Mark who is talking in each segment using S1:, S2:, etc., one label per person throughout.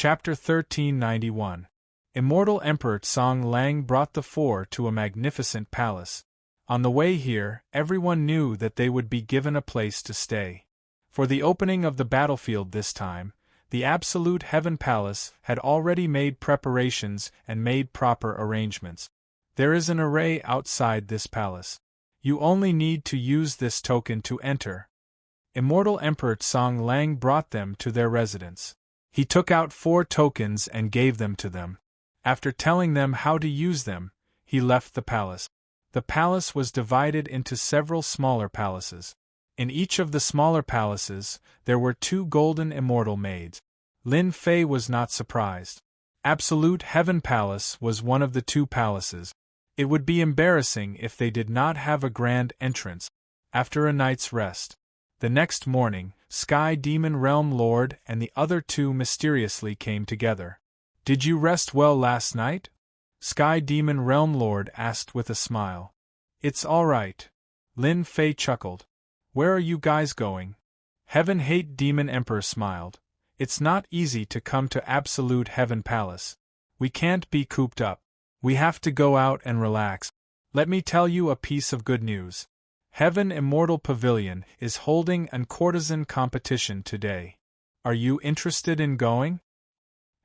S1: Chapter 1391. Immortal Emperor Tsang Lang brought the four to a magnificent palace. On the way here, everyone knew that they would be given a place to stay. For the opening of the battlefield this time, the Absolute Heaven Palace had already made preparations and made proper arrangements. There is an array outside this palace. You only need to use this token to enter. Immortal Emperor Tsang Lang brought them to their residence. He took out 4 tokens and gave them to them. After telling them how to use them, he left the palace. The palace was divided into several smaller palaces. In each of the smaller palaces, there were 2 golden immortal maids. Lin Fei was not surprised. Absolute Heaven Palace was one of the 2 palaces. It would be embarrassing if they did not have a grand entrance. After a night's rest, the next morning, Sky Demon Realm Lord and the other 2 mysteriously came together. "Did you rest well last night?" Sky Demon Realm Lord asked with a smile. "It's all right." Lin Fei chuckled. "Where are you guys going?" Heaven Hate Demon Emperor smiled. "It's not easy to come to Absolute Heaven Palace. We can't be cooped up. We have to go out and relax. Let me tell you a piece of good news. Heaven Immortal Pavilion is holding an courtesan competition today. Are you interested in going?"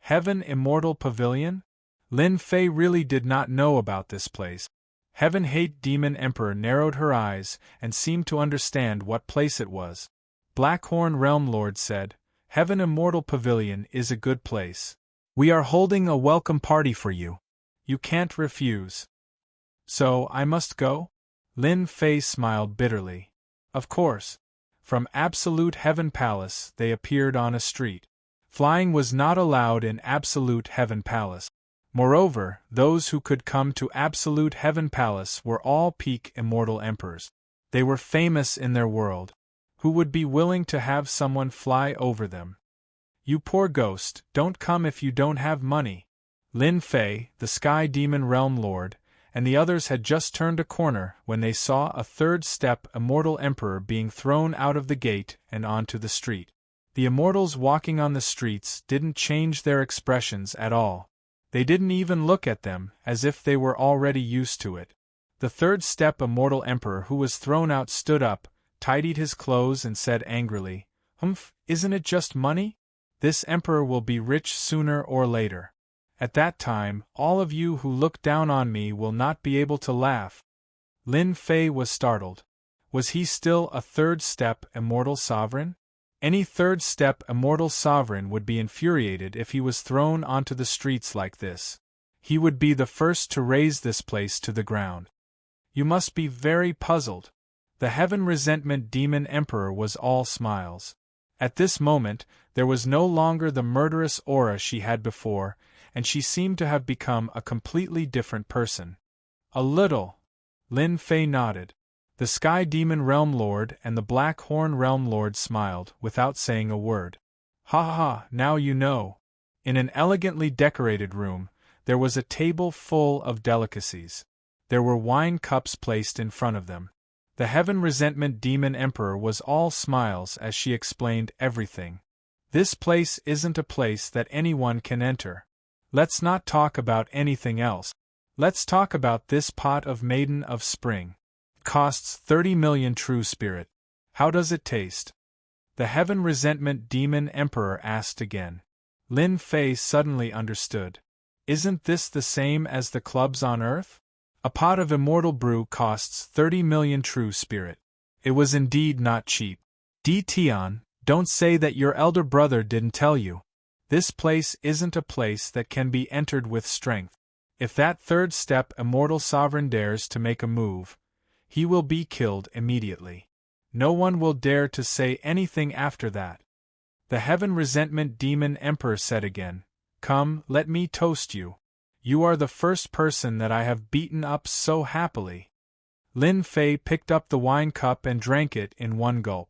S1: Heaven Immortal Pavilion? Lin Fei really did not know about this place. Heaven Hate Demon Emperor narrowed her eyes and seemed to understand what place it was. Blackhorn Realm Lord said, "Heaven Immortal Pavilion is a good place. We are holding a welcome party for you. You can't refuse." "So, I must go?" Lin Fei smiled bitterly. Of course. From Absolute Heaven Palace they appeared on a street. Flying was not allowed in Absolute Heaven Palace. Moreover, those who could come to Absolute Heaven Palace were all peak immortal emperors. They were famous in their world. Who would be willing to have someone fly over them? "You poor ghost, don't come if you don't have money." Lin Fei, the Sky Demon Realm Lord, and the others had just turned a corner when they saw a 3rd step immortal emperor being thrown out of the gate and onto the street. The immortals walking on the streets didn't change their expressions at all. They didn't even look at them, as if they were already used to it. The 3rd step immortal emperor who was thrown out stood up, tidied his clothes and said angrily, "Humph, isn't it just money? This emperor will be rich sooner or later. At that time, all of you who look down on me will not be able to laugh." Lin Fei was startled. Was he still a 3rd step immortal sovereign? Any 3rd step immortal sovereign would be infuriated if he was thrown onto the streets like this. He would be the first to raise this place to the ground. "You must be very puzzled." The Heaven Resentment Demon Emperor was all smiles. At this moment, there was no longer the murderous aura she had before, and she seemed to have become a completely different person. "A little." Lin Fei nodded. The Sky Demon Realm Lord and the Black Horn Realm Lord smiled, without saying a word. "Ha ha ha, now you know." In an elegantly decorated room, there was a table full of delicacies. There were wine cups placed in front of them. The Heaven Resentment Demon Emperor was all smiles as she explained everything. "This place isn't a place that anyone can enter. Let's not talk about anything else. Let's talk about this pot of Maiden of Spring. Costs 30 million true spirit. How does it taste?" The Heaven Resentment Demon Emperor asked again. Lin Fei suddenly understood. "Isn't this the same as the clubs on Earth? A pot of immortal brew costs 30 million true spirit." It was indeed not cheap. Tion, don't say that your elder brother didn't tell you. This place isn't a place that can be entered with strength. If that 3rd step immortal sovereign dares to make a move, he will be killed immediately. No one will dare to say anything after that. The Heaven Resentment Demon Emperor said again, "Come, let me toast you. You are the first person that I have beaten up so happily." Lin Fei picked up the wine cup and drank it in one gulp.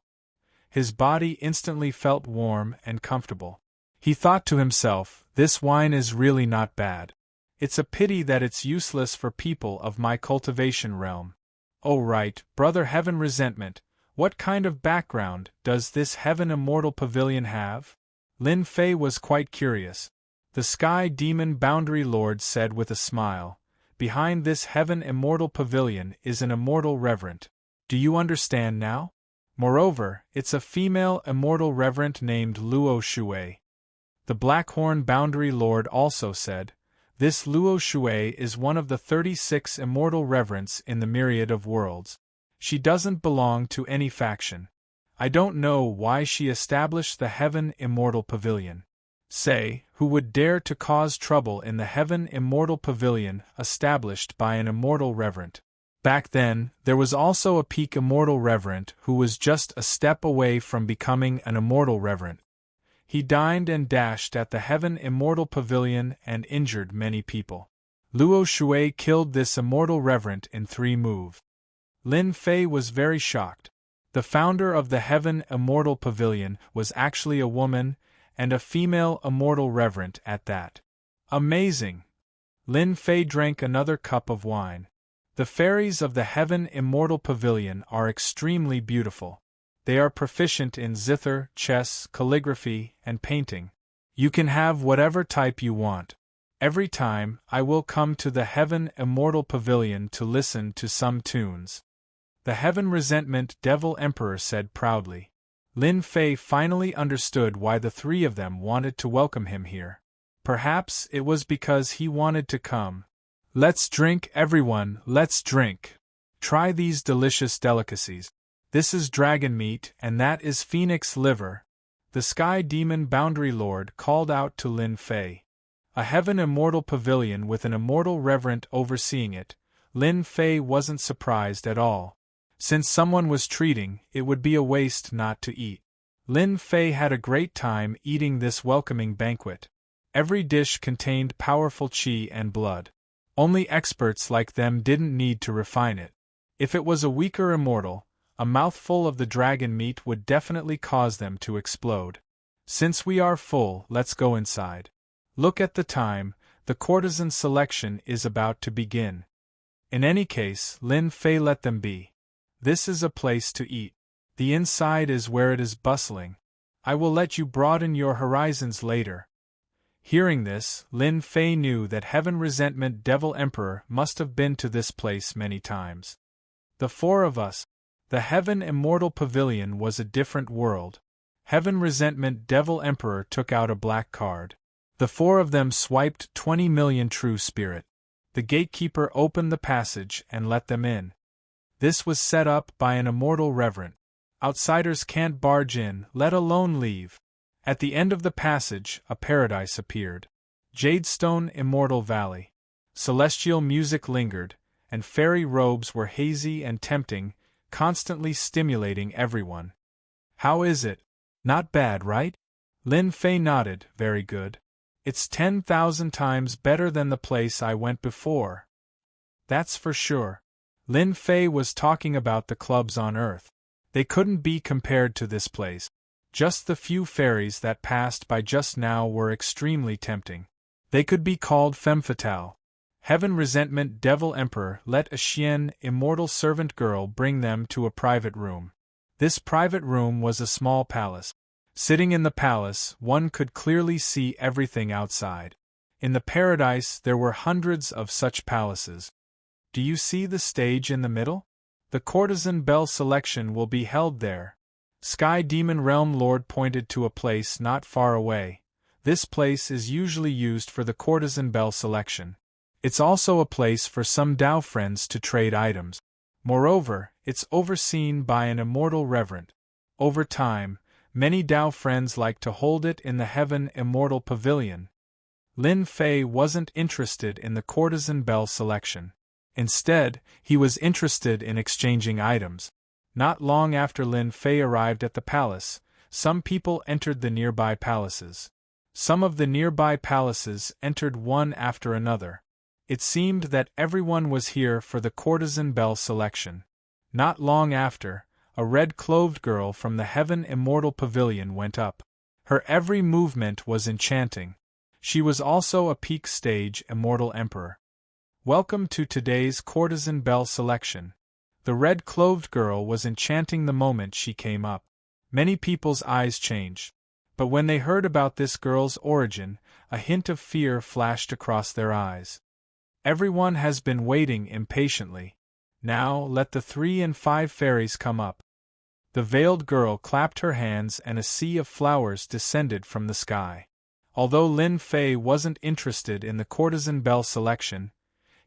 S1: His body instantly felt warm and comfortable. He thought to himself, "This wine is really not bad. It's a pity that it's useless for people of my cultivation realm." "Oh right, Brother Heaven Resentment, what kind of background does this Heaven Immortal Pavilion have?" Lin Fei was quite curious. The Sky Demon Boundary Lord said with a smile, "Behind this heaven immortal pavilion is an immortal reverent. Do you understand now? Moreover, it's a female immortal reverent named Luo Shui." The Blackhorn Boundary Lord also said, "This Luo Shui is one of the 36 immortal reverents in the myriad of worlds. She doesn't belong to any faction. I don't know why she established the Heaven Immortal Pavilion. Say, who would dare to cause trouble in the Heaven Immortal Pavilion established by an immortal reverent?" Back then, there was also a peak immortal reverent who was just a step away from becoming an immortal reverent. He dined and dashed at the Heaven Immortal Pavilion and injured many people. Luo Shui killed this immortal reverent in 3 moves. Lin Fei was very shocked. The founder of the Heaven Immortal Pavilion was actually a woman, and a female immortal reverent at that. Amazing! Lin Fei drank another cup of wine. The fairies of the Heaven Immortal Pavilion are extremely beautiful. They are proficient in zither, chess, calligraphy, and painting. You can have whatever type you want. Every time, I will come to the Heaven Immortal Pavilion to listen to some tunes." The Heaven Resentment Devil Emperor said proudly. Lin Fei finally understood why the 3 of them wanted to welcome him here. Perhaps it was because he wanted to come. "Let's drink, everyone, let's drink. Try these delicious delicacies. This is dragon meat and that is phoenix liver." The Sky Demon Boundary Lord called out to Lin Fei. A Heaven Immortal Pavilion with an immortal reverent overseeing it, Lin Fei wasn't surprised at all. Since someone was treating, it would be a waste not to eat. Lin Fei had a great time eating this welcoming banquet. Every dish contained powerful qi and blood. Only experts like them didn't need to refine it. If it was a weaker immortal, a mouthful of the dragon meat would definitely cause them to explode. Since we are full, let's go inside. Look at the time, the courtesan selection is about to begin. In any case, Lin Fei let them be. This is a place to eat. The inside is where it is bustling. I will let you broaden your horizons later. Hearing this, Lin Fei knew that Heaven Resentment Devil Emperor must have been to this place many times. The 4 of us. The Heaven Immortal Pavilion was a different world. Heaven Resentment Devil Emperor took out a black card. The 4 of them swiped 20 million true spirit. The gatekeeper opened the passage and let them in. This was set up by an immortal reverent. Outsiders can't barge in, let alone leave. At the end of the passage, a paradise appeared. Jadestone Immortal Valley. Celestial music lingered, and fairy robes were hazy and tempting, constantly stimulating everyone. "How is it? Not bad, right?" Lin Fei nodded, "Very good. It's 10,000 times better than the place I went before." "That's for sure." Lin Fei was talking about the clubs on Earth. They couldn't be compared to this place. Just the few fairies that passed by just now were extremely tempting. They could be called femme fatale. Heaven Resentment Devil Emperor let a Xian immortal servant girl bring them to a private room. This private room was a small palace. Sitting in the palace, one could clearly see everything outside. In the paradise there were hundreds of such palaces. Do you see the stage in the middle? The courtesan bell selection will be held there. Sky Demon Realm Lord pointed to a place not far away. This place is usually used for the courtesan bell selection. It's also a place for some Dao friends to trade items. Moreover, it's overseen by an immortal reverent. Over time, many Dao friends like to hold it in the Heaven Immortal Pavilion. Lin Fei wasn't interested in the courtesan bell selection. Instead, he was interested in exchanging items. Not long after Lin Fei arrived at the palace, some people entered the nearby palaces. Some of the nearby palaces entered one after another. It seemed that everyone was here for the courtesan bell selection. Not long after, a red-clothed girl from the Heaven Immortal Pavilion went up. Her every movement was enchanting. She was also a peak stage immortal emperor. "Welcome to today's courtesan bell selection." The red-clothed girl was enchanting the moment she came up. Many people's eyes changed. But when they heard about this girl's origin, a hint of fear flashed across their eyes. Everyone has been waiting impatiently. Now let the 3 and 5 fairies come up. The veiled girl clapped her hands and a sea of flowers descended from the sky. Although Lin Fei wasn't interested in the courtesan belle selection,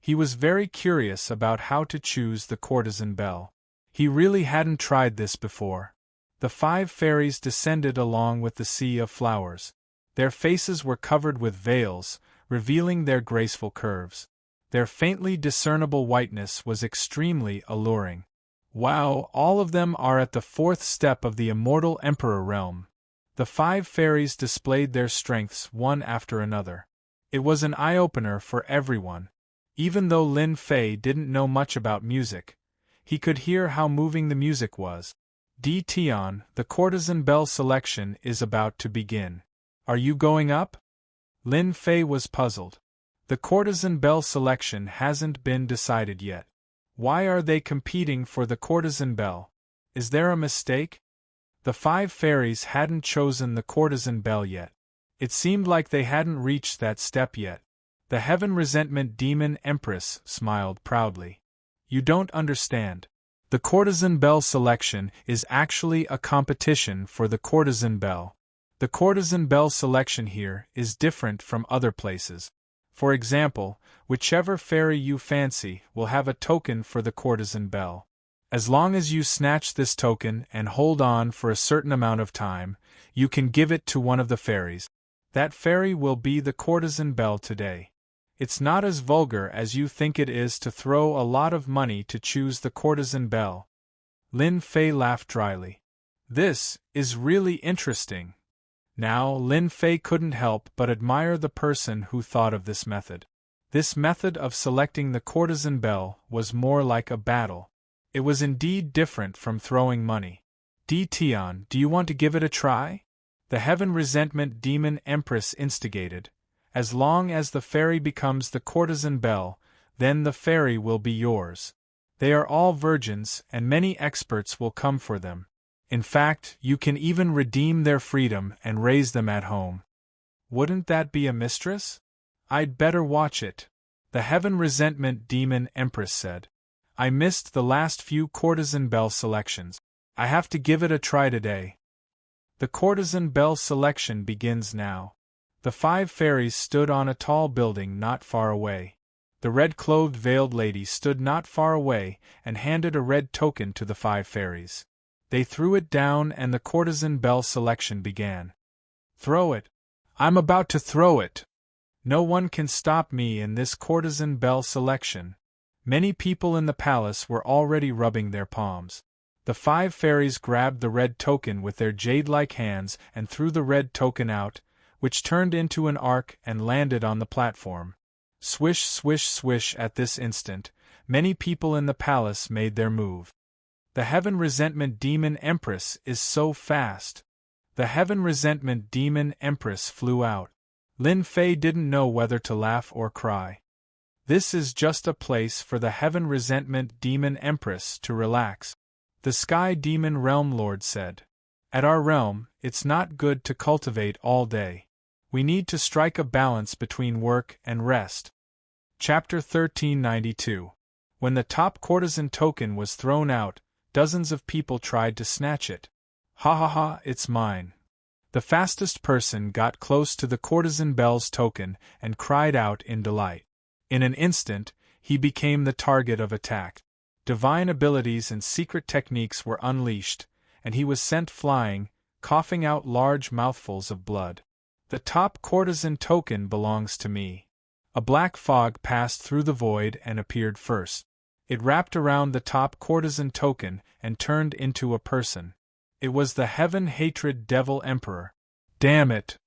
S1: he was very curious about how to choose the courtesan belle. He really hadn't tried this before. The 5 fairies descended along with the sea of flowers. Their faces were covered with veils, revealing their graceful curves. Their faintly discernible whiteness was extremely alluring. Wow, all of them are at the 4th step of the immortal Emperor realm. The 5 fairies displayed their strengths one after another. It was an eye-opener for everyone. Even though Lin Fei didn't know much about music, he could hear how moving the music was. Tion, the courtesan belle selection is about to begin. Are you going up? Lin Fei was puzzled. The courtesan belle selection hasn't been decided yet. Why are they competing for the courtesan belle? Is there a mistake? The 5 fairies hadn't chosen the courtesan belle yet. It seemed like they hadn't reached that step yet. The Heaven Resentment Demon Empress smiled proudly. You don't understand. The courtesan belle selection is actually a competition for the courtesan belle. The courtesan belle selection here is different from other places. For example, whichever fairy you fancy will have a token for the courtesan belle. As long as you snatch this token and hold on for a certain amount of time, you can give it to one of the fairies. That fairy will be the courtesan belle today. It's not as vulgar as you think it is to throw a lot of money to choose the courtesan belle. Lin Fei laughed dryly. This is really interesting. Now, Lin Fei couldn't help but admire the person who thought of this method. This method of selecting the courtesan belle was more like a battle. It was indeed different from throwing money. Tion, do you want to give it a try? The Heaven Resentment Demon Empress instigated. As long as the fairy becomes the courtesan belle, then the fairy will be yours. They are all virgins, and many experts will come for them. In fact, you can even redeem their freedom and raise them at home. Wouldn't that be a mistress? I'd better watch it, the Heaven Resentment Demon Empress said. I missed the last few courtesan belle selections. I have to give it a try today. The courtesan belle selection begins now. The 5 fairies stood on a tall building not far away. The red-clothed veiled lady stood not far away and handed a red token to the 5 fairies. They threw it down and the courtesan belle selection began. Throw it. I'm about to throw it. No one can stop me in this courtesan belle selection. Many people in the palace were already rubbing their palms. The 5 fairies grabbed the red token with their jade-like hands and threw the red token out, which turned into an arc and landed on the platform. Swish, swish, swish. At this instant, many people in the palace made their move. The Heaven Resentment Demon Empress is so fast. The Heaven Resentment Demon Empress flew out. Lin Fei didn't know whether to laugh or cry. This is just a place for the Heaven Resentment Demon Empress to relax. The Sky Demon Realm Lord said. At our realm, it's not good to cultivate all day. We need to strike a balance between work and rest. Chapter 1392. When the top courtesan token was thrown out, dozens of people tried to snatch it. Ha ha ha, it's mine. The fastest person got close to the courtesan belle's token and cried out in delight. In an instant, he became the target of attack. Divine abilities and secret techniques were unleashed, and he was sent flying, coughing out large mouthfuls of blood. The top courtesan token belongs to me. A black fog passed through the void and appeared first. It wrapped around the top courtesan token and turned into a person. It was the Heaven Hatred Devil Emperor. Damn it!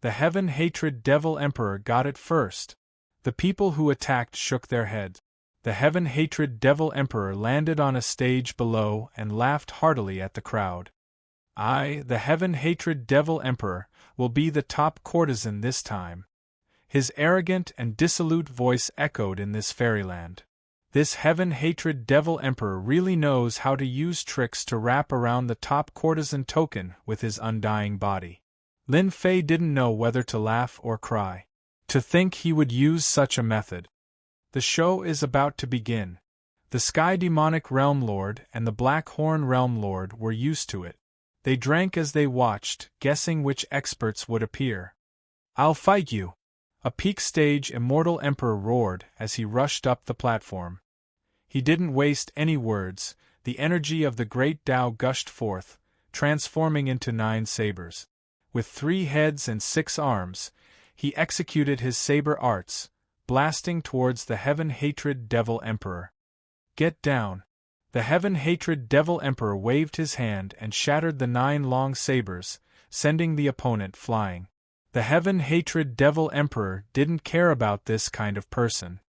S1: The Heaven Hatred Devil Emperor got it first. The people who attacked shook their heads. The Heaven Hatred Devil Emperor landed on a stage below and laughed heartily at the crowd. I, the Heaven Hatred Devil Emperor, will be the top courtesan this time. His arrogant and dissolute voice echoed in this fairyland. This Heaven Hatred Devil Emperor really knows how to use tricks to wrap around the top courtesan token with his undying body. Lin Fei didn't know whether to laugh or cry. To think he would use such a method. The show is about to begin. The Sky Demonic Realm Lord and the Black Horn Realm Lord were used to it. They drank as they watched, guessing which experts would appear. "I'll fight you!" a peak stage Immortal Emperor roared as he rushed up the platform. He didn't waste any words, the energy of the great Tao gushed forth, transforming into 9 sabers. With 3 heads and 6 arms, he executed his saber arts, blasting towards the Heaven-Hatred Devil Emperor. "Get down!" The Heaven-Hatred Devil Emperor waved his hand and shattered the 9 long sabers, sending the opponent flying. The Heaven-Hatred Devil Emperor didn't care about this kind of person.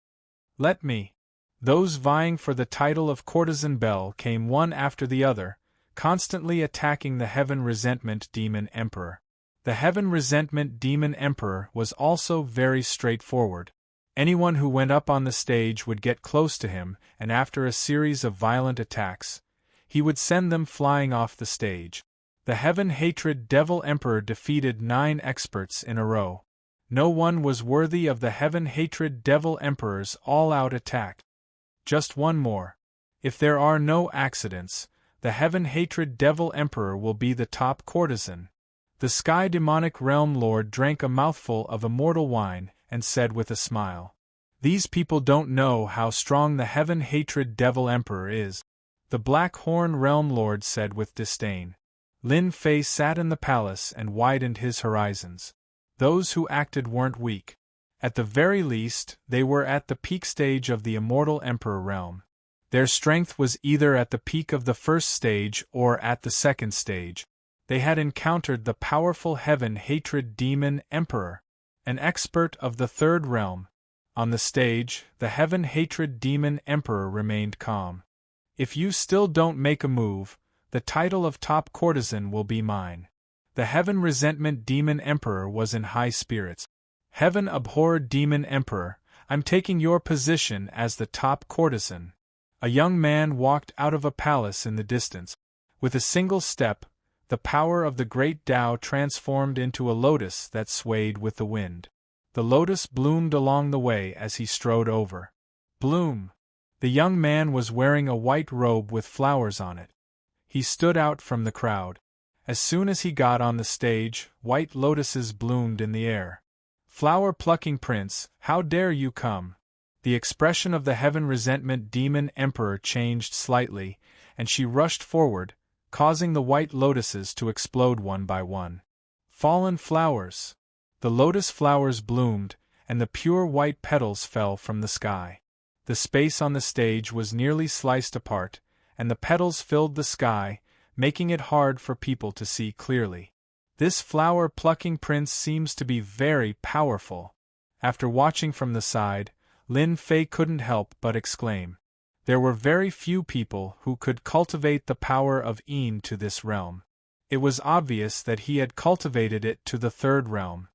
S1: "Let me!" Those vying for the title of Courtesan Belle came one after the other, constantly attacking the Heaven Resentment Demon Emperor. The Heaven Resentment Demon Emperor was also very straightforward. Anyone who went up on the stage would get close to him, and after a series of violent attacks, he would send them flying off the stage. The Heaven-Hatred Devil Emperor defeated 9 experts in a row. No one was worthy of the Heaven-Hatred Devil Emperor's all-out attack. Just one more. If there are no accidents, the Heaven-Hatred Devil Emperor will be the top courtesan. The Sky Demonic Realm Lord drank a mouthful of immortal wine and said with a smile, "These people don't know how strong the Heaven-Hatred Devil Emperor is." The Black Horn Realm Lord said with disdain. Lin Fei sat in the palace and widened his horizons. Those who acted weren't weak. At the very least, they were at the peak stage of the Immortal Emperor realm. Their strength was either at the peak of the first stage or at the second stage. They had encountered the powerful Heaven-Hatred Demon Emperor, an expert of the third realm. On the stage, the Heaven-Hatred Demon Emperor remained calm. "If you still don't make a move, the title of top courtesan will be mine." The Heaven Resentment Demon Emperor was in high spirits. "Heaven Abhorred Demon Emperor, I'm taking your position as the top courtesan." A young man walked out of a palace in the distance. With a single step, the power of the great Tao transformed into a lotus that swayed with the wind. The lotus bloomed along the way as he strode over. Bloom! The young man was wearing a white robe with flowers on it. He stood out from the crowd. As soon as he got on the stage, white lotuses bloomed in the air. "Flower-plucking prince, how dare you come?" The expression of the Heaven Resentment Demon Emperor changed slightly, and she rushed forward, causing the white lotuses to explode one by one. Fallen flowers! The lotus flowers bloomed, and the pure white petals fell from the sky. The space on the stage was nearly sliced apart, and the petals filled the sky, making it hard for people to see clearly. This flower-plucking prince seems to be very powerful. After watching from the side, Lin Fei couldn't help but exclaim. There were very few people who could cultivate the power of Een to this realm. It was obvious that he had cultivated it to the third realm.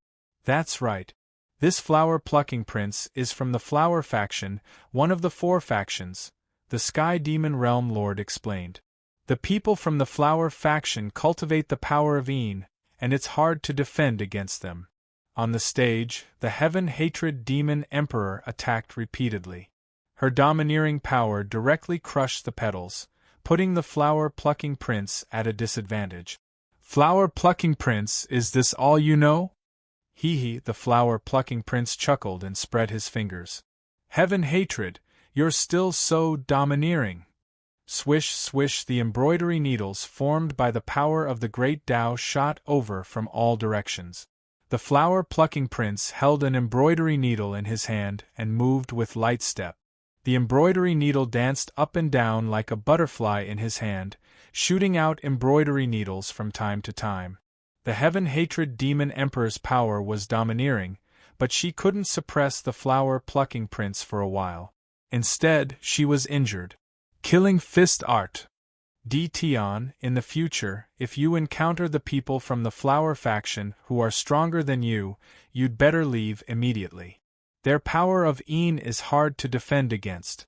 S1: That's right. This flower-plucking prince is from the Flower faction, one of the 4 factions, the Sky Demon Realm Lord explained. The people from the Flower faction cultivate the power of Een, and it's hard to defend against them. On the stage, the Heaven-Hatred Demon Emperor attacked repeatedly. Her domineering power directly crushed the petals, putting the flower-plucking prince at a disadvantage. "Flower-plucking prince, is this all you know?" Hee, the flower-plucking prince chuckled and spread his fingers. "Heaven-Hatred, you're still so domineering." Swish, swish, the embroidery needles formed by the power of the great Tao shot over from all directions. The flower-plucking prince held an embroidery needle in his hand and moved with light step. The embroidery needle danced up and down like a butterfly in his hand, shooting out embroidery needles from time to time. The Heaven-Hatred Demon Emperor's power was domineering, but she couldn't suppress the flower-plucking prince for a while. Instead, she was injured. Killing Fist Art. Tion, in the future, if you encounter the people from the Flower faction who are stronger than you, you'd better leave immediately. Their power of Een is hard to defend against.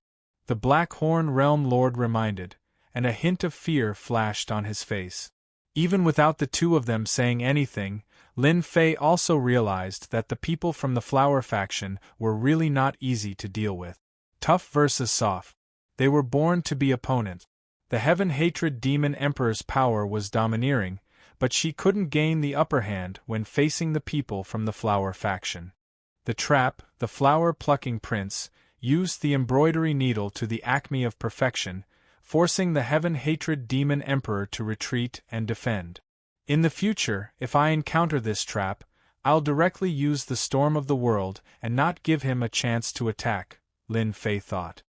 S1: The Black Horn Realm Lord reminded, and a hint of fear flashed on his face. Even without the 2 of them saying anything, Lin Fei also realized that the people from the Flower faction were really not easy to deal with. Tough versus soft. They were born to be opponents. The Heaven Hatred Demon Emperor's power was domineering, but she couldn't gain the upper hand when facing the people from the Flower faction. The trap, the flower-plucking prince, used the embroidery needle to the acme of perfection, forcing the Heaven Hatred Demon Emperor to retreat and defend. In the future, if I encounter this trap, I'll directly use the storm of the world and not give him a chance to attack, Lin Fei thought.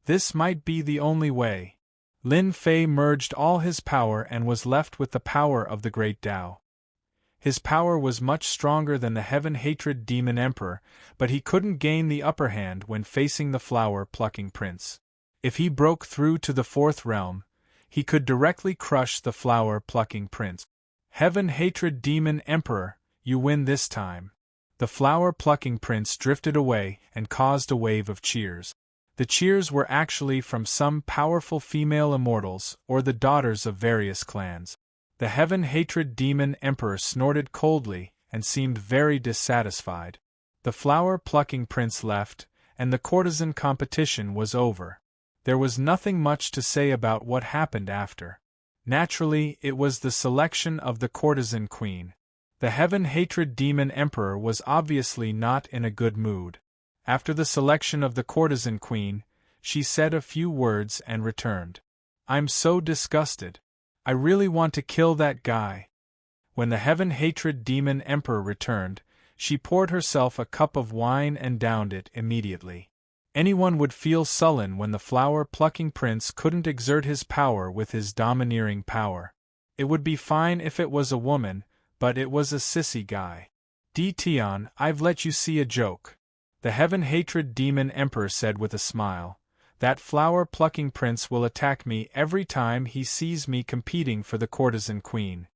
S1: This might be the only way. Lin Fei merged all his power and was left with the power of the Great Tao. His power was much stronger than the Heaven Hatred Demon Emperor, but he couldn't gain the upper hand when facing the flower-plucking prince. If he broke through to the fourth realm, he could directly crush the flower-plucking prince. Heaven Hatred Demon Emperor, you win this time. The flower-plucking prince drifted away and caused a wave of cheers. The cheers were actually from some powerful female immortals or the daughters of various clans. The Heaven Hatred Demon Emperor snorted coldly and seemed very dissatisfied. The flower-plucking prince left, and the courtesan competition was over. There was nothing much to say about what happened after. Naturally, it was the selection of the courtesan queen. The Heaven Hatred Demon Emperor was obviously not in a good mood. After the selection of the courtesan queen, she said a few words and returned. "I'm so disgusted. I really want to kill that guy." When the Heaven Hatred Demon Emperor returned, she poured herself a cup of wine and downed it immediately. Anyone would feel sullen when the flower-plucking prince couldn't exert his power with his domineering power. It would be fine if it was a woman, but it was a sissy guy. "Tian, I've let you see a joke," the Heaven Hatred Demon Emperor said with a smile. "That flower-plucking prince will attack me every time he sees me competing for the courtesan queen.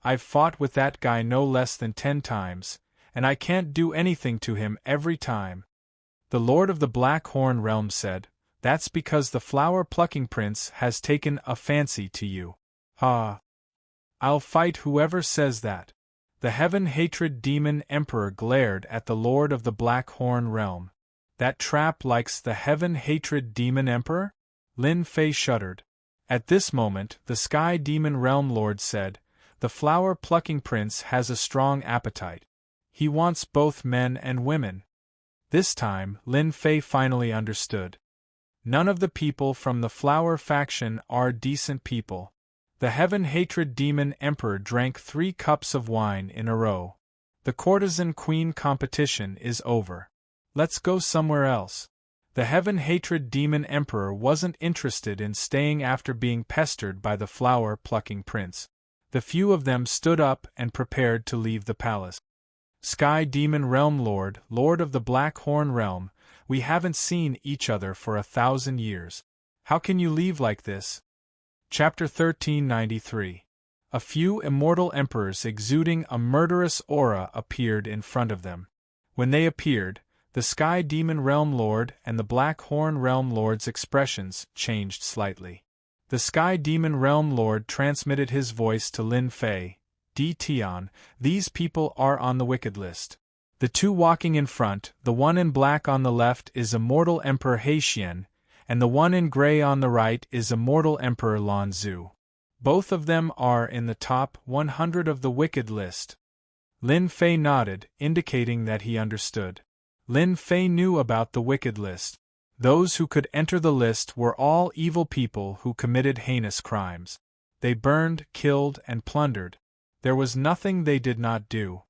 S1: I've fought with that guy no less than 10 times, and I can't do anything to him every time." The Lord of the Black Horn Realm said, "That's because the flower-plucking prince has taken a fancy to you." "Ha! I'll fight whoever says that." The Heaven Hatred Demon Emperor glared at the Lord of the Black Horn Realm. "That trap likes the Heaven Hatred Demon Emperor?" Lin Fei shuddered. At this moment, the Sky Demon Realm Lord said, "The flower-plucking prince has a strong appetite. He wants both men and women." This time, Lin Fei finally understood. None of the people from the Flower faction are decent people. The Heaven Hatred Demon Emperor drank 3 cups of wine in a row. "The courtesan queen competition is over. Let's go somewhere else." The Heaven Hatred Demon Emperor wasn't interested in staying after being pestered by the flower-plucking prince. The few of them stood up and prepared to leave the palace. "Sky Demon Realm Lord, Lord of the Black Horn Realm, we haven't seen each other for 1,000 years. How can you leave like this?" Chapter 1393. A few immortal emperors exuding a murderous aura appeared in front of them. When they appeared, the Sky Demon Realm Lord and the Black Horn Realm Lord's expressions changed slightly. The Sky Demon Realm Lord transmitted his voice to Lin Fei. "Tian, these people are on the wicked list. The two walking in front, the one in black on the left is Immortal Emperor Heixian, and the one in gray on the right is Immortal Emperor Lan Zhu. Both of them are in the top 100 of the wicked list." Lin Fei nodded, indicating that he understood. Lin Fei knew about the wicked list. Those who could enter the list were all evil people who committed heinous crimes. They burned, killed, and plundered. There was nothing they did not do.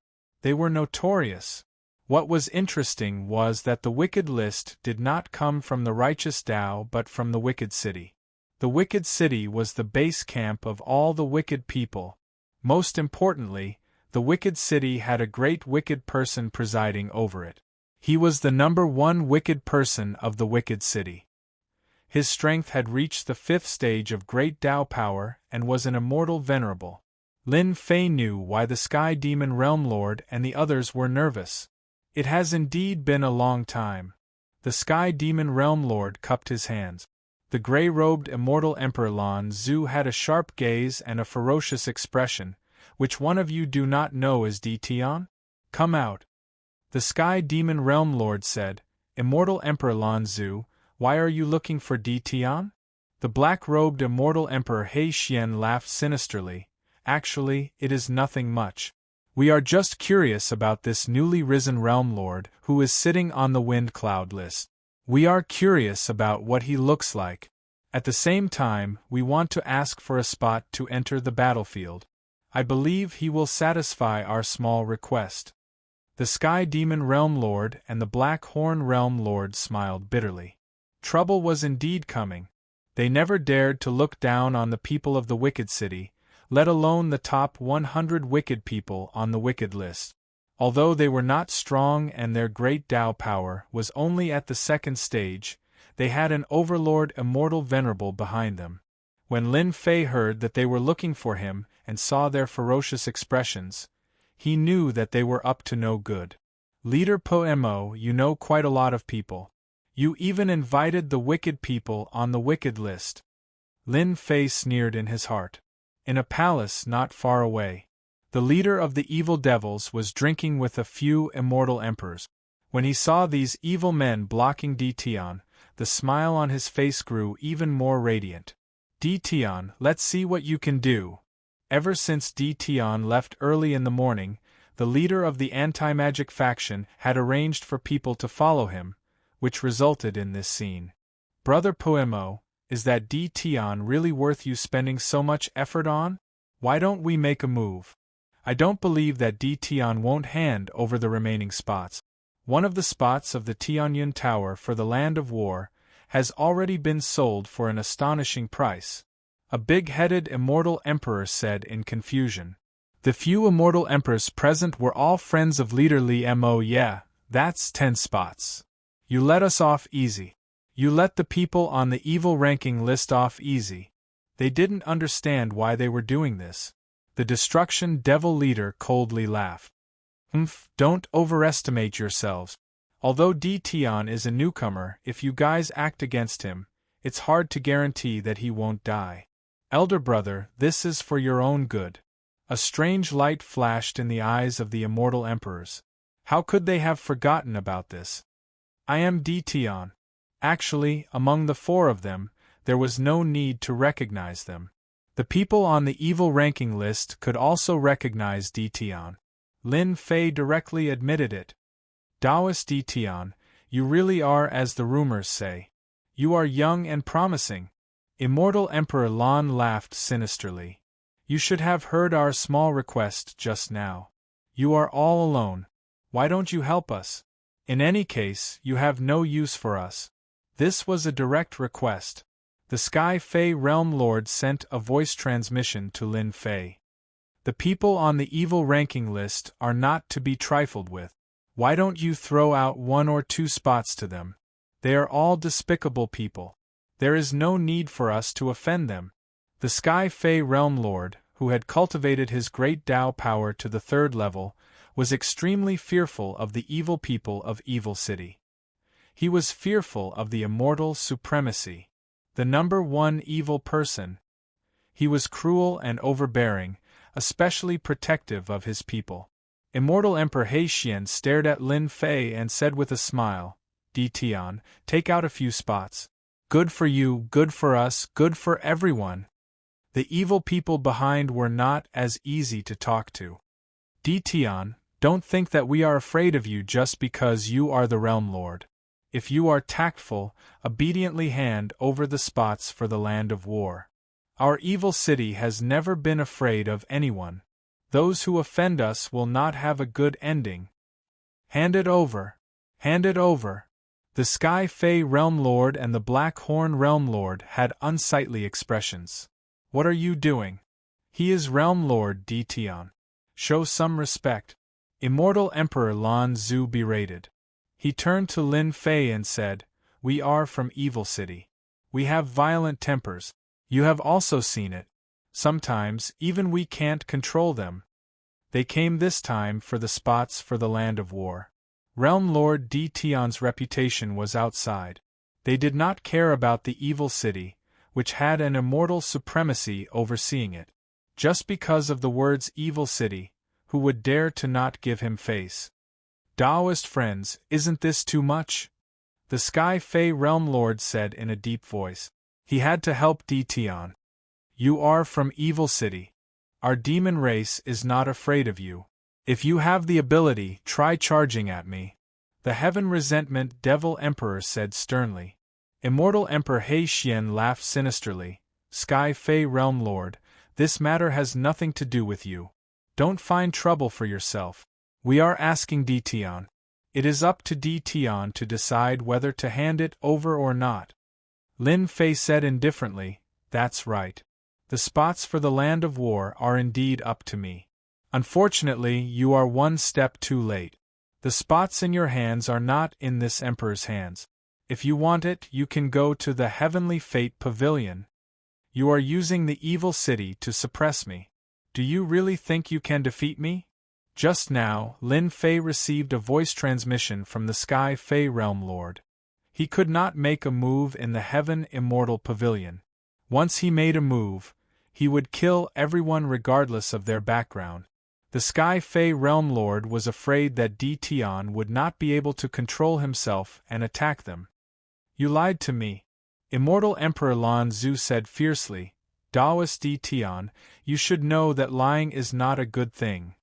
S1: They were notorious. What was interesting was that the wicked list did not come from the righteous Tao but from the wicked city. The wicked city was the base camp of all the wicked people. Most importantly, the wicked city had a great wicked person presiding over it. He was the number 1 wicked person of the wicked city. His strength had reached the 5th stage of great Tao power and was an immortal venerable. Lin Fei knew why the Sky Demon Realm Lord and the others were nervous. It has indeed been a long time. The Sky Demon Realm Lord cupped his hands. The gray-robed Immortal Emperor Lan Zhu had a sharp gaze and a ferocious expression, which one of you do not know is Dtion? Come out. The Sky Demon Realm Lord said, Immortal Emperor Lan Zu, why are you looking for Dtion? The black-robed Immortal Emperor He Xian laughed sinisterly. Actually, it is nothing much. We are just curious about this newly risen Realm Lord who is sitting on the Wind Cloud list. We are curious about what he looks like. At the same time, we want to ask for a spot to enter the battlefield. I believe he will satisfy our small request. The Sky Demon Realm Lord and the Black Horn Realm Lord smiled bitterly. Trouble was indeed coming. They never dared to look down on the people of the Wicked City, let alone the top 100 wicked people on the wicked list. Although they were not strong and their great Tao power was only at the second stage, they had an overlord immortal venerable behind them. When Lin Fei heard that they were looking for him and saw their ferocious expressions, he knew that they were up to no good. Leader Poemo, you know quite a lot of people. You even invited the wicked people on the wicked list. Lin Fei sneered in his heart. In a palace not far away, the leader of the evil devils was drinking with a few immortal emperors. When he saw these evil men blocking Dtion, the smile on his face grew even more radiant. Dtion, let's see what you can do. Ever since Dtion left early in the morning, the leader of the anti-magic faction had arranged for people to follow him, which resulted in this scene. Brother Poemo, is that Dtion really worth you spending so much effort on? Why don't we make a move? I don't believe that Dtion won't hand over the remaining spots. One of the spots of the Tianyun Tower for the Land of War has already been sold for an astonishing price. A big-headed immortal emperor said in confusion. The few immortal emperors present were all friends of leader Li Mo. Yeah, that's 10 spots. You let us off easy. You let the people on the evil ranking list off easy. They didn't understand why they were doing this. The Destruction Devil leader coldly laughed. Don't overestimate yourselves. Although Dtion is a newcomer, if you guys act against him, it's hard to guarantee that he won't die. Elder brother, this is for your own good. A strange light flashed in the eyes of the immortal emperors. How could they have forgotten about this? I am Dtion. Actually, among the 4 of them, there was no need to recognize them. The people on the evil ranking list could also recognize Dtion. Lin Fei directly admitted it. Taoist Dtion, you really are as the rumors say. You are young and promising. Immortal Emperor Lan laughed sinisterly. You should have heard our small request just now. You are all alone. Why don't you help us? In any case, you have no use for us. This was a direct request. The Sky Fei Realm Lord sent a voice transmission to Lin Fei. The people on the evil ranking list are not to be trifled with. Why don't you throw out 1 or 2 spots to them? They are all despicable people. There is no need for us to offend them. The Sky Fei Realm Lord, who had cultivated his great Tao power to the 3rd level, was extremely fearful of the evil people of Evil City. He was fearful of the immortal supremacy, the number 1 evil person. He was cruel and overbearing, especially protective of his people. Immortal Emperor He Xian stared at Lin Fei and said with a smile, Dtion, take out a few spots. Good for you, good for us, good for everyone. The evil people behind were not as easy to talk to. Dtion, don't think that we are afraid of you just because you are the Realm Lord. If you are tactful, obediently hand over the spots for the Land of War. Our evil city has never been afraid of anyone. Those who offend us will not have a good ending. Hand it over. Hand it over. The Sky Fei Realm Lord and the Black Horn Realm Lord had unsightly expressions. What are you doing? He is Realm Lord Dtion. Show some respect. Immortal Emperor Lan Zu berated. He turned to Lin Fei and said, We are from Evil City. We have violent tempers. You have also seen it. Sometimes, even we can't control them. They came this time for the spots for the Land of War. Realm Lord Dtion's reputation was outside. They did not care about the Evil City, which had an immortal supremacy overseeing it. just because of the words evil city, who would dare to not give him face? Taoist friends, isn't this too much? The Sky Fae Realm Lord said in a deep voice. He had to help Tian. You are from Evil City. Our demon race is not afraid of you. If you have the ability, try charging at me. The Heaven Resentment Devil Emperor said sternly. Immortal Emperor He Xian laughed sinisterly. Sky Fae Realm Lord, this matter has nothing to do with you. Don't find trouble for yourself. We are asking Tian. It is up to Tian to decide whether to hand it over or not. Lin Fei said indifferently, that's right. The spots for the land of war are indeed up to me. Unfortunately, you are one step too late. The spots in your hands are not in this emperor's hands. If you want it, you can go to the Heavenly Fate Pavilion. You are using the evil city to suppress me. Do you really think you can defeat me? Just now, Lin Fei received a voice transmission from the Sky Fae Realm Lord. He could not make a move in the Heaven Immortal Pavilion. Once he made a move, he would kill everyone regardless of their background. The Sky Fae Realm Lord was afraid that Tian would not be able to control himself and attack them. You lied to me. Immortal Emperor Lan Zu said fiercely. Taoist Tian, you should know that lying is not a good thing.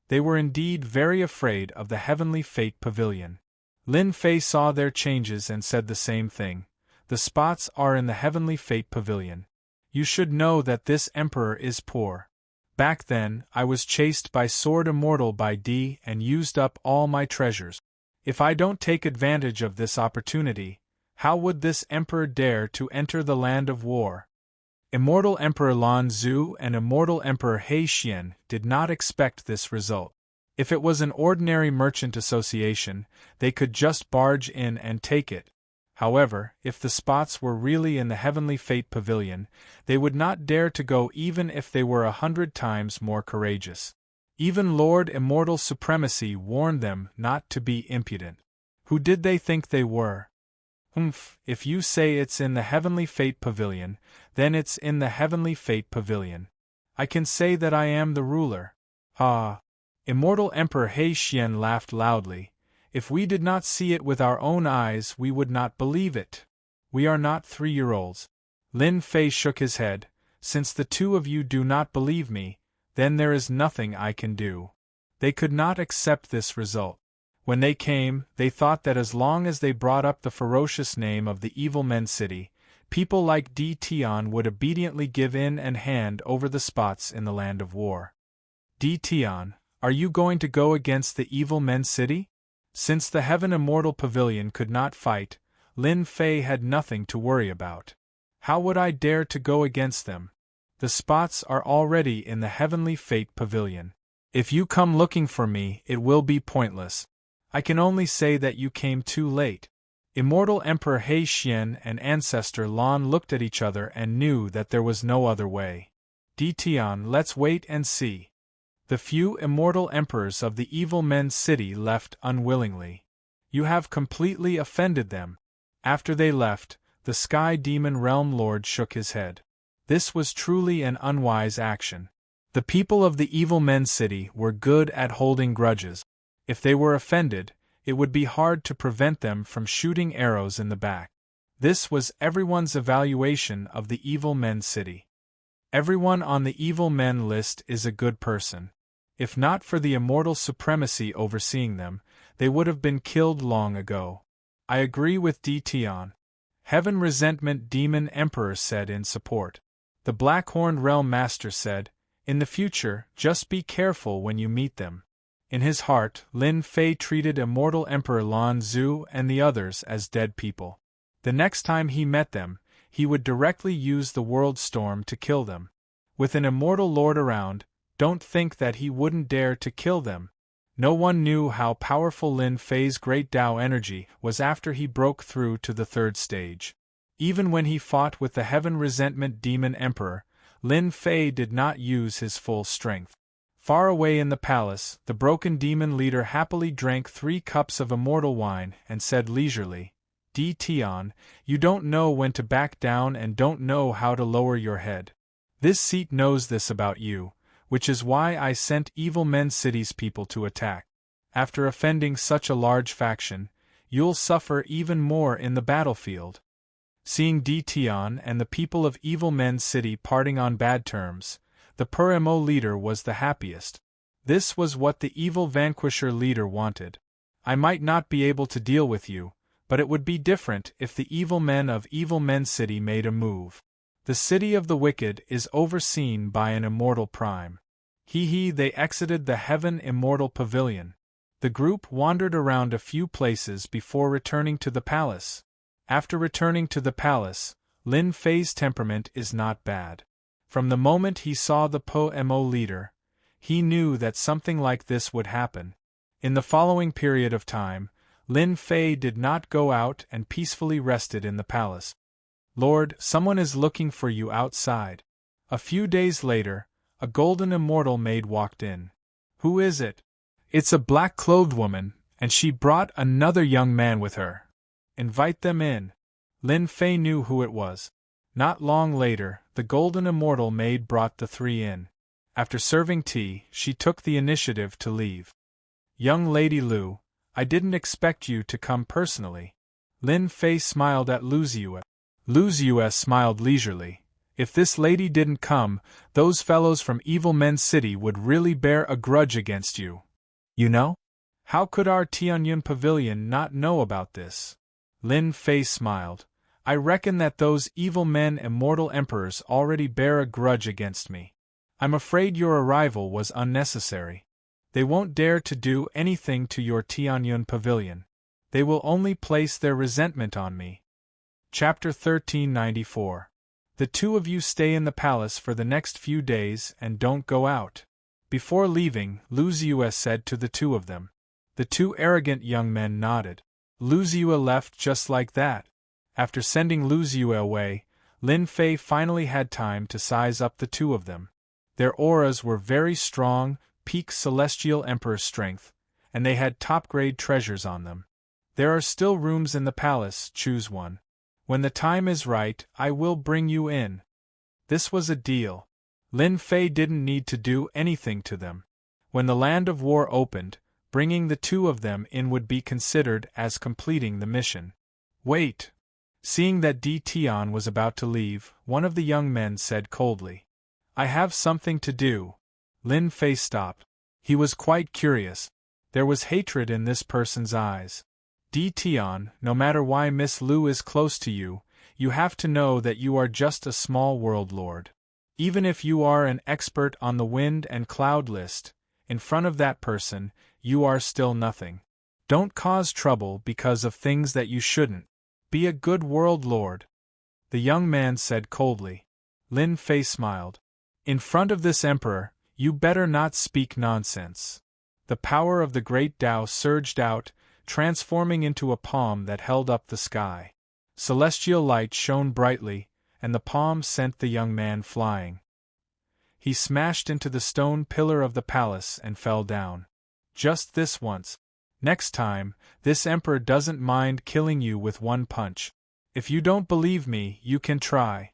S1: They were indeed very afraid of the Heavenly Fate Pavilion. Lin Fei saw their changes and said the same thing. The spots are in the Heavenly Fate Pavilion. You should know that this emperor is poor. Back then, I was chased by Sword Immortal by D and used up all my treasures. If I don't take advantage of this opportunity, how would this emperor dare to enter the land of war? Immortal Emperor Lan Zu and Immortal Emperor He Xian did not expect this result. If it was an ordinary merchant association, they could just barge in and take it. However, if the spots were really in the Heavenly Fate Pavilion, they would not dare to go even if they were 100 times more courageous. Even Lord Immortal Supremacy warned them not to be impudent. Who did they think they were? If you say it's in the Heavenly Fate Pavilion, then it's in the Heavenly Fate Pavilion. I can say that I am the ruler. Ah! Immortal Emperor He Xian laughed loudly. If we did not see it with our own eyes, we would not believe it. We are not 3-year-olds. Lin Fei shook his head. Since the two of you do not believe me, then there is nothing I can do. They could not accept this result. When they came, they thought that as long as they brought up the ferocious name of the Evil Men City, people like Tian would obediently give in and hand over the spots in the land of war. Tian, are you going to go against the Evil Men City? Since the Heaven Immortal Pavilion could not fight, Lin Fei had nothing to worry about. How would I dare to go against them? The spots are already in the Heavenly Fate Pavilion. If you come looking for me, it will be pointless. I can only say that you came too late. Immortal Emperor He Xian and Ancestor Lan looked at each other and knew that there was no other way. Tian, let's wait and see. The few immortal emperors of the Evil Men's City left unwillingly. You have completely offended them. After they left, the Sky Demon Realm Lord shook his head. This was truly an unwise action. The people of the Evil Men's City were good at holding grudges. If they were offended, it would be hard to prevent them from shooting arrows in the back. This was everyone's evaluation of the Evil Men's City. Everyone on the Evil Men list is a good person. If not for the Immortal Supremacy overseeing them, they would have been killed long ago. I agree with Tian. Heaven Resentment Demon Emperor said in support. The Black-Horned Realm Master said, in the future, just be careful when you meet them. In his heart, Lin Fei treated Immortal Emperor Lan Zu and the others as dead people. The next time he met them, he would directly use the World Storm to kill them. With an Immortal Lord around, don't think that he wouldn't dare to kill them. No one knew how powerful Lin Fei's great Tao energy was after he broke through to the 3rd stage. Even when he fought with the Heaven Resentment Demon Emperor, Lin Fei did not use his full strength. Far away in the palace, the broken demon leader happily drank 3 cups of immortal wine and said leisurely, Tian, you don't know when to back down and don't know how to lower your head. This seat knows this about you, which is why I sent Evil Men City's people to attack. After offending such a large faction, you'll suffer even more in the battlefield." Seeing Tion and the people of Evil Men City parting on bad terms, the Purmo leader was the happiest. This was what the evil Vanquisher leader wanted. "I might not be able to deal with you, but it would be different if the evil men of Evil Men City made a move. The city of the wicked is overseen by an immortal prime." They exited the Heaven Immortal Pavilion. The group wandered around a few places before returning to the palace. After returning to the palace, Lin Fei's temperament is not bad. From the moment he saw the Po-Mo leader, he knew that something like this would happen. In the following period of time, Lin Fei did not go out and peacefully rested in the palace. "Lord, someone is looking for you outside." A few days later, a golden immortal maid walked in. "Who is it?" "It's a black-clothed woman, and she brought another young man with her." "Invite them in." Lin Fei knew who it was. Not long later, the golden immortal maid brought the three in. After serving tea, she took the initiative to leave. "Young Lady Lu, I didn't expect you to come personally." Lin Fei smiled at Lu Ziyue. Lu Ziyue smiled leisurely. "If this lady didn't come, those fellows from Evil Men City would really bear a grudge against you. You know? How could our Tianyun Pavilion not know about this?" Lin Fei smiled. "I reckon that those evil men immortal emperors already bear a grudge against me. I'm afraid your arrival was unnecessary. They won't dare to do anything to your Tianyun Pavilion. They will only place their resentment on me." Chapter 1394. The two of you stay in the palace for the next few days and don't go out. Before leaving, Lu Ziyue said to the two of them. The two arrogant young men nodded. Lu Ziyue left just like that. After sending Lu Ziyue away, Lin Fei finally had time to size up the two of them. Their auras were very strong, peak celestial emperor strength, and they had top-grade treasures on them. "There are still rooms in the palace, choose one. When the time is right, I will bring you in." This was a deal. Lin Fei didn't need to do anything to them. When the Land of War opened, bringing the two of them in would be considered as completing the mission. "Wait." Seeing that Tion was about to leave, one of the young men said coldly, "I have something to do." Lin Fei stopped. He was quite curious. There was hatred in this person's eyes. "Tion, no matter why Miss Lu is close to you, you have to know that you are just a small world lord. Even if you are an expert on the wind and cloud list, in front of that person, you are still nothing. Don't cause trouble because of things that you shouldn't. Be a good world lord." The young man said coldly. Lin Fei smiled. "In front of this emperor, you better not speak nonsense." The power of the great Tao surged out, transforming into a palm that held up the sky. Celestial light shone brightly, and the palm sent the young man flying. He smashed into the stone pillar of the palace and fell down. "Just this once. Next time, this emperor doesn't mind killing you with one punch. If you don't believe me, you can try."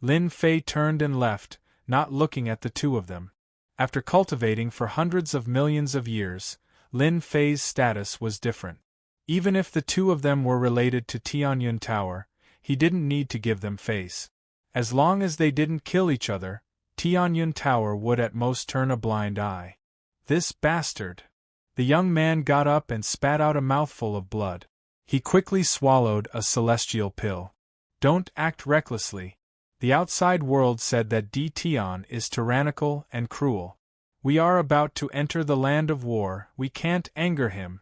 S1: Lin Fei turned and left, not looking at the two of them. After cultivating for hundreds of millions of years, Lin Fei's status was different. Even if the two of them were related to Tianyun Tower, he didn't need to give them face. As long as they didn't kill each other, Tianyun Tower would at most turn a blind eye. "This bastard!" The young man got up and spat out a mouthful of blood. He quickly swallowed a celestial pill. "Don't act recklessly. The outside world said that Tion is tyrannical and cruel. We are about to enter the Land of War, we can't anger him."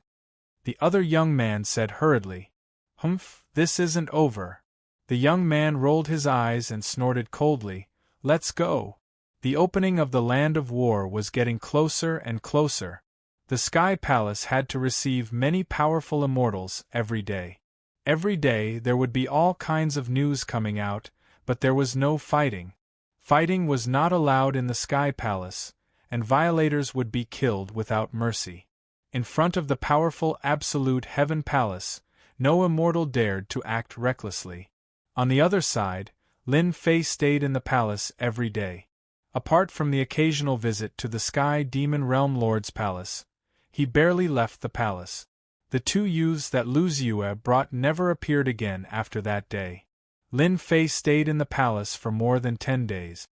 S1: The other young man said hurriedly, "Humph, this isn't over." The young man rolled his eyes and snorted coldly, "Let's go." The opening of the Land of War was getting closer and closer. The Sky Palace had to receive many powerful immortals every day. Every day there would be all kinds of news coming out, but there was no fighting. Fighting was not allowed in the Sky Palace, and violators would be killed without mercy. In front of the powerful Absolute Heaven Palace, no immortal dared to act recklessly. On the other side, Lin Fei stayed in the palace every day. Apart from the occasional visit to the Sky Demon Realm Lord's palace, he barely left the palace. The two youths that Lu Ziyue brought never appeared again after that day. Lin Fei stayed in the palace for more than 10 days.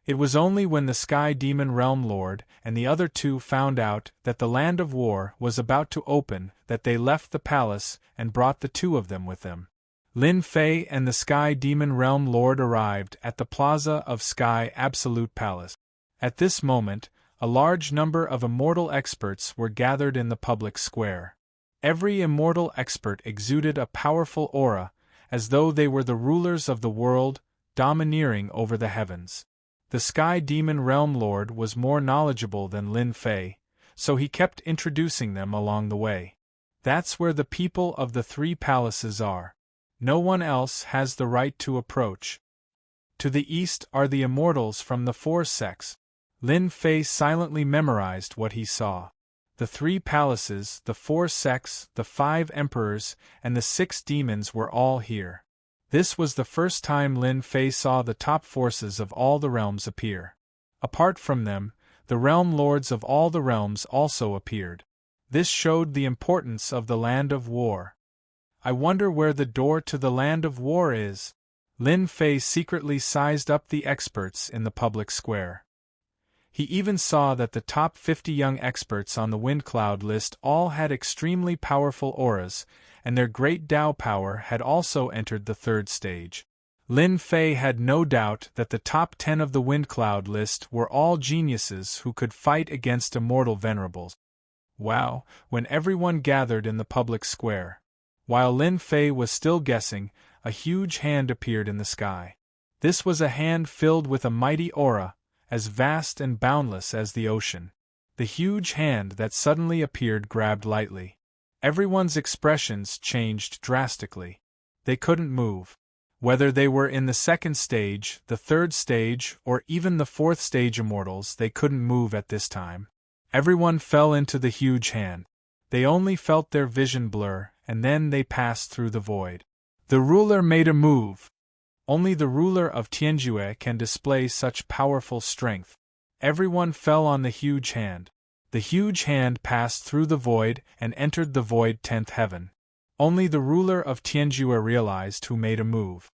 S1: It was only when the Sky Demon Realm Lord and the other two found out that the Land of War was about to open that they left the palace and brought the two of them with them. Lin Fei and the Sky Demon Realm Lord arrived at the plaza of Sky Absolute Palace. At this moment, a large number of immortal experts were gathered in the public square. Every immortal expert exuded a powerful aura, as though they were the rulers of the world, domineering over the heavens. The Sky Demon Realm Lord was more knowledgeable than Lin Fei, so he kept introducing them along the way. That's where the people of the 3 palaces are. No one else has the right to approach. To the east are the immortals from the 4 sects. Lin Fei silently memorized what he saw. The 3 palaces, the 4 sects, the 5 emperors, and the 6 demons were all here. This was the first time Lin Fei saw the top forces of all the realms appear. Apart from them, the realm lords of all the realms also appeared. This showed the importance of the Land of War. I wonder where the door to the Land of War is. Lin Fei secretly sized up the experts in the public square. He even saw that the top 50 young experts on the Wind Cloud list all had extremely powerful auras, and their great Dao power had also entered the 3rd stage. Lin Fei had no doubt that the top 10 of the Wind Cloud list were all geniuses who could fight against immortal venerables. Wow, when everyone gathered in the public square. While Lin Fei was still guessing, a huge hand appeared in the sky. This was a hand filled with a mighty aura, as vast and boundless as the ocean. The huge hand that suddenly appeared grabbed lightly. Everyone's expressions changed drastically. They couldn't move. Whether they were in the 2nd stage, the 3rd stage, or even the 4th stage immortals, they couldn't move at this time. Everyone fell into the huge hand. They only felt their vision blur, and then they passed through the void. The ruler made a move. Only the ruler of Tianjue can display such powerful strength. Everyone fell on the huge hand. The huge hand passed through the void and entered the void 10th heaven. Only the ruler of Tianjue realized who made a move.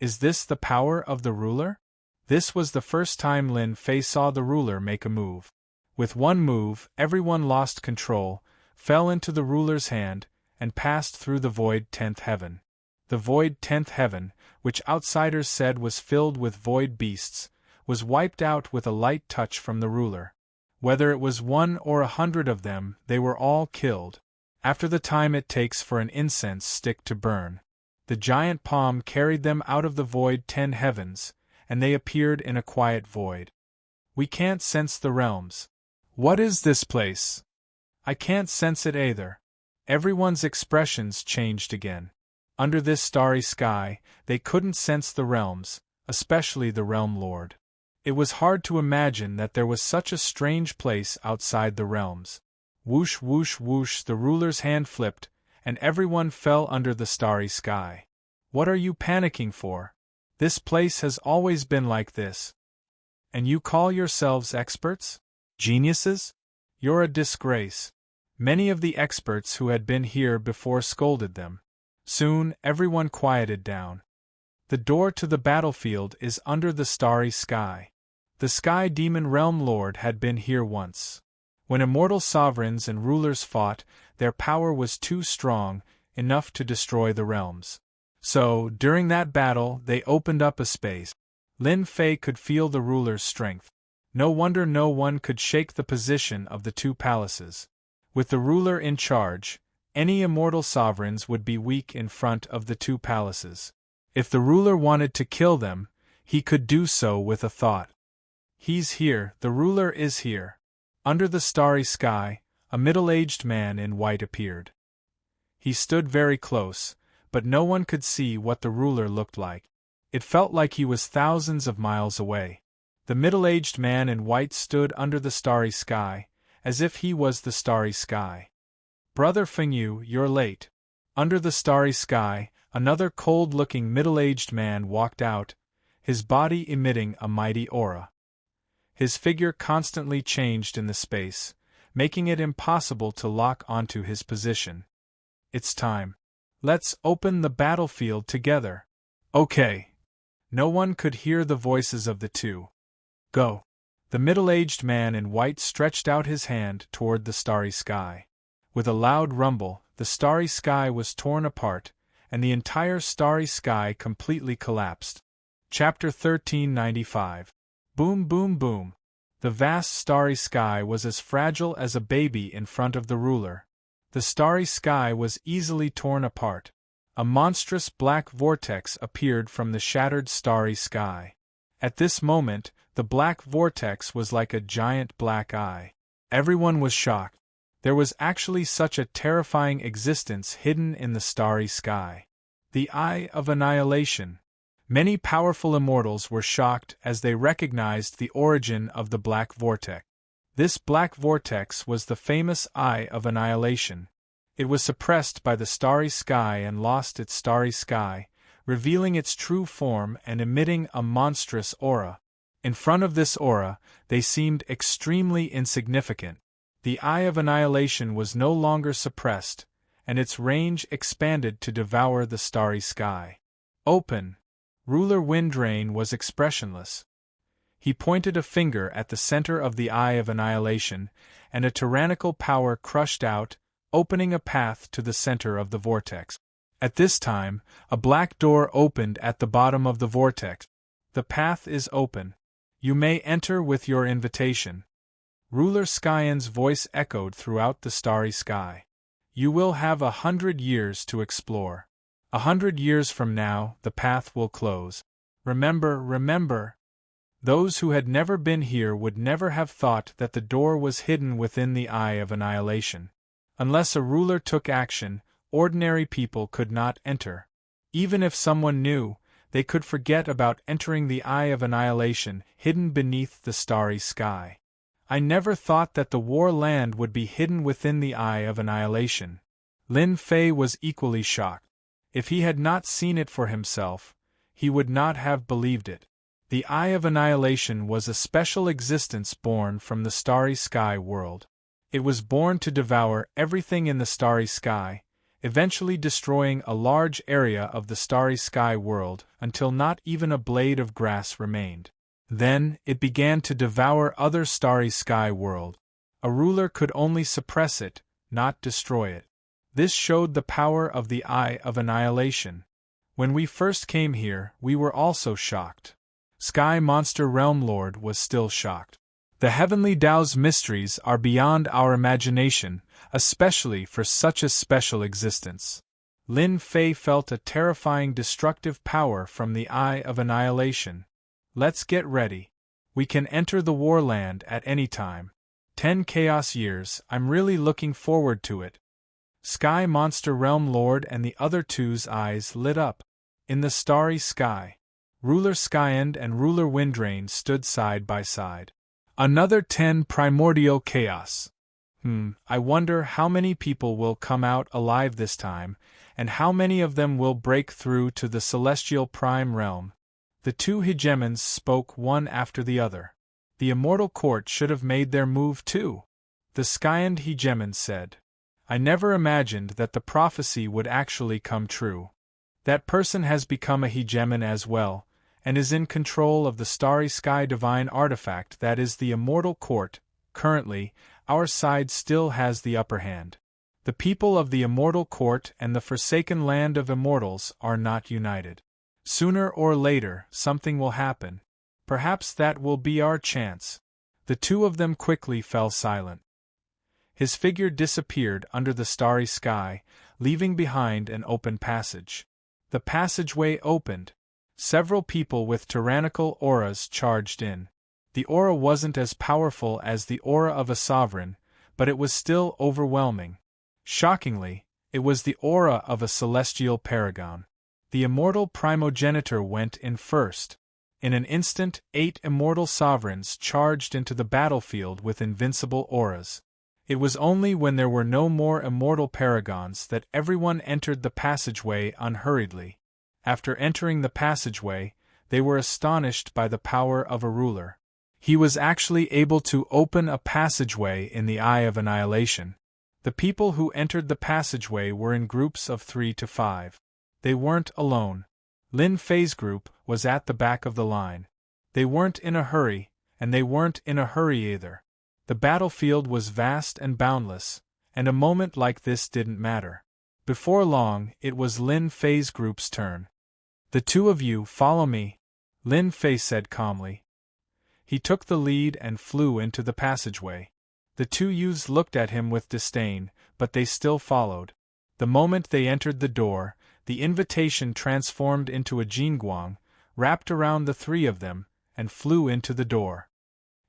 S1: Is this the power of the ruler? This was the first time Lin Fei saw the ruler make a move. With one move, everyone lost control, fell into the ruler's hand, and passed through the void 10th heaven. The void 10th heaven, which outsiders said was filled with void beasts, was wiped out with a light touch from the ruler. Whether it was 1 or 100 of them, they were all killed. After the time it takes for an incense stick to burn. The giant palm carried them out of the void 10 heavens, and they appeared in a quiet void. We can't sense the realms. What is this place? I can't sense it either. Everyone's expressions changed again. Under this starry sky, they couldn't sense the realms, especially the realm lord. It was hard to imagine that there was such a strange place outside the realms. Whoosh whoosh whoosh, the ruler's hand flipped, and everyone fell under the starry sky. What are you panicking for? This place has always been like this. And you call yourselves experts? Geniuses? You're a disgrace. Many of the experts who had been here before scolded them. Soon, everyone quieted down. The door to the battlefield is under the starry sky. The Sky Demon Realm Lord had been here once. When immortal sovereigns and rulers fought, their power was too strong, enough to destroy the realms. So, during that battle, they opened up a space. Lin Fei could feel the ruler's strength. No wonder no one could shake the position of the 2 palaces. With the ruler in charge, any immortal sovereigns would be weak in front of the 2 palaces. If the ruler wanted to kill them, he could do so with a thought. He's here, the ruler is here. Under the starry sky, a middle-aged man in white appeared. He stood very close, but no one could see what the ruler looked like. It felt like he was thousands of miles away. The middle-aged man in white stood under the starry sky, as if he was the starry sky. Brother Fengyu, you're late. Under the starry sky, another cold-looking middle-aged man walked out, his body emitting a mighty aura. His figure constantly changed in the space, making it impossible to lock onto his position. It's time. Let's open the battlefield together. Okay. No one could hear the voices of the two. Go. The middle-aged man in white stretched out his hand toward the starry sky. With a loud rumble, the starry sky was torn apart, and the entire starry sky completely collapsed. Chapter 1395. Boom, boom, boom. The vast starry sky was as fragile as a baby in front of the ruler. The starry sky was easily torn apart. A monstrous black vortex appeared from the shattered starry sky. At this moment, the black vortex was like a giant black eye. Everyone was shocked. There was actually such a terrifying existence hidden in the starry sky. The Eye of Annihilation. Many powerful immortals were shocked as they recognized the origin of the black vortex. This black vortex was the famous Eye of Annihilation. It was suppressed by the starry sky and lost its starry sky, revealing its true form and emitting a monstrous aura. In front of this aura, they seemed extremely insignificant. The Eye of Annihilation was no longer suppressed, and its range expanded to devour the starry sky. Open! Ruler Windrain was expressionless. He pointed a finger at the center of the Eye of Annihilation, and a tyrannical power crushed out, opening a path to the center of the vortex. At this time, a black door opened at the bottom of the vortex. The path is open. You may enter with your invitation. Ruler Skyen's voice echoed throughout the starry sky. You will have 100 years to explore. 100 years from now, the path will close. Remember, remember. Those who had never been here would never have thought that the door was hidden within the Eye of Annihilation. Unless a ruler took action, ordinary people could not enter. Even if someone knew, they could forget about entering the Eye of Annihilation hidden beneath the starry sky. I never thought that the War Land would be hidden within the Eye of Annihilation. Lin Fei was equally shocked. If he had not seen it for himself, he would not have believed it. The Eye of Annihilation was a special existence born from the starry sky world. It was born to devour everything in the starry sky, eventually destroying a large area of the starry sky world until not even a blade of grass remained. Then, it began to devour other starry sky world. A ruler could only suppress it, not destroy it. This showed the power of the Eye of Annihilation. When we first came here, we were also shocked. Sky Monster Realm Lord was still shocked. The Heavenly Tao's mysteries are beyond our imagination, especially for such a special existence. Lin Fei felt a terrifying destructive power from the Eye of Annihilation. Let's get ready. We can enter the War Land at any time. 10 Chaos Years, I'm really looking forward to it. Sky Monster Realm Lord and the other two's eyes lit up. In the starry sky, Ruler Skyend and Ruler Windrain stood side by side. Another 10 Primordial Chaos. I wonder how many people will come out alive this time, and how many of them will break through to the Celestial Prime Realm. The two hegemons spoke one after the other. The Immortal Court should have made their move too. The Skyend hegemon said. I never imagined that the prophecy would actually come true. That person has become a hegemon as well, and is in control of the starry sky divine artifact that is the Immortal Court. Currently, our side still has the upper hand. The people of the Immortal Court and the Forsaken Land of Immortals are not united. Sooner or later, something will happen. Perhaps that will be our chance. The two of them quickly fell silent. His figure disappeared under the starry sky, leaving behind an open passage. The passageway opened. Several people with tyrannical auras charged in. The aura wasn't as powerful as the aura of a sovereign, but it was still overwhelming. Shockingly, it was the aura of a celestial paragon. The immortal primogenitor went in first. In an instant, 8 immortal sovereigns charged into the battlefield with invincible auras. It was only when there were no more immortal paragons that everyone entered the passageway unhurriedly. After entering the passageway, they were astonished by the power of a ruler. He was actually able to open a passageway in the Eye of Annihilation. The people who entered the passageway were in groups of 3 to 5. They weren't alone. Lin Fei's group was at the back of the line. They weren't in a hurry, and they weren't in a hurry either. The battlefield was vast and boundless, and a moment like this didn't matter. Before long, it was Lin Fei's group's turn. "The two of you follow me," Lin Fei said calmly. He took the lead and flew into the passageway. The two youths looked at him with disdain, but they still followed. The moment they entered the door, the invitation transformed into a jingguang, wrapped around the three of them, and flew into the door.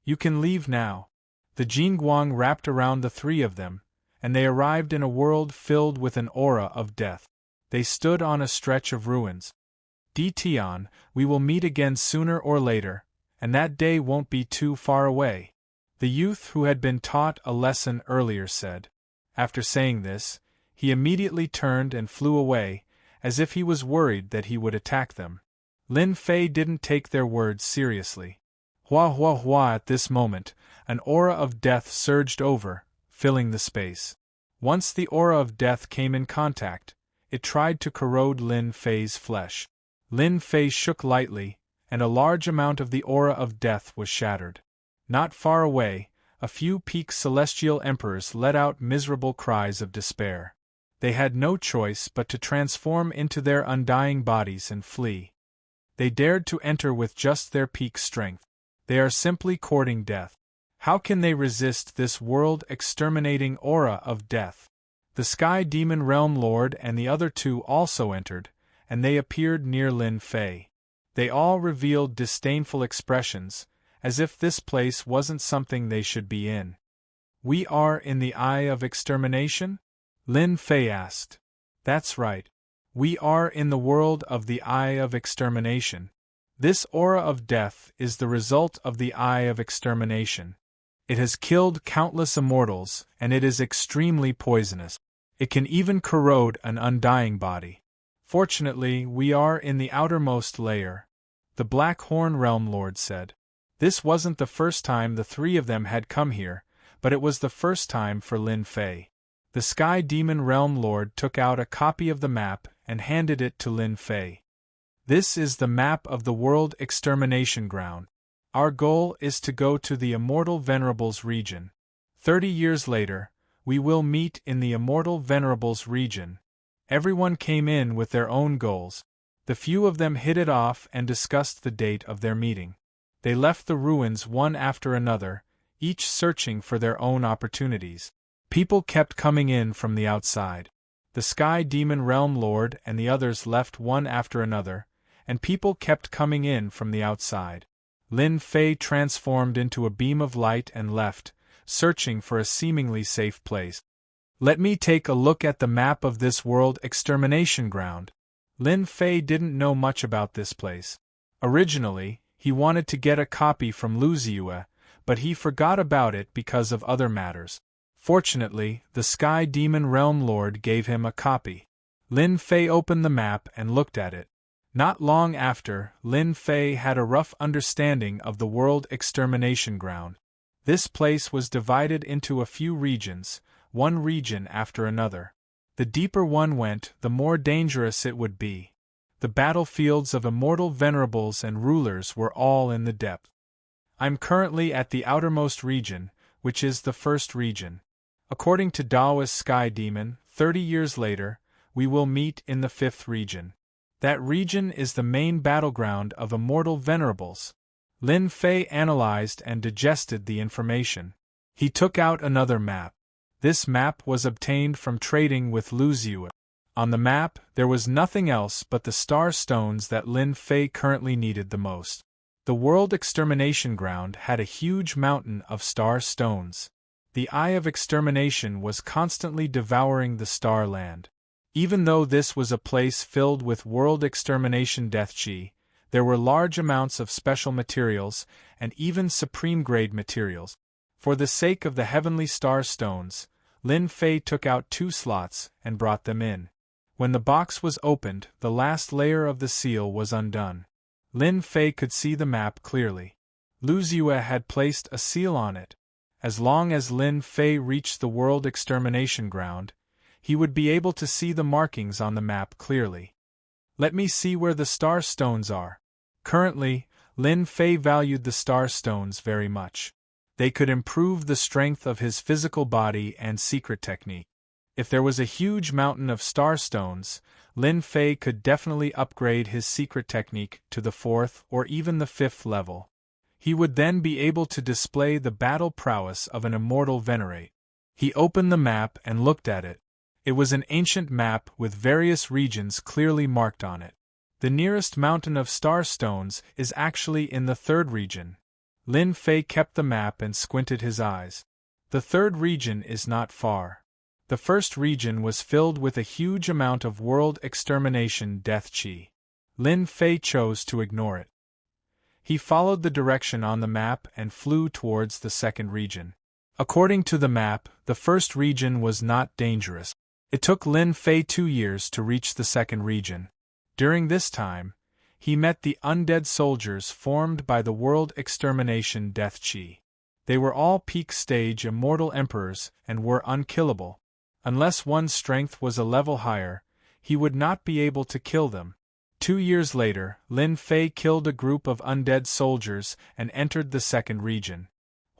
S1: "You can leave now." The jingguang wrapped around the three of them, and they arrived in a world filled with an aura of death. They stood on a stretch of ruins. "Di Tian, we will meet again sooner or later, and that day won't be too far away," the youth who had been taught a lesson earlier said. After saying this, he immediately turned and flew away, as if he was worried that he would attack them. Lin Fei didn't take their words seriously. Hua hua hua! At this moment, an aura of death surged over, filling the space. Once the aura of death came in contact, it tried to corrode Lin Fei's flesh. Lin Fei shook lightly, and a large amount of the aura of death was shattered. Not far away, a few peak celestial emperors let out miserable cries of despair. They had no choice but to transform into their undying bodies and flee. They dared to enter with just their peak strength. They are simply courting death. How can they resist this world-exterminating aura of death? The Sky Demon Realm Lord and the other two also entered, and they appeared near Lin Fei. They all revealed disdainful expressions, as if this place wasn't something they should be in. "We are in the Eye of Extermination?" Lin Fei asked. "That's right. We are in the world of the Eye of Extermination. This aura of death is the result of the Eye of Extermination. It has killed countless immortals, and it is extremely poisonous. It can even corrode an undying body. Fortunately, we are in the outermost layer," the Black Horn Realm Lord said. This wasn't the first time the three of them had come here, but it was the first time for Lin Fei. The Sky Demon Realm Lord took out a copy of the map and handed it to Lin Fei. "This is the map of the World Extermination Ground. Our goal is to go to the Immortal Venerables region. 30 years later, we will meet in the Immortal Venerables region." Everyone came in with their own goals. The few of them hit it off and discussed the date of their meeting. They left the ruins one after another, each searching for their own opportunities. People kept coming in from the outside. The Sky Demon Realm Lord and the others left one after another, and people kept coming in from the outside. Lin Fei transformed into a beam of light and left, searching for a seemingly safe place. "Let me take a look at the map of this World Extermination Ground." Lin Fei didn't know much about this place. Originally, he wanted to get a copy from Lu Ziyue, but he forgot about it because of other matters. Fortunately, the Sky Demon Realm Lord gave him a copy. Lin Fei opened the map and looked at it. Not long after, Lin Fei had a rough understanding of the World Extermination Ground. This place was divided into a few regions, one region after another. The deeper one went, the more dangerous it would be. The battlefields of immortal venerables and rulers were all in the depth. "I'm currently at the outermost region, which is the first region. According to Daoist Sky Demon, 30 years later, we will meet in the 5th region. That region is the main battleground of immortal venerables." Lin Fei analyzed and digested the information. He took out another map. This map was obtained from trading with Lu Ziyue. On the map, there was nothing else but the star stones that Lin Fei currently needed the most. The World Extermination Ground had a huge mountain of star stones. The Eye of Extermination was constantly devouring the star land. Even though this was a place filled with world extermination death chi, there were large amounts of special materials, and even supreme-grade materials. For the sake of the heavenly star stones, Lin Fei took out 2 slots and brought them in. When the box was opened, the last layer of the seal was undone. Lin Fei could see the map clearly. Lu Ziyue had placed a seal on it. As long as Lin Fei reached the world extermination ground, he would be able to see the markings on the map clearly. Let me see where the star stones are. Currently, Lin Fei valued the star stones very much. They could improve the strength of his physical body and secret technique. If there was a huge mountain of star stones, Lin Fei could definitely upgrade his secret technique to the 4th or even the 5th level. He would then be able to display the battle prowess of an immortal venerate. He opened the map and looked at it. It was an ancient map with various regions clearly marked on it. The nearest mountain of star stones is actually in the 3rd region. Lin Fei kept the map and squinted his eyes. The 3rd region is not far. The 1st region was filled with a huge amount of world extermination death chi. Lin Fei chose to ignore it. He followed the direction on the map and flew towards the 2nd region. According to the map, the 1st region was not dangerous. It took Lin Fei 2 years to reach the 2nd region. During this time, he met the undead soldiers formed by the world extermination death chi. They were all peak stage immortal emperors and were unkillable. Unless one's strength was a level higher, he would not be able to kill them. 2 years later, Lin Fei killed a group of undead soldiers and entered the 2nd region.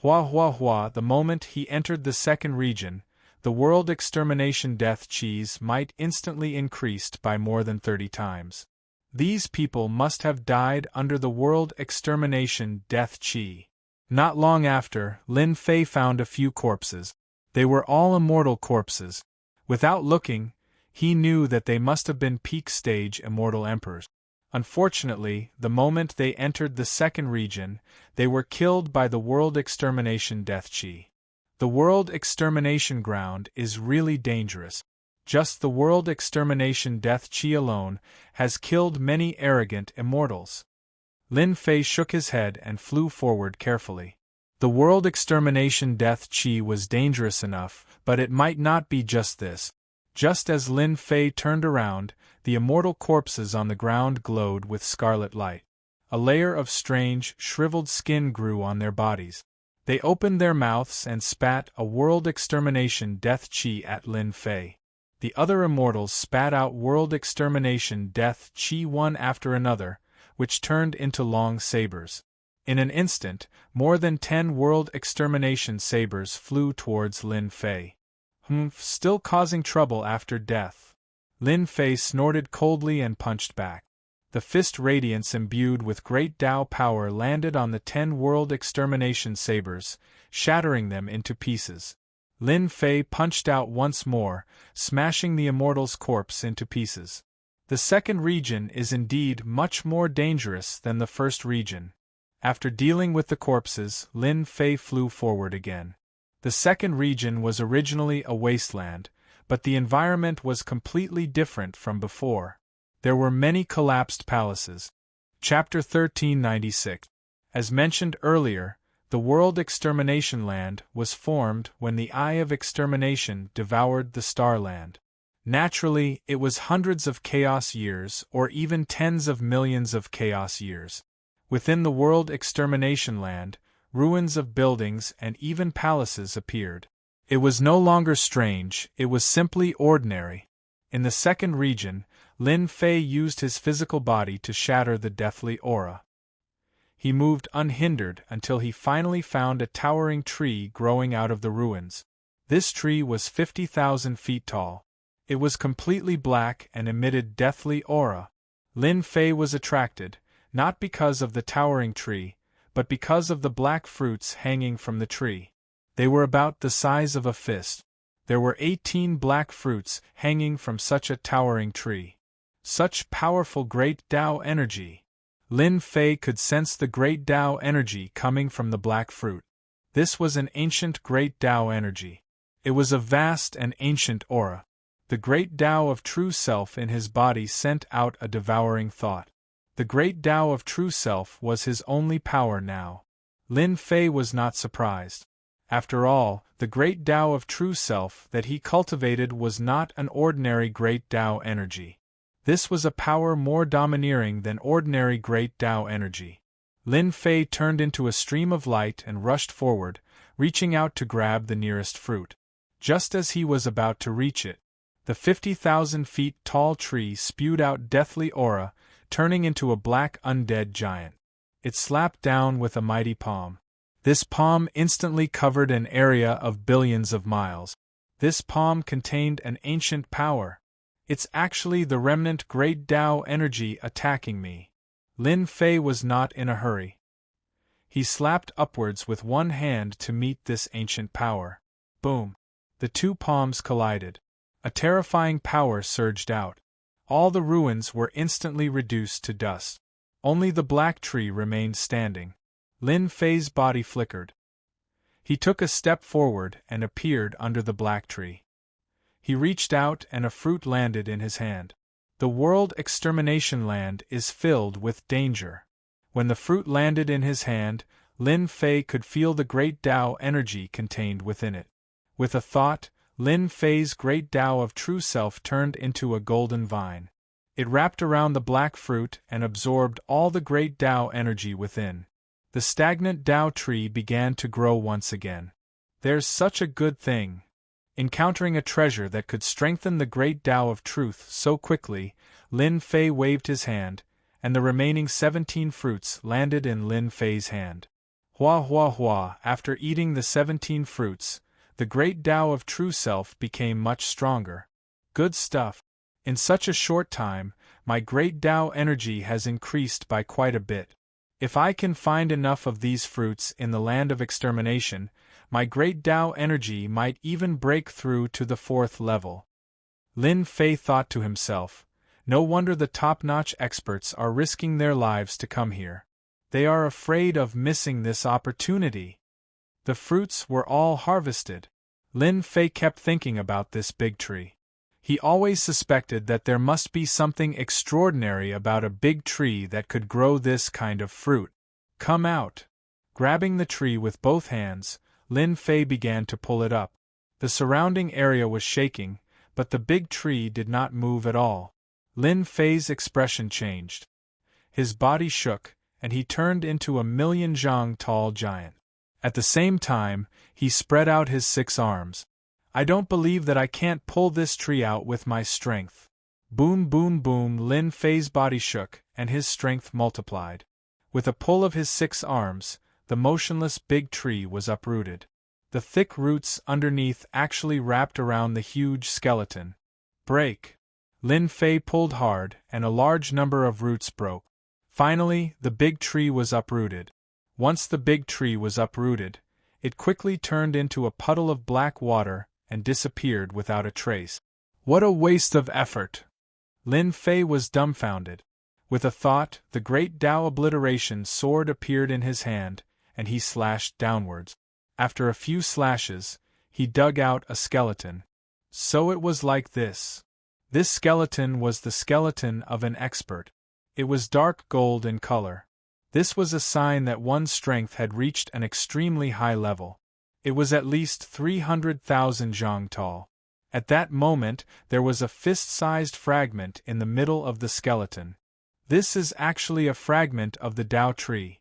S1: The moment he entered the 2nd region, the world extermination death chis might instantly increased by more than 30 times. These people must have died under the world extermination death chi. Not long after, Lin Fei found a few corpses. They were all immortal corpses. Without looking, he knew that they must have been peak stage immortal emperors. Unfortunately, the moment they entered the 2nd region, they were killed by the world extermination death chi. The world extermination ground is really dangerous. Just the world extermination death chi alone has killed many arrogant immortals. Lin Fei shook his head and flew forward carefully. The world extermination death chi was dangerous enough, but it might not be just this. Just as Lin Fei turned around, the immortal corpses on the ground glowed with scarlet light. A layer of strange, shriveled skin grew on their bodies. They opened their mouths and spat a world extermination death chi at Lin Fei. The other immortals spat out world extermination death chi one after another, which turned into long sabers. In an instant, more than 10 world extermination sabers flew towards Lin Fei. Still causing trouble after death. Lin Fei snorted coldly and punched back. The fist radiance imbued with great Tao power landed on the 10 world extermination sabers, shattering them into pieces. Lin Fei punched out once more, smashing the immortal's corpse into pieces. The 2nd region is indeed much more dangerous than the 1st region. After dealing with the corpses, Lin Fei flew forward again. The 2nd region was originally a wasteland, but the environment was completely different from before. There were many collapsed palaces. Chapter 1396. As mentioned earlier, the World Extermination Land was formed when the Eye of Extermination devoured the Starland. Naturally, it was hundreds of chaos years or even tens of millions of chaos years. Within the World Extermination Land, ruins of buildings and even palaces appeared. It was no longer strange, it was simply ordinary. In the 2nd region, Lin Fei used his physical body to shatter the deathly aura. He moved unhindered until he finally found a towering tree growing out of the ruins. This tree was 50,000 feet tall. It was completely black and emitted deathly aura. Lin Fei was attracted, not because of the towering tree, but because of the black fruits hanging from the tree. They were about the size of a fist. There were 18 black fruits hanging from such a towering tree. Such powerful great Tao energy. Lin Fei could sense the great Tao energy coming from the black fruit. This was an ancient great Tao energy. It was a vast and ancient aura. The great Tao of true self in his body sent out a devouring thought. The great Tao of true self was his only power now. Lin Fei was not surprised. After all, the great Tao of true self that he cultivated was not an ordinary great Tao energy. This was a power more domineering than ordinary great Tao energy. Lin Fei turned into a stream of light and rushed forward, reaching out to grab the nearest fruit. Just as he was about to reach it, the 50,000 feet tall tree spewed out deathly aura, turning into a black undead giant. It slapped down with a mighty palm. This palm instantly covered an area of billions of miles. This palm contained an ancient power. It's actually the remnant great Tao energy attacking me. Lin Fei was not in a hurry. He slapped upwards with one hand to meet this ancient power. Boom! The two palms collided. A terrifying power surged out. All the ruins were instantly reduced to dust. Only the black tree remained standing. Lin Fei's body flickered. He took a step forward and appeared under the black tree. He reached out and a fruit landed in his hand. The world extermination land is filled with danger. When the fruit landed in his hand, Lin Fei could feel the great Tao energy contained within it. With a thought, Lin Fei's great Tao of true self turned into a golden vine. It wrapped around the black fruit and absorbed all the great Tao energy within. The stagnant Tao tree began to grow once again. There's such a good thing. Encountering a treasure that could strengthen the great Tao of truth so quickly, Lin Fei waved his hand, and the remaining 17 fruits landed in Lin Fei's hand. Hua hua hua, after eating the 17 fruits, the great Tao of true self became much stronger. Good stuff. In such a short time, my great Tao energy has increased by quite a bit. If I can find enough of these fruits in the land of extermination, my great Tao energy might even break through to the 4th level. Lin Fei thought to himself, no wonder the top-notch experts are risking their lives to come here. They are afraid of missing this opportunity. The fruits were all harvested. Lin Fei kept thinking about this big tree. He always suspected that there must be something extraordinary about a big tree that could grow this kind of fruit. Come out! Grabbing the tree with both hands, Lin Fei began to pull it up. The surrounding area was shaking, but the big tree did not move at all. Lin Fei's expression changed. His body shook, and he turned into a 1,000,000 zhang tall giant. At the same time, he spread out his 6 arms. I don't believe that I can't pull this tree out with my strength. Boom boom boom, Lin Fei's body shook, and his strength multiplied. With a pull of his 6 arms, the motionless big tree was uprooted. The thick roots underneath actually wrapped around the huge skeleton. Break! Lin Fei pulled hard, and a large number of roots broke. Finally, the big tree was uprooted. Once the big tree was uprooted, it quickly turned into a puddle of black water and disappeared without a trace. What a waste of effort! Lin Fei was dumbfounded. With a thought, the great Tao obliteration sword appeared in his hand, and he slashed downwards. After a few slashes, he dug out a skeleton. So it was like this. This skeleton was the skeleton of an expert. It was dark gold in color. This was a sign that one's strength had reached an extremely high level. It was at least 300,000 zhang tall. At that moment, there was a fist-sized fragment in the middle of the skeleton. This is actually a fragment of the Tao tree.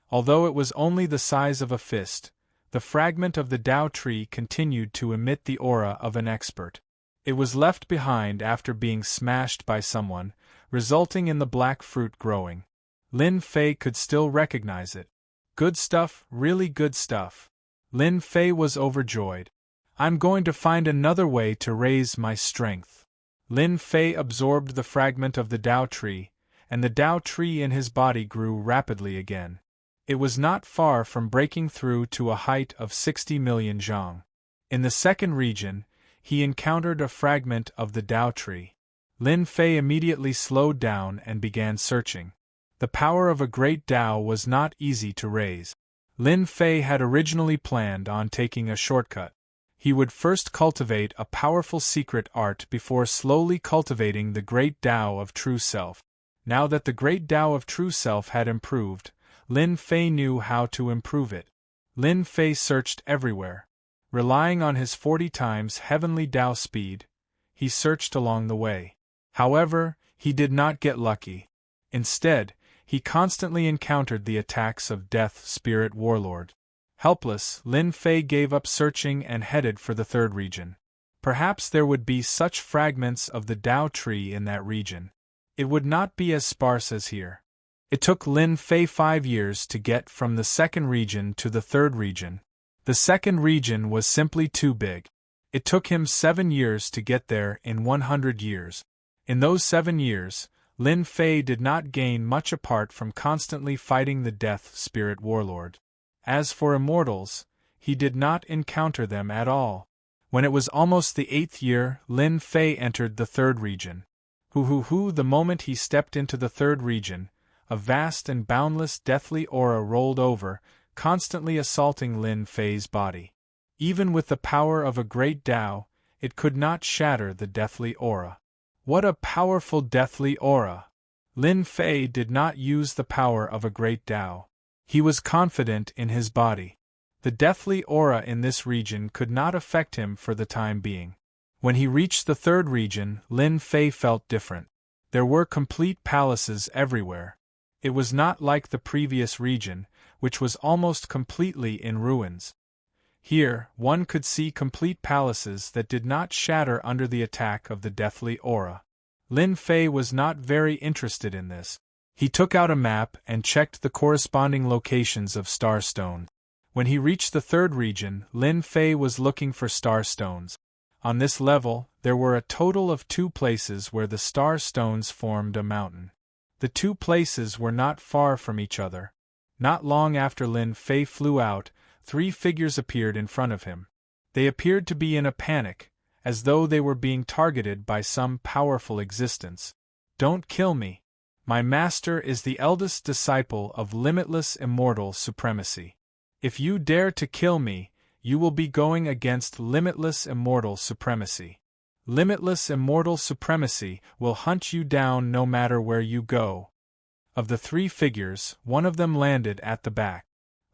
S1: Although it was only the size of a fist, the fragment of the Tao tree continued to emit the aura of an expert. It was left behind after being smashed by someone, resulting in the black fruit growing. Lin Fei could still recognize it. Good stuff, really good stuff. Lin Fei was overjoyed. I'm going to find another way to raise my strength. Lin Fei absorbed the fragment of the Tao tree, and the Tao tree in his body grew rapidly again. It was not far from breaking through to a height of 60 million zhang. In the second region, he encountered a fragment of the Tao tree. Lin Fei immediately slowed down and began searching. The power of a great Tao was not easy to raise. Lin Fei had originally planned on taking a shortcut. He would first cultivate a powerful secret art before slowly cultivating the great Tao of true self. Now that the great Tao of true self had improved, Lin Fei knew how to improve it. Lin Fei searched everywhere. Relying on his 40 times heavenly Tao speed, he searched along the way. However, He did not get lucky. Instead, he constantly encountered the attacks of Death Spirit Warlord. Helpless, Lin Fei gave up searching and headed for the third region. Perhaps there would be such fragments of the Dao tree in that region. It would not be as sparse as here. It took Lin Fei 5 years to get from the second region to the third region. The second region was simply too big. It took him 7 years to get there in 100 years. In those 7 years, Lin Fei did not gain much apart from constantly fighting the Death Spirit Warlord. As for immortals, he did not encounter them at all. When it was almost the 8th year, Lin Fei entered the third region. The moment he stepped into the third region, a vast and boundless deathly aura rolled over, constantly assaulting Lin Fei's body. Even with the power of a great Dao, it could not shatter the deathly aura. What a powerful deathly aura! Lin Fei did not use the power of a great Dao. He was confident in his body. The deathly aura in this region could not affect him for the time being. When he reached the third region, Lin Fei felt different. There were complete palaces everywhere. It was not like the previous region, which was almost completely in ruins. Here, one could see complete palaces that did not shatter under the attack of the deathly aura. Lin Fei was not very interested in this. He took out a map and checked the corresponding locations of star stones. When he reached the third region, Lin Fei was looking for star stones. On this level, there were a total of 2 places where the star stones formed a mountain. The 2 places were not far from each other. Not long after Lin Fei flew out, 3 figures appeared in front of him. They appeared to be in a panic, as though they were being targeted by some powerful existence. "Don't kill me. My master is the eldest disciple of limitless immortal supremacy. If you dare to kill me, you will be going against limitless immortal supremacy. Limitless immortal supremacy will hunt you down no matter where you go." Of the 3 figures, one of them landed at the back.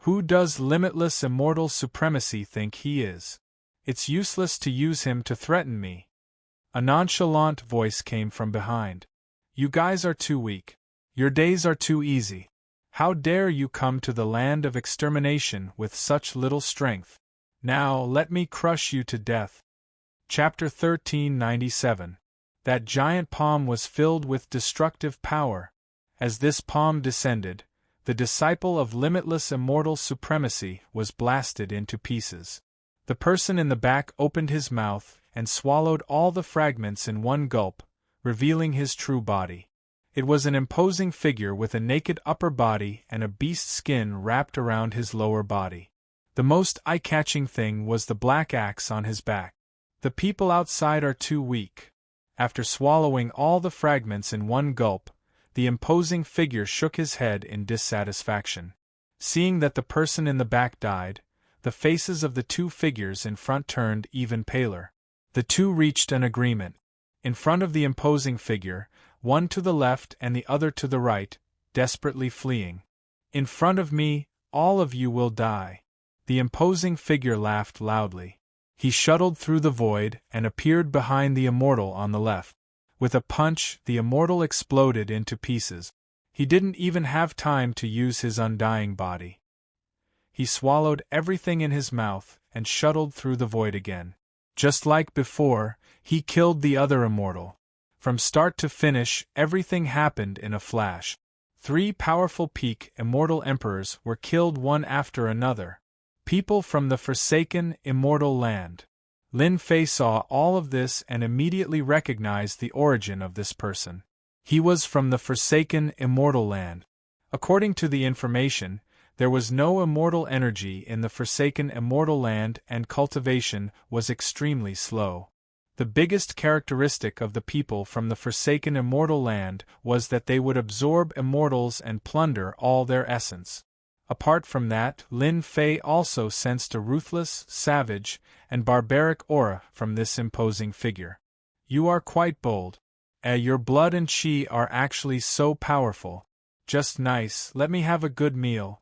S1: Who does limitless immortal supremacy think he is? It's useless to use him to threaten me. A nonchalant voice came from behind. You guys are too weak. Your days are too easy. How dare you come to the land of extermination with such little strength? Now let me crush you to death. Chapter 1397. That giant palm was filled with destructive power. As this palm descended, the disciple of limitless immortal supremacy was blasted into pieces. The person in the back opened his mouth and swallowed all the fragments in one gulp, revealing his true body. It was an imposing figure with a naked upper body and a beast skin wrapped around his lower body. The most eye-catching thing was the black axe on his back. The people outside are too weak. After swallowing all the fragments in one gulp, the imposing figure shook his head in dissatisfaction. Seeing that the person in the back died, the faces of the 2 figures in front turned even paler. The 2 reached an agreement. In front of the imposing figure, one to the left and the other to the right, desperately fleeing. "In front of me, all of you will die." The imposing figure laughed loudly. He shuttled through the void and appeared behind the immortal on the left. With a punch, the immortal exploded into pieces. He didn't even have time to use his undying body. He swallowed everything in his mouth and shuttled through the void again. Just like before, he killed the other immortal. From start to finish, everything happened in a flash. 3 powerful peak immortal emperors were killed one after another. People from the forsaken, immortal land. Lin Fei saw all of this and immediately recognized the origin of this person. He was from the forsaken, immortal land. According to the information, there was no immortal energy in the forsaken immortal land and cultivation was extremely slow. The biggest characteristic of the people from the forsaken immortal land was that they would absorb immortals and plunder all their essence. Apart from that, Lin Fei also sensed a ruthless, savage, and barbaric aura from this imposing figure. "You are quite bold. Your blood and chi are actually so powerful. Just nice, let me have a good meal."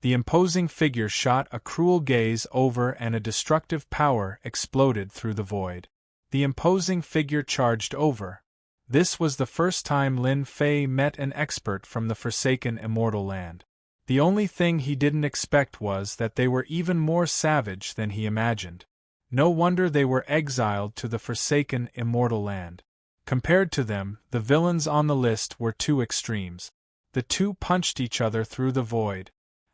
S1: The imposing figure shot a cruel gaze over and a destructive power exploded through the void. The imposing figure charged over. This was the first time Lin Fei met an expert from the forsaken immortal land. The only thing he didn't expect was that they were even more savage than he imagined. No wonder they were exiled to the forsaken immortal land. Compared to them, the villains on the list were two extremes. The two punched each other through the void.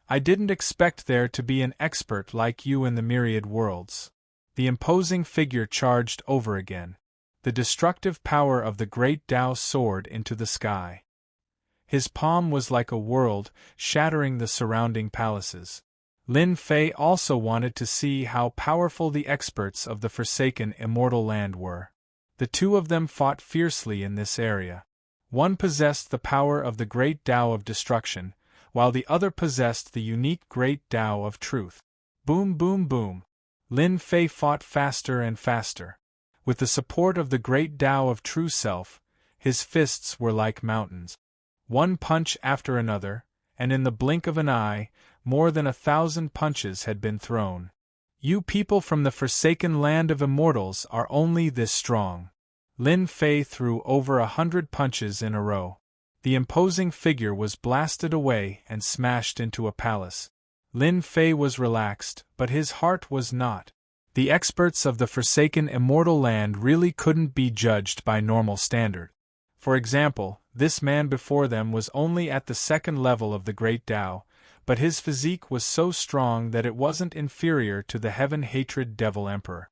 S1: I didn't expect there to be an expert like you in the myriad worlds. The imposing figure charged over again. The destructive power of the great Tao soared into the sky. His palm was like a world, shattering the surrounding palaces. Lin Fei also wanted to see how powerful the experts of the forsaken immortal land were. The two of them fought fiercely in this area. One possessed the power of the great Tao of destruction, while the other possessed the unique great Tao of truth. Boom, boom, boom. Lin Fei fought faster and faster. With the support of the great Tao of true self, his fists were like mountains. One punch after another, and in the blink of an eye, more than 1,000 punches had been thrown. You people from the forsaken land of immortals are only this strong. Lin Fei threw over 100 punches in a row. The imposing figure was blasted away and smashed into a palace. Lin Fei was relaxed, but his heart was not. The experts of the forsaken immortal land really couldn't be judged by normal standard. For example, this man before them was only at the second level of the great Tao, but his physique was so strong that it wasn't inferior to the heaven-hatred devil emperor.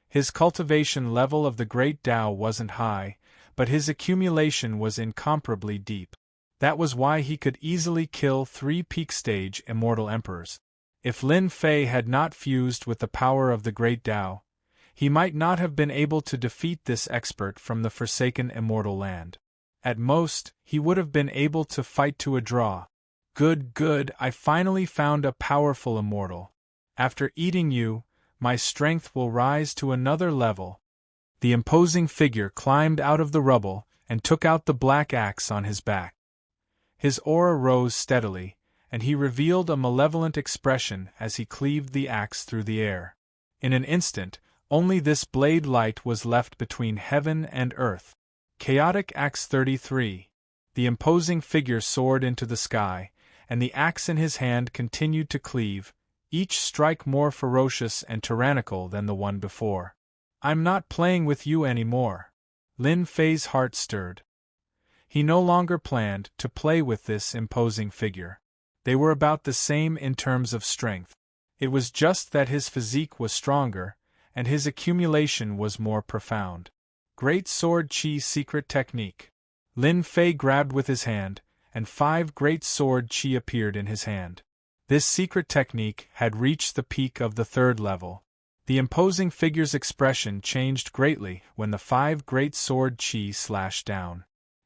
S1: His cultivation level of the great Tao wasn't high, but his accumulation was incomparably deep. That was why he could easily kill 3 peak-stage immortal emperors. If Lin Fei had not fused with the power of the great Tao, he might not have been able to defeat this expert from the forsaken immortal land. At most, he would have been able to fight to a draw. Good, I finally found a powerful immortal. After eating you, my strength will rise to another level. The imposing figure climbed out of the rubble and took out the black axe on his back. His aura rose steadily, and he revealed a malevolent expression as he cleaved the axe through the air. In an instant, only this blade light was left between heaven and earth. Chaotic Axe 33. The imposing figure soared into the sky, and the axe in his hand continued to cleave, each strike more ferocious and tyrannical than the one before. I'm not playing with you anymore. Lin Fei's heart stirred. He no longer planned to play with this imposing figure. They were about the same in terms of strength. It was just that his physique was stronger, and his accumulation was more profound. Great Sword Chi Secret Technique. Lin Fei grabbed with his hand, and 5 Great Sword Chi appeared in his hand. This secret technique had reached the peak of the 3rd level. The imposing figure's expression changed greatly when the 5 Great Sword Chi slashed down.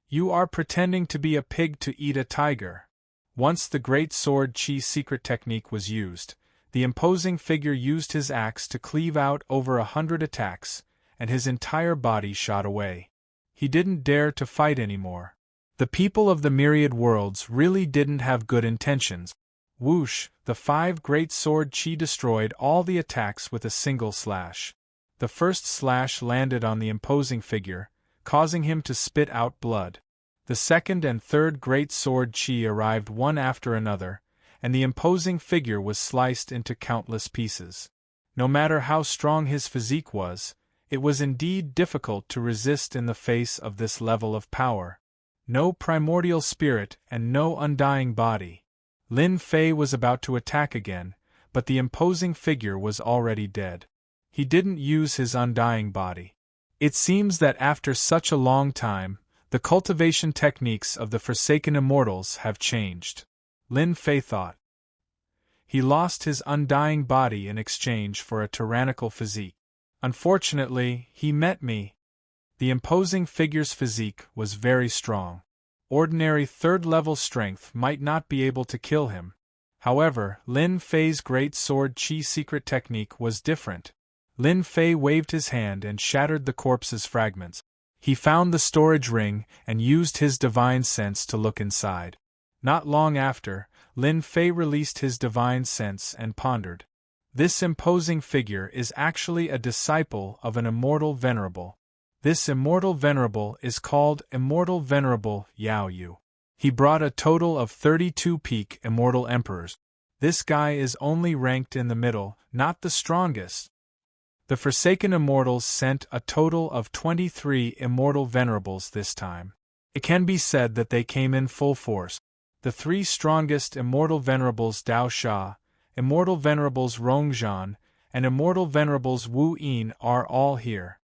S1: You are pretending to be a pig to eat a tiger. Once the Great Sword Chi secret technique was used, the imposing figure used his axe to cleave out over 100 attacks, and his entire body shot away. He didn't dare to fight anymore. The people of the myriad worlds really didn't have good intentions. Whoosh, the 5 Great Sword Chi destroyed all the attacks with a single slash. The first slash landed on the imposing figure, causing him to spit out blood. The second and third Great Sword Chi arrived one after another, and the imposing figure was sliced into countless pieces. No matter how strong his physique was, it was indeed difficult to resist in the face of this level of power. No primordial spirit and no undying body. Lin Fei was about to attack again, but the imposing figure was already dead. He didn't use his undying body. It seems that after such a long time, the cultivation techniques of the forsaken immortals have changed. Lin Fei thought. He lost his undying body in exchange for a tyrannical physique. Unfortunately, he met me. The imposing figure's physique was very strong. Ordinary 3rd-level strength might not be able to kill him. However, Lin Fei's Great Sword Chi secret technique was different. Lin Fei waved his hand and shattered the corpse's fragments. He found the storage ring and used his divine sense to look inside. Not long after, Lin Fei released his divine sense and pondered. This imposing figure is actually a disciple of an immortal venerable. This immortal venerable is called Immortal Venerable Yao Yu. He brought a total of 32 peak immortal emperors. This guy is only ranked in the middle, not the strongest. The Forsaken Immortals sent a total of 23 immortal venerables this time. It can be said that they came in full force. The three strongest immortal venerables Dao Sha, immortal venerables Rongzhan, and immortal venerables Wu Yin are all here.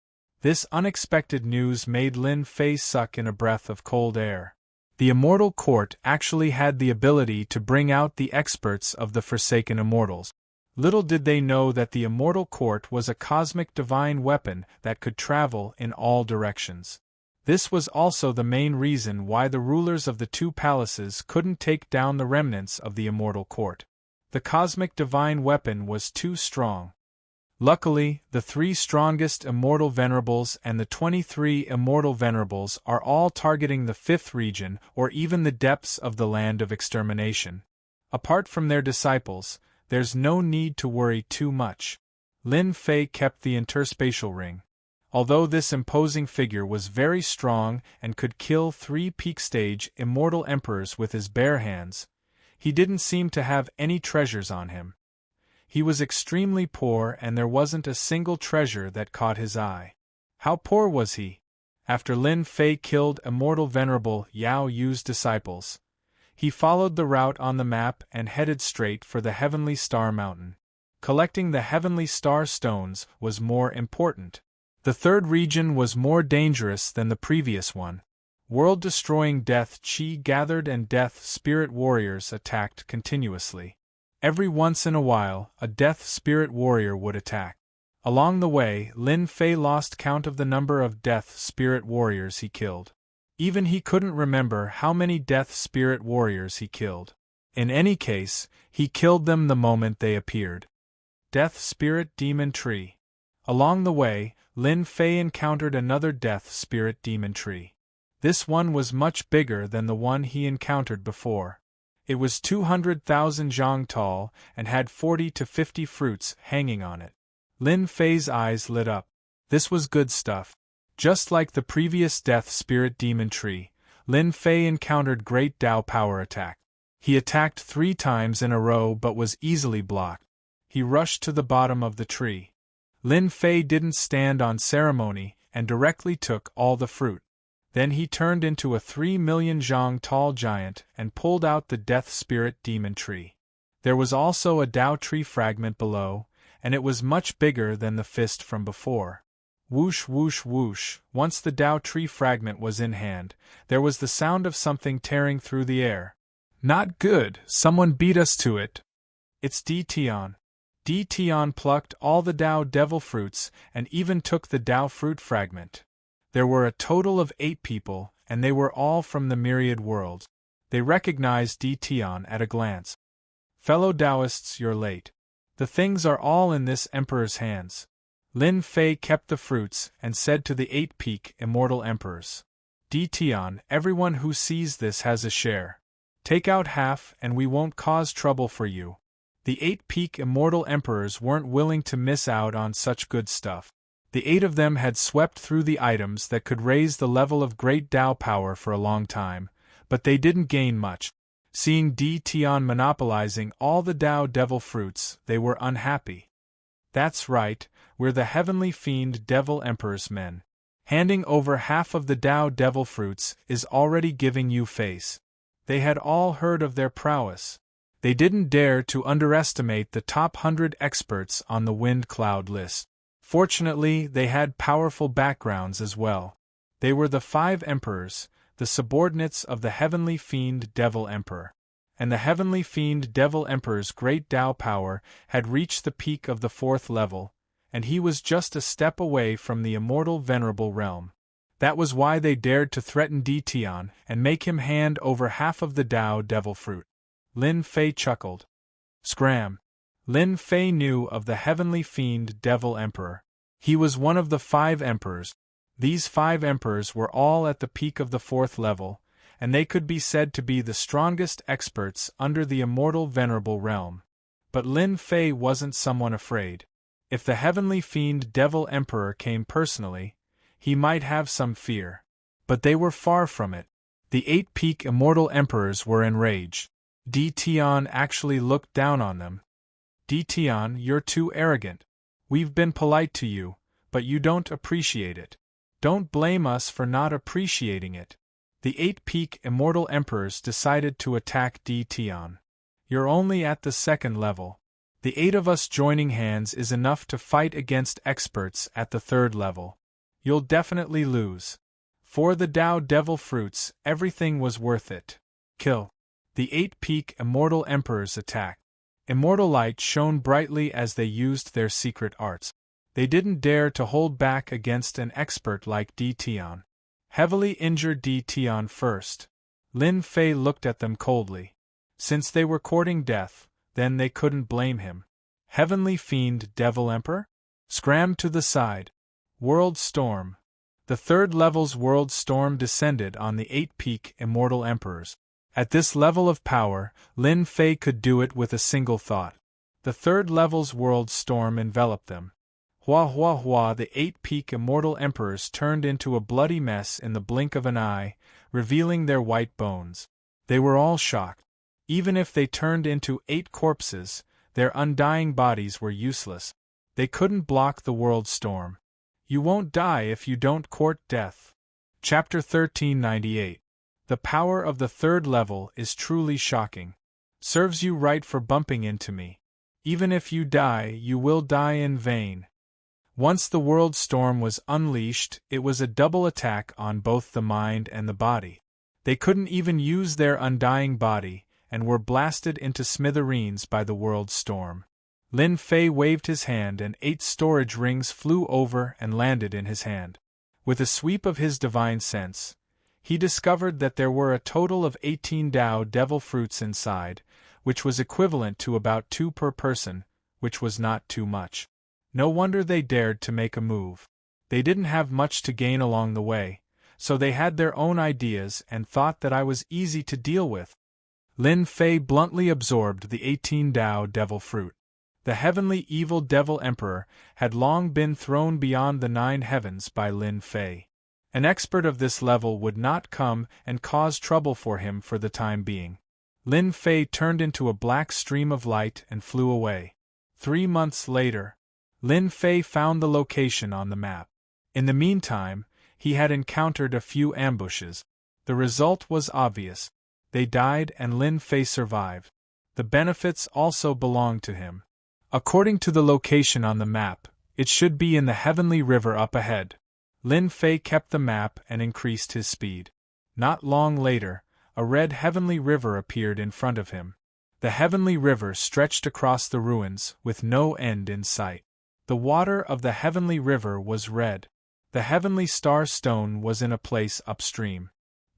S1: This unexpected news made Lin Fei suck in a breath of cold air. The Immortal Court actually had the ability to bring out the experts of the Forsaken Immortals. Little did they know that the Immortal Court was a cosmic divine weapon that could travel in all directions. This was also the main reason why the rulers of the two palaces couldn't take down the remnants of the Immortal Court. The cosmic divine weapon was too strong. Luckily, the three strongest immortal venerables and the 23 immortal venerables are all targeting the fifth region or even the depths of the land of extermination. Apart from their disciples, there's no need to worry too much. Lin Fei kept the interspatial ring. Although this imposing figure was very strong and could kill 3 peak stage immortal emperors with his bare hands, he didn't seem to have any treasures on him. He was extremely poor and there wasn't a single treasure that caught his eye. How poor was he? After Lin Fei killed Immortal Venerable Yao Yu's disciples, he followed the route on the map and headed straight for the Heavenly Star Mountain. Collecting the Heavenly Star Stones was more important. The third region was more dangerous than the previous one. World-destroying Death Chi gathered and Death Spirit warriors attacked continuously. Every once in a while, a Death Spirit warrior would attack. Along the way, Lin Fei lost count of the number of Death Spirit warriors he killed. Even he couldn't remember how many Death Spirit warriors he killed. In any case, he killed them the moment they appeared. Death Spirit Demon Tree. Along the way, Lin Fei encountered another Death Spirit Demon Tree. This one was much bigger than the one he encountered before. It was 200,000 zhang tall and had 40 to 50 fruits hanging on it. Lin Fei's eyes lit up. This was good stuff. Just like the previous Death Spirit Demon Tree, Lin Fei encountered Great Dao Power Attack. He attacked 3 times in a row but was easily blocked. He rushed to the bottom of the tree. Lin Fei didn't stand on ceremony and directly took all the fruit. Then he turned into a 3 million zhang tall giant and pulled out the Death Spirit Demon Tree. There was also a Dao Tree fragment below, and it was much bigger than the fist from before. Whoosh whoosh whoosh, once the Dao Tree fragment was in hand, there was the sound of something tearing through the air. Not good, someone beat us to it. It's Di Tian. Di Tian plucked all the Dao Devil fruits and even took the Dao fruit fragment. There were a total of 8 people, and they were all from the myriad worlds. They recognized Di Tian at a glance. Fellow Taoists, you're late. The things are all in this emperor's hands. Lin Fei kept the fruits and said to the 8 peak immortal emperors, Di Tian, everyone who sees this has a share. Take out half and we won't cause trouble for you. The 8 peak immortal emperors weren't willing to miss out on such good stuff. The 8 of them had swept through the items that could raise the level of great Dao power for a long time, but they didn't gain much. Seeing Di Tian monopolizing all the Dao Devil fruits, they were unhappy. That's right, we're the Heavenly Fiend Devil Emperor's men. Handing over half of the Dao Devil fruits is already giving you face. They had all heard of their prowess. They didn't dare to underestimate the top 100 experts on the Wind Cloud list. Fortunately, they had powerful backgrounds as well. They were the 5 emperors, the subordinates of the Heavenly Fiend Devil Emperor. And the Heavenly Fiend Devil Emperor's great Dao power had reached the peak of the 4th level, and he was just a step away from the immortal venerable realm. That was why they dared to threaten Di Tian and make him hand over half of the Dao Devil fruit. Lin Fei chuckled. Scram! Lin Fei knew of the Heavenly Fiend Devil Emperor. He was one of the 5 emperors. These 5 emperors were all at the peak of the 4th level, and they could be said to be the strongest experts under the immortal venerable realm. But Lin Fei wasn't someone afraid. If the Heavenly Fiend Devil Emperor came personally, he might have some fear. But they were far from it. The 8 peak immortal emperors were enraged. Tian actually looked down on them. Tian, you're too arrogant. We've been polite to you, but you don't appreciate it. Don't blame us for not appreciating it. The 8 peak immortal emperors decided to attack Tian. You're only at the 2nd level. The 8 of us joining hands is enough to fight against experts at the 3rd level. You'll definitely lose. For the Tao Devil Fruits, everything was worth it. Kill. The 8 peak immortal emperors attacked. Immortal light shone brightly as they used their secret arts. They didn't dare to hold back against an expert like Tian. Heavily injured Tian first. Lin Fei looked at them coldly. Since they were courting death, then they couldn't blame him. Heavenly Fiend Devil Emperor? Scram to the side. World Storm. The 3rd level's World Storm descended on the 8 peak immortal emperors. At this level of power, Lin Fei could do it with a single thought. The 3rd level's World Storm enveloped them. Hua hua hua, the 8 peak immortal emperors turned into a bloody mess in the blink of an eye, revealing their white bones. They were all shocked. Even if they turned into 8 corpses, their undying bodies were useless. They couldn't block the world storm. You won't die if you don't court death. Chapter 1398. The power of the 3rd level is truly shocking. Serves you right for bumping into me. Even if you die, you will die in vain. Once the world storm was unleashed, it was a double attack on both the mind and the body. They couldn't even use their undying body, and were blasted into smithereens by the world storm. Lin Fei waved his hand and 8 storage rings flew over and landed in his hand. With a sweep of his divine sense, he discovered that there were a total of 18 Tao Devil Fruits inside, which was equivalent to about 2 per person, which was not too much. No wonder they dared to make a move. They didn't have much to gain along the way, so they had their own ideas and thought that I was easy to deal with. Lin Fei bluntly absorbed the 18 Tao Devil Fruit. The heavenly evil Devil Emperor had long been thrown beyond the 9 heavens by Lin Fei. An expert of this level would not come and cause trouble for him for the time being. Lin Fei turned into a black stream of light and flew away. 3 months later, Lin Fei found the location on the map. In the meantime, he had encountered a few ambushes. The result was obvious. They died and Lin Fei survived. The benefits also belonged to him. According to the location on the map, it should be in the heavenly river up ahead. Lin Fei kept the map and increased his speed. Not long later, a red heavenly river appeared in front of him. The heavenly river stretched across the ruins, with no end in sight. The water of the heavenly river was red. The heavenly star stone was in a place upstream.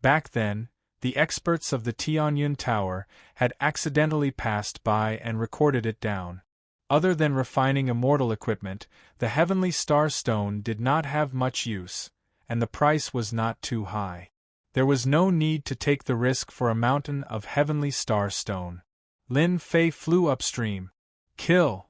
S1: Back then, the experts of the Tianyun Tower had accidentally passed by and recorded it down. Other than refining immortal equipment, the heavenly star stone did not have much use, and the price was not too high. There was no need to take the risk for a mountain of heavenly star stone. Lin Fei flew upstream. Kill!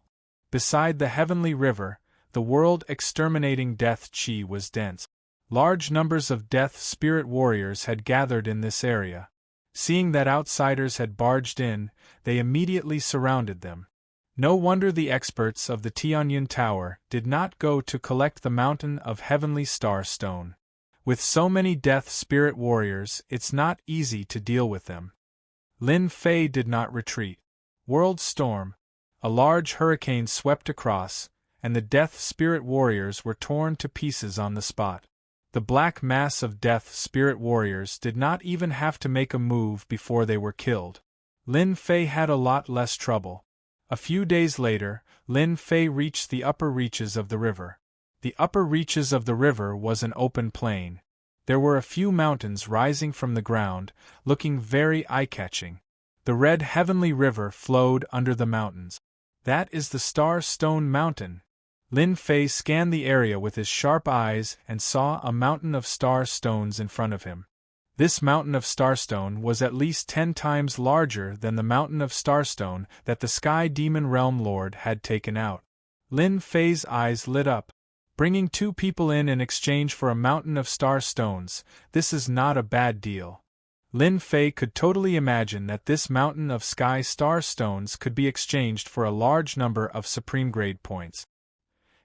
S1: Beside the heavenly river, the world-exterminating death chi was dense. Large numbers of death spirit warriors had gathered in this area. Seeing that outsiders had barged in, they immediately surrounded them. No wonder the experts of the Tianyun Tower did not go to collect the mountain of heavenly star stone. With so many death spirit warriors, it's not easy to deal with them. Lin Fei did not retreat. World storm. A large hurricane swept across, and the death spirit warriors were torn to pieces on the spot. The black mass of death spirit warriors did not even have to make a move before they were killed. Lin Fei had a lot less trouble. A few days later, Lin Fei reached the upper reaches of the river. The upper reaches of the river was an open plain. There were a few mountains rising from the ground, looking very eye-catching. The red heavenly river flowed under the mountains. That is the Star Stone Mountain. Lin Fei scanned the area with his sharp eyes and saw a mountain of star stones in front of him. This mountain of starstone was at least 10 times larger than the mountain of starstone that the Sky Demon Realm Lord had taken out. Lin Fei's eyes lit up. Bringing 2 people in exchange for a mountain of star stones, this is not a bad deal. Lin Fei could totally imagine that this mountain of sky star stones could be exchanged for a large number of supreme grade points.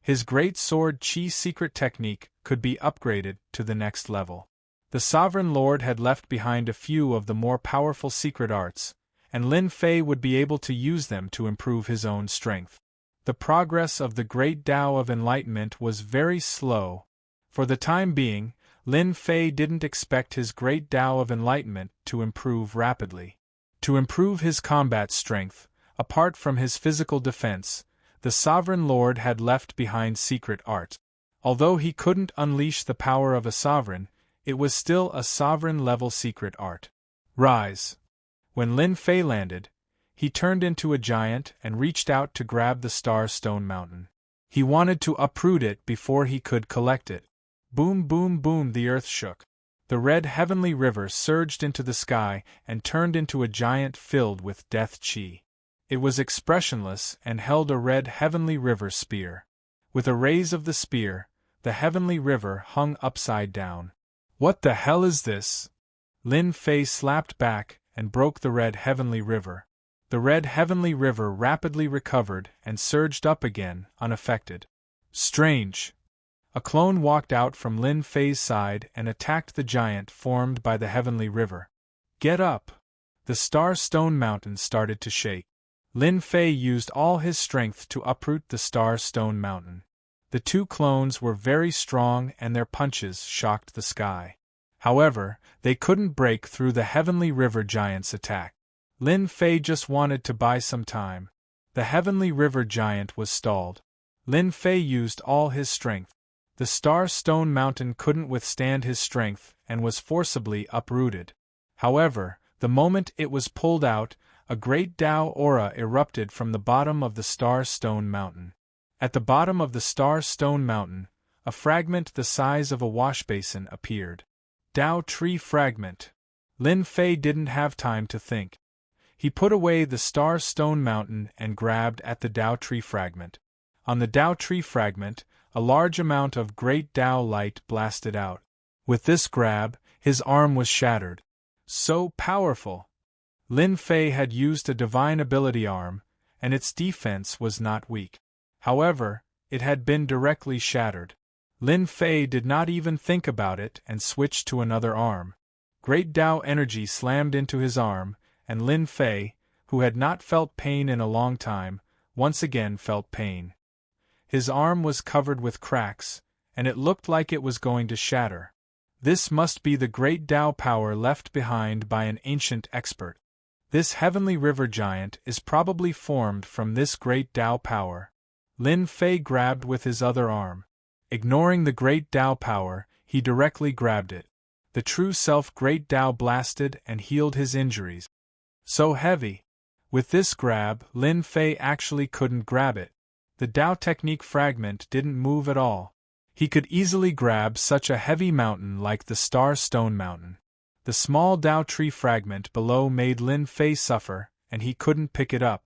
S1: His great sword Qi secret technique could be upgraded to the next level. The Sovereign Lord had left behind a few of the more powerful secret arts, and Lin Fei would be able to use them to improve his own strength. The progress of the Great Tao of Enlightenment was very slow. For the time being, Lin Fei didn't expect his Great Tao of Enlightenment to improve rapidly. To improve his combat strength, apart from his physical defense, the Sovereign Lord had left behind secret art. Although he couldn't unleash the power of a sovereign, it was still a sovereign-level secret art. Rise! When Lin Fei landed, he turned into a giant and reached out to grab the Star Stone Mountain. He wanted to uproot it before he could collect it. Boom, boom, boom, the earth shook. The red heavenly river surged into the sky and turned into a giant filled with death chi. It was expressionless and held a red heavenly river spear. With a raise of the spear, the heavenly river hung upside down. What the hell is this? Lin Fei slapped back and broke the red heavenly river. The red heavenly river rapidly recovered and surged up again, unaffected. Strange! A clone walked out from Lin Fei's side and attacked the giant formed by the heavenly river. Get up! The Star Stone Mountain started to shake. Lin Fei used all his strength to uproot the Star Stone Mountain. The 2 clones were very strong and their punches shocked the sky. However, they couldn't break through the heavenly river giant's attack. Lin Fei just wanted to buy some time. The heavenly river giant was stalled. Lin Fei used all his strength. The Star Stone Mountain couldn't withstand his strength and was forcibly uprooted. However, the moment it was pulled out, a great Tao aura erupted from the bottom of the Star Stone Mountain. At the bottom of the Star Stone Mountain, a fragment the size of a washbasin appeared. Tao Tree Fragment. Lin Fei didn't have time to think. He put away the Star Stone Mountain and grabbed at the Tao Tree Fragment. On the Tao Tree Fragment, a large amount of great Tao light blasted out. With this grab, his arm was shattered. So powerful! Lin Fei had used a divine ability arm, and its defense was not weak. However, it had been directly shattered. Lin Fei did not even think about it and switched to another arm. Great Tao energy slammed into his arm, and Lin Fei, who had not felt pain in a long time, once again felt pain. His arm was covered with cracks, and it looked like it was going to shatter. This must be the great Tao power left behind by an ancient expert. This heavenly river giant is probably formed from this great Tao power. Lin Fei grabbed with his other arm. Ignoring the great Tao power, he directly grabbed it. The true self great Tao blasted and healed his injuries. So heavy! With this grab, Lin Fei actually couldn't grab it. The Tao technique fragment didn't move at all. He could easily grab such a heavy mountain like the Star Stone Mountain. The small Tao tree fragment below made Lin Fei suffer, and he couldn't pick it up.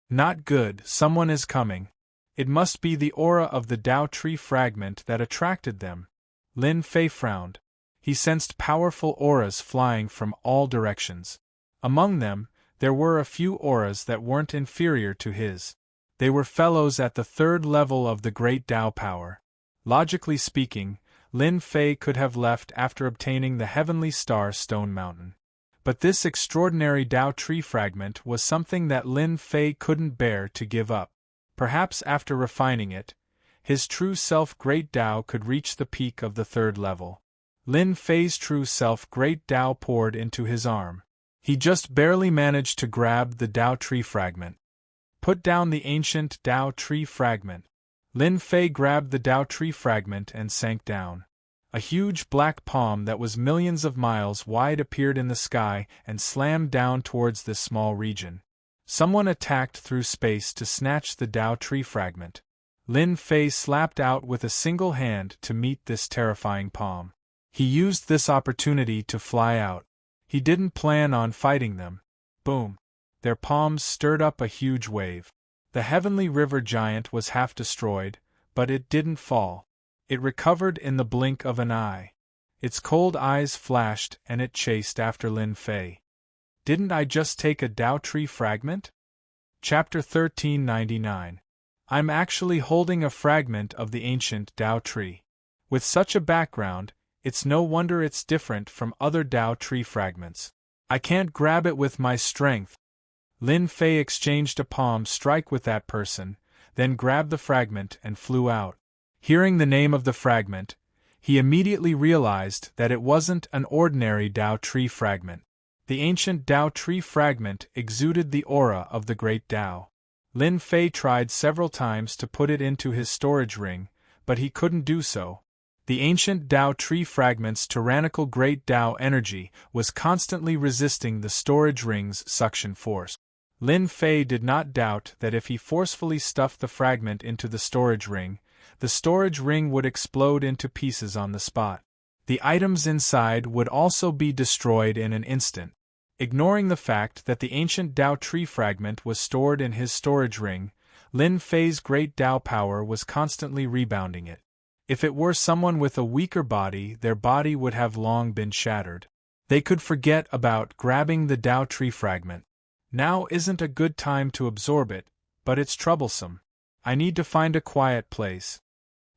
S1: Not good, someone is coming. It must be the aura of the Tao tree fragment that attracted them. Lin Fei frowned. He sensed powerful auras flying from all directions. Among them, there were a few auras that weren't inferior to his. They were fellows at the 3rd level of the great Tao power. Logically speaking, Lin Fei could have left after obtaining the heavenly Star Stone Mountain. But this extraordinary Tao tree fragment was something that Lin Fei couldn't bear to give up. Perhaps after refining it, his true self Great Tao could reach the peak of the 3rd level. Lin Fei's true self Great Tao poured into his arm. He just barely managed to grab the Tao tree fragment. Put down the ancient Tao tree fragment. Lin Fei grabbed the Tao tree fragment and sank down. A huge black palm that was millions of miles wide appeared in the sky and slammed down towards this small region. Someone attacked through space to snatch the Tao tree fragment. Lin Fei slapped out with a single hand to meet this terrifying palm. He used this opportunity to fly out. He didn't plan on fighting them. Boom! Their palms stirred up a huge wave. The heavenly river giant was half destroyed, but it didn't fall. It recovered in the blink of an eye. Its cold eyes flashed and it chased after Lin Fei. Didn't I just take a Dao tree fragment? Chapter 1399. I'm actually holding a fragment of the ancient Dao tree. With such a background, it's no wonder it's different from other Dao tree fragments. I can't grab it with my strength. Lin Fei exchanged a palm strike with that person, then grabbed the fragment and flew out. Hearing the name of the fragment, he immediately realized that it wasn't an ordinary Dao tree fragment. The ancient Dao tree fragment exuded the aura of the great Dao. Lin Fei tried several times to put it into his storage ring, but he couldn't do so. The ancient Dao tree fragment's tyrannical great Dao energy was constantly resisting the storage ring's suction force. Lin Fei did not doubt that if he forcefully stuffed the fragment into the storage ring would explode into pieces on the spot. The items inside would also be destroyed in an instant. Ignoring the fact that the ancient Dao tree fragment was stored in his storage ring, Lin Fei's great Dao power was constantly rebounding it. If it were someone with a weaker body, their body would have long been shattered. They could forget about grabbing the Dao tree fragment. Now isn't a good time to absorb it, but it's troublesome. I need to find a quiet place.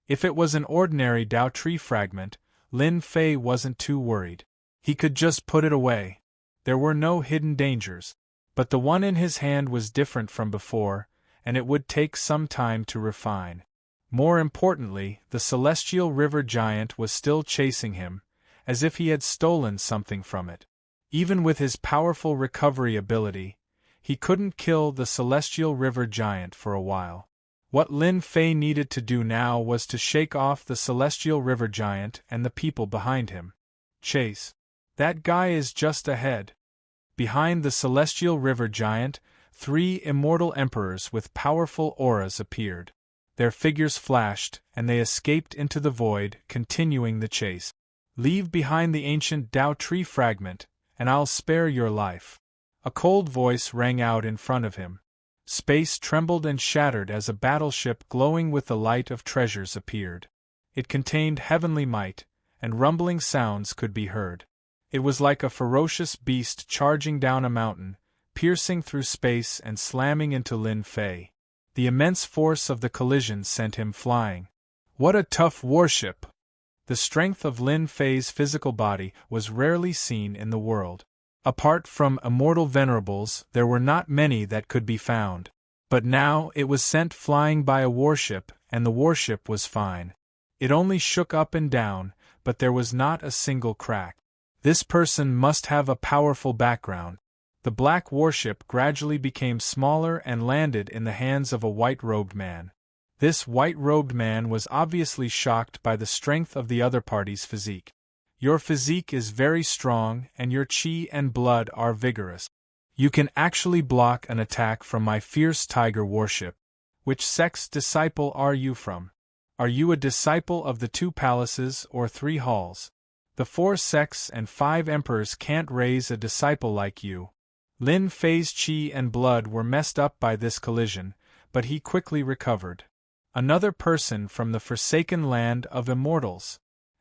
S1: If it was an ordinary Dao tree fragment, Lin Fei wasn't too worried. He could just put it away. There were no hidden dangers. But the one in his hand was different from before, and it would take some time to refine. More importantly, the celestial river giant was still chasing him, as if he had stolen something from it. Even with his powerful recovery ability, he couldn't kill the celestial river giant for a while. What Lin Fei needed to do now was to shake off the celestial river giant and the people behind him. Chase. That guy is just ahead. Behind the celestial river giant, 3 immortal emperors with powerful auras appeared. Their figures flashed, and they escaped into the void, continuing the chase. Leave behind the ancient Dao tree fragment, and I'll spare your life. A cold voice rang out in front of him. Space trembled and shattered as a battleship glowing with the light of treasures appeared. It contained heavenly might, and rumbling sounds could be heard. It was like a ferocious beast charging down a mountain, piercing through space and slamming into Lin Fei. The immense force of the collision sent him flying. What a tough warship! The strength of Lin Fei's physical body was rarely seen in the world. Apart from immortal venerables, there were not many that could be found. But now it was sent flying by a warship, and the warship was fine. It only shook up and down, but there was not a single crack. This person must have a powerful background. The black warship gradually became smaller and landed in the hands of a white-robed man. This white-robed man was obviously shocked by the strength of the other party's physique. Your physique is very strong and your chi and blood are vigorous. You can actually block an attack from my fierce tiger warship. Which sex disciple are you from? Are you a disciple of the 2 palaces or 3 halls? The 4 sects and 5 emperors can't raise a disciple like you. Lin Fei's chi and blood were messed up by this collision, but he quickly recovered. Another person from the forsaken land of immortals.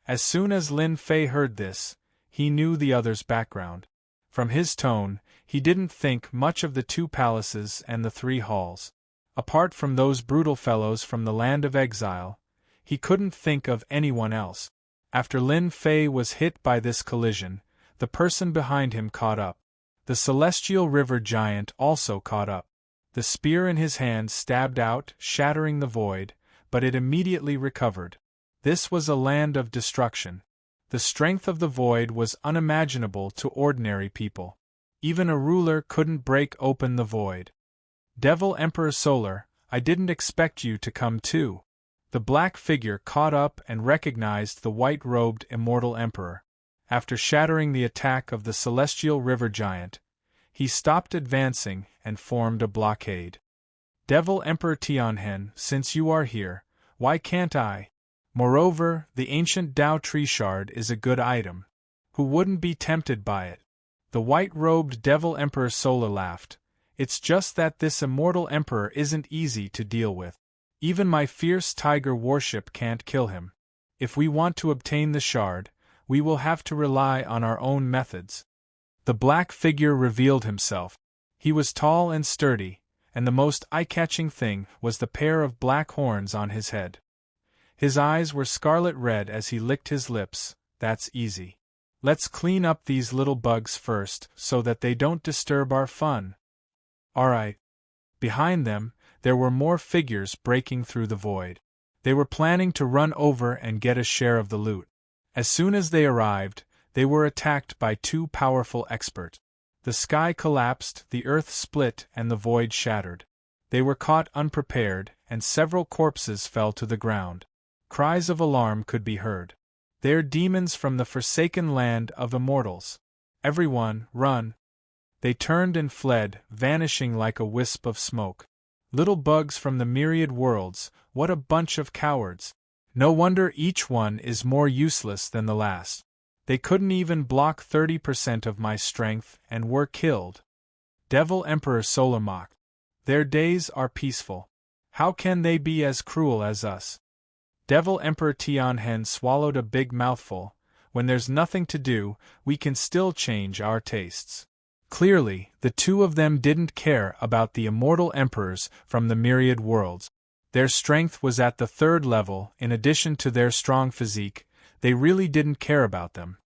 S1: As soon as Lin Fei heard this, he knew the other's background. From his tone, he didn't think much of the 2 palaces and the 3 halls. Apart from those brutal fellows from the land of exile, he couldn't think of anyone else. After Lin Fei was hit by this collision, the person behind him caught up. The celestial river giant also caught up. The spear in his hand stabbed out, shattering the void, but it immediately recovered. This was a land of destruction. The strength of the void was unimaginable to ordinary people. Even a ruler couldn't break open the void. Devil Emperor Solar, I didn't expect you to come too. The black figure caught up and recognized the white-robed immortal emperor. After shattering the attack of the celestial river giant, he stopped advancing and formed a blockade. Devil Emperor Tianhen, since you are here, why can't I? Moreover, the ancient Dao tree shard is a good item. Who wouldn't be tempted by it? The white-robed Devil Emperor Solar laughed. It's just that this immortal emperor isn't easy to deal with. Even my fierce tiger warship can't kill him. If we want to obtain the shard, we will have to rely on our own methods. The black figure revealed himself. He was tall and sturdy, and the most eye-catching thing was the pair of black horns on his head. His eyes were scarlet red as he licked his lips. That's easy. Let's clean up these little bugs first so that they don't disturb our fun. Alright. Behind them, there were more figures breaking through the void. They were planning to run over and get a share of the loot. As soon as they arrived, they were attacked by two powerful experts. The sky collapsed, the earth split, and the void shattered. They were caught unprepared, and several corpses fell to the ground. Cries of alarm could be heard. They're demons from the forsaken land of immortals. Everyone, run! They turned and fled, vanishing like a wisp of smoke. Little bugs from the myriad worlds, what a bunch of cowards! No wonder each one is more useless than the last. They couldn't even block 30% of my strength and were killed. Devil Emperor Solar mocked. Their days are peaceful. How can they be as cruel as us? Devil Emperor Tianhen swallowed a big mouthful. When there's nothing to do, we can still change our tastes. Clearly, the two of them didn't care about the immortal emperors from the myriad worlds. Their strength was at the 3rd level. In addition to their strong physique, they really didn't care about them.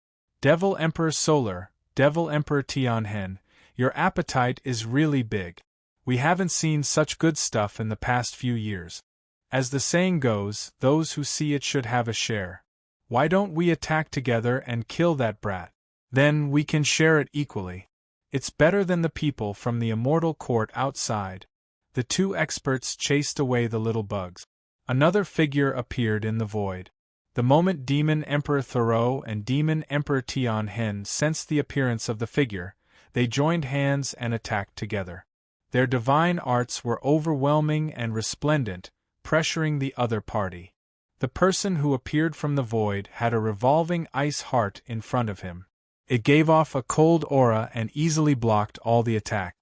S1: Devil Emperor Solar, Devil Emperor Tianhen, your appetite is really big. We haven't seen such good stuff in the past few years. As the saying goes, those who see it should have a share. Why don't we attack together and kill that brat? Then we can share it equally. It's better than the people from the immortal court outside. The two experts chased away the little bugs. Another figure appeared in the void. The moment Demon Emperor Thoreau and Demon Emperor Tianhen sensed the appearance of the figure, they joined hands and attacked together. Their divine arts were overwhelming and resplendent, pressuring the other party. The person who appeared from the void had a revolving ice heart in front of him. It gave off a cold aura and easily blocked all the attack.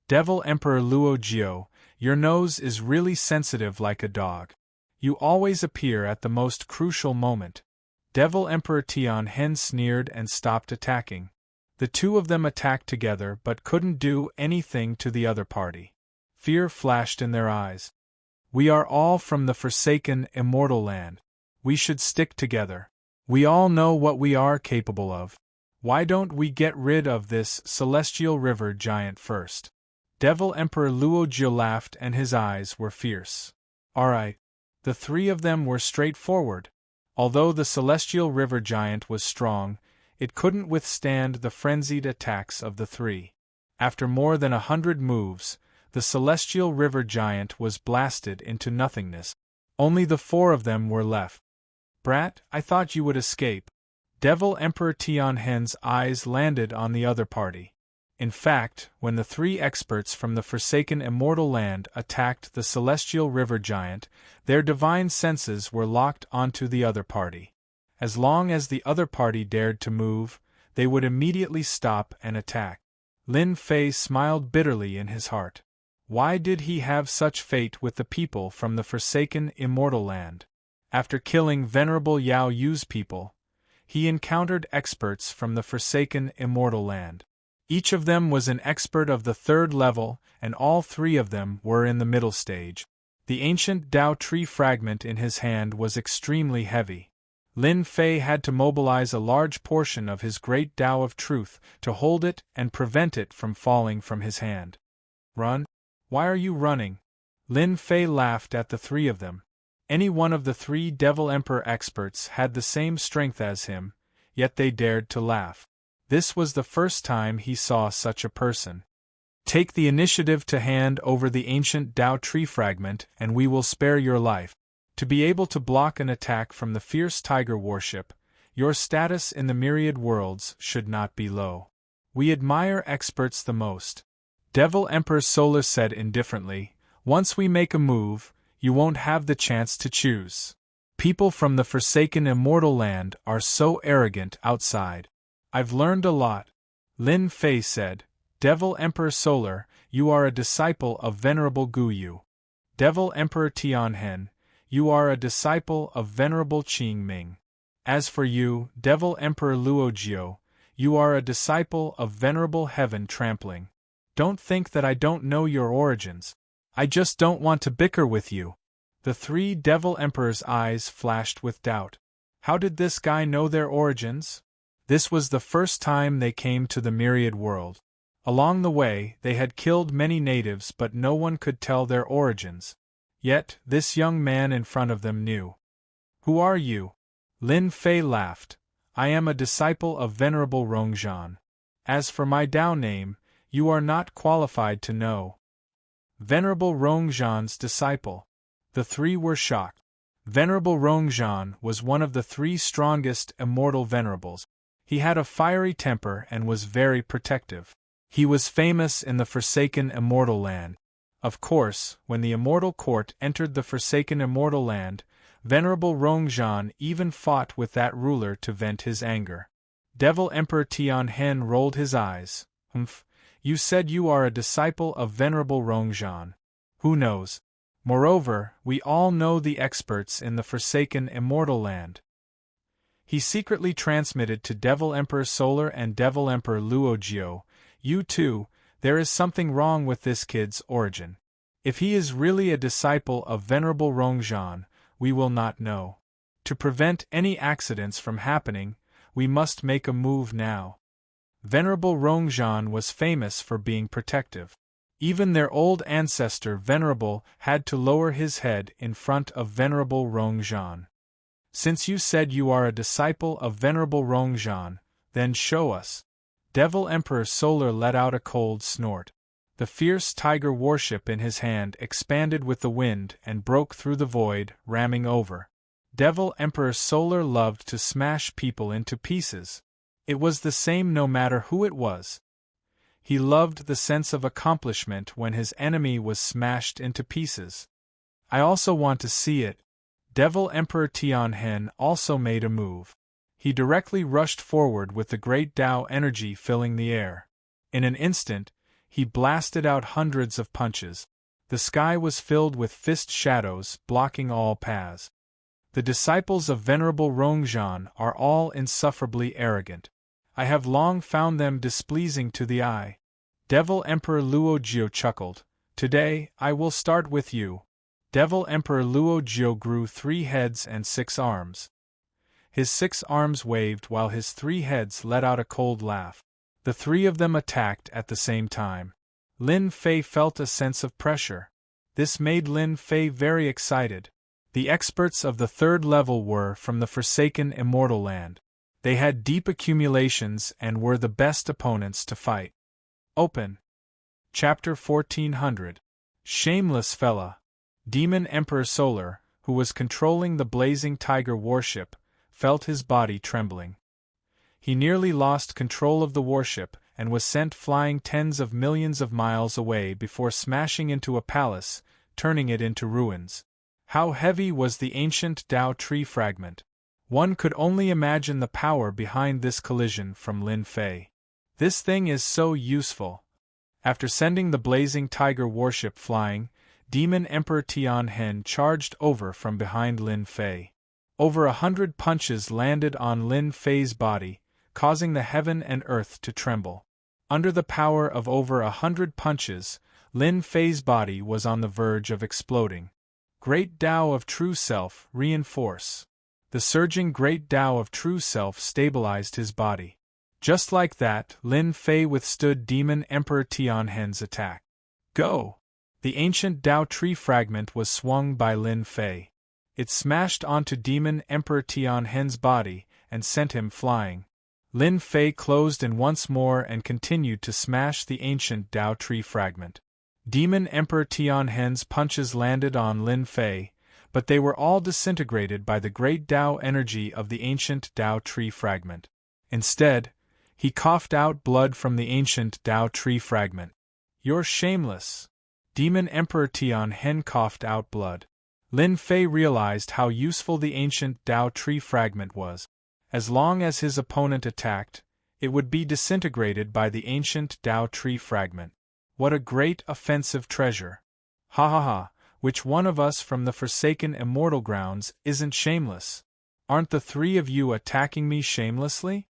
S1: Devil Emperor Luo Jiao, your nose is really sensitive like a dog. You always appear at the most crucial moment. Devil Emperor Tianhen sneered and stopped attacking. The two of them attacked together but couldn't do anything to the other party. Fear flashed in their eyes. We are all from the forsaken immortal land. We should stick together. We all know what we are capable of. Why don't we get rid of this celestial river giant first? Devil Emperor Luo Jiao laughed and his eyes were fierce. Alright. The three of them were straightforward. Although the celestial river giant was strong, it couldn't withstand the frenzied attacks of the three. After more than 100 moves, the celestial river giant was blasted into nothingness. Only the 4 of them were left. Brat, I thought you would escape. Devil Emperor Tianhen's eyes landed on the other party. In fact, when the 3 experts from the forsaken immortal land attacked the celestial river giant, their divine senses were locked onto the other party. As long as the other party dared to move, they would immediately stop and attack. Lin Fei smiled bitterly in his heart. Why did he have such fate with the people from the forsaken immortal land? After killing Venerable Yao Yu's people, he encountered experts from the forsaken immortal land. Each of them was an expert of the 3rd level, and all 3 of them were in the middle stage. The ancient Dao tree fragment in his hand was extremely heavy. Lin Fei had to mobilize a large portion of his great Dao of truth to hold it and prevent it from falling from his hand. Run? Why are you running? Lin Fei laughed at the 3 of them. Any one of the 3 Devil Emperor experts had the same strength as him, yet they dared to laugh. This was the first time he saw such a person. Take the initiative to hand over the ancient Dao tree fragment and we will spare your life. To be able to block an attack from the fierce tiger warship, your status in the myriad worlds should not be low. We admire experts the most. Devil Emperor Solar said indifferently, once we make a move, you won't have the chance to choose. People from the forsaken immortal land are so arrogant outside. I've learned a lot. Lin Fei said, Devil Emperor Solar, you are a disciple of Venerable Gu Yu. Devil Emperor Tianhen, you are a disciple of Venerable Qing Ming. As for you, Devil Emperor Luojiu, you are a disciple of Venerable Heaven Trampling. Don't think that I don't know your origins. I just don't want to bicker with you." The three Devil Emperors' eyes flashed with doubt. How did this guy know their origins? This was the first time they came to the Myriad World. Along the way, they had killed many natives, but no one could tell their origins. Yet, this young man in front of them knew. "Who are you?" Lin Fei laughed. "I am a disciple of Venerable Rongzhan. As for my Dao name, you are not qualified to know." Venerable Rongzhan's disciple. The three were shocked. Venerable Rongzhan was one of the three strongest immortal venerables. He had a fiery temper and was very protective. He was famous in the Forsaken Immortal Land. Of course, when the Immortal Court entered the Forsaken Immortal Land, Venerable Rongzhan even fought with that ruler to vent his anger. Devil Emperor Tianhen rolled his eyes. You said you are a disciple of Venerable Rongzhan. Who knows? Moreover, we all know the experts in the Forsaken Immortal Land." He secretly transmitted to Devil Emperor Solar and Devil Emperor Luojiu, "You too, there is something wrong with this kid's origin. If he is really a disciple of Venerable Rongzhan, we will not know. To prevent any accidents from happening, we must make a move now." Venerable Rongzhan was famous for being protective. Even their old ancestor Venerable had to lower his head in front of Venerable Rongzhan. "Since you said you are a disciple of Venerable Rongzhan, then show us." Devil Emperor Solar let out a cold snort. The fierce tiger warship in his hand expanded with the wind and broke through the void, ramming over. Devil Emperor Solar loved to smash people into pieces. It was the same no matter who it was. He loved the sense of accomplishment when his enemy was smashed into pieces. "I also want to see it." Devil Emperor Tianhen also made a move. He directly rushed forward with the great Tao energy filling the air. In an instant, he blasted out hundreds of punches. The sky was filled with fist shadows, blocking all paths. The disciples of Venerable Rongzhan are all insufferably arrogant. I have long found them displeasing to the eye. Devil Emperor Luojiu chuckled. "Today, I will start with you." Devil Emperor Luojiu grew 3 heads and 6 arms. His 6 arms waved while his 3 heads let out a cold laugh. The 3 of them attacked at the same time. Lin Fei felt a sense of pressure. This made Lin Fei very excited. The experts of the 3rd level were from the Forsaken Immortal Land. They had deep accumulations and were the best opponents to fight. Open. Chapter 1400. Shameless fella. Demon Emperor Solar, who was controlling the blazing tiger warship, felt his body trembling. He nearly lost control of the warship and was sent flying tens of millions of miles away before smashing into a palace, turning it into ruins. How heavy was the ancient Tao tree fragment? One could only imagine the power behind this collision from Lin Fei. This thing is so useful. After sending the blazing tiger warship flying, Demon Emperor Tianhen charged over from behind Lin Fei. Over 100 punches landed on Lin Fei's body, causing the heaven and earth to tremble. Under the power of over 100 punches, Lin Fei's body was on the verge of exploding. Great Tao of True Self, reinforce. The surging Great Tao of True Self stabilized his body. Just like that, Lin Fei withstood Demon Emperor Tianhen's attack. Go! The ancient Tao tree fragment was swung by Lin Fei. It smashed onto Demon Emperor Tianhen's body and sent him flying. Lin Fei closed in once more and continued to smash the ancient Tao tree fragment. Demon Emperor Tianhen's punches landed on Lin Fei, but they were all disintegrated by the great Tao energy of the ancient Tao tree fragment. Instead, he coughed out blood from the ancient Tao tree fragment. "You're shameless." Demon Emperor Tianhen coughed out blood. Lin Fei realized how useful the ancient Tao tree fragment was. As long as his opponent attacked, it would be disintegrated by the ancient Tao tree fragment. What a great offensive treasure! Ha ha ha, Which one of us from the forsaken immortal grounds isn't shameless? Aren't the three of you attacking me shamelessly?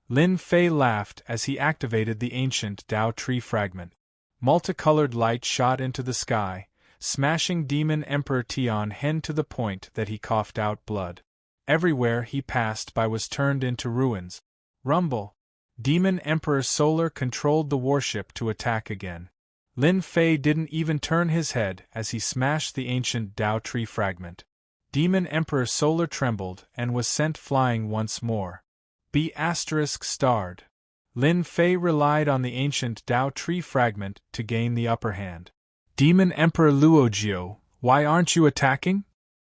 S1: Lin Fei laughed as he activated the ancient Dao tree fragment. Multicolored light shot into the sky, smashing Demon Emperor Tian Hen to the point that he coughed out blood. Everywhere he passed by was turned into ruins. Rumble! Demon Emperor Solar controlled the warship to attack again. Lin Fei didn't even turn his head as he smashed the ancient Dao tree fragment. Demon Emperor Solar trembled and was sent flying once more. Starred. Lin Fei relied on the ancient Dao tree fragment to gain the upper hand. Demon Emperor Luojiu, why aren't you attacking?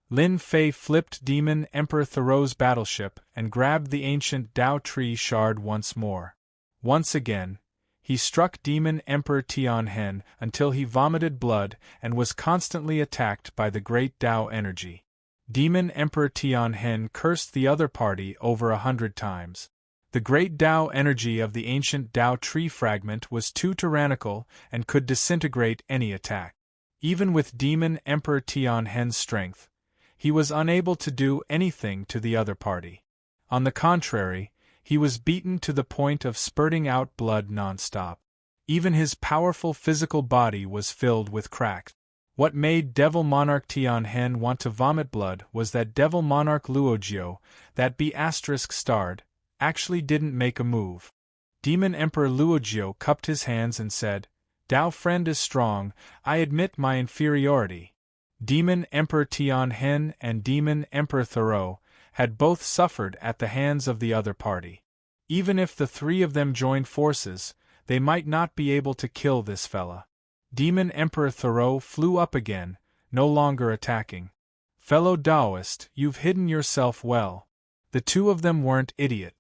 S1: Lin Fei flipped Demon Emperor Thoreau's battleship and grabbed the ancient Dao tree shard once more. Once again, he struck Demon Emperor Tian Hen until he vomited blood and was constantly attacked by the great Dao energy. Demon Emperor Tian Hen cursed the other party over 100 times. The great Dao energy of the ancient Dao tree fragment was too tyrannical and could disintegrate any attack. Even with Demon Emperor Tian Hen's strength, he was unable to do anything to the other party. On the contrary, he was beaten to the point of spurting out blood non-stop. Even his powerful physical body was filled with cracks. What made Devil Monarch Tian Hen want to vomit blood was that Devil Monarch Luojiu, that starred, actually didn't make a move. Demon Emperor Luojiu cupped his hands and said, "Dao friend is strong, I admit my inferiority." Demon Emperor Tian Hen and Demon Emperor Thoreau had both suffered at the hands of the other party. Even if the three of them joined forces, they might not be able to kill this fella. Demon Emperor Thoreau flew up again, no longer attacking. "Fellow Daoist, you've hidden yourself well." The two of them weren't idiot.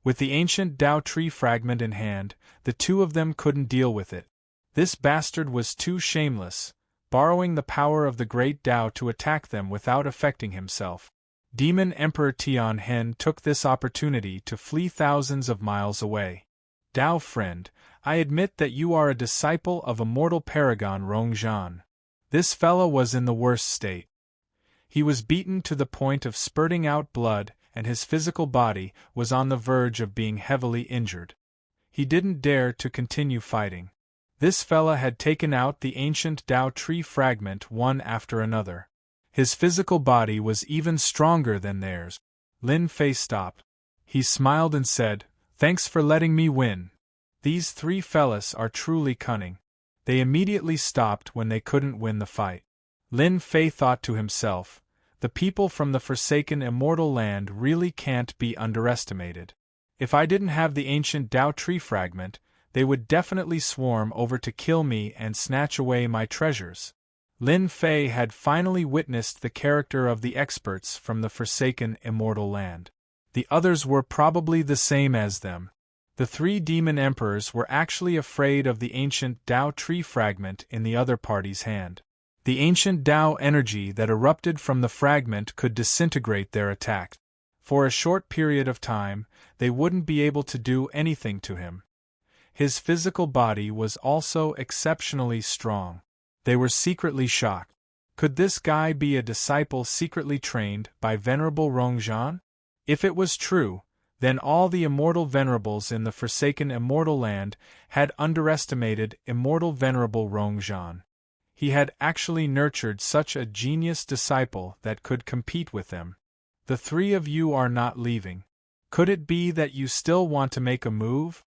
S1: With the ancient Dao tree fragment in hand, the two of them couldn't deal with it. This bastard was too shameless, borrowing the power of the great Dao to attack them without affecting himself. Demon Emperor Tian Hen took this opportunity to flee thousands of miles away. "Dao friend, I admit that you are a disciple of immortal paragon Rongzhan." This fella was in the worst state. He was beaten to the point of spurting out blood, and his physical body was on the verge of being heavily injured. He didn't dare to continue fighting. This fella had taken out the ancient Dao tree fragment one after another. His physical body was even stronger than theirs. Lin Fei stopped. He smiled and said, "Thanks for letting me win. These three fellas are truly cunning." They immediately stopped when they couldn't win the fight. Lin Fei thought to himself, the people from the forsaken immortal land really can't be underestimated. If I didn't have the ancient Dao tree fragment, they would definitely swarm over to kill me and snatch away my treasures. Lin Fei had finally witnessed the character of the experts from the forsaken immortal land. The others were probably the same as them. The three demon emperors were actually afraid of the ancient Dao tree fragment in the other party's hand. The ancient Dao energy that erupted from the fragment could disintegrate their attack. For a short period of time, they wouldn't be able to do anything to him. His physical body was also exceptionally strong. They were secretly shocked. Could this guy be a disciple secretly trained by Venerable Rongzhan? If it was true, then all the immortal venerables in the forsaken immortal land had underestimated immortal Venerable Rongzhan. He had actually nurtured such a genius disciple that could compete with them. "The three of you are not leaving. Could it be that you still want to make a move?"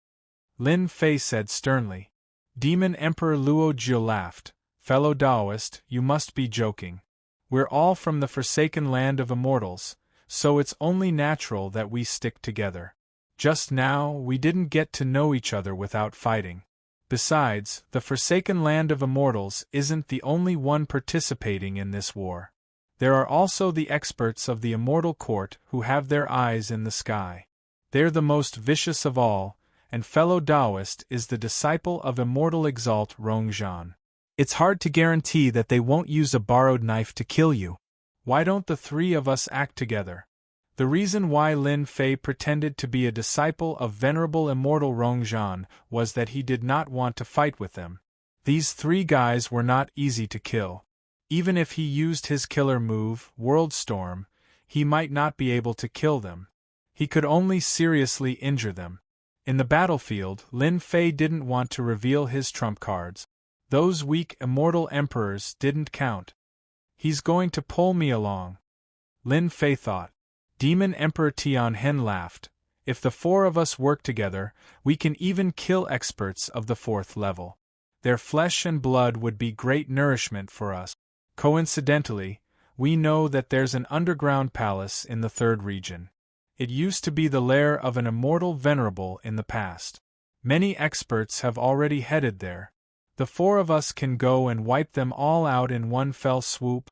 S1: Lin Fei said sternly. Demon Emperor Luojiu laughed. "Fellow Daoist, you must be joking. We're all from the forsaken land of immortals, so it's only natural that we stick together. Just now, we didn't get to know each other without fighting. Besides, the forsaken land of immortals isn't the only one participating in this war. There are also the experts of the immortal court who have their eyes in the sky. They're the most vicious of all, and fellow Daoist is the disciple of immortal Exalt Rongzhan. It's hard to guarantee that they won't use a borrowed knife to kill you. Why don't the three of us act together?" The reason why Lin Fei pretended to be a disciple of Venerable Immortal Rongzhan was that he did not want to fight with them. These three guys were not easy to kill. Even if he used his killer move, World Storm, he might not be able to kill them. He could only seriously injure them. In the battlefield, Lin Fei didn't want to reveal his trump cards. Those weak immortal emperors didn't count. He's going to pull me along, Lin Fei thought. Demon Emperor Tianhen laughed. If the four of us work together, we can even kill experts of the 4th level. Their flesh and blood would be great nourishment for us. Coincidentally, we know that there's an underground palace in the 3rd region. It used to be the lair of an immortal venerable in the past. Many experts have already headed there. The four of us can go and wipe them all out in one fell swoop.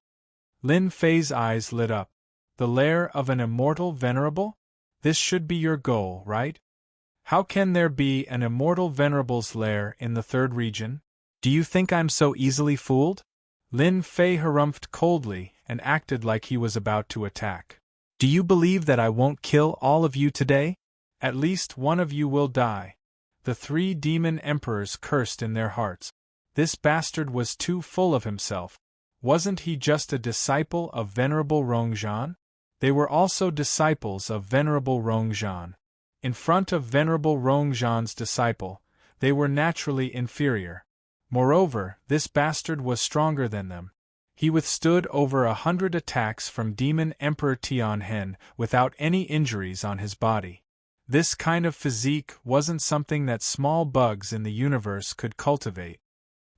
S1: Lin Fei's eyes lit up. The lair of an immortal venerable? This should be your goal, right? How can there be an immortal venerable's lair in the 3rd region? Do you think I'm so easily fooled? Lin Fei harumphed coldly and acted like he was about to attack. Do you believe that I won't kill all of you today? At least one of you will die. The 3 demon emperors cursed in their hearts. This bastard was too full of himself. Wasn't he just a disciple of Venerable Rongzhan? They were also disciples of Venerable Rongzhan. In front of Venerable Rongzhan's disciple, they were naturally inferior. Moreover, this bastard was stronger than them. He withstood over 100 attacks from Demon Emperor Tianhen without any injuries on his body. This kind of physique wasn't something that small bugs in the universe could cultivate.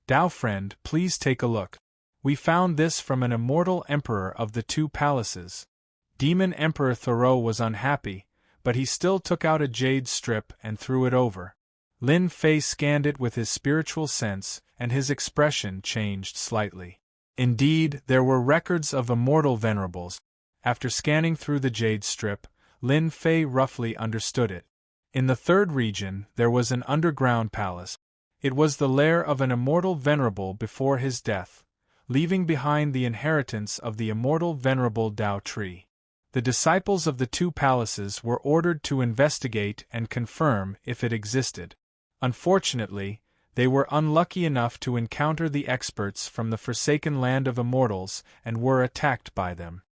S1: Dao friend, please take a look. We found this from an immortal emperor of the 2 palaces. Demon Emperor Thoreau was unhappy, but he still took out a jade strip and threw it over. Lin Fei scanned it with his spiritual sense, and his expression changed slightly. Indeed, there were records of immortal venerables. After scanning through the jade strip, Lin Fei roughly understood it. In the 3rd region, there was an underground palace. It was the lair of an immortal venerable before his death, leaving behind the inheritance of the immortal venerable Dao tree. The disciples of the 2 palaces were ordered to investigate and confirm if it existed. Unfortunately, they were unlucky enough to encounter the experts from the forsaken land of immortals and were attacked by them.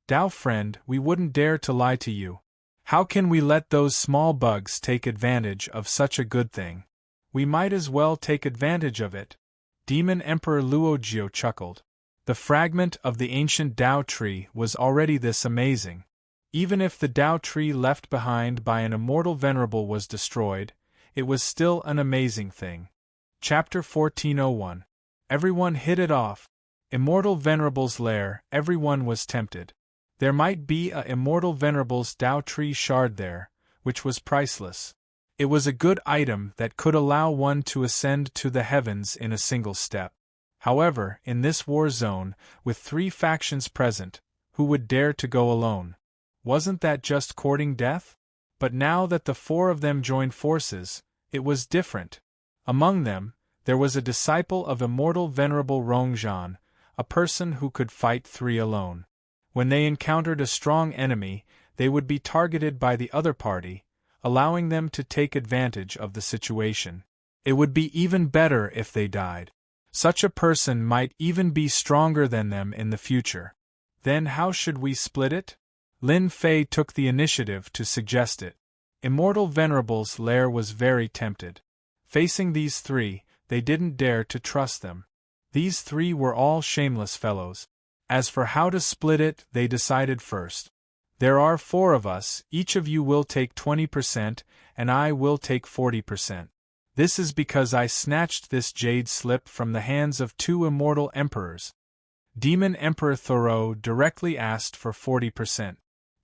S1: Dao friend, we wouldn't dare to lie to you. How can we let those small bugs take advantage of such a good thing? We might as well take advantage of it. Demon Emperor Luojiu chuckled. The fragment of the ancient Dao tree was already this amazing. Even if the Dao tree left behind by an immortal venerable was destroyed, it was still an amazing thing. Chapter 1401. Everyone hit it off. Immortal Venerable's lair, everyone was tempted. There might be a Immortal Venerable's Dao tree shard there, which was priceless. It was a good item that could allow one to ascend to the heavens in a single step. However, in this war zone, with 3 factions present, who would dare to go alone? Wasn't that just courting death? But now that the 4 of them joined forces, it was different. Among them, there was a disciple of immortal Venerable Rongzhan, a person who could fight 3 alone. When they encountered a strong enemy, they would be targeted by the other party, allowing them to take advantage of the situation. It would be even better if they died. Such a person might even be stronger than them in the future. Then how should we split it? Lin Fei took the initiative to suggest it. Immortal Venerable's lair was very tempted. Facing these 3, they didn't dare to trust them. These 3 were all shameless fellows. As for how to split it, they decided first. There are 4 of us, each of you will take 20%, and I will take 40%. This is because I snatched this jade slip from the hands of 2 immortal emperors. Demon Emperor Thoreau directly asked for 40%.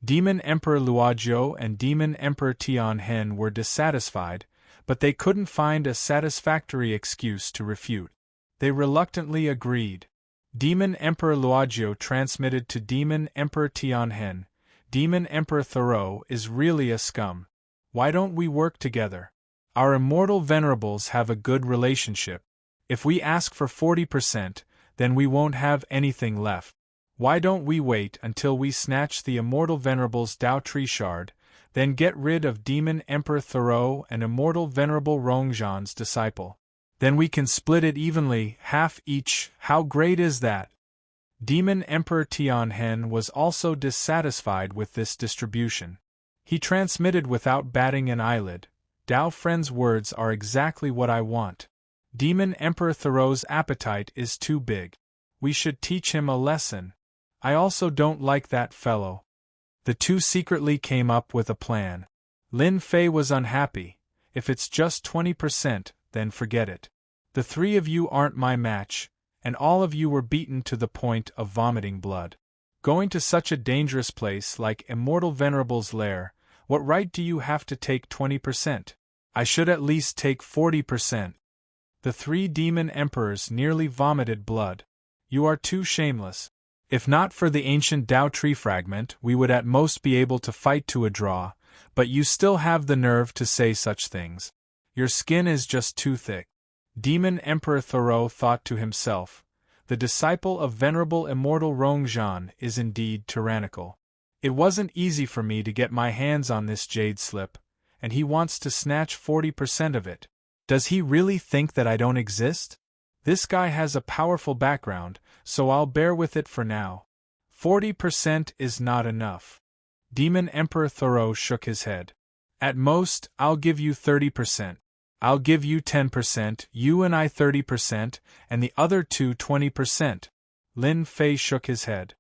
S1: Demon Emperor Luojiu and Demon Emperor Tianhen were dissatisfied, but they couldn't find a satisfactory excuse to refute. They reluctantly agreed. Demon Emperor Luojiu transmitted to Demon Emperor Tianhen, Demon Emperor Thoreau is really a scum. Why don't we work together? Our immortal venerables have a good relationship. If we ask for 40%, then we won't have anything left. Why don't we wait until we snatch the immortal venerable's Dao tree shard, then get rid of Demon Emperor Thoreau and immortal venerable Rongzhan's disciple? Then we can split it evenly, half each. How great is that? Demon Emperor Tianhen was also dissatisfied with this distribution. He transmitted without batting an eyelid, "Dao Friend's words are exactly what I want. Demon Emperor Thoreau's appetite is too big. We should teach him a lesson. I also don't like that fellow." The two secretly came up with a plan. Lin Fei was unhappy. "If it's just 20%, then forget it. The three of you aren't my match, and all of you were beaten to the point of vomiting blood. Going to such a dangerous place like Immortal Venerable's lair, what right do you have to take 20%? I should at least take 40%. The three demon emperors nearly vomited blood. "You are too shameless. If not for the ancient Tao tree fragment, we would at most be able to fight to a draw, but you still have the nerve to say such things. Your skin is just too thick." Demon Emperor Thoreau thought to himself, "The disciple of Venerable Immortal Rongzhan is indeed tyrannical. It wasn't easy for me to get my hands on this jade slip, and he wants to snatch 40% of it. Does he really think that I don't exist? This guy has a powerful background, so I'll bear with it for now. 40% is not enough." Demon Emperor Thoreau shook his head. "At most, I'll give you 30%. I'll give you 10%, you and I 30%, and the other two 20%. Lin Fei shook his head.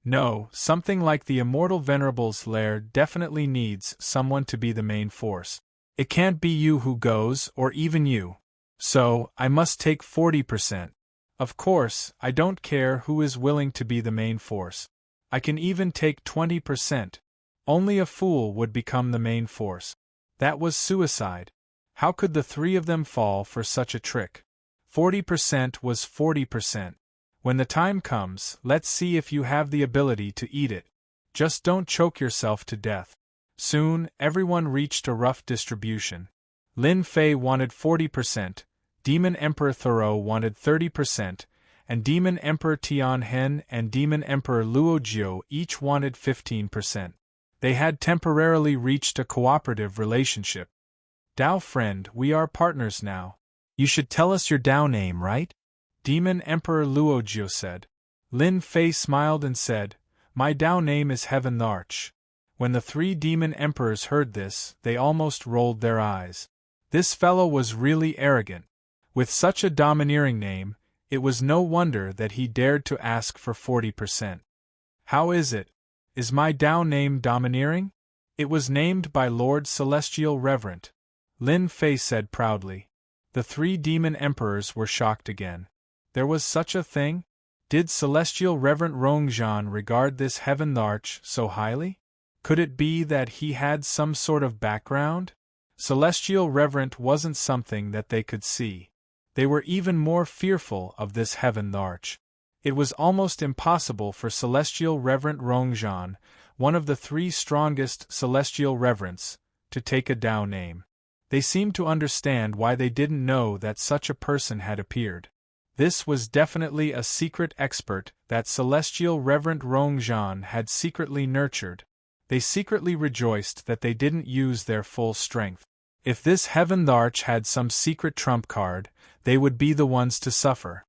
S1: "No, something like the Immortal Venerable's lair definitely needs someone to be the main force. It can't be you who goes, or even you. So, I must take 40%. Of course, I don't care who is willing to be the main force. I can even take 20%. Only a fool would become the main force. That was suicide. How could the three of them fall for such a trick? 40% was 40%. When the time comes, let's see if you have the ability to eat it. Just don't choke yourself to death." Soon, everyone reached a rough distribution. Lin Fei wanted 40%, Demon Emperor Thoreau wanted 30%, and Demon Emperor Tianhen and Demon Emperor Luojiu each wanted 15%. They had temporarily reached a cooperative relationship. "Dao friend, we are partners now. You should tell us your Dao name, right?" Demon Emperor Luojiu said. Lin Fei smiled and said, "My Dao name is Heaven the Arch." When the three demon emperors heard this, they almost rolled their eyes. This fellow was really arrogant. With such a domineering name, it was no wonder that he dared to ask for 40%. "How is it? Is my Dao name domineering? It was named by Lord Celestial Reverent," Lin Fei said proudly. The three demon emperors were shocked again. There was such a thing? Did Celestial Reverend Rongzhan regard this Heaven the Arch so highly? Could it be that he had some sort of background? Celestial Reverend wasn't something that they could see. They were even more fearful of this Heaven the Arch. It was almost impossible for Celestial Reverend Rongzhan, one of the three strongest Celestial Reverends, to take a Dao name. They seemed to understand why they didn't know that such a person had appeared. This was definitely a secret expert that Celestial Reverend Rongzhan had secretly nurtured. They secretly rejoiced that they didn't use their full strength. If this Heaven the Arch had some secret trump card, they would be the ones to suffer.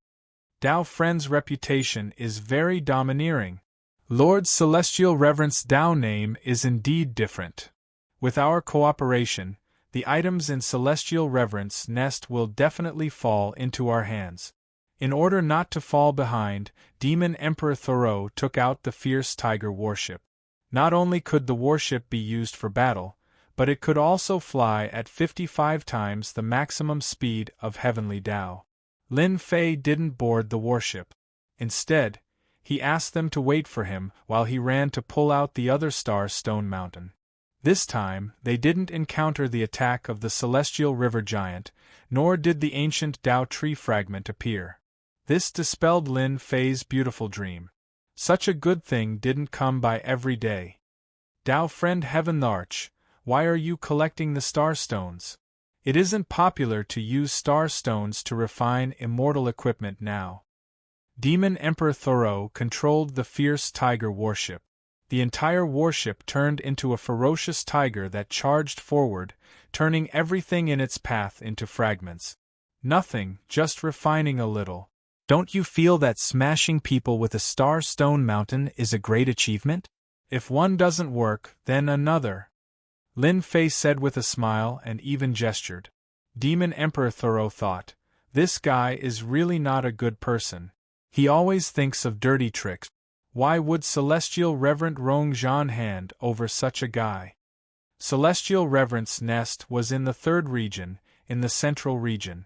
S1: Dao Friend's reputation is very domineering. Lord Celestial Reverend's Dao name is indeed different. With our cooperation, the items in Celestial Reverend's nest will definitely fall into our hands. In order not to fall behind, Demon Emperor Thoreau took out the fierce tiger warship. Not only could the warship be used for battle, but it could also fly at 55 times the maximum speed of Heavenly Tao. Lin Fei didn't board the warship. Instead, he asked them to wait for him while he ran to pull out the other star Stone Mountain. This time, they didn't encounter the attack of the Celestial River Giant, nor did the ancient Tao tree fragment appear. This dispelled Lin Fei's beautiful dream. Such a good thing didn't come by every day. "Dao Friend Heaven the Arch, why are you collecting the star stones? It isn't popular to use star stones to refine immortal equipment now." Demon Emperor Thoreau controlled the fierce tiger warship. The entire warship turned into a ferocious tiger that charged forward, turning everything in its path into fragments. Nothing, just refining a little. Don't you feel that smashing people with a star-stone mountain is a great achievement? If one doesn't work, then another. Lin Fei said with a smile and even gestured. Demon Emperor Thoreau thought, this guy is really not a good person. He always thinks of dirty tricks. Why would Celestial Reverend Rong Zhan hand over such a guy? Celestial Reverend's nest was in the 3rd region, in the central region.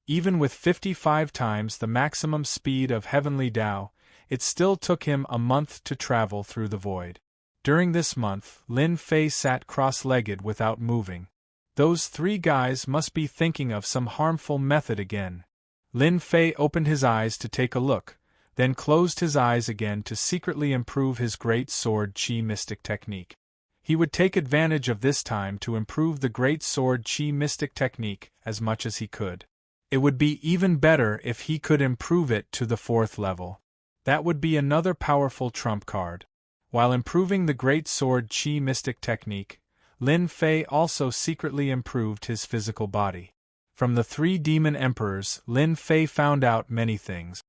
S1: Even with 55 times the maximum speed of Heavenly Tao, it still took him a month to travel through the void. During this month, Lin Fei sat cross-legged without moving. Those 3 guys must be thinking of some harmful method again. Lin Fei opened his eyes to take a look, then closed his eyes again to secretly improve his great sword Qi mystic technique. He would take advantage of this time to improve the great sword Qi mystic technique as much as he could. It would be even better if he could improve it to the 4th level. That would be another powerful trump card. While improving the great sword Qi mystic technique, Lin Fei also secretly improved his physical body. From the 3 demon emperors, Lin Fei found out many things.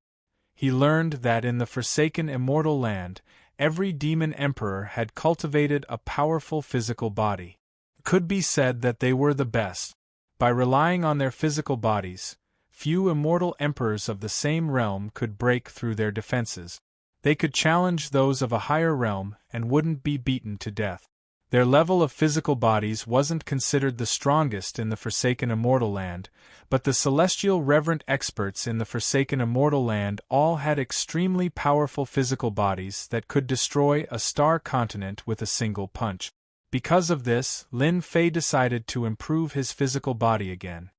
S1: He learned that in the forsaken immortal land, every demon emperor had cultivated a powerful physical body. It could be said that they were the best. By relying on their physical bodies, few immortal emperors of the same realm could break through their defenses. They could challenge those of a higher realm and wouldn't be beaten to death. Their level of physical bodies wasn't considered the strongest in the Forsaken Immortal Land, but the celestial reverent experts in the Forsaken Immortal Land all had extremely powerful physical bodies that could destroy a star continent with a single punch. Because of this, Lin Fei decided to improve his physical body again.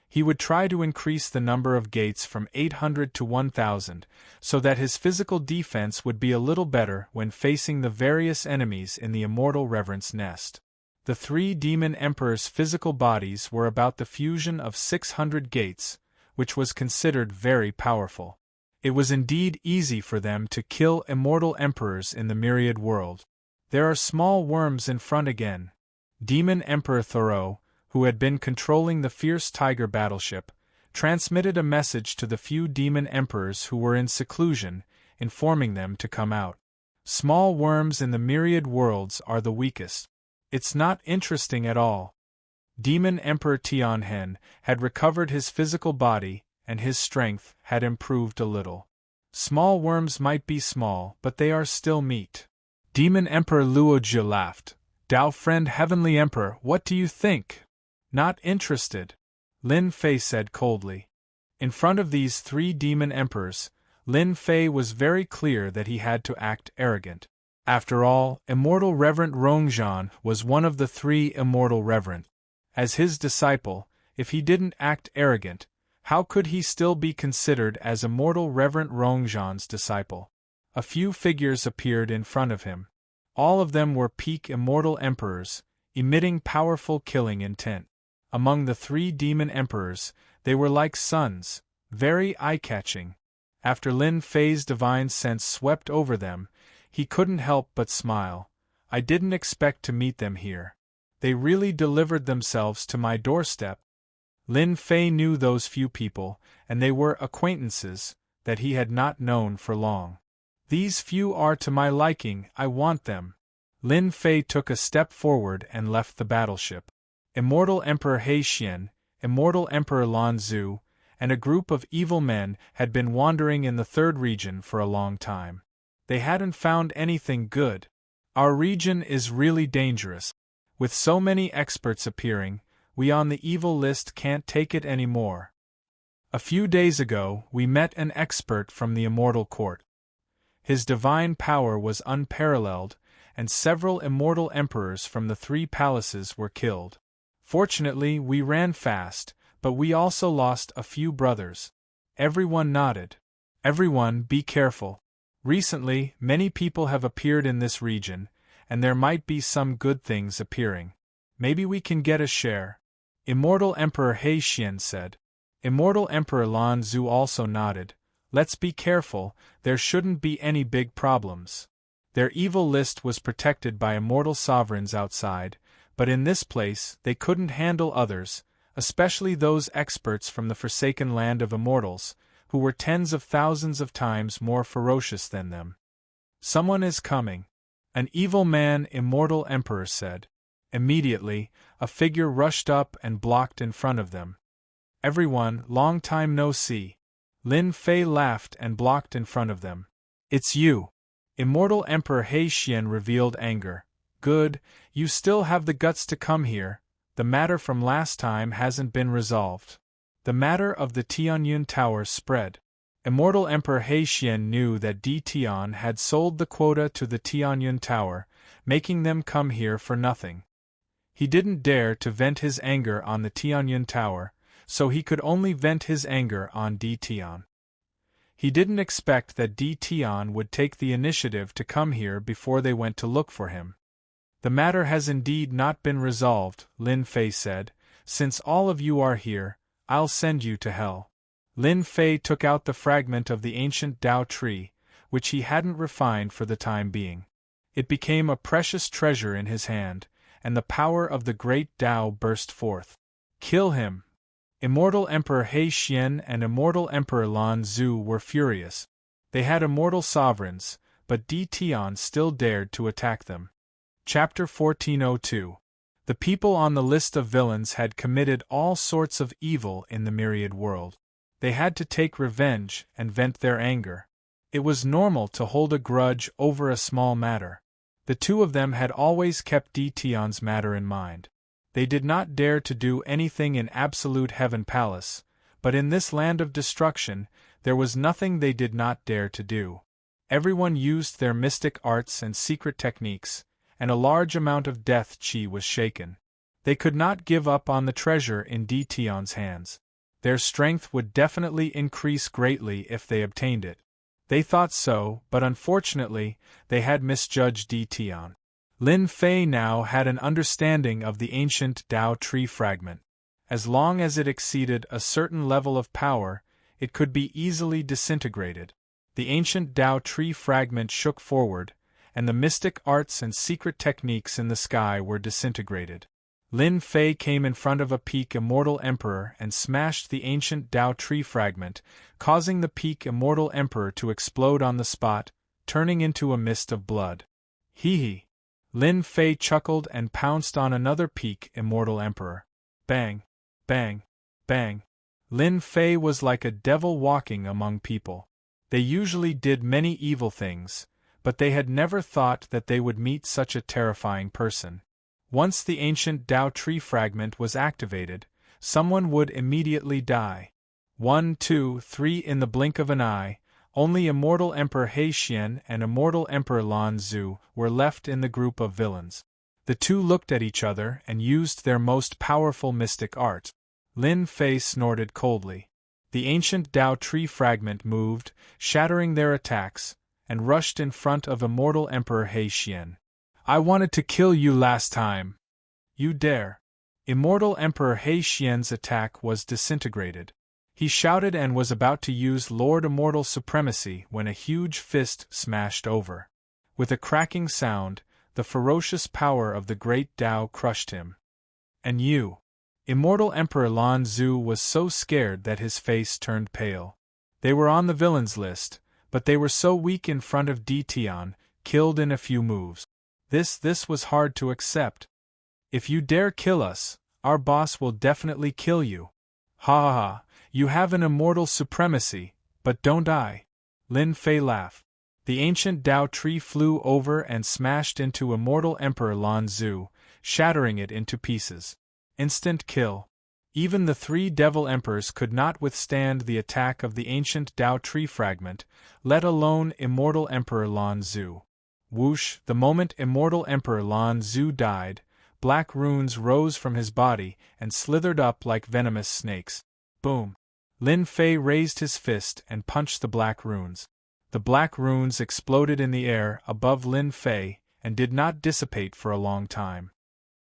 S1: He would try to increase the number of gates from 800 to 1,000, so that his physical defense would be a little better when facing the various enemies in the Immortal Reverence Nest. The 3 demon emperors' physical bodies were about the fusion of 600 gates, which was considered very powerful. It was indeed easy for them to kill immortal emperors in the myriad world. There are small worms in front again. Demon Emperor Thoreau, who had been controlling the fierce tiger battleship, transmitted a message to the few demon emperors who were in seclusion, informing them to come out. Small worms in the myriad worlds are the weakest. It's not interesting at all. Demon Emperor Tianhen had recovered his physical body, and his strength had improved a little. Small worms might be small, but they are still meat. Demon Emperor Luozhi laughed. Tao friend Heavenly Emperor, what do you think? Not interested, Lin Fei said coldly. In front of these 3 demon emperors, Lin Fei was very clear that he had to act arrogant. After all, Immortal Reverend Rongzhan was one of the 3 Immortal Reverend. As his disciple, if he didn't act arrogant, how could he still be considered as Immortal Reverend Rongzhan's disciple? A few figures appeared in front of him. All of them were peak Immortal Emperors, emitting powerful killing intent. Among the 3 demon emperors, they were like suns, very eye-catching. After Lin Fei's divine sense swept over them, he couldn't help but smile. I didn't expect to meet them here. They really delivered themselves to my doorstep. Lin Fei knew those few people, and they were acquaintances that he had not known for long. These few are to my liking, I want them. Lin Fei took a step forward and left the battleship. Immortal Emperor He Xian, Immortal Emperor Lan Zhu, and a group of evil men had been wandering in the 3rd region for a long time. They hadn't found anything good. Our region is really dangerous. With so many experts appearing, we on the evil list can't take it anymore. A few days ago, we met an expert from the Immortal Court. His divine power was unparalleled, and several immortal emperors from the 3 palaces were killed. Fortunately, we ran fast, but we also lost a few brothers. Everyone nodded. Everyone, be careful. Recently, many people have appeared in this region, and there might be some good things appearing. Maybe we can get a share. Immortal Emperor He Xian said. Immortal Emperor Lan Zhu also nodded. Let's be careful, there shouldn't be any big problems. Their evil list was protected by immortal sovereigns outside, but in this place they couldn't handle others, especially those experts from the forsaken land of immortals, who were tens of thousands of times more ferocious than them. "Someone is coming," an evil man, immortal emperor said. Immediately, a figure rushed up and blocked in front of them. "Everyone, long time no see." Lin Fei laughed and blocked in front of them. "It's you." Immortal Emperor He Xian revealed anger. "Good, you still have the guts to come here. The matter from last time hasn't been resolved." The matter of the Tianyun Tower spread. Immortal Emperor He Xian knew that Di Tian had sold the quota to the Tianyun Tower, making them come here for nothing. He didn't dare to vent his anger on the Tianyun Tower, so he could only vent his anger on Di Tian. He didn't expect that Di Tian would take the initiative to come here before they went to look for him. "The matter has indeed not been resolved," Lin Fei said. "Since all of you are here, I'll send you to hell." Lin Fei took out the fragment of the ancient Tao tree, which he hadn't refined for the time being. It became a precious treasure in his hand, and the power of the great Tao burst forth. "Kill him!" Immortal Emperor He Xian and Immortal Emperor Lan Zhu were furious. They had immortal sovereigns, but Di Tian still dared to attack them. Chapter 1402. The people on the list of villains had committed all sorts of evil in the myriad world. They had to take revenge and vent their anger. It was normal to hold a grudge over a small matter. The two of them had always kept Di Tian's matter in mind. They did not dare to do anything in absolute Heaven Palace, but in this land of destruction, there was nothing they did not dare to do. Everyone used their mystic arts and secret techniques, and a large amount of death chi was shaken. They could not give up on the treasure in Di Tian's hands. Their strength would definitely increase greatly if they obtained it. They thought so, but unfortunately, they had misjudged Di Tian. Lin Fei now had an understanding of the ancient Tao tree fragment. As long as it exceeded a certain level of power, it could be easily disintegrated. The ancient Tao tree fragment shook forward, and the mystic arts and secret techniques in the sky were disintegrated. Lin Fei came in front of a peak Immortal Emperor and smashed the ancient Tao tree fragment, causing the peak Immortal Emperor to explode on the spot, turning into a mist of blood. "Hee hee!" Lin Fei chuckled and pounced on another peak Immortal Emperor. Bang! Bang! Bang! Lin Fei was like a devil walking among people. They usually did many evil things, but they had never thought that they would meet such a terrifying person. Once the ancient Tao tree fragment was activated, someone would immediately die. 1, 2, 3 in the blink of an eye, only Immortal Emperor He Xian and Immortal Emperor Lan Zhu were left in the group of villains. The two looked at each other and used their most powerful mystic art. Lin Fei snorted coldly. The ancient Tao tree fragment moved, shattering their attacks, and rushed in front of Immortal Emperor He Xian. "I wanted to kill you last time. You dare." Immortal Emperor He Xian's attack was disintegrated. He shouted and was about to use Lord Immortal Supremacy when a huge fist smashed over. With a cracking sound, the ferocious power of the great Tao crushed him. "And you?" Immortal Emperor Lan Zhu was so scared that his face turned pale. They were on the villains list, but they were so weak in front of Di Tian, killed in a few moves. This was hard to accept. "If you dare kill us, our boss will definitely kill you." "Ha ha ha, you have an immortal supremacy, but don't I?" Lin Fei laughed. The ancient Tao tree flew over and smashed into Immortal Emperor Lan Zhu, shattering it into pieces. Instant kill. Even the 3 devil emperors could not withstand the attack of the ancient Tao tree fragment, let alone Immortal Emperor Lan Zhu. Whoosh! The moment Immortal Emperor Lan Zhu died, black runes rose from his body and slithered up like venomous snakes. Boom! Lin Fei raised his fist and punched the black runes. The black runes exploded in the air above Lin Fei and did not dissipate for a long time.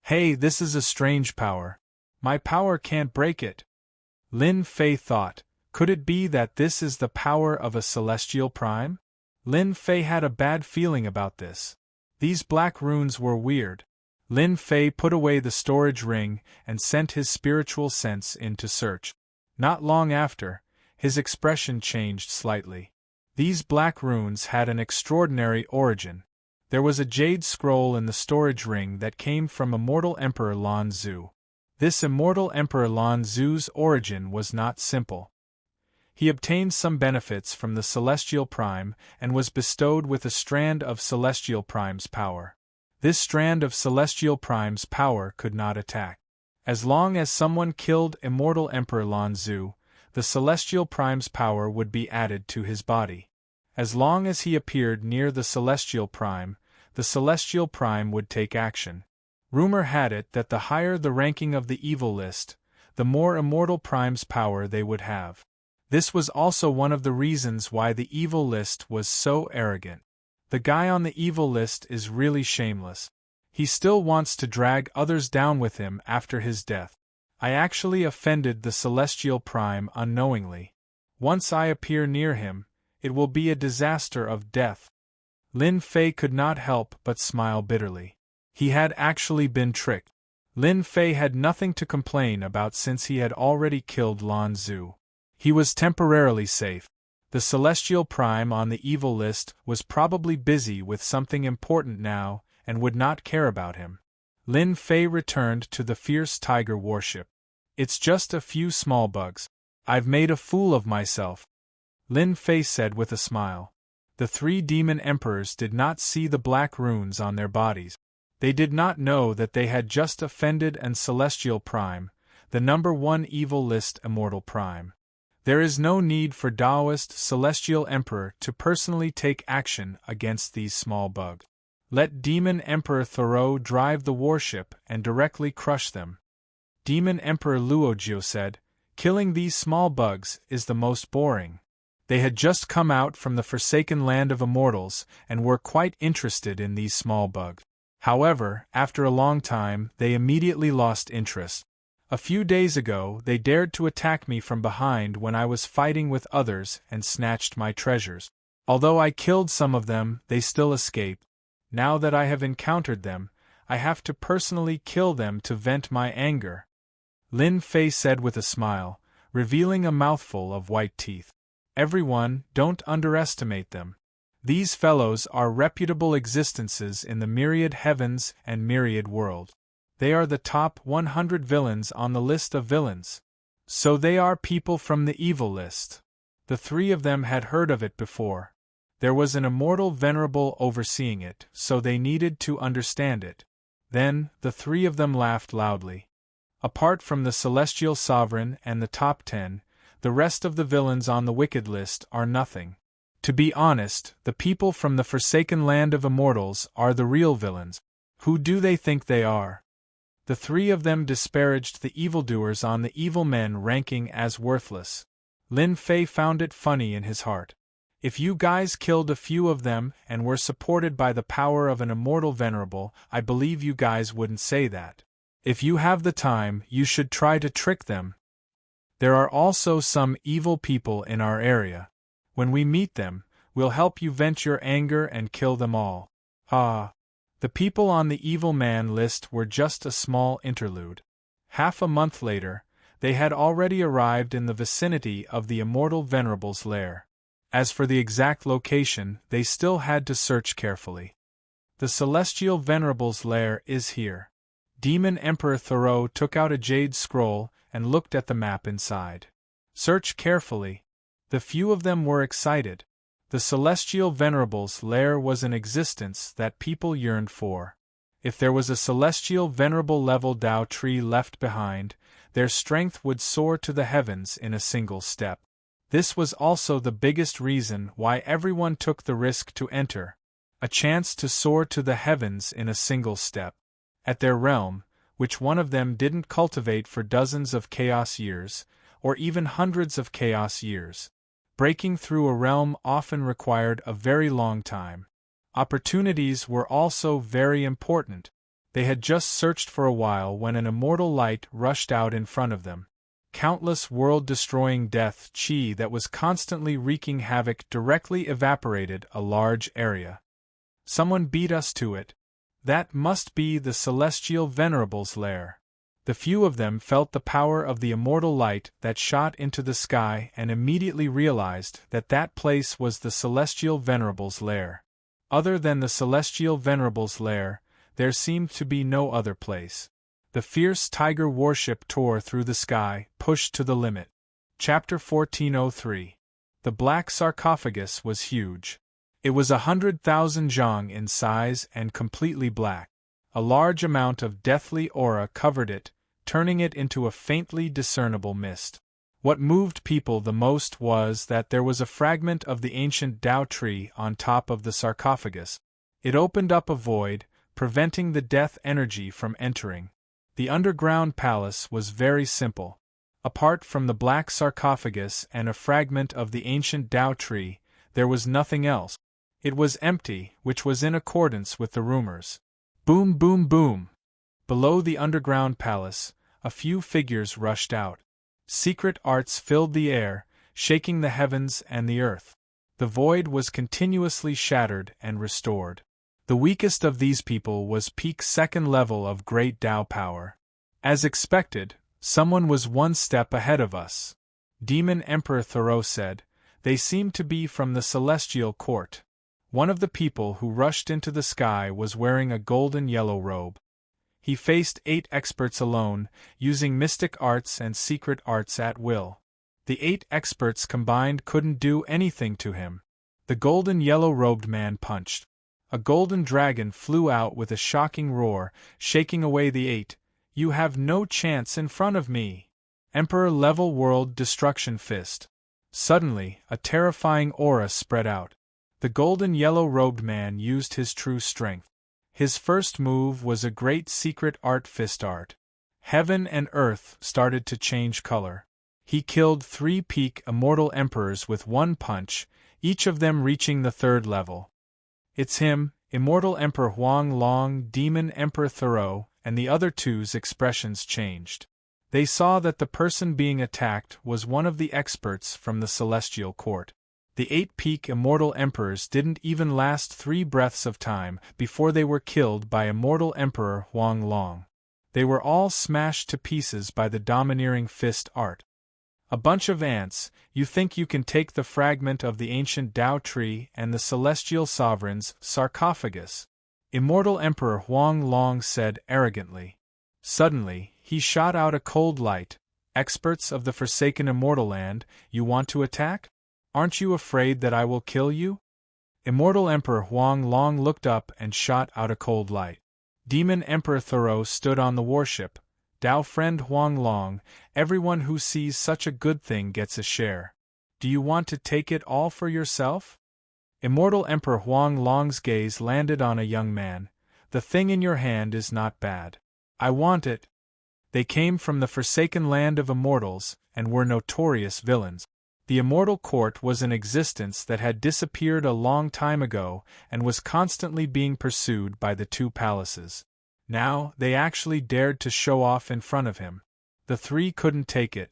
S1: "Hey, this is a strange power. My power can't break it." Lin Fei thought, could it be that this is the power of a celestial prime? Lin Fei had a bad feeling about this. These black runes were weird. Lin Fei put away the storage ring and sent his spiritual sense in to search. Not long after, His expression changed slightly. These black runes had an extraordinary origin. There was a jade scroll in the storage ring that came from immortal Emperor Lan Zu. This immortal Emperor Lan Zu's origin was not simple. He obtained some benefits from the Celestial Prime and was bestowed with a strand of Celestial Prime's power. This strand of Celestial Prime's power could not attack. As long as someone killed immortal Emperor Lan Zu, the Celestial Prime's power would be added to his body. As long as he appeared near the Celestial Prime, the Celestial Prime would take action. Rumor had it that the higher the ranking of the evil list, the more Immortal Prime's power they would have. This was also one of the reasons why the evil list was so arrogant. The guy on the evil list is really shameless. He still wants to drag others down with him after his death. I actually offended the Celestial Prime unknowingly. Once I appear near him, it will be a disaster of death. Lin Fei could not help but smile bitterly. He had actually been tricked. Lin Fei had nothing to complain about since he had already killed Lan Zu. He was temporarily safe. The Celestial Prime on the evil list was probably busy with something important now and would not care about him. Lin Fei returned to the fierce tiger warship. It's just a few small bugs. I've made a fool of myself, Lin Fei said with a smile. The 3 demon emperors did not see the black runes on their bodies. They did not know that they had just offended an Celestial Prime, the number 1 evil list Immortal Prime. There is no need for Taoist Celestial Emperor to personally take action against these small bugs. Let Demon Emperor Thoreau drive the warship and directly crush them. Demon Emperor Luojiu said, killing these small bugs is the most boring. They had just come out from the forsaken land of immortals and were quite interested in these small bugs. However, after a long time, they immediately lost interest. A few days ago, they dared to attack me from behind when I was fighting with others and snatched my treasures. Although I killed some of them, they still escaped. Now that I have encountered them, I have to personally kill them to vent my anger, Lin Fei said with a smile, revealing a mouthful of white teeth. Everyone, don't underestimate them. These fellows are reputable existences in the myriad heavens and myriad world. They are the top 100 villains on the list of villains. So they are people from the evil list. The 3 of them had heard of it before. There was an immortal venerable overseeing it, so they needed to understand it. Then, the 3 of them laughed loudly. Apart from the Celestial Sovereign and the top 10, the rest of the villains on the wicked list are nothing. To be honest, the people from the forsaken land of immortals are the real villains. Who do they think they are? The 3 of them disparaged the evildoers on the evil men ranking as worthless. Lin Fei found it funny in his heart. If you guys killed a few of them and were supported by the power of an immortal venerable, I believe you guys wouldn't say that. If you have the time, you should try to trick them. There are also some evil people in our area. When we meet them, we'll help you vent your anger and kill them all. Ah. The people on the evil man list were just a small interlude. Half a month later, they had already arrived in the vicinity of the immortal venerable's lair. As for the exact location, they still had to search carefully. The celestial venerable's lair is here. Demon Emperor Thoreau took out a jade scroll and looked at the map inside. Search carefully. The few of them were excited. The celestial venerable's lair was an existence that people yearned for. If there was a celestial venerable level Tao tree left behind, their strength would soar to the heavens in a single step. This was also the biggest reason why everyone took the risk to enter. A chance to soar to the heavens in a single step. At their realm, which one of them didn't cultivate for dozens of chaos years, or even hundreds of chaos years. Breaking through a realm often required a very long time. Opportunities were also very important. They had just searched for a while when an immortal light rushed out in front of them. Countless world-destroying death chi that was constantly wreaking havoc directly evaporated a large area. Someone beat us to it. That must be the celestial venerable's lair. The few of them felt the power of the immortal light that shot into the sky and immediately realized that that place was the Celestial Venerable's lair. Other than the Celestial Venerable's lair, there seemed to be no other place. The fierce tiger warship tore through the sky, pushed to the limit. Chapter 1403. The black sarcophagus was huge. It was 100,000 zhang in size and completely black. A large amount of deathly aura covered it, turning it into a faintly discernible mist. What moved people the most was that there was a fragment of the ancient Tao tree on top of the sarcophagus. It opened up a void, preventing the death energy from entering. The underground palace was very simple. Apart from the black sarcophagus and a fragment of the ancient Tao tree, there was nothing else. It was empty, which was in accordance with the rumors. Boom, boom, boom! Below the underground palace, a few figures rushed out. Secret arts filled the air, shaking the heavens and the earth. The void was continuously shattered and restored. The weakest of these people was peak second level of great Tao power. As expected, someone was one step ahead of us. Demon Emperor Thoreau said, "They seem to be from the celestial court." One of the people who rushed into the sky was wearing a golden yellow robe. He faced 8 experts alone, using mystic arts and secret arts at will. The 8 experts combined couldn't do anything to him. The golden yellow-robed man punched. A golden dragon flew out with a shocking roar, shaking away the 8. "You have no chance in front of me." Emperor Level World Destruction Fist. Suddenly, a terrifying aura spread out. The golden yellow-robed man used his true strength. His first move was a great secret art fist art. Heaven and earth started to change color. He killed 3 peak immortal emperors with one punch, each of them reaching the 3rd level. "It's him," Immortal Emperor Huang Long, Demon Emperor Thoreau, and the other 2's expressions changed. They saw that the person being attacked was one of the experts from the Celestial Court. The 8 peak immortal emperors didn't even last 3 breaths of time before they were killed by Immortal Emperor Huang Long. They were all smashed to pieces by the domineering fist art. "A bunch of ants, you think you can take the fragment of the ancient Tao tree and the celestial sovereign's sarcophagus?" Immortal Emperor Huang Long said arrogantly. Suddenly, he shot out a cold light. "Experts of the forsaken immortal land, you want to attack? Aren't you afraid that I will kill you?" Immortal Emperor Huang Long looked up and shot out a cold light. Demon Emperor Thoreau stood on the warship. "Tao friend Huang Long, everyone who sees such a good thing gets a share. Do you want to take it all for yourself?" Immortal Emperor Huang Long's gaze landed on a young man. "The thing in your hand is not bad. I want it." They came from the forsaken land of immortals, and were notorious villains. The immortal court was an existence that had disappeared a long time ago and was constantly being pursued by the 2 palaces. Now, they actually dared to show off in front of him. The 3 couldn't take it.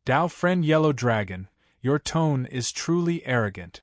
S1: "Tao friend Yellow Dragon, your tone is truly arrogant.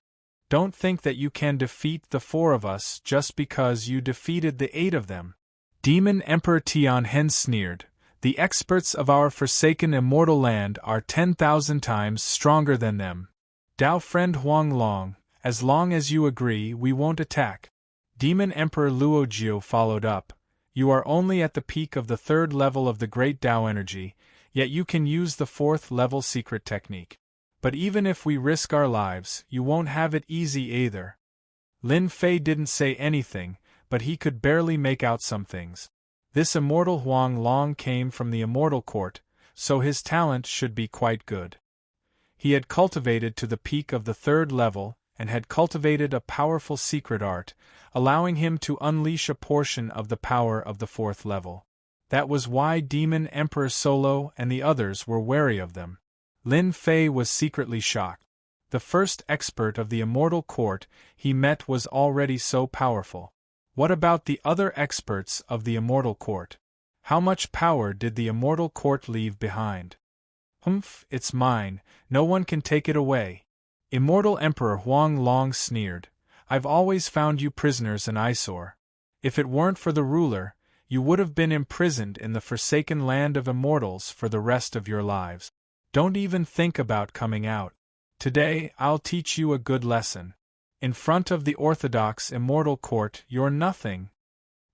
S1: Don't think that you can defeat the 4 of us just because you defeated the 8 of them." Demon Emperor Tianhen sneered. "The experts of our forsaken immortal land are 10,000 times stronger than them. Tao friend Huang Long, as long as you agree, we won't attack." Demon Emperor Luojiu followed up. "You are only at the peak of the 3rd level of the great Tao energy, yet you can use the 4th level secret technique. But even if we risk our lives, you won't have it easy either." Lin Fei didn't say anything, but he could barely make out some things. This immortal Huang Long came from the immortal court, so his talent should be quite good. He had cultivated to the peak of the 3rd level, and had cultivated a powerful secret art, allowing him to unleash a portion of the power of the 4th level. That was why Demon Emperor Solo and the others were wary of them. Lin Fei was secretly shocked. The first expert of the immortal court he met was already so powerful. What about the other experts of the immortal court? How much power did the immortal court leave behind? "Humph, it's mine, no one can take it away." Immortal Emperor Huang Long sneered. "I've always found you prisoners an eyesore. If it weren't for the ruler, You would have been imprisoned in the forsaken land of immortals for the rest of your lives. Don't even think about coming out. Today, I'll teach you a good lesson. In front of the orthodox immortal court, you're nothing.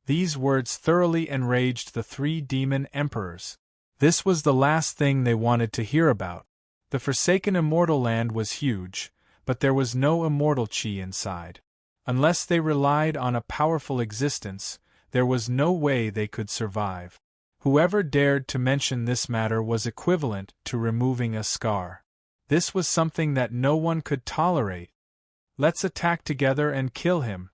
S1: These words thoroughly enraged the three demon emperors. This was the last thing they wanted to hear about. The forsaken immortal land was huge, but there was no immortal chi inside. Unless they relied on a powerful existence, there was no way they could survive. Whoever dared to mention this matter was equivalent to removing a scar. This was something that no one could tolerate. Let's attack together and kill him.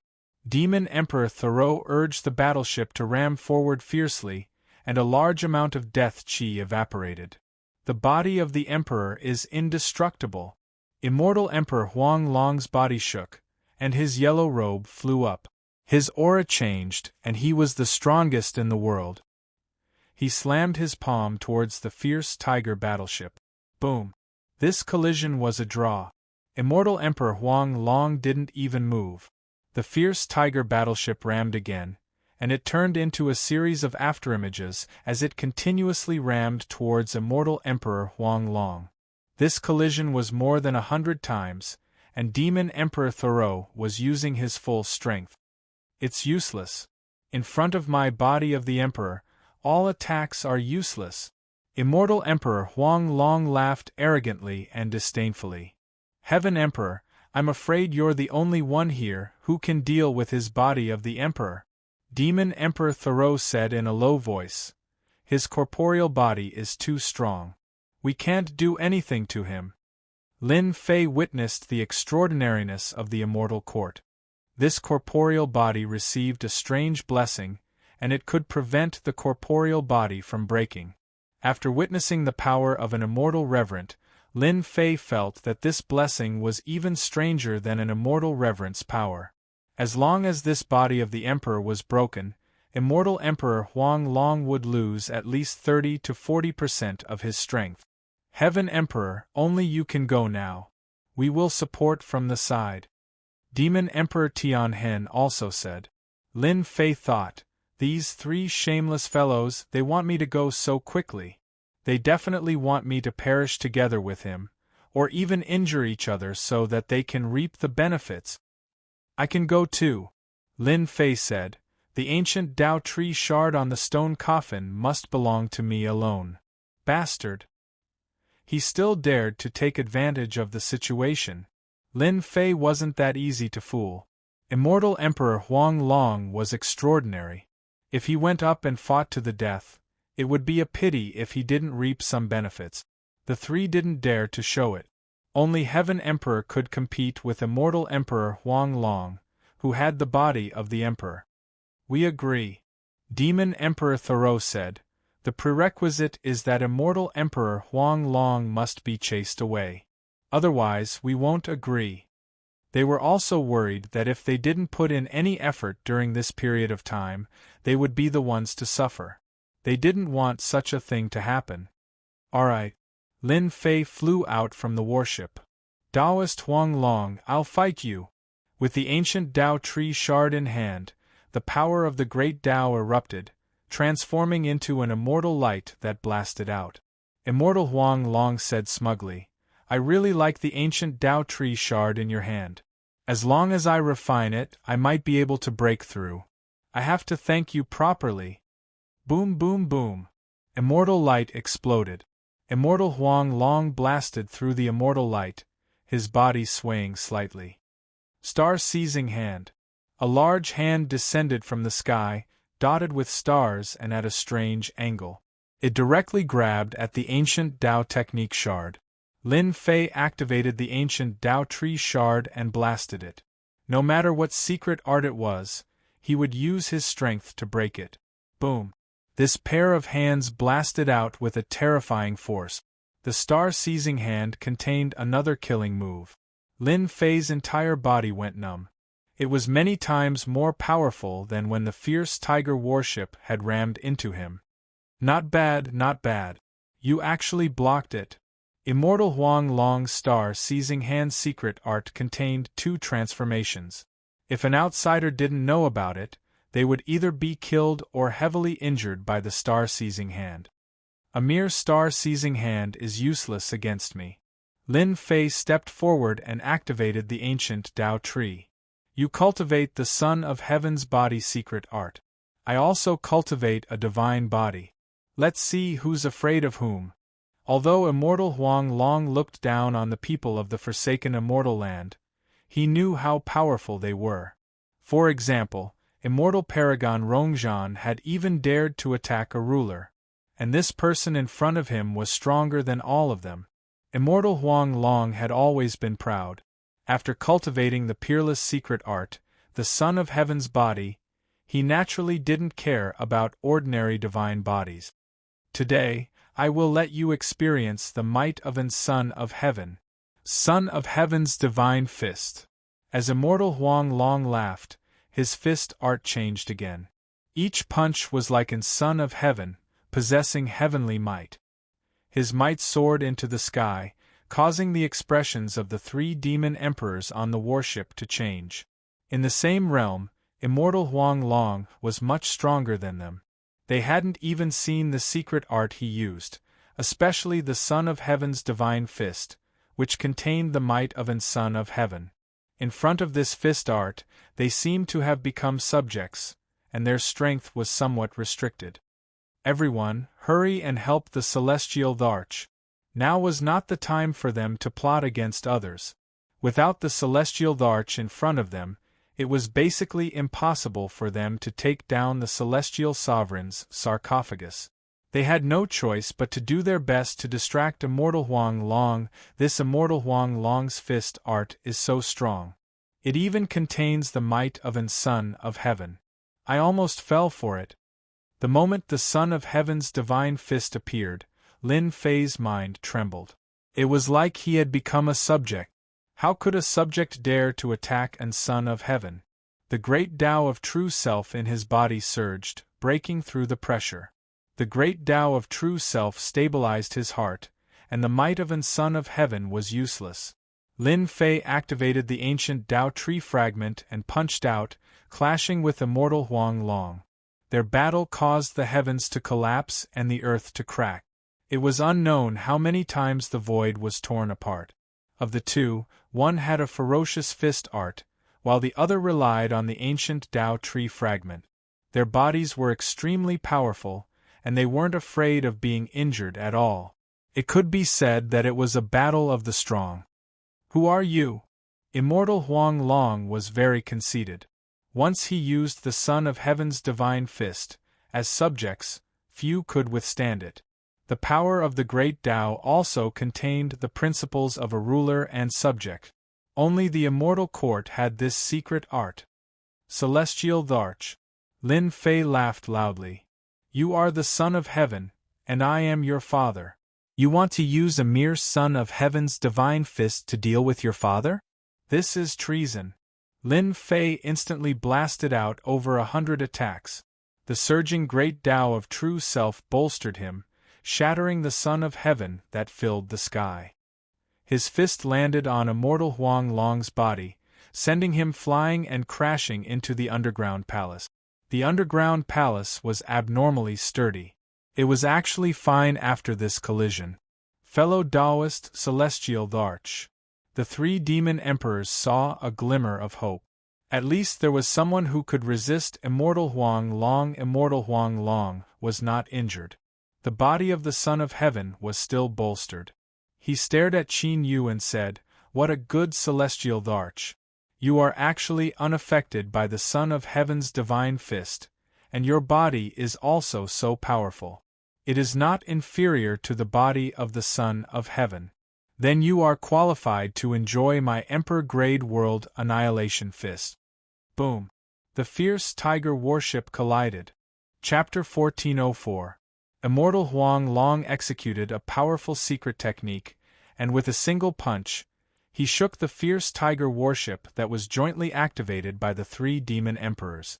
S1: Demon Emperor Thoreau urged the battleship to ram forward fiercely, and a large amount of death chi evaporated. The body of the Emperor is indestructible. Immortal Emperor Huang Long's body shook, and his yellow robe flew up. His aura changed, and he was the strongest in the world. He slammed his palm towards the fierce tiger battleship. Boom! This collision was a draw. Immortal Emperor Huang Long didn't even move. The fierce tiger battleship rammed again, and it turned into a series of afterimages as it continuously rammed towards Immortal Emperor Huang Long. This collision was more than 100 times, and Demon Emperor Thoreau was using his full strength. It's useless. In front of my body of the Emperor, all attacks are useless. Immortal Emperor Huang Long laughed arrogantly and disdainfully. Heaven Emperor, I'm afraid you're the only one here who can deal with his body of the Emperor. Demon Emperor Thoreau said in a low voice. His corporeal body is too strong. We can't do anything to him. Lin Fei witnessed the extraordinariness of the immortal court. This corporeal body received a strange blessing, and it could prevent the corporeal body from breaking. After witnessing the power of an immortal reverent, Lin Fei felt that this blessing was even stranger than an immortal reverent's power. As long as this body of the Emperor was broken, Immortal Emperor Huang Long would lose at least 30 to 40% of his strength. Heaven Emperor, only you can go now. We will support from the side. Demon Emperor Tianhen also said. Lin Fei thought, these three shameless fellows, they want me to go so quickly. They definitely want me to perish together with him, or even injure each other so that they can reap the benefits. I can go too, Lin Fei said. The ancient Dao tree shard on the stone coffin must belong to me alone. Bastard. He still dared to take advantage of the situation. Lin Fei wasn't that easy to fool. Immortal Emperor Huang Long was extraordinary. If he went up and fought to the death, it would be a pity if he didn't reap some benefits. The three didn't dare to show it. Only Heaven Emperor could compete with Immortal Emperor Huang Long, who had the body of the Emperor. We agree. Demon Emperor Thoreau said. The prerequisite is that Immortal Emperor Huang Long must be chased away. Otherwise, we won't agree. They were also worried that if they didn't put in any effort during this period of time, they would be the ones to suffer. They didn't want such a thing to happen. Alright. Lin Fei flew out from the warship. Taoist Huang Long, I'll fight you. With the ancient Dao tree shard in hand, the power of the great Dao erupted, transforming into an immortal light that blasted out. Immortal Huang Long said smugly, I really like the ancient Dao tree shard in your hand. As long as I refine it, I might be able to break through. I have to thank you properly. Boom boom boom. Immortal light exploded. Immortal Huang Long blasted through the immortal light, his body swaying slightly. Star-seizing hand. A large hand descended from the sky, dotted with stars and at a strange angle. It directly grabbed at the ancient Dao technique shard. Lin Fei activated the ancient Dao tree shard and blasted it. No matter what secret art it was, he would use his strength to break it. Boom. This pair of hands blasted out with a terrifying force. The star-seizing hand contained another killing move. Lin Fei's entire body went numb. It was many times more powerful than when the fierce tiger warship had rammed into him. Not bad, not bad. You actually blocked it. Immortal Huang Long's star-seizing hand's secret art contained 2 transformations. If an outsider didn't know about it, they would either be killed or heavily injured by the star-seizing hand. A mere star-seizing hand is useless against me. Lin Fei stepped forward and activated the ancient Tao tree. You cultivate the Son of Heaven's body secret art. I also cultivate a divine body. Let's see who's afraid of whom. Although immortal Huang Long looked down on the people of the forsaken immortal land, he knew how powerful they were. For example, immortal paragon Rongzhan had even dared to attack a ruler, and this person in front of him was stronger than all of them. Immortal Huang Long had always been proud. After cultivating the peerless secret art, the Son of Heaven's body, he naturally didn't care about ordinary divine bodies. Today, I will let you experience the might of an Son of Heaven. Son of Heaven's divine fist. As immortal Huang Long laughed, his fist art changed again. Each punch was like an Son of Heaven, possessing heavenly might. His might soared into the sky, causing the expressions of the three demon emperors on the warship to change. In the same realm, immortal Huang Long was much stronger than them. They hadn't even seen the secret art he used, especially the Son of Heaven's divine fist, which contained the might of an Son of Heaven. In front of this fist art, they seemed to have become subjects, and their strength was somewhat restricted. Everyone, hurry and help the celestial Dharch. Now was not the time for them to plot against others. Without the celestial Dharch in front of them, it was basically impossible for them to take down the celestial sovereign's sarcophagus. They had no choice but to do their best to distract immortal Huang Long. This immortal Huang Long's fist art is so strong. It even contains the might of an Son of Heaven. I almost fell for it. The moment the Son of Heaven's divine fist appeared, Lin Fei's mind trembled. It was like he had become a subject. How could a subject dare to attack an Son of Heaven? The great Tao of True Self in his body surged, breaking through the pressure. The great Tao of True Self stabilized his heart, and the might of an Son of Heaven was useless. Lin Fei activated the ancient Tao tree fragment and punched out, clashing with immortal Huang Long. Their battle caused the heavens to collapse and the earth to crack. It was unknown how many times the void was torn apart. Of the two, one had a ferocious fist art, while the other relied on the ancient Tao tree fragment. Their bodies were extremely powerful, and they weren't afraid of being injured at all. It could be said that it was a battle of the strong. Who are you? Immortal Huang Long was very conceited. Once he used the Son of Heaven's divine fist, as subjects, few could withstand it. The power of the great Tao also contained the principles of a ruler and subject. Only the immortal court had this secret art. Celestial Dharch. Lin Fei laughed loudly. You are the Son of Heaven, and I am your father. You want to use a mere Son of Heaven's divine fist to deal with your father? This is treason. Lin Fei instantly blasted out over 100 attacks. The surging great Tao of True Self bolstered him, shattering the Son of Heaven that filled the sky. His fist landed on immortal Huang Long's body, sending him flying and crashing into the underground palace. The underground palace was abnormally sturdy. It was actually fine after this collision. Fellow Taoist Celestial Dharch. The three demon emperors saw a glimmer of hope. At least there was someone who could resist immortal Huang Long. Immortal Huang Long was not injured. The body of the Son of Heaven was still bolstered. He stared at Qin Yu and said, "What a good celestial Dharch. You are actually unaffected by the Son of Heaven's divine fist, and your body is also so powerful. It is not inferior to the body of the Son of Heaven. Then you are qualified to enjoy my Emperor-grade world annihilation fist." Boom. The fierce tiger warship collided. Chapter 1404. Immortal Huang Long executed a powerful secret technique, and with a single punch, he shook the fierce tiger warship that was jointly activated by the three demon emperors.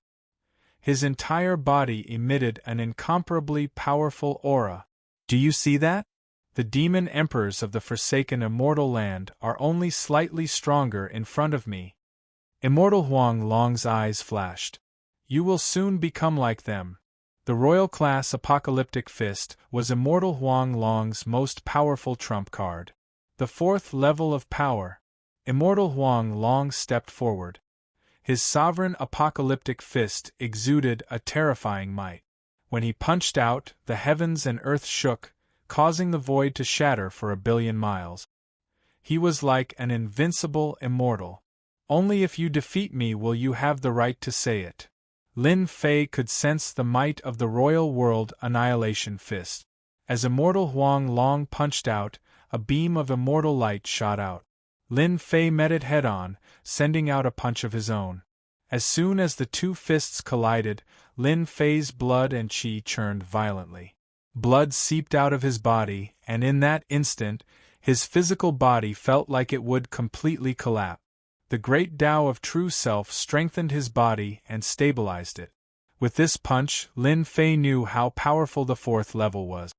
S1: His entire body emitted an incomparably powerful aura. Do you see that? The demon emperors of the forsaken immortal land are only slightly stronger in front of me. Immortal Huang Long's eyes flashed. You will soon become like them. The royal class Apocalyptic Fist was Immortal Huang Long's most powerful trump card. The fourth level of power. Immortal Huang Long stepped forward. His sovereign Apocalyptic Fist exuded a terrifying might. When he punched out, the heavens and earth shook, causing the void to shatter for 1,000,000,000 miles. He was like an invincible immortal. Only if you defeat me will you have the right to say it. Lin Fei could sense the might of the Royal World Annihilation Fist. As Immortal Huang Long punched out, a beam of immortal light shot out. Lin Fei met it head-on, sending out a punch of his own. As soon as the two fists collided, Lin Fei's blood and qi churned violently. Blood seeped out of his body, and in that instant, his physical body felt like it would completely collapse. The great Tao of True Self strengthened his body and stabilized it. With this punch, Lin Fei knew how powerful the fourth level was.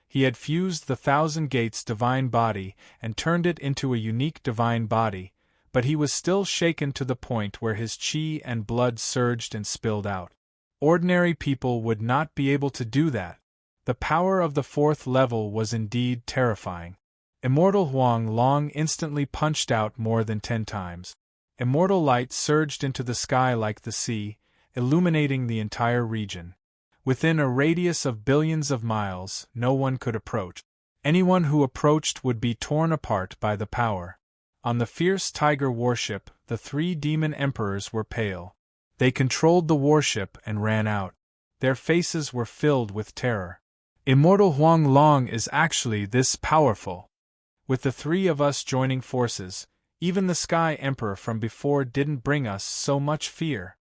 S1: He had fused the Thousand Gates divine body and turned it into a unique divine body, but he was still shaken to the point where his qi and blood surged and spilled out. Ordinary people would not be able to do that. The power of the fourth level was indeed terrifying. Immortal Huang Long instantly punched out more than 10 times. Immortal light surged into the sky like the sea, illuminating the entire region. Within a radius of billions of miles, no one could approach. Anyone who approached would be torn apart by the power. On the fierce tiger warship, the 3 demon emperors were pale. They controlled the warship and ran out. Their faces were filled with terror. Immortal Huang Long is actually this powerful. With the 3 of us joining forces, even the Sky Emperor from before didn't bring us so much fear.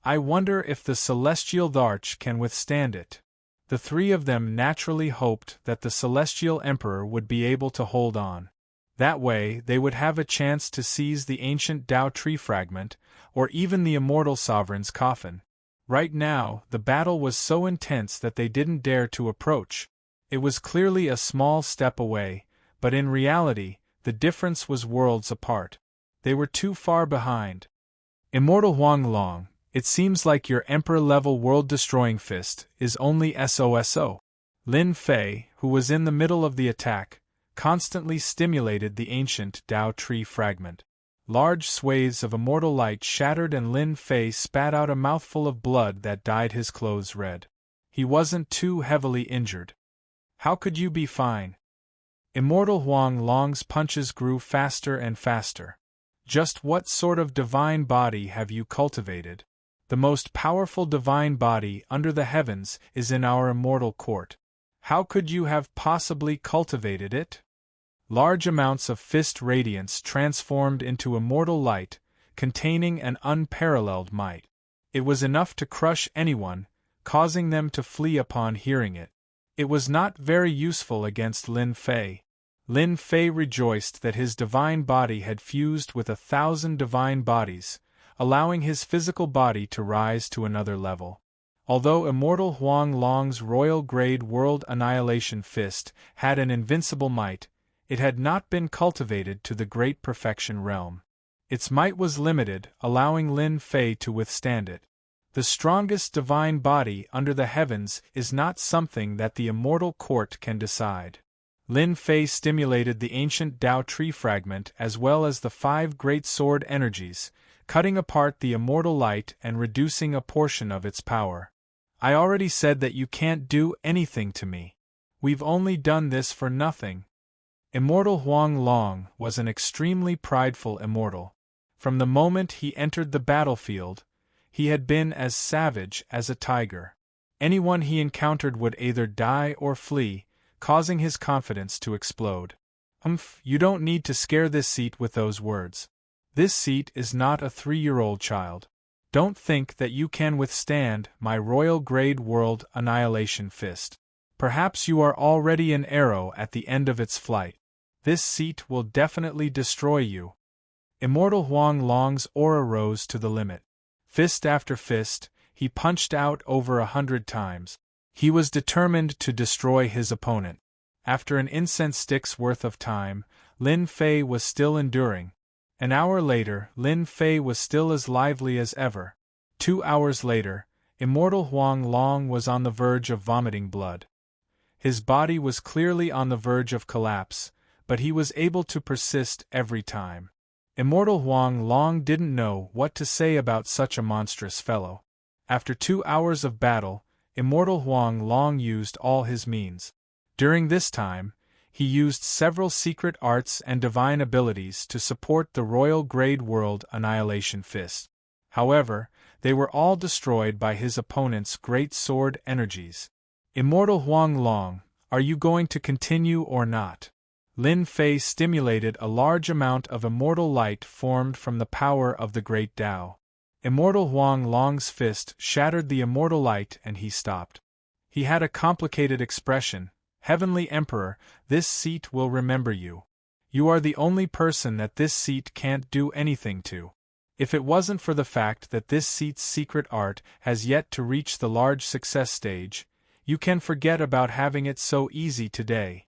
S1: I wonder if the Celestial Dharch can withstand it. The 3 of them naturally hoped that the Celestial Emperor would be able to hold on. That way, they would have a chance to seize the ancient Tao tree fragment, or even the Immortal Sovereign's coffin. Right now, the battle was so intense that they didn't dare to approach. It was clearly a small step away, but in reality, the difference was worlds apart. They were too far behind. Immortal Huang Long, it seems like your Emperor-level world-destroying fist is only SOSO. Lin Fei, who was in the middle of the attack, constantly stimulated the ancient Tao tree fragment. Large swathes of immortal light shattered and Lin Fei spat out a mouthful of blood that dyed his clothes red. He wasn't too heavily injured. How could you be fine? Immortal Huang Long's punches grew faster and faster. Just what sort of divine body have you cultivated? The most powerful divine body under the heavens is in our immortal court. How could you have possibly cultivated it? Large amounts of fist radiance transformed into immortal light, containing an unparalleled might. It was enough to crush anyone, causing them to flee upon hearing it. It was not very useful against Lin Fei. Lin Fei rejoiced that his divine body had fused with 1,000 divine bodies, allowing his physical body to rise to another level. Although Immortal Huang Long's royal-grade world annihilation fist had an invincible might, it had not been cultivated to the great perfection realm. Its might was limited, allowing Lin Fei to withstand it. The strongest divine body under the heavens is not something that the immortal court can decide. Lin Fei stimulated the ancient Tao tree fragment as well as the 5 great sword energies, cutting apart the immortal light and reducing a portion of its power. I already said that you can't do anything to me. We've only done this for nothing. Immortal Huang Long was an extremely prideful immortal. From the moment he entered the battlefield, he had been as savage as a tiger. Anyone he encountered would either die or flee, causing his confidence to explode. You don't need to scare this seat with those words. This seat is not a 3-year-old child. Don't think that you can withstand my royal-grade world annihilation fist. Perhaps you are already an arrow at the end of its flight. This seat will definitely destroy you. Immortal Huang Long's aura rose to the limit. Fist after fist, he punched out over 100 times. He was determined to destroy his opponent. After an incense stick's worth of time, Lin Fei was still enduring. An hour later, Lin Fei was still as lively as ever. 2 hours later, immortal Huang Long was on the verge of vomiting blood. His body was clearly on the verge of collapse, but he was able to persist every time. Immortal Huang Long didn't know what to say about such a monstrous fellow. After 2 hours of battle, immortal Huang Long used all his means. During this time, he used several secret arts and divine abilities to support the Royal Grade World Annihilation Fist. However, they were all destroyed by his opponent's great sword energies. Immortal Huang Long, are you going to continue or not? Lin Fei stimulated a large amount of immortal light formed from the power of the Great Tao. Immortal Huang Long's fist shattered the immortal light and he stopped. He had a complicated expression. Heavenly Emperor, this seat will remember you. You are the only person that this seat can't do anything to. If it wasn't for the fact that this seat's secret art has yet to reach the large success stage, you can forget about having it so easy today.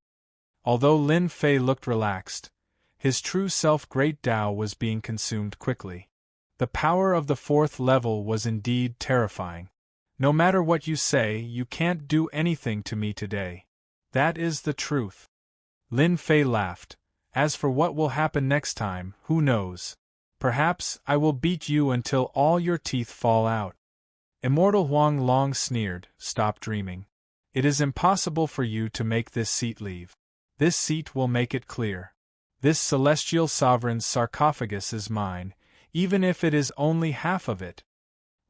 S1: Although Lin Fei looked relaxed, his true self Great Tao was being consumed quickly. The power of the 4th level was indeed terrifying. No matter what you say, you can't do anything to me today. That is the truth. Lin Fei laughed. As for what will happen next time, who knows? Perhaps I will beat you until all your teeth fall out. Immortal Huang Long sneered. Stop dreaming. It is impossible for you to make this seat leave. This seat will make it clear. This celestial sovereign's sarcophagus is mine, even if it is only half of it.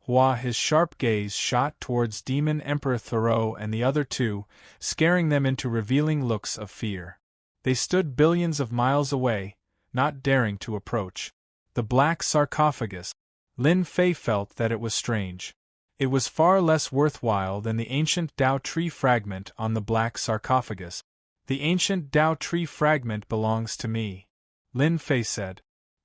S1: Hua, his sharp gaze shot towards Demon Emperor Thoreau and the other two, scaring them into revealing looks of fear. They stood billions of miles away, not daring to approach. The black sarcophagus. Lin Fei felt that it was strange. It was far less worthwhile than the ancient Tao tree fragment on the black sarcophagus. The ancient Tao tree fragment belongs to me, Lin Fei said.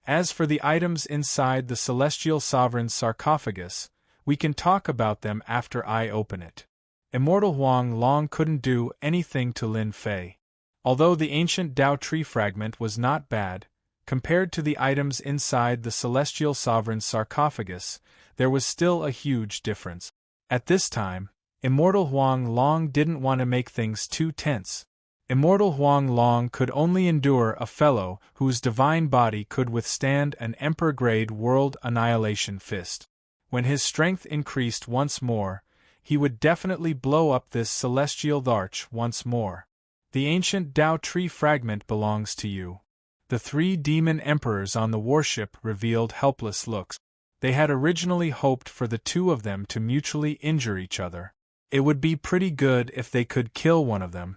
S1: As for the items inside the celestial sovereign's sarcophagus, we can talk about them after I open it. Immortal Huang Long couldn't do anything to Lin Fei. Although the ancient Tao tree fragment was not bad, compared to the items inside the celestial sovereign's sarcophagus, there was still a huge difference. At this time, Immortal Huang Long didn't want to make things too tense. Immortal Huang Long could only endure a fellow whose divine body could withstand an Emperor-grade world annihilation fist. When his strength increased once more, he would definitely blow up this celestial arch once more. The ancient Tao tree fragment belongs to you. The 3 demon emperors on the warship revealed helpless looks. They had originally hoped for the 2 of them to mutually injure each other. It would be pretty good if they could kill one of them.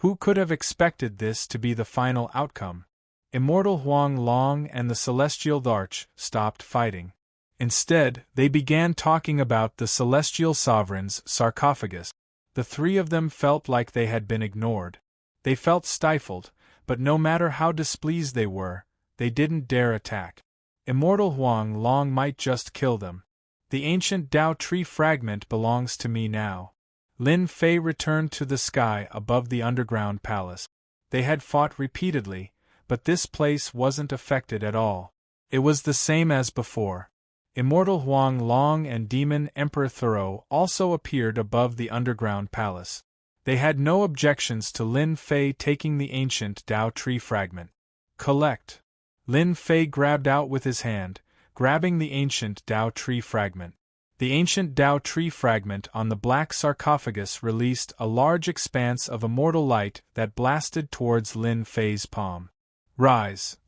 S1: Who could have expected this to be the final outcome? Immortal Huang Long and the celestial arch stopped fighting. Instead, they began talking about the celestial sovereign's sarcophagus. The 3 of them felt like they had been ignored. They felt stifled, but no matter how displeased they were, they didn't dare attack. Immortal Huang Long might just kill them. The ancient Tao tree fragment belongs to me now. Lin Fei returned to the sky above the underground palace. They had fought repeatedly, but this place wasn't affected at all. It was the same as before. Immortal Huang Long and Demon Emperor Thoreau also appeared above the underground palace. They had no objections to Lin Fei taking the ancient Tao tree fragment. Collect. Lin Fei grabbed out with his hand, grabbing the ancient Tao tree fragment. The ancient Tao tree fragment on the black sarcophagus released a large expanse of immortal light that blasted towards Lin Fei's palm. Rise!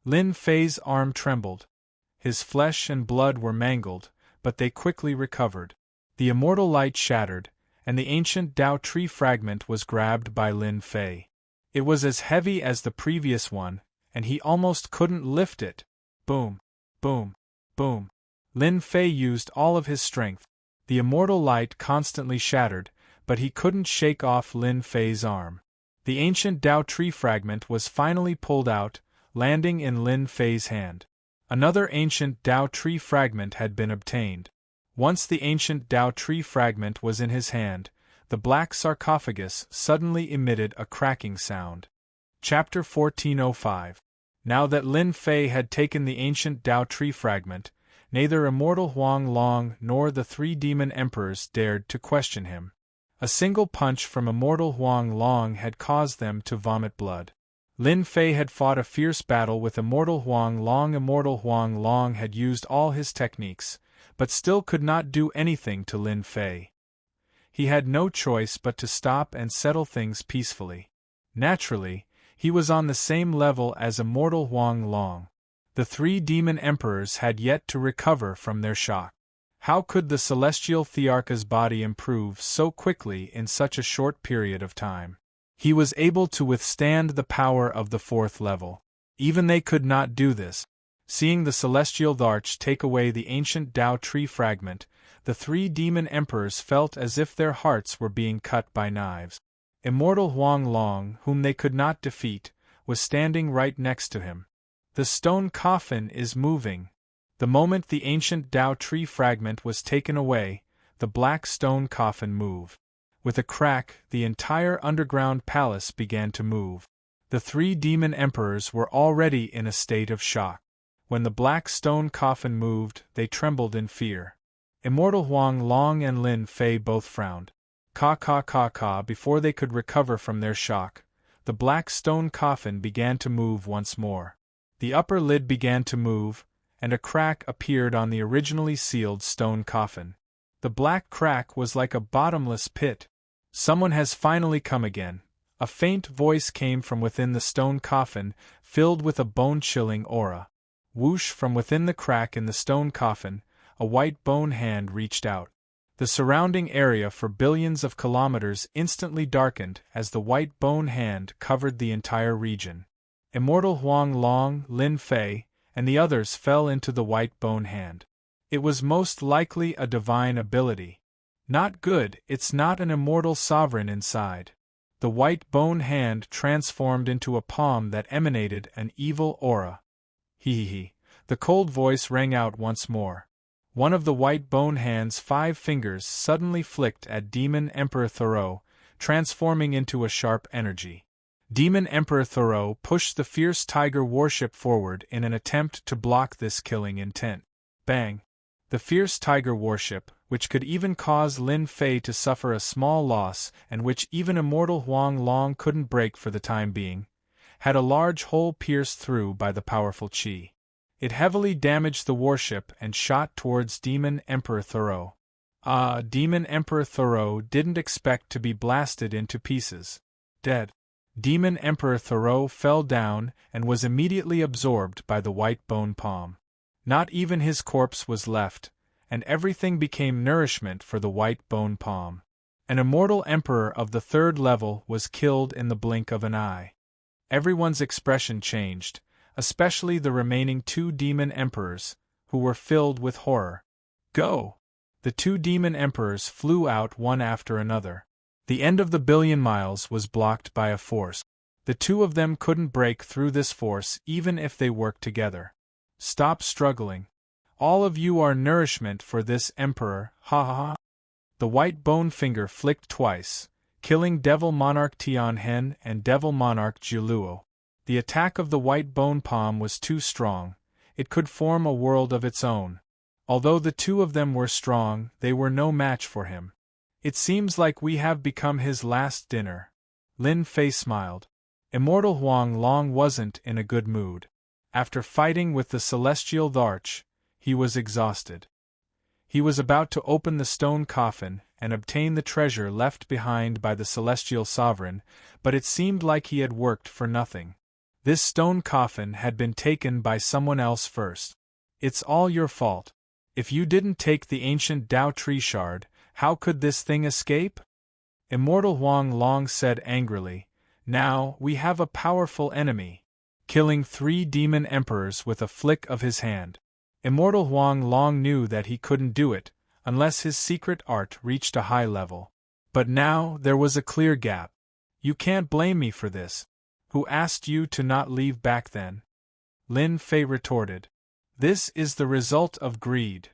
S1: Lin Fei's arm trembled. His flesh and blood were mangled, but they quickly recovered. The immortal light shattered, and the ancient Tao tree fragment was grabbed by Lin Fei. It was as heavy as the previous one, and he almost couldn't lift it. Boom! Boom! Boom! Lin Fei used all of his strength. The immortal light constantly shattered, but he couldn't shake off Lin Fei's arm. The ancient Tao tree fragment was finally pulled out, landing in Lin Fei's hand. Another ancient Tao tree fragment had been obtained. Once the ancient Tao tree fragment was in his hand, the black sarcophagus suddenly emitted a cracking sound. Chapter 1405. Now that Lin Fei had taken the ancient Tao tree fragment, neither Immortal Huang Long nor the three demon emperors dared to question him. A single punch from Immortal Huang Long had caused them to vomit blood. Lin Fei had fought a fierce battle with Immortal Huang Long. Immortal Huang Long had used all his techniques, but still could not do anything to Lin Fei. He had no choice but to stop and settle things peacefully. Naturally, he was on the same level as Immortal Huang Long. The three demon emperors had yet to recover from their shock. How could the celestial Thearcha's body improve so quickly in such a short period of time? He was able to withstand the power of the fourth level. Even they could not do this. Seeing the celestial Tharch take away the ancient Tao tree fragment, the three demon emperors felt as if their hearts were being cut by knives. Immortal Huang Long, whom they could not defeat, was standing right next to him. The stone coffin is moving. The moment the ancient Tao tree fragment was taken away, the black stone coffin moved. With a crack, the entire underground palace began to move. The three demon emperors were already in a state of shock. When the black stone coffin moved, they trembled in fear. Immortal Huang Long and Lin Fei both frowned. Before they could recover from their shock, the black stone coffin began to move once more. The upper lid began to move, and a crack appeared on the originally sealed stone coffin. The black crack was like a bottomless pit. Someone has finally come again. A faint voice came from within the stone coffin, filled with a bone-chilling aura. Whoosh, from within the crack in the stone coffin, a white bone hand reached out. The surrounding area for billions of kilometers instantly darkened as the white bone hand covered the entire region. Immortal Huang Long, Lin Fei, and the others fell into the white bone hand. It was most likely a divine ability. Not good, it's not an immortal sovereign inside. The white bone hand transformed into a palm that emanated an evil aura. He. The cold voice rang out once more. One of the white bone hand's 5 fingers suddenly flicked at Demon Emperor Thoreau, transforming into a sharp energy. Demon Emperor Thoreau pushed the fierce tiger warship forward in an attempt to block this killing intent. Bang! The fierce tiger warship, which could even cause Lin Fei to suffer a small loss and which even Immortal Huang Long couldn't break for the time being, had a large hole pierced through by the powerful qi. It heavily damaged the warship and shot towards Demon Emperor Thoreau. Demon Emperor Thoreau didn't expect to be blasted into pieces. Dead. Demon Emperor Thoreau fell down and was immediately absorbed by the white bone palm. Not even his corpse was left, and everything became nourishment for the white bone palm. An immortal emperor of the 3rd level was killed in the blink of an eye. Everyone's expression changed, especially the remaining 2 demon emperors, who were filled with horror. Go! The 2 demon emperors flew out one after another. The end of the billion miles was blocked by a force. The 2 of them couldn't break through this force even if they worked together. Stop struggling. All of you are nourishment for this emperor, ha ha ha. The white bone finger flicked twice, killing Devil Monarch Tianhen and Devil Monarch Jiluo. The attack of the white bone palm was too strong. It could form a world of its own. Although the 2 of them were strong, they were no match for him. It seems like we have become his last dinner. Lin Fei smiled. Immortal Huang Long wasn't in a good mood. After fighting with the celestial Tharch, he was exhausted. He was about to open the stone coffin and obtain the treasure left behind by the celestial sovereign, but it seemed like he had worked for nothing. This stone coffin had been taken by someone else first. It's all your fault. If you didn't take the ancient Tao tree shard, how could this thing escape? Immortal Huang Long said angrily. Now, we have a powerful enemy. Killing 3 demon emperors with a flick of his hand. Immortal Huang Long knew that he couldn't do it, unless his secret art reached a high level. But now, there was a clear gap. You can't blame me for this. Who asked you to not leave back then? Lin Fei retorted. This is the result of greed.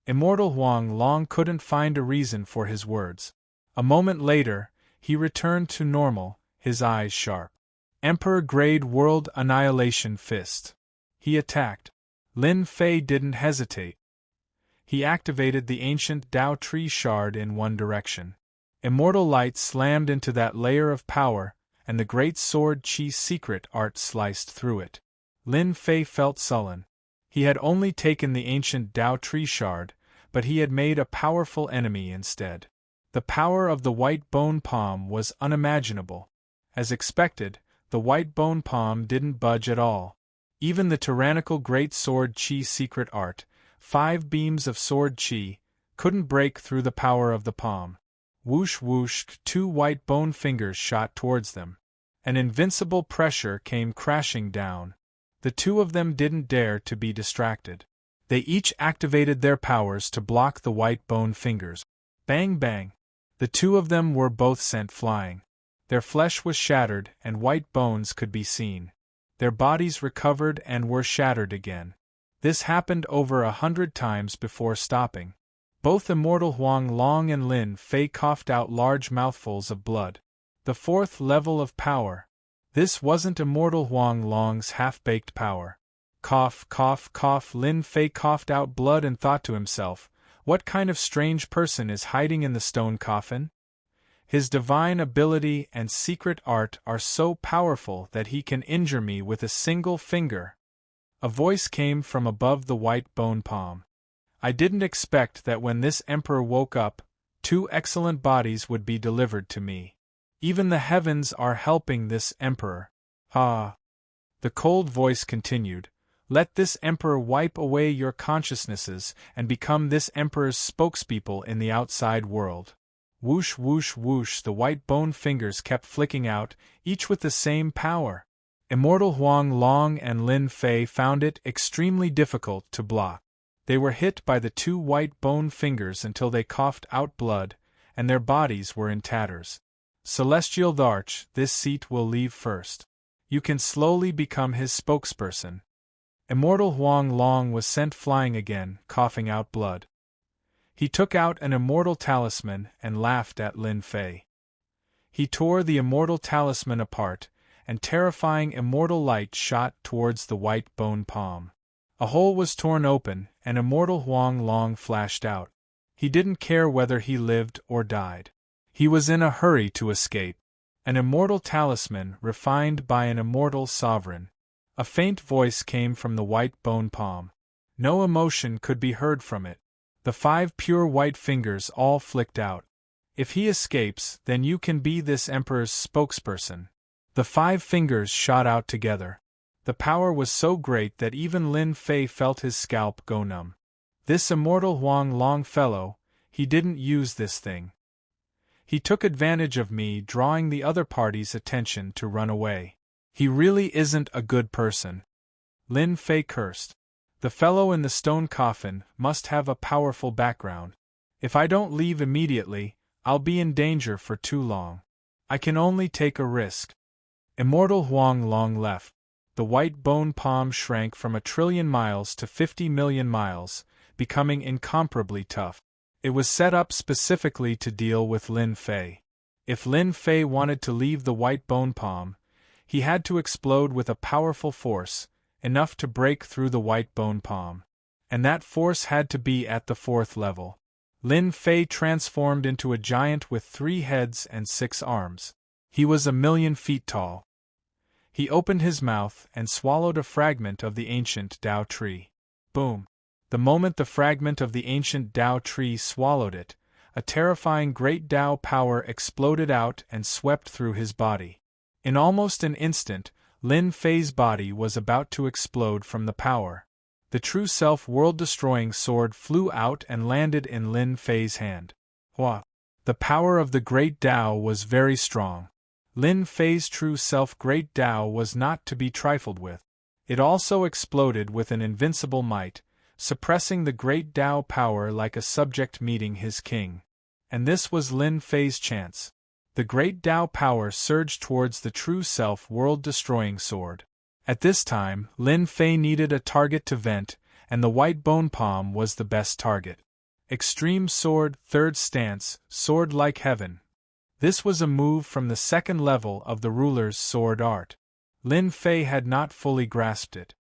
S1: Immortal Huang Long couldn't find a reason for his words. A moment later, he returned to normal, his eyes sharp. Emperor Grade World Annihilation Fist. He attacked. Lin Fei didn't hesitate. He activated the ancient Dao Tree shard in one direction. Immortal light slammed into that layer of power, and the great sword Qi's secret art sliced through it. Lin Fei felt sullen. He had only taken the ancient Dao Tree shard, but he had made a powerful enemy instead. The power of the white bone palm was unimaginable. As expected, the white bone palm didn't budge at all. Even the tyrannical great sword Qi's secret art, 5 beams of sword Qi, couldn't break through the power of the palm. Whoosh whoosh, 2 white bone fingers shot towards them. An invincible pressure came crashing down. The 2 of them didn't dare to be distracted. They each activated their powers to block the white bone fingers. Bang bang! The 2 of them were both sent flying. Their flesh was shattered and white bones could be seen. Their bodies recovered and were shattered again. This happened over 100 times before stopping. Both Immortal Huang Long and Lin Fei coughed out large mouthfuls of blood. The 4th level of power. This wasn't Immortal Huang Long's half-baked power. Cough, cough, cough. Lin Fei coughed out blood and thought to himself, what kind of strange person is hiding in the stone coffin? His divine ability and secret art are so powerful that he can injure me with a single finger. A voice came from above the white bone palm. I didn't expect that when this emperor woke up, 2 excellent bodies would be delivered to me. Even the heavens are helping this emperor. Ah! The cold voice continued. Let this emperor wipe away your consciousnesses and become this emperor's spokespeople in the outside world. Whoosh whoosh whoosh, the white bone fingers kept flicking out, each with the same power. Immortal Huang Long and Lin Fei found it extremely difficult to block. They were hit by the 2 white bone fingers until they coughed out blood, and their bodies were in tatters. Celestial Arch, this seat will leave first. You can slowly become his spokesperson. Immortal Huang Long was sent flying again, coughing out blood. He took out an immortal talisman and laughed at Lin Fei. He tore the immortal talisman apart, and terrifying immortal light shot towards the white bone palm. A hole was torn open, and Immortal Huang Long flashed out. He didn't care whether he lived or died. He was in a hurry to escape. An immortal talisman refined by an immortal sovereign. A faint voice came from the white bone palm. No emotion could be heard from it. The 5 pure white fingers all flicked out. If he escapes, then you can be this emperor's spokesperson. The 5 fingers shot out together. The power was so great that even Lin Fei felt his scalp go numb. This Immortal Huang Long fellow, he didn't use this thing. He took advantage of me drawing the other party's attention to run away. He really isn't a good person. Lin Fei cursed. The fellow in the stone coffin must have a powerful background. If I don't leave immediately, I'll be in danger for too long. I can only take a risk. Immortal Huang Long left. The white bone palm shrank from 1,000,000,000 miles to 50,000,000 miles, becoming incomparably tough. It was set up specifically to deal with Lin Fei. If Lin Fei wanted to leave the white bone palm, he had to explode with a powerful force, enough to break through the white bone palm. And that force had to be at the 4th level. Lin Fei transformed into a giant with 3 heads and 6 arms. He was 1,000,000 feet tall. He opened his mouth and swallowed a fragment of the ancient Dao tree. Boom! The moment the fragment of the ancient Dao tree swallowed it, a terrifying great Dao power exploded out and swept through his body. In almost an instant, Lin Fei's body was about to explode from the power. The true self world-destroying sword flew out and landed in Lin Fei's hand. Hua! The power of the great Dao was very strong. Lin Fei's true self great Dao was not to be trifled with. It also exploded with an invincible might, suppressing the great Dao power like a subject meeting his king. And this was Lin Fei's chance. The great Dao power surged towards the true self world-destroying sword. At this time, Lin Fei needed a target to vent, and the white bone palm was the best target. Extreme sword, 3rd stance, sword like heaven. This was a move from the 2nd level of the ruler's sword art. Lin Fei had not fully grasped it.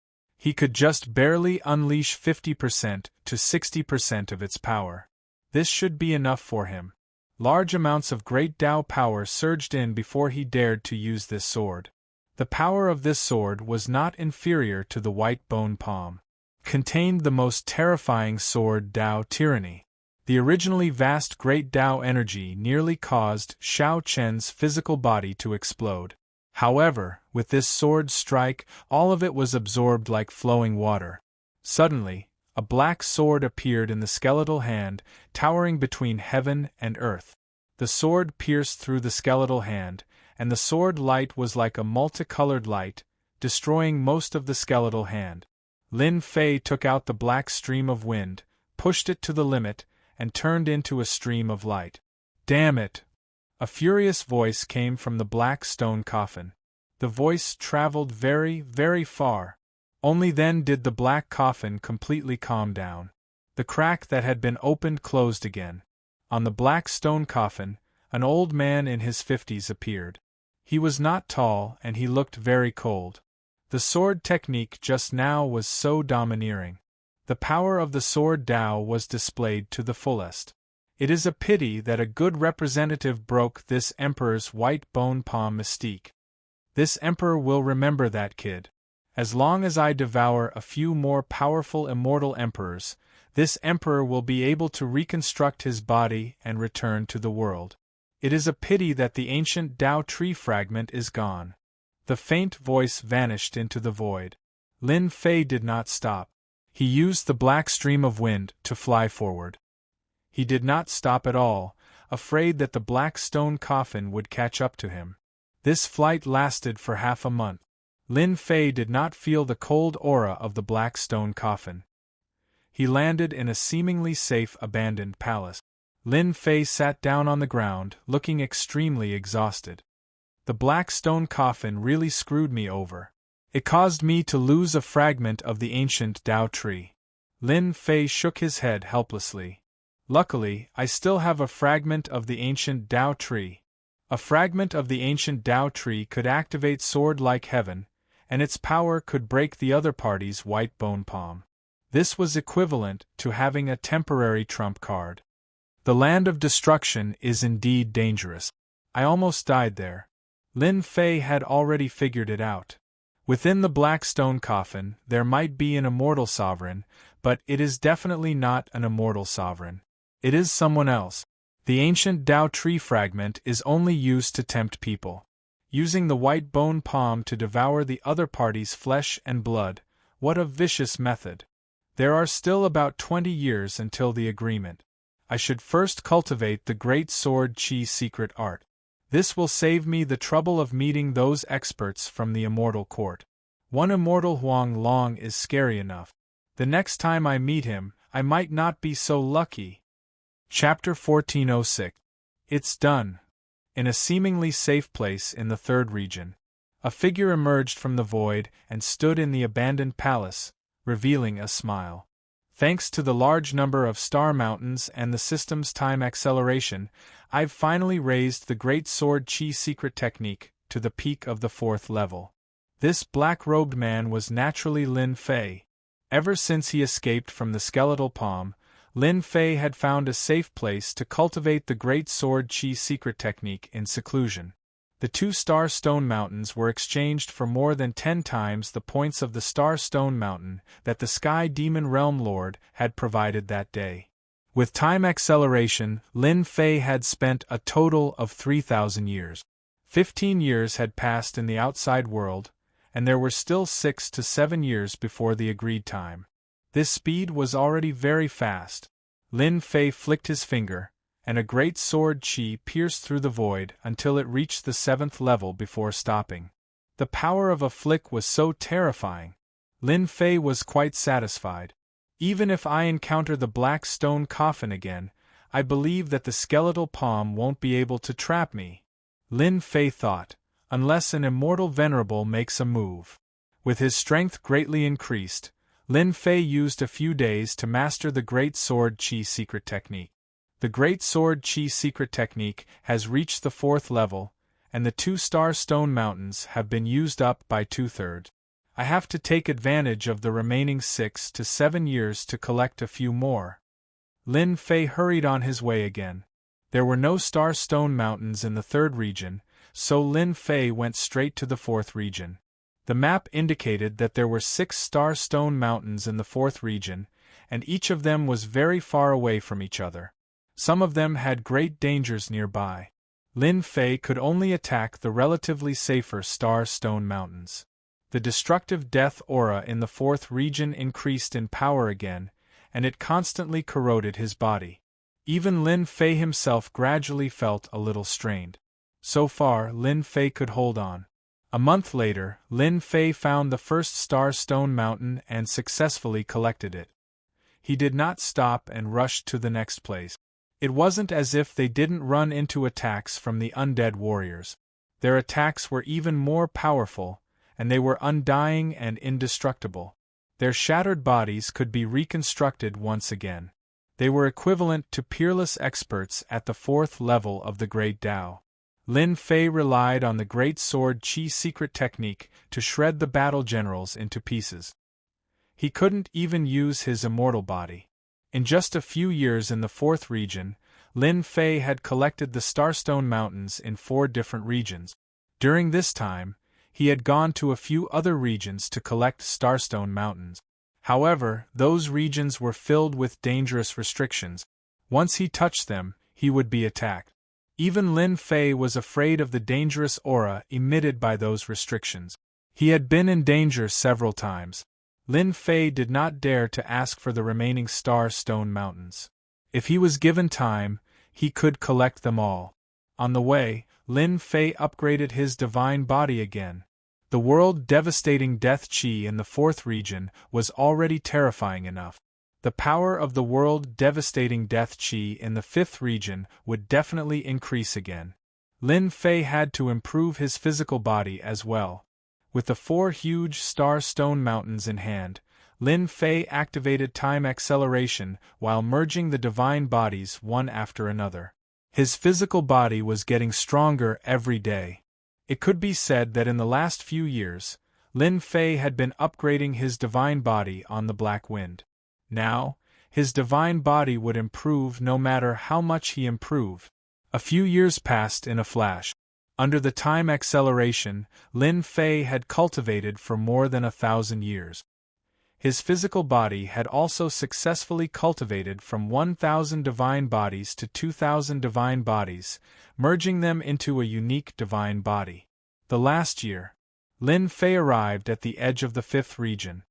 S1: He could just barely unleash 50% to 60% of its power. This should be enough for him. Large amounts of great Tao power surged in before he dared to use this sword. The power of this sword was not inferior to the white bone palm. Contained the most terrifying sword Tao tyranny. The originally vast great Tao energy nearly caused Xiao Chen's physical body to explode. However, with this sword strike, all of it was absorbed like flowing water. Suddenly, a black sword appeared in the skeletal hand, towering between heaven and earth. The sword pierced through the skeletal hand, and the sword light was like a multicolored light, destroying most of the skeletal hand. Lin Fei took out the black stream of wind, pushed it to the limit, and turned into a stream of light. Damn it! A furious voice came from the black stone coffin. The voice traveled very, very far. Only then did the black coffin completely calm down. The crack that had been opened closed again. On the black stone coffin, an old man in his 50s appeared. He was not tall and he looked very cold. The sword technique just now was so domineering. The power of the sword Tao was displayed to the fullest. It is a pity that a good representative broke this emperor's white bone palm mystique. This emperor will remember that kid. As long as I devour a few more powerful immortal emperors, this emperor will be able to reconstruct his body and return to the world. It is a pity that the ancient Tao tree fragment is gone. The faint voice vanished into the void. Lin Fei did not stop. He used the black stream of wind to fly forward. He did not stop at all, afraid that the black stone coffin would catch up to him. This flight lasted for half a month. Lin Fei did not feel the cold aura of the black stone coffin. He landed in a seemingly safe abandoned palace. Lin Fei sat down on the ground, looking extremely exhausted. The black stone coffin really screwed me over. It caused me to lose a fragment of the ancient Tao tree. Lin Fei shook his head helplessly. Luckily, I still have a fragment of the ancient Tao tree. A fragment of the ancient Tao tree could activate Sword like Heaven, and its power could break the other party's white bone palm. This was equivalent to having a temporary trump card. The land of destruction is indeed dangerous. I almost died there. Lin Fei had already figured it out. Within the black stone coffin, there might be an immortal sovereign, but it is definitely not an immortal sovereign. It is someone else. The ancient Tao tree fragment is only used to tempt people. Using the white bone palm to devour the other party's flesh and blood, what a vicious method. There are still about 20 years until the agreement. I should first cultivate the great sword Qi secret art. This will save me the trouble of meeting those experts from the immortal court. One immortal Huang Long is scary enough. The next time I meet him, I might not be so lucky. Chapter 1406. It's done. In a seemingly safe place in the third region, a figure emerged from the void and stood in the abandoned palace, revealing a smile. Thanks to the large number of star mountains and the system's time acceleration, I've finally raised the Great Sword Qi secret technique to the peak of the 4th level. This black-robed man was naturally Lin Fei. Ever since he escaped from the skeletal palm, Lin Fei had found a safe place to cultivate the Great Sword Qi secret technique in seclusion. The 2 Star Stone Mountains were exchanged for more than 10 times the points of the Star Stone Mountain that the Sky Demon Realm Lord had provided that day. With time acceleration, Lin Fei had spent a total of 3,000 years. 15 years had passed in the outside world, and there were still 6 to 7 years before the agreed time. This speed was already very fast. Lin Fei flicked his finger, and a great sword Qi pierced through the void until it reached the 7th level before stopping. The power of a flick was so terrifying. Lin Fei was quite satisfied. Even if I encounter the black stone coffin again, I believe that the skeletal palm won't be able to trap me. Lin Fei thought, unless an immortal venerable makes a move. With his strength greatly increased, Lin Fei used a few days to master the Great Sword Qi secret technique. The Great Sword Qi secret technique has reached the 4th level, and the 2 Star Stone Mountains have been used up by 2/3. I have to take advantage of the remaining 6 to 7 years to collect a few more. Lin Fei hurried on his way again. There were no star-stone mountains in the 3rd region, so Lin Fei went straight to the 4th region. The map indicated that there were 6 star-stone mountains in the 4th region, and each of them was very far away from each other. Some of them had great dangers nearby. Lin Fei could only attack the relatively safer star-stone mountains. The destructive death aura in the 4th region increased in power again, and it constantly corroded his body. Even Lin Fei himself gradually felt a little strained. So far, Lin Fei could hold on. A month later, Lin Fei found the first star-stone mountain and successfully collected it. He did not stop and rushed to the next place. It wasn't as if they didn't run into attacks from the undead warriors. Their attacks were even more powerful, and they were undying and indestructible. Their shattered bodies could be reconstructed once again. They were equivalent to peerless experts at the 4th level of the Great Tao. Lin Fei relied on the Great Sword Qi secret technique to shred the battle generals into pieces. He couldn't even use his immortal body. In just a few years in the 4th region, Lin Fei had collected the Starstone Mountains in 4 different regions. During this time, he had gone to a few other regions to collect Starstone Mountains. However, those regions were filled with dangerous restrictions. Once he touched them, he would be attacked. Even Lin Fei was afraid of the dangerous aura emitted by those restrictions. He had been in danger several times. Lin Fei did not dare to ask for the remaining Starstone Mountains. If he was given time, he could collect them all. On the way, Lin Fei upgraded his divine body again. The world-devastating death qi in the 4th region was already terrifying enough. The power of the world-devastating death qi in the 5th region would definitely increase again. Lin Fei had to improve his physical body as well. With the 4 huge star-stone mountains in hand, Lin Fei activated time acceleration while merging the divine bodies one after another. His physical body was getting stronger every day. It could be said that in the last few years, Lin Fei had been upgrading his divine body on the Black Wind. Now, his divine body would improve no matter how much he improved. A few years passed in a flash. Under the time acceleration, Lin Fei had cultivated for more than 1,000 years. His physical body had also successfully cultivated from 1,000 divine bodies to 2,000 divine bodies, merging them into a unique divine body. The last year, Lin Fei arrived at the edge of the 5th region.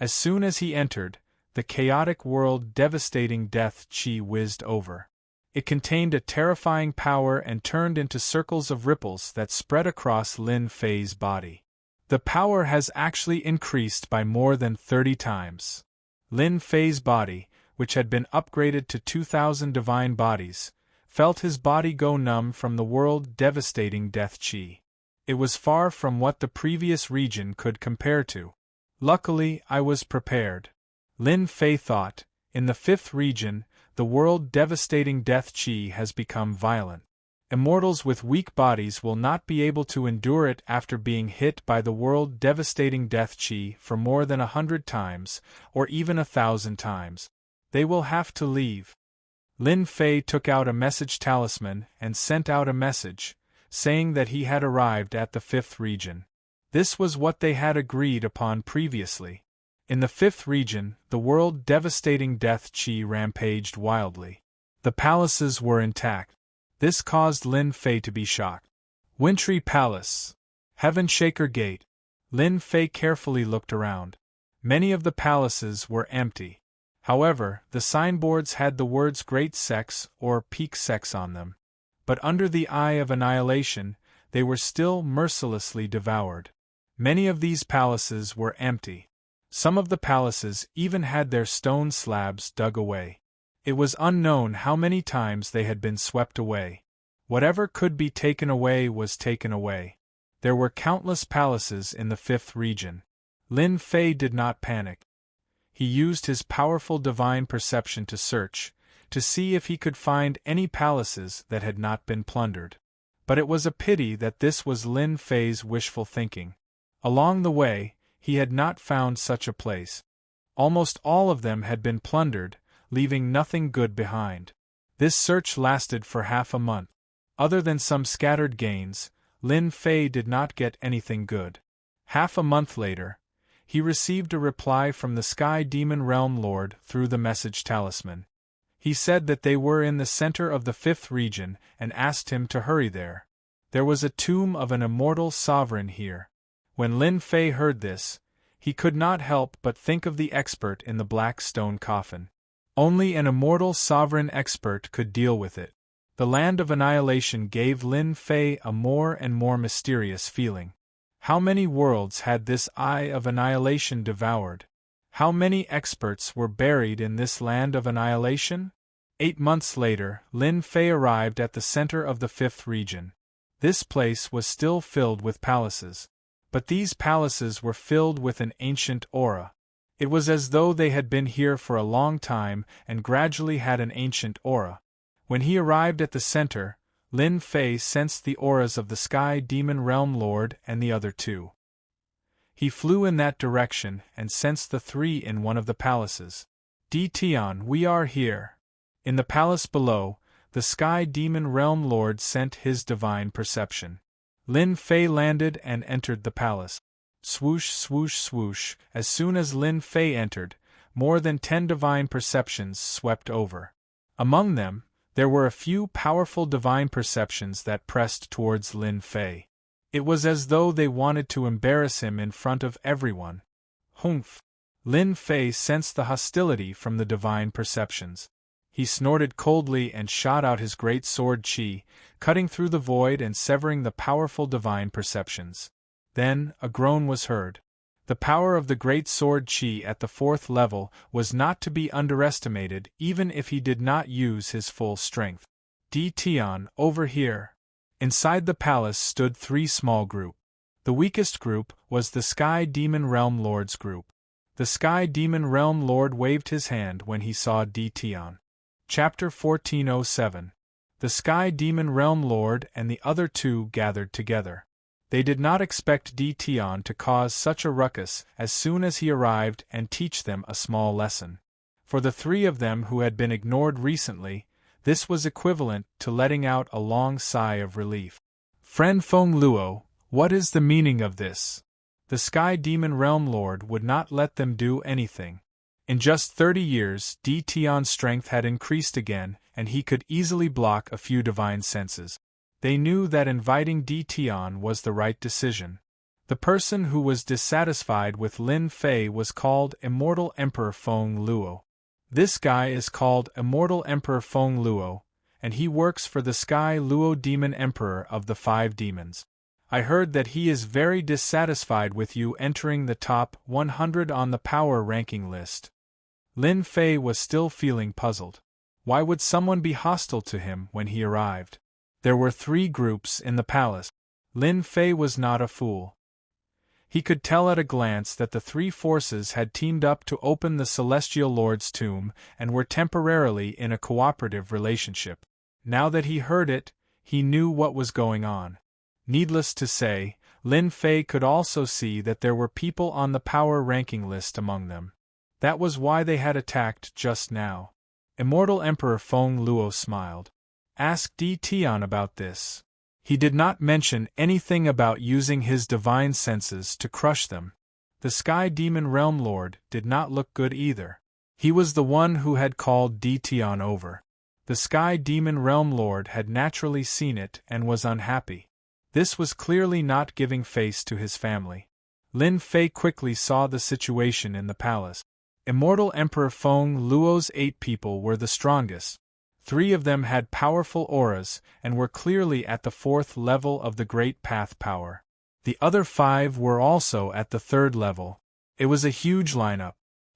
S1: As soon as he entered, the chaotic world-devastating death qi whizzed over. It contained a terrifying power and turned into circles of ripples that spread across Lin Fei's body. The power has actually increased by more than 30 times. Lin Fei's body, which had been upgraded to 2,000 divine bodies, felt his body go numb from the world-devastating death qi. It was far from what the previous region could compare to. Luckily, I was prepared. Lin Fei thought. In the 5th region, the world-devastating death qi has become violent. Immortals with weak bodies will not be able to endure it after being hit by the world-devastating death qi for more than 100 times, or even 1,000 times. They will have to leave. Lin Fei took out a message talisman and sent out a message, saying that he had arrived at the 5th region. This was what they had agreed upon previously. In the 5th region, the world-devastating death qi rampaged wildly. The palaces were intact. This caused Lin Fei to be shocked. Wintry Palace. Heaven Shaker Gate. Lin Fei carefully looked around. Many of the palaces were empty. However, the signboards had the words Great Sex or Peak Sex on them. But under the eye of annihilation, they were still mercilessly devoured. Many of these palaces were empty. Some of the palaces even had their stone slabs dug away. It was unknown how many times they had been swept away. Whatever could be taken away was taken away. There were countless palaces in the 5th region. Lin Fei did not panic. He used his powerful divine perception to search, to see if he could find any palaces that had not been plundered. But it was a pity that this was Lin Fei's wishful thinking. Along the way, he had not found such a place. Almost all of them had been plundered, leaving nothing good behind. This search lasted for half a month. Other than some scattered gains, Lin Fei did not get anything good. Half a month later, he received a reply from the Sky Demon Realm Lord through the message talisman. He said that they were in the center of the 5th region and asked him to hurry there. There was a tomb of an immortal sovereign here. When Lin Fei heard this, he could not help but think of the expert in the black stone coffin. Only an immortal sovereign expert could deal with it. The Land of Annihilation gave Lin Fei a more and more mysterious feeling. How many worlds had this Eye of Annihilation devoured? How many experts were buried in this Land of Annihilation? 8 months later, Lin Fei arrived at the center of the 5th region. This place was still filled with palaces. But these palaces were filled with an ancient aura. It was as though they had been here for a long time and gradually had an ancient aura. When he arrived at the center, Lin Fei sensed the auras of the Sky Demon Realm Lord and the other two. He flew in that direction and sensed the three in one of the palaces. Tian, we are here. In the palace below, the Sky Demon Realm Lord sent his divine perception. Lin Fei landed and entered the palace. Swoosh, swoosh, swoosh. As soon as Lin Fei entered, more than 10 divine perceptions swept over. Among them, there were a few powerful divine perceptions that pressed towards Lin Fei. It was as though they wanted to embarrass him in front of everyone. Humph! Lin Fei sensed the hostility from the divine perceptions. He snorted coldly and shot out his great sword Qi, cutting through the void and severing the powerful divine perceptions. Then, a groan was heard. The power of the great sword Qi at the 4th level was not to be underestimated even if he did not use his full strength. Tian, over here. Inside the palace stood 3 small groups. The weakest group was the Sky Demon Realm Lord's group. The Sky Demon Realm Lord waved his hand when he saw Tian. Chapter 1407. The Sky Demon Realm Lord and the other two gathered together. They did not expect Tian to cause such a ruckus as soon as he arrived and teach them a small lesson. For the 3 of them who had been ignored recently, this was equivalent to letting out a long sigh of relief. Friend Feng Luo, what is the meaning of this? The Sky Demon Realm Lord would not let them do anything. In just 30 years, Tian's strength had increased again, and he could easily block a few divine senses. They knew that inviting Tian was the right decision. The person who was dissatisfied with Lin Fei was called Immortal Emperor Feng Luo. This guy is called Immortal Emperor Feng Luo, and he works for the Sky Luo Demon Emperor of the 5 demons. I heard that he is very dissatisfied with you entering the top 100 on the power ranking list. Lin Fei was still feeling puzzled. Why would someone be hostile to him when he arrived? There were 3 groups in the palace. Lin Fei was not a fool. He could tell at a glance that the 3 forces had teamed up to open the Celestial Lord's tomb and were temporarily in a cooperative relationship. Now that he heard it, he knew what was going on. Needless to say, Lin Fei could also see that there were people on the power ranking list among them. That was why they had attacked just now. Immortal Emperor Feng Luo smiled. Ask Tian about this. He did not mention anything about using his divine senses to crush them. The Sky Demon Realm Lord did not look good either. He was the one who had called Tian over. The Sky Demon Realm Lord had naturally seen it and was unhappy. This was clearly not giving face to his family. Lin Fei quickly saw the situation in the palace. Immortal Emperor Feng Luo's 8 people were the strongest. 3 of them had powerful auras and were clearly at the 4th level of the Great Path power. The other 5 were also at the 3rd level. It was a huge lineup.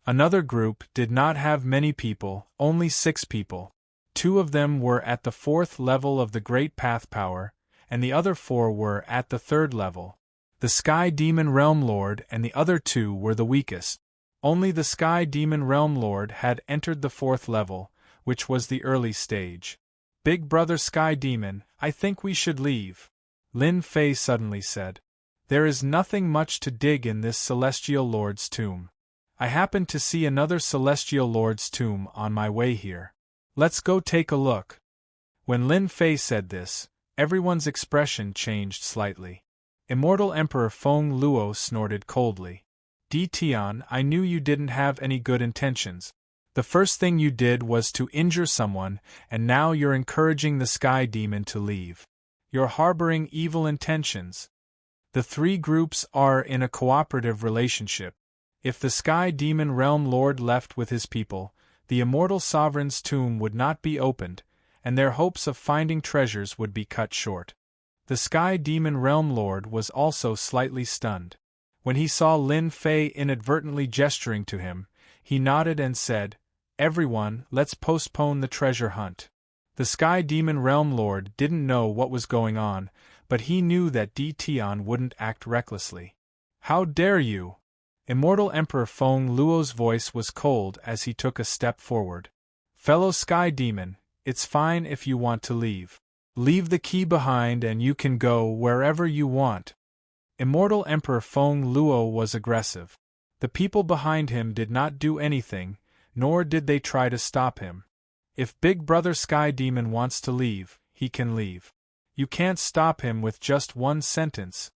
S1: Another group did not have many people, only 6 people. 2 of them were at the 4th level of the Great Path power, and the other 4 were at the 3rd level. The Sky Demon Realm Lord and the other 2 were the weakest. Only the Sky Demon Realm Lord had entered the 4th level, which was the early stage. Big Brother Sky Demon, I think we should leave, Lin Fei suddenly said. There is nothing much to dig in this celestial lord's tomb. I happened to see another celestial lord's tomb on my way here. Let's go take a look. When Lin Fei said this, everyone's expression changed slightly. Immortal Emperor Feng Luo snorted coldly. Di Tian, I knew you didn't have any good intentions. The first thing you did was to injure someone, and now you're encouraging the Sky Demon to leave. You're harboring evil intentions. The three groups are in a cooperative relationship. If the Sky Demon Realm Lord left with his people, the Immortal Sovereign's tomb would not be opened, and their hopes of finding treasures would be cut short. The Sky Demon Realm Lord was also slightly stunned. When he saw Lin Fei inadvertently gesturing to him, he nodded and said, "Everyone, let's postpone the treasure hunt." The Sky Demon Realm Lord didn't know what was going on, but he knew that Di Tian wouldn't act recklessly. "How dare you!" Immortal Emperor Feng Luo's voice was cold as he took a step forward. "Fellow Sky Demon, it's fine if you want to leave. Leave the key behind and you can go wherever you want." Immortal Emperor Feng Luo was aggressive. The people behind him did not do anything, nor did they try to stop him. If Big Brother Sky Demon wants to leave, he can leave. You can't stop him with just one sentence.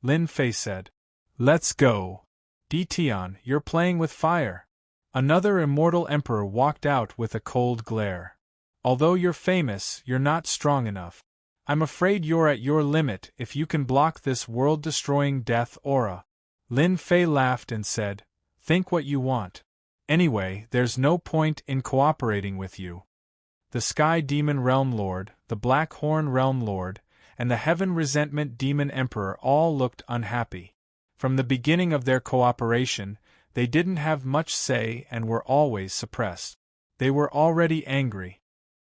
S1: Lin Fei said. "Let's go." Di Tian, you're playing with fire. Another Immortal Emperor walked out with a cold glare. "Although you're famous, you're not strong enough. I'm afraid you're at your limit if you can block this world-destroying death aura." Lin Fei laughed and said, "Think what you want. Anyway, there's no point in cooperating with you." The Sky Demon Realm Lord, the Black Horn Realm Lord, and the Heaven Resentment Demon Emperor all looked unhappy. From the beginning of their cooperation, they didn't have much say and were always suppressed. They were already angry.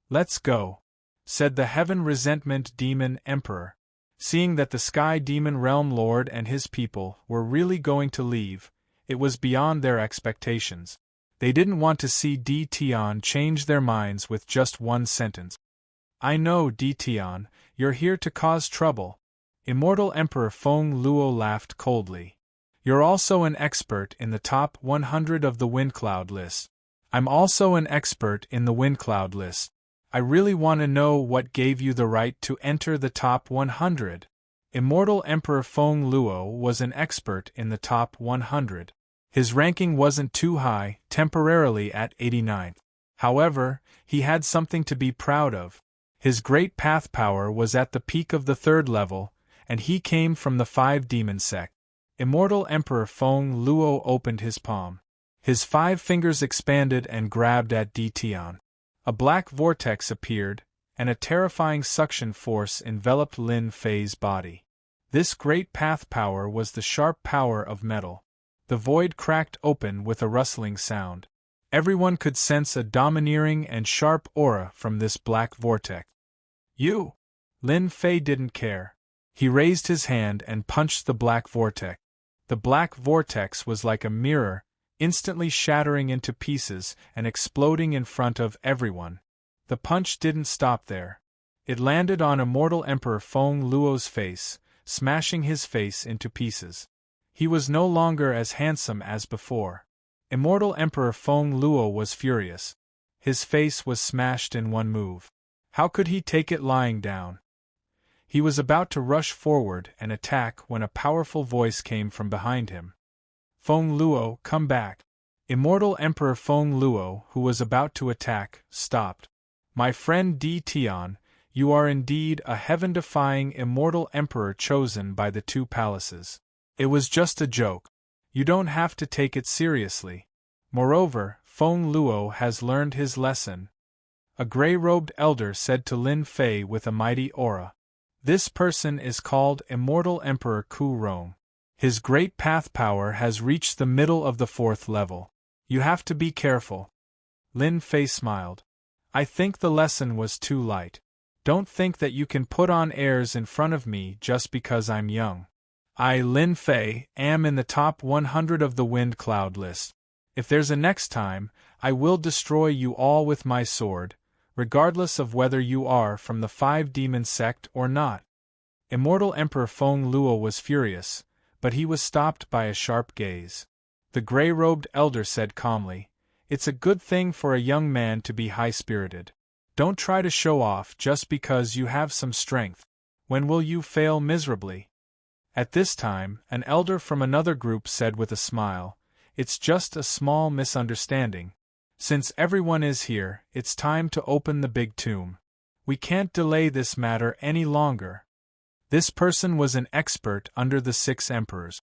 S1: "Let's go," said the Heaven Resentment Demon Emperor. Seeing that the Sky Demon Realm Lord and his people were really going to leave, it was beyond their expectations. They didn't want to see Di Tian change their minds with just one sentence. "I know, Di Tian, you're here to cause trouble." Immortal Emperor Feng Luo laughed coldly. "You're also an expert in the top 100 of the Windcloud list. I'm also an expert in the Windcloud list. I really want to know what gave you the right to enter the top 100. Immortal Emperor Feng Luo was an expert in the top 100. His ranking wasn't too high, temporarily at 89th. However, he had something to be proud of. His great path power was at the peak of the 3rd level, and he came from the 5 demon sect. Immortal Emperor Feng Luo opened his palm. His 5 fingers expanded and grabbed at Di Tian. A black vortex appeared, and a terrifying suction force enveloped Lin Fei's body. This great path power was the sharp power of metal. The void cracked open with a rustling sound. Everyone could sense a domineering and sharp aura from this black vortex. "You!" Lin Fei didn't care. He raised his hand and punched the black vortex. The black vortex was like a mirror, instantly shattering into pieces and exploding in front of everyone. The punch didn't stop there. It landed on Immortal Emperor Feng Luo's face, smashing his face into pieces. He was no longer as handsome as before. Immortal Emperor Feng Luo was furious. His face was smashed in one move. How could he take it lying down? He was about to rush forward and attack when a powerful voice came from behind him. "Feng Luo, come back." Immortal Emperor Feng Luo, who was about to attack, stopped. "My friend Di Tian, you are indeed a heaven-defying immortal emperor chosen by the 2 palaces. It was just a joke. You don't have to take it seriously. Moreover, Feng Luo has learned his lesson." A gray-robed elder said to Lin Fei with a mighty aura. "This person is called Immortal Emperor Ku Rong. His great path power has reached the middle of the 4th level. You have to be careful." Lin Fei smiled. "I think the lesson was too light. Don't think that you can put on airs in front of me just because I'm young. I, Lin Fei, am in the top 100 of the Wind Cloud list. If there's a next time, I will destroy you all with my sword, regardless of whether you are from the 5 demon sect or not." Immortal Emperor Feng Luo was furious, but he was stopped by a sharp gaze. The gray-robed elder said calmly, "It's a good thing for a young man to be high-spirited. Don't try to show off just because you have some strength. When will you fail miserably?" At this time, an elder from another group said with a smile, "It's just a small misunderstanding. Since everyone is here, it's time to open the big tomb. We can't delay this matter any longer." This person was an expert under the 6 emperors.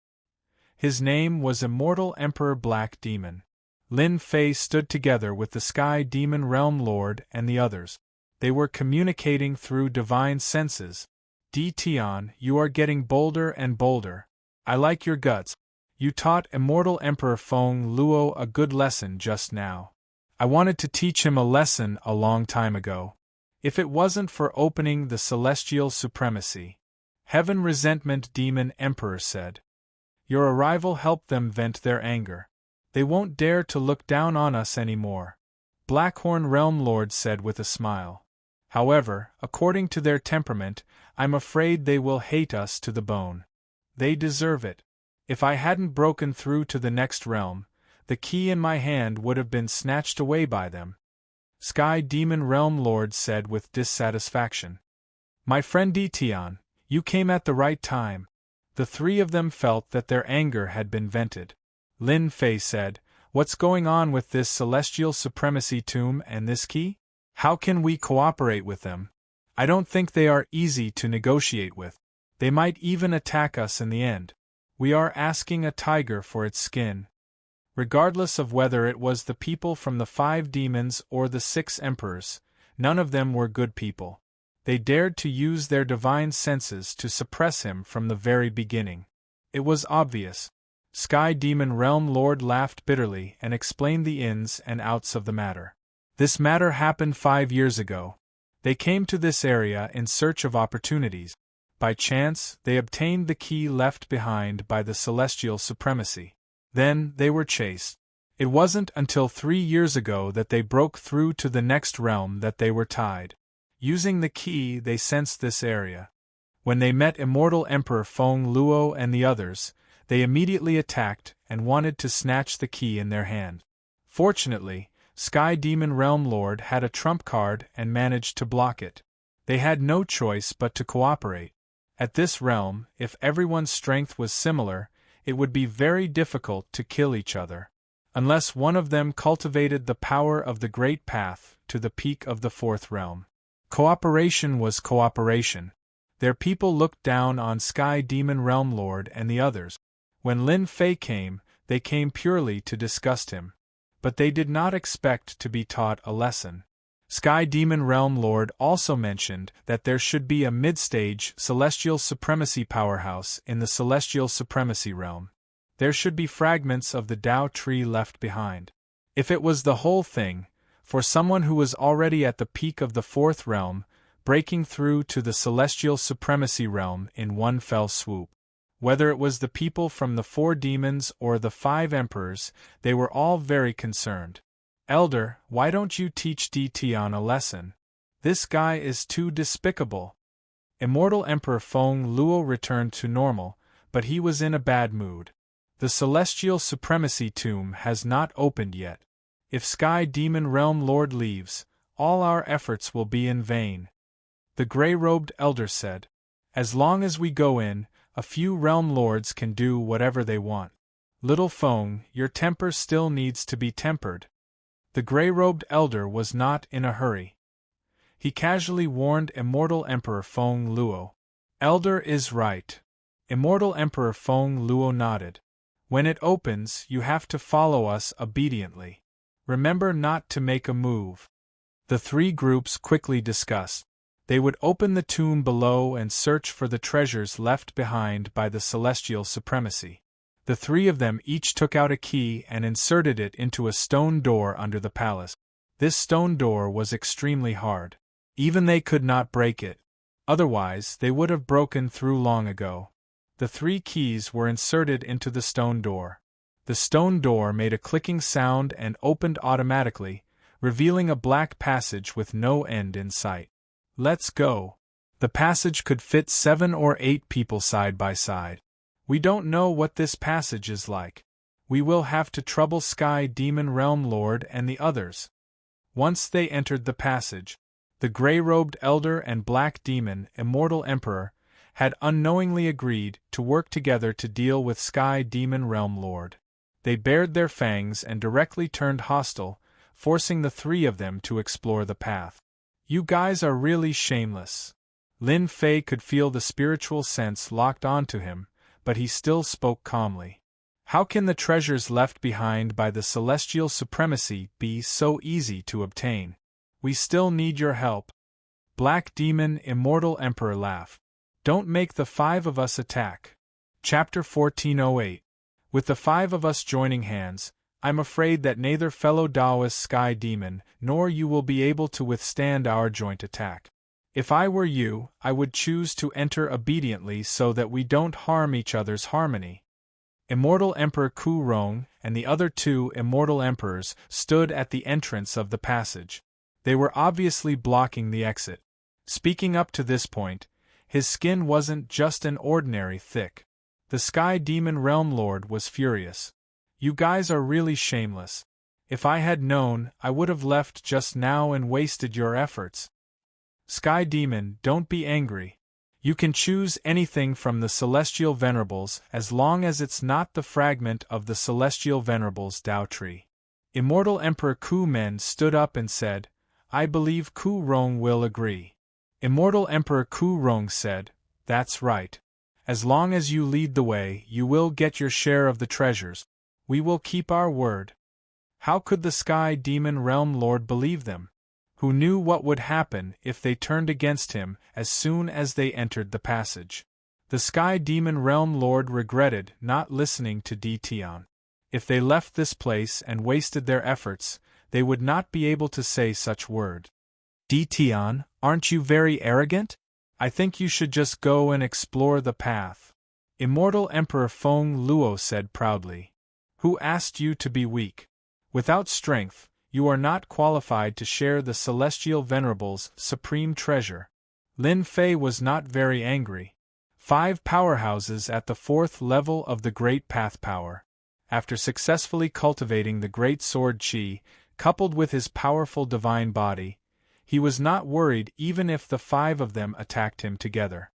S1: His name was Immortal Emperor Black Demon. Lin Fei stood together with the Sky Demon Realm Lord and the others. They were communicating through divine senses. "Di Tian, you are getting bolder and bolder. I like your guts. You taught Immortal Emperor Feng Luo a good lesson just now. I wanted to teach him a lesson a long time ago. If it wasn't for opening the celestial supremacy." Heaven Resentment Demon Emperor said. "Your arrival helped them vent their anger. They won't dare to look down on us anymore," Blackhorn Realm Lord said with a smile. "However, according to their temperament, I'm afraid they will hate us to the bone. They deserve it. If I hadn't broken through to the next realm, the key in my hand would have been snatched away by them," Sky Demon Realm Lord said with dissatisfaction. "My friend Di Tian, you came at the right time." The 3 of them felt that their anger had been vented. Lin Fei said, "What's going on with this celestial supremacy tomb and this key? How can we cooperate with them? I don't think they are easy to negotiate with. They might even attack us in the end. We are asking a tiger for its skin." Regardless of whether it was the people from the 5 demons or the 6 emperors, none of them were good people. They dared to use their divine senses to suppress him from the very beginning. It was obvious. Sky Demon Realm Lord laughed bitterly and explained the ins and outs of the matter. "This matter happened 5 years ago. They came to this area in search of opportunities. By chance, they obtained the key left behind by the celestial supremacy. Then, they were chased. It wasn't until 3 years ago that they broke through to the next realm that they were tied. Using the key, they sensed this area. When they met Immortal Emperor Feng Luo and the others, they immediately attacked and wanted to snatch the key in their hand. Fortunately, Sky Demon Realm Lord had a trump card and managed to block it. They had no choice but to cooperate. At this realm, if everyone's strength was similar, it would be very difficult to kill each other. Unless one of them cultivated the power of the Great Path to the peak of the 4th realm. Cooperation was cooperation. Their people looked down on Sky Demon Realm Lord and the others. When Lin Fei came, they came purely to disgust him. But they did not expect to be taught a lesson. Sky Demon Realm Lord also mentioned that there should be a mid-stage celestial supremacy powerhouse in the celestial supremacy realm. There should be fragments of the Tao tree left behind. If it was the whole thing, for someone who was already at the peak of the 4th realm, breaking through to the celestial supremacy realm in one fell swoop. Whether it was the people from the 4 demons or the 5 emperors, they were all very concerned. "Elder, why don't you teach Di Tian a lesson? This guy is too despicable." Immortal Emperor Feng Luo returned to normal, but he was in a bad mood. The celestial supremacy tomb has not opened yet. If Sky Demon Realm Lord leaves, all our efforts will be in vain. The gray-robed elder said, "As long as we go in, a few realm lords can do whatever they want. Little Feng, your temper still needs to be tempered." The gray-robed elder was not in a hurry. He casually warned Immortal Emperor Feng Luo. "Elder is right." Immortal Emperor Feng Luo nodded. "When it opens, you have to follow us obediently. Remember not to make a move." The 3 groups quickly discussed. They would open the tomb below and search for the treasures left behind by the celestial supremacy. The 3 of them each took out a key and inserted it into a stone door under the palace. This stone door was extremely hard. Even they could not break it. Otherwise, they would have broken through long ago. The 3 keys were inserted into the stone door. The stone door made a clicking sound and opened automatically, revealing a black passage with no end in sight. "Let's go." The passage could fit 7 or 8 people side by side. We don't know what this passage is like. We will have to trouble Sky Demon Realm Lord and the others. Once they entered the passage, the gray-robed Elder and Black Demon, Immortal Emperor, had unknowingly agreed to work together to deal with Sky Demon Realm Lord. They bared their fangs and directly turned hostile, forcing the 3 of them to explore the path. You guys are really shameless. Lin Fei could feel the spiritual sense locked onto him, but he still spoke calmly. How can the treasures left behind by the celestial supremacy be so easy to obtain? We still need your help. Black Demon Immortal Emperor laughed. Don't make the 5 of us attack. Chapter 1408. With the 5 of us joining hands, I'm afraid that neither fellow Taoist Sky Demon nor you will be able to withstand our joint attack. If I were you, I would choose to enter obediently so that we don't harm each other's harmony. Immortal Emperor Ku Rong and the other 2 Immortal Emperors stood at the entrance of the passage. They were obviously blocking the exit. Speaking up to this point, his skin wasn't just an ordinary thick. The Sky Demon Realm Lord was furious. You guys are really shameless. If I had known, I would have left just now and wasted your efforts. Sky Demon, don't be angry. You can choose anything from the Celestial Venerables as long as it's not the fragment of the Celestial Venerables Tao Tree. Immortal Emperor Ku Men stood up and said, I believe Ku Rong will agree. Immortal Emperor Ku Rong said, That's right. As long as you lead the way, you will get your share of the treasures. We will keep our word. How could the Sky Demon Realm Lord believe them? Who knew what would happen if they turned against him as soon as they entered the passage? The Sky Demon Realm Lord regretted not listening to Tian. If they left this place and wasted their efforts, they would not be able to say such word. Tian, aren't you very arrogant? I think you should just go and explore the path. Immortal Emperor Feng Luo said proudly. Who asked you to be weak? Without strength, you are not qualified to share the Celestial Venerable's supreme treasure. Lin Fei was not very angry. 5 powerhouses at the 4th level of the Great Path Power. After successfully cultivating the Great Sword Qi, coupled with his powerful divine body, he was not worried even if the 5 of them attacked him together.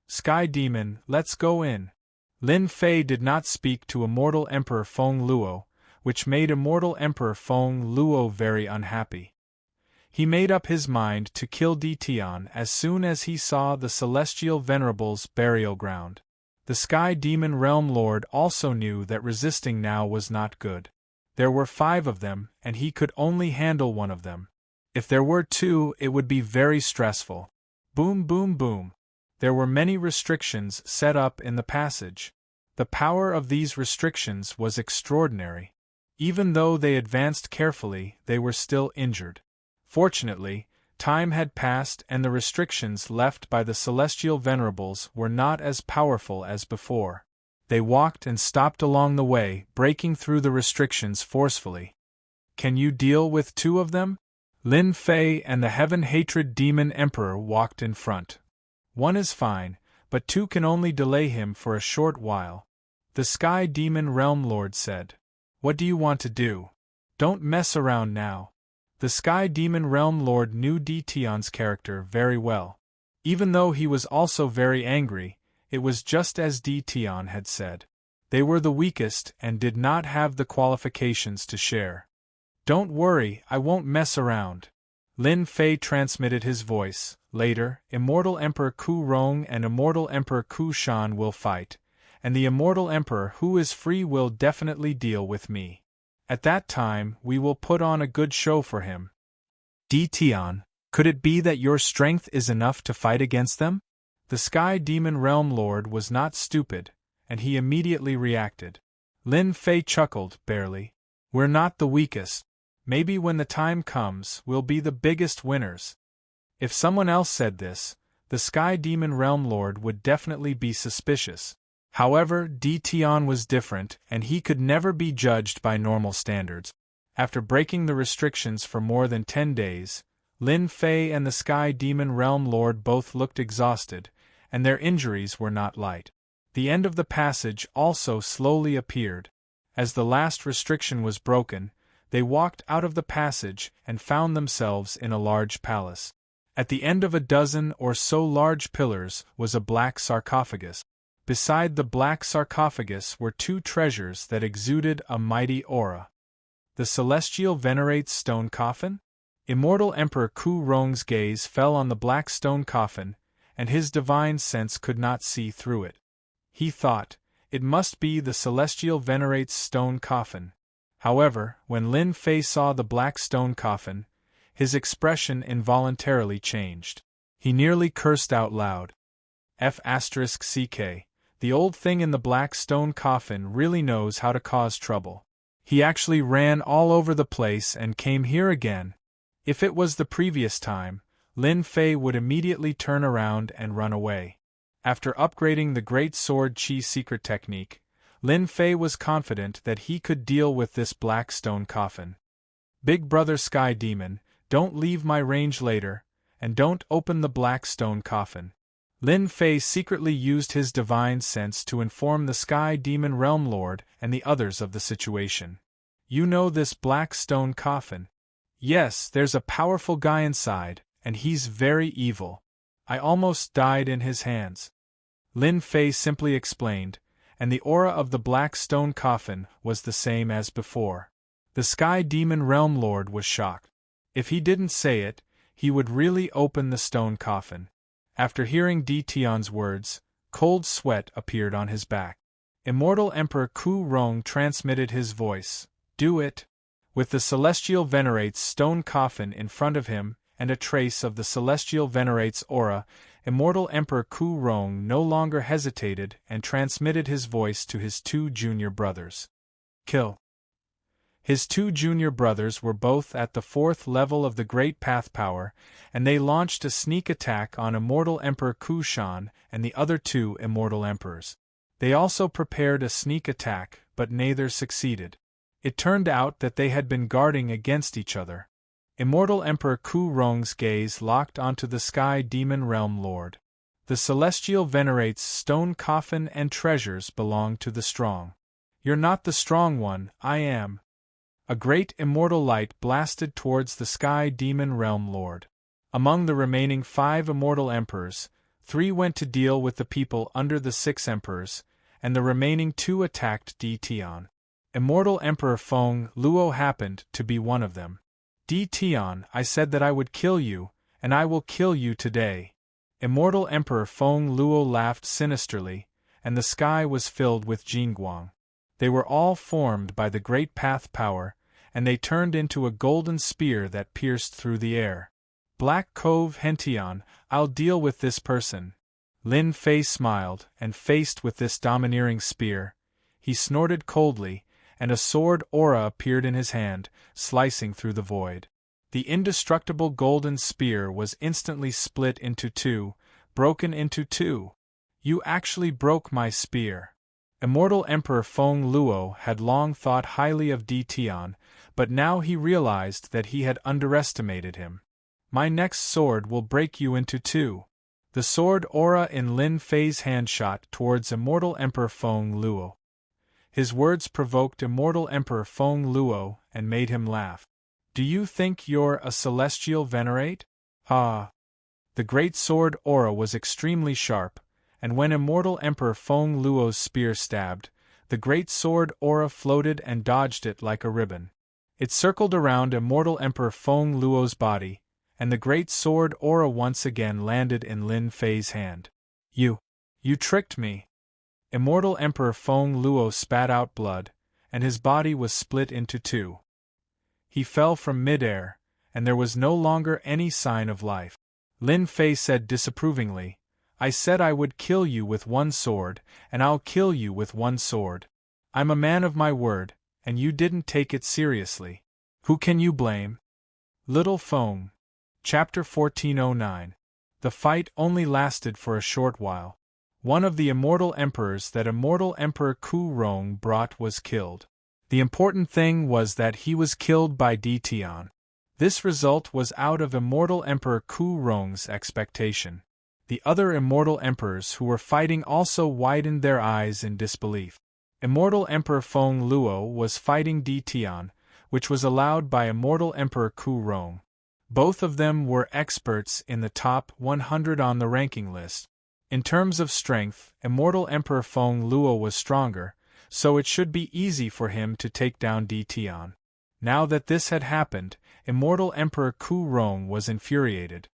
S1: Sky Demon, let's go in. Lin Fei did not speak to Immortal Emperor Feng Luo, which made Immortal Emperor Feng Luo very unhappy. He made up his mind to kill Tian as soon as he saw the Celestial Venerable's burial ground. The Sky Demon Realm Lord also knew that resisting now was not good. There were 5 of them, and he could only handle one of them. If there were 2, it would be very stressful. Boom, boom, boom. There were many restrictions set up in the passage. The power of these restrictions was extraordinary. Even though they advanced carefully, they were still injured. Fortunately, time had passed and the restrictions left by the Celestial Venerables were not as powerful as before. They walked and stopped along the way, breaking through the restrictions forcefully. Can you deal with 2 of them? Lin Fei and the Heaven Hatred Demon Emperor walked in front. 1 is fine, but 2 can only delay him for a short while. The Sky Demon Realm Lord said. What do you want to do? Don't mess around now. The Sky Demon Realm Lord knew Tian's character very well. Even though he was also very angry, it was just as Tian had said. They were the weakest and did not have the qualifications to share. Don't worry, I won't mess around. Lin Fei transmitted his voice. Later, Immortal Emperor Ku Rong and Immortal Emperor Ku Shan will fight, and the Immortal Emperor who is free will definitely deal with me. At that time, we will put on a good show for him. Tian, could it be that your strength is enough to fight against them? The Sky Demon Realm Lord was not stupid, and he immediately reacted. Lin Fei chuckled, barely. We're not the weakest. Maybe when the time comes, we'll be the biggest winners. If someone else said this, the Sky Demon Realm Lord would definitely be suspicious. However, Tian was different, and he could never be judged by normal standards. After breaking the restrictions for more than 10 days, Lin Fei and the Sky Demon Realm Lord both looked exhausted, and their injuries were not light. The end of the passage also slowly appeared. As the last restriction was broken, they walked out of the passage and found themselves in a large palace. At the end of a dozen or so large pillars was a black sarcophagus. Beside the black sarcophagus were two treasures that exuded a mighty aura. The celestial venerate's stone coffin? Immortal Emperor Ku Rong's gaze fell on the black stone coffin, and his divine sense could not see through it. He thought, it must be the celestial venerate's stone coffin. However, when Lin Fei saw the black stone coffin, his expression involuntarily changed. He nearly cursed out loud. F***ck, the old thing in the black stone coffin really knows how to cause trouble. He actually ran all over the place and came here again. If it was the previous time, Lin Fei would immediately turn around and run away. After upgrading the Great Sword Chi secret technique, Lin Fei was confident that he could deal with this black stone coffin. Big Brother Sky Demon, don't leave my range later, and don't open the black stone coffin. Lin Fei secretly used his divine sense to inform the Sky Demon Realm Lord and the others of the situation. You know this black stone coffin? Yes, there's a powerful guy inside, and he's very evil. I almost died in his hands. Lin Fei simply explained, and the aura of the black stone coffin was the same as before. The Sky Demon Realm Lord was shocked. If he didn't say it, he would really open the stone coffin. After hearing Di Tian's words, cold sweat appeared on his back. Immortal Emperor Ku Rong transmitted his voice. Do it. With the Celestial Venerate's stone coffin in front of him, and a trace of the Celestial Venerate's aura, Immortal Emperor Ku Rong no longer hesitated and transmitted his voice to his two junior brothers. Kill. His two junior brothers were both at the 4th level of the Great Path Power, and they launched a sneak attack on Immortal Emperor Ku Shan and the other two Immortal Emperors. They also prepared a sneak attack, but neither succeeded. It turned out that they had been guarding against each other. Immortal Emperor Ku Rong's gaze locked onto the Sky Demon Realm Lord. The Celestial Venerate's stone coffin and treasures belong to the strong. You're not the strong one, I am. A great immortal light blasted towards the Sky Demon Realm Lord. Among the remaining 5 immortal emperors, 3 went to deal with the people under the 6 emperors, and the remaining 2 attacked Di Tian. Immortal Emperor Feng Luo happened to be one of them. Di Tian, I said that I would kill you, and I will kill you today. Immortal Emperor Feng Luo laughed sinisterly, and the sky was filled with Jingguang. They were all formed by the Great Path Power, and they turned into a golden spear that pierced through the air. Black Cove Hentian, I'll deal with this person. Lin Fei smiled, and faced with this domineering spear, he snorted coldly, and a sword aura appeared in his hand, slicing through the void. The indestructible golden spear was instantly split into 2, broken into 2. You actually broke my spear. Immortal Emperor Feng Luo had long thought highly of Di Tian, but now he realized that he had underestimated him. My next sword will break you into 2. The sword aura in Lin Fei's hand shot towards Immortal Emperor Feng Luo. His words provoked Immortal Emperor Feng Luo and made him laugh. Do you think you're a celestial venerate? Ah! The great sword aura was extremely sharp, and when Immortal Emperor Feng Luo's spear stabbed, the great sword aura floated and dodged it like a ribbon. It circled around Immortal Emperor Feng Luo's body, and the great sword aura once again landed in Lin Fei's hand. You tricked me. Immortal Emperor Feng Luo spat out blood, and his body was split into 2. He fell from midair, and there was no longer any sign of life. Lin Fei said disapprovingly, I said I would kill you with 1 sword, and I'll kill you with 1 sword. I'm a man of my word, and you didn't take it seriously. Who can you blame? Little Feng. Chapter 1409. The fight only lasted for a short while. One of the immortal emperors that Immortal Emperor Ku Rong brought was killed. The important thing was that he was killed by Di Tian. This result was out of Immortal Emperor Ku Rong's expectation. The other immortal emperors who were fighting also widened their eyes in disbelief. Immortal Emperor Feng Luo was fighting Di Tian, which was allowed by Immortal Emperor Ku Rong. Both of them were experts in the top 100 on the ranking list. In terms of strength, Immortal Emperor Feng Luo was stronger, so it should be easy for him to take down Di Tian. Now that this had happened, Immortal Emperor Ku Rong was infuriated.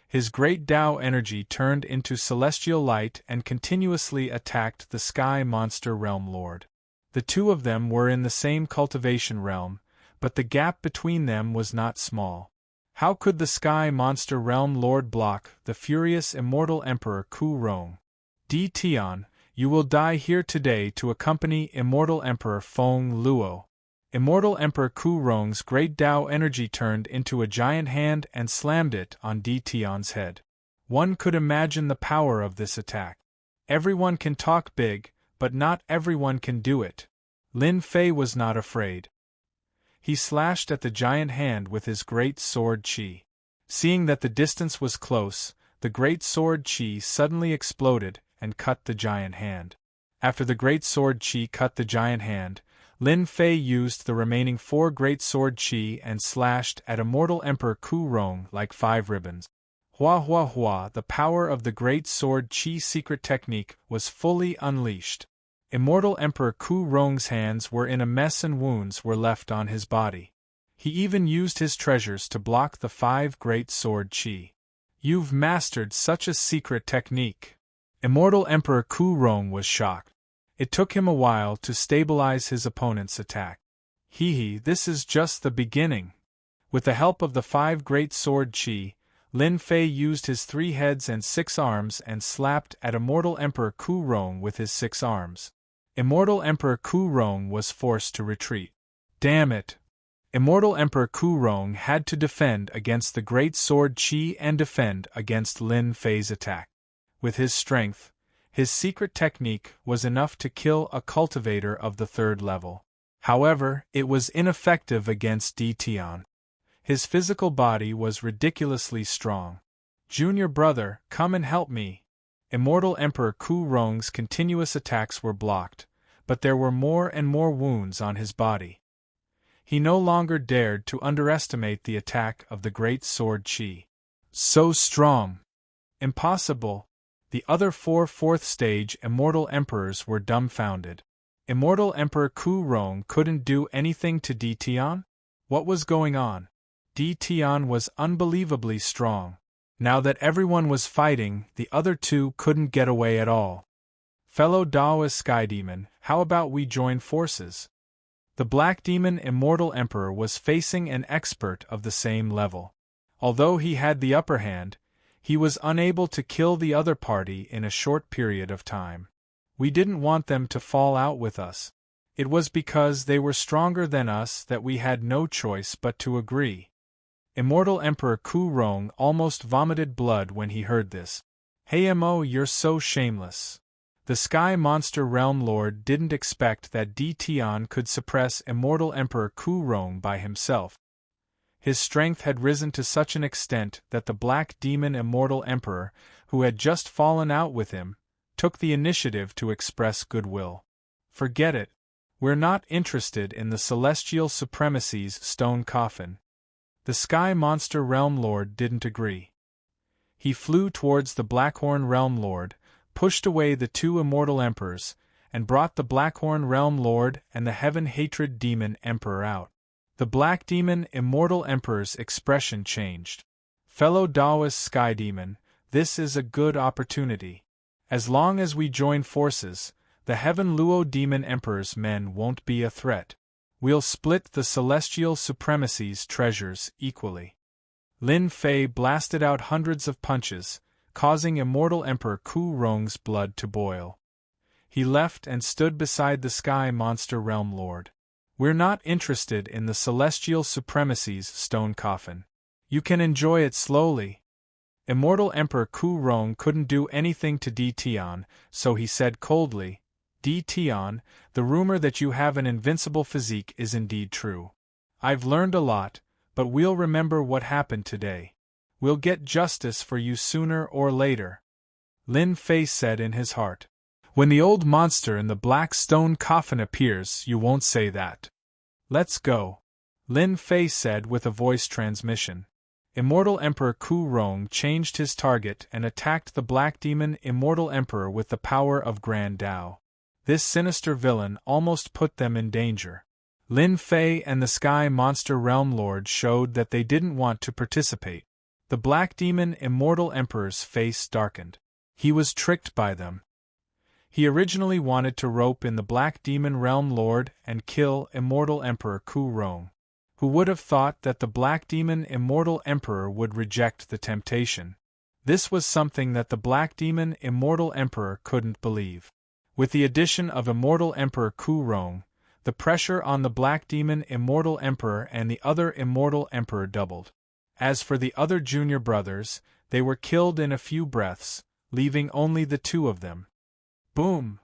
S1: His great Tao energy turned into celestial light and continuously attacked the Sky Monster Realm Lord. The two of them were in the same cultivation realm, but the gap between them was not small. How could the Sky Monster Realm Lord block the furious Immortal Emperor Ku Rong? Di Tian, you will die here today to accompany Immortal Emperor Feng Luo. Immortal Emperor Ku Rong's great Tao energy turned into a giant hand and slammed it on Di Tian's head. One could imagine the power of this attack. Everyone can talk big, but not everyone can do it. Lin Fei was not afraid. He slashed at the giant hand with his great sword Qi. Seeing that the distance was close, the great sword Qi suddenly exploded and cut the giant hand. After the great sword Qi cut the giant hand, Lin Fei used the remaining 4 great sword Qi and slashed at Immortal Emperor Ku Rong like 5 ribbons. Hua hua hua, the power of the great sword Qi secret technique was fully unleashed. Immortal Emperor Ku Rong's hands were in a mess and wounds were left on his body. He even used his treasures to block the 5 great sword Qi. You've mastered such a secret technique. Immortal Emperor Ku Rong was shocked. It took him a while to stabilize his opponent's attack. This is just the beginning. With the help of the 5 great sword Qi, Lin Fei used his 3 heads and 6 arms and slapped at Immortal Emperor Ku Rong with his 6 arms. Immortal Emperor Ku Rong was forced to retreat. Damn it! Immortal Emperor Ku Rong had to defend against the great sword Qi and defend against Lin Fei's attack. With his strength, his secret technique was enough to kill a cultivator of the 3rd level. However, it was ineffective against Di Tian. His physical body was ridiculously strong. Junior brother, come and help me. Immortal Emperor Ku Rong's continuous attacks were blocked, but there were more and more wounds on his body. He no longer dared to underestimate the attack of the great sword Qi. So strong! Impossible! The other 4 4th stage Immortal Emperors were dumbfounded. Immortal Emperor Ku Rong couldn't do anything to Di Tian? What was going on? Di Tian was unbelievably strong. Now that everyone was fighting, the other 2 couldn't get away at all. Fellow Daoist Sky Demon, how about we join forces? The Black Demon Immortal Emperor was facing an expert of the same level. Although he had the upper hand, he was unable to kill the other party in a short period of time. We didn't want them to fall out with us. It was because they were stronger than us that we had no choice but to agree. Immortal Emperor Ku Rong almost vomited blood when he heard this. Hey Mo, you're so shameless. The Sky Monster Realm Lord didn't expect that Di Tian could suppress Immortal Emperor Ku Rong by himself. His strength had risen to such an extent that the Black Demon Immortal Emperor, who had just fallen out with him, took the initiative to express goodwill. Forget it. We're not interested in the Celestial Supremacy's stone coffin. The Sky Monster Realm Lord didn't agree. He flew towards the Blackhorn Realm Lord, pushed away the 2 Immortal Emperors, and brought the Blackhorn Realm Lord and the Heaven Hatred Demon Emperor out. The Black Demon Immortal Emperor's expression changed. Fellow Daoist Sky Demon, this is a good opportunity. As long as we join forces, the Heaven Luo Demon Emperor's men won't be a threat. We'll split the Celestial Supremacy's treasures equally. Lin Fei blasted out hundreds of punches, causing Immortal Emperor Ku Rong's blood to boil. He left and stood beside the Sky Monster Realm Lord. We're not interested in the Celestial Supremacy's stone coffin. You can enjoy it slowly. Immortal Emperor Ku Rong couldn't do anything to Di Tian, so he said coldly, Di Tian, the rumor that you have an invincible physique is indeed true. I've learned a lot, but we'll remember what happened today. We'll get justice for you sooner or later. Lin Fei said in his heart. When the old monster in the black stone coffin appears, you won't say that. Let's go. Lin Fei said with a voice transmission. Immortal Emperor Ku Rong changed his target and attacked the Black Demon Immortal Emperor with the power of Grand Tao. This sinister villain almost put them in danger. Lin Fei and the Sky Monster Realm Lord showed that they didn't want to participate. The Black Demon Immortal Emperor's face darkened. He was tricked by them. He originally wanted to rope in the Black Demon Realm Lord and kill Immortal Emperor Ku Rong. Who would have thought that the Black Demon Immortal Emperor would reject the temptation? This was something that the Black Demon Immortal Emperor couldn't believe. With the addition of Immortal Emperor Ku Rong, the pressure on the Black Demon Immortal Emperor and the other Immortal Emperor doubled. As for the other junior brothers, they were killed in a few breaths, leaving only the two of them. Boom!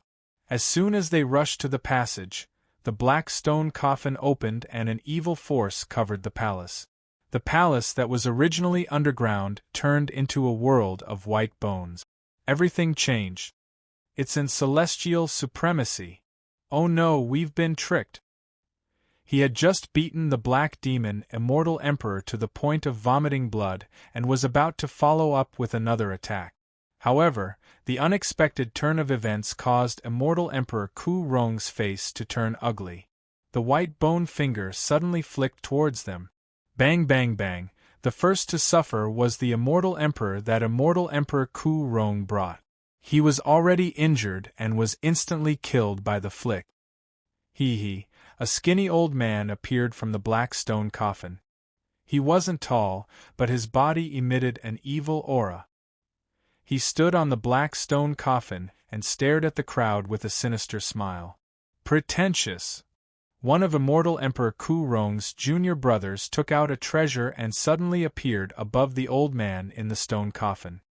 S1: As soon as they rushed to the passage, the black stone coffin opened and an evil force covered the palace. The palace that was originally underground turned into a world of white bones. Everything changed. It's in celestial supremacy. Oh no, we've been tricked. He had just beaten the Black Demon Immortal Emperor to the point of vomiting blood and was about to follow up with another attack. However, the unexpected turn of events caused Immortal Emperor Ku Rong's face to turn ugly. The white bone finger suddenly flicked towards them. Bang bang bang, the first to suffer was the Immortal Emperor that Immortal Emperor Ku Rong brought. He was already injured and was instantly killed by the flick. Hee, a skinny old man appeared from the black stone coffin. He wasn't tall, but his body emitted an evil aura. He stood on the black stone coffin and stared at the crowd with a sinister smile. Pretentious! One of Immortal Emperor Ku Rong's junior brothers took out a treasure and suddenly appeared above the old man in the stone coffin.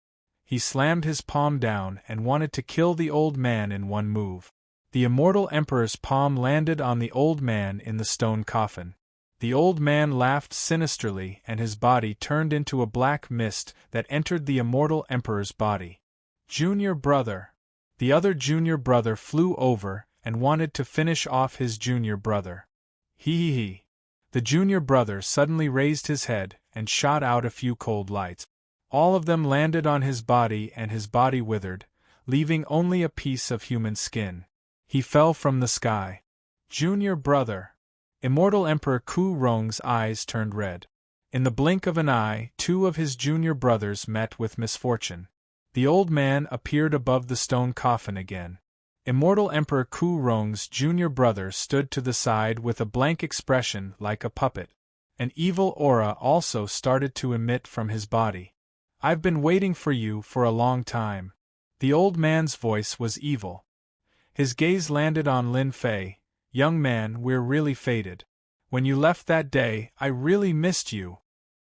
S1: He slammed his palm down and wanted to kill the old man in one move. The Immortal Emperor's palm landed on the old man in the stone coffin. The old man laughed sinisterly and his body turned into a black mist that entered the Immortal Emperor's body. Junior brother! The other junior brother flew over and wanted to finish off his junior brother. Hee. The junior brother suddenly raised his head and shot out a few cold lights. All of them landed on his body and his body withered, leaving only a piece of human skin. He fell from the sky. Junior brother! Immortal Emperor Ku Rong's eyes turned red. In the blink of an eye, two of his junior brothers met with misfortune. The old man appeared above the stone coffin again. Immortal Emperor Ku Rong's junior brother stood to the side with a blank expression like a puppet. An evil aura also started to emit from his body. I've been waiting for you for a long time. The old man's voice was evil. His gaze landed on Lin Fei. Young man, we're really fated. When you left that day, I really missed you.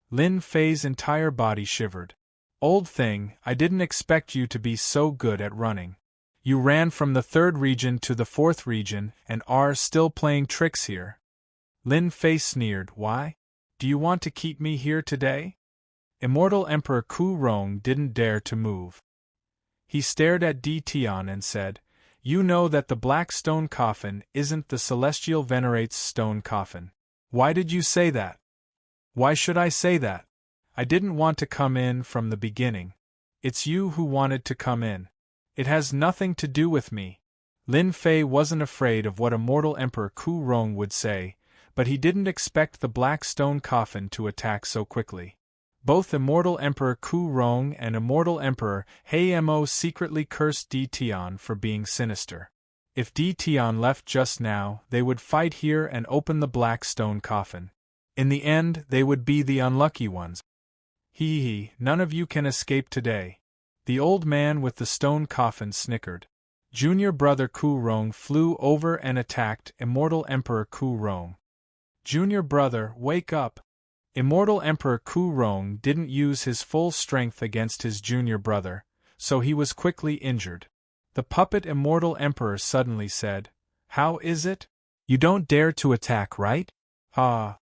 S1: Lin Fei's entire body shivered. Old thing, I didn't expect you to be so good at running. You ran from the 3rd region to the 4th region and are still playing tricks here. Lin Fei sneered. Why? Do you want to keep me here today? Immortal Emperor Ku Rong didn't dare to move. He stared at Di Tian and said, You know that the black stone coffin isn't the Celestial Venerate's stone coffin. Why did you say that? Why should I say that? I didn't want to come in from the beginning. It's you who wanted to come in. It has nothing to do with me. Lin Fei wasn't afraid of what Immortal Emperor Ku Rong would say, but he didn't expect the black stone coffin to attack so quickly. Both Immortal Emperor Ku Rong and Immortal Emperor Hei Mo secretly cursed Di Tian for being sinister. If Di Tian left just now, they would fight here and open the black stone coffin. In the end, they would be the unlucky ones. Hee, none of you can escape today. The old man with the stone coffin snickered. Junior brother Ku Rong flew over and attacked Immortal Emperor Ku Rong. Junior brother, wake up! Immortal Emperor Ku Rong didn't use his full strength against his junior brother, so he was quickly injured. The puppet Immortal Emperor suddenly said, How is it? You don't dare to attack, right? Ah.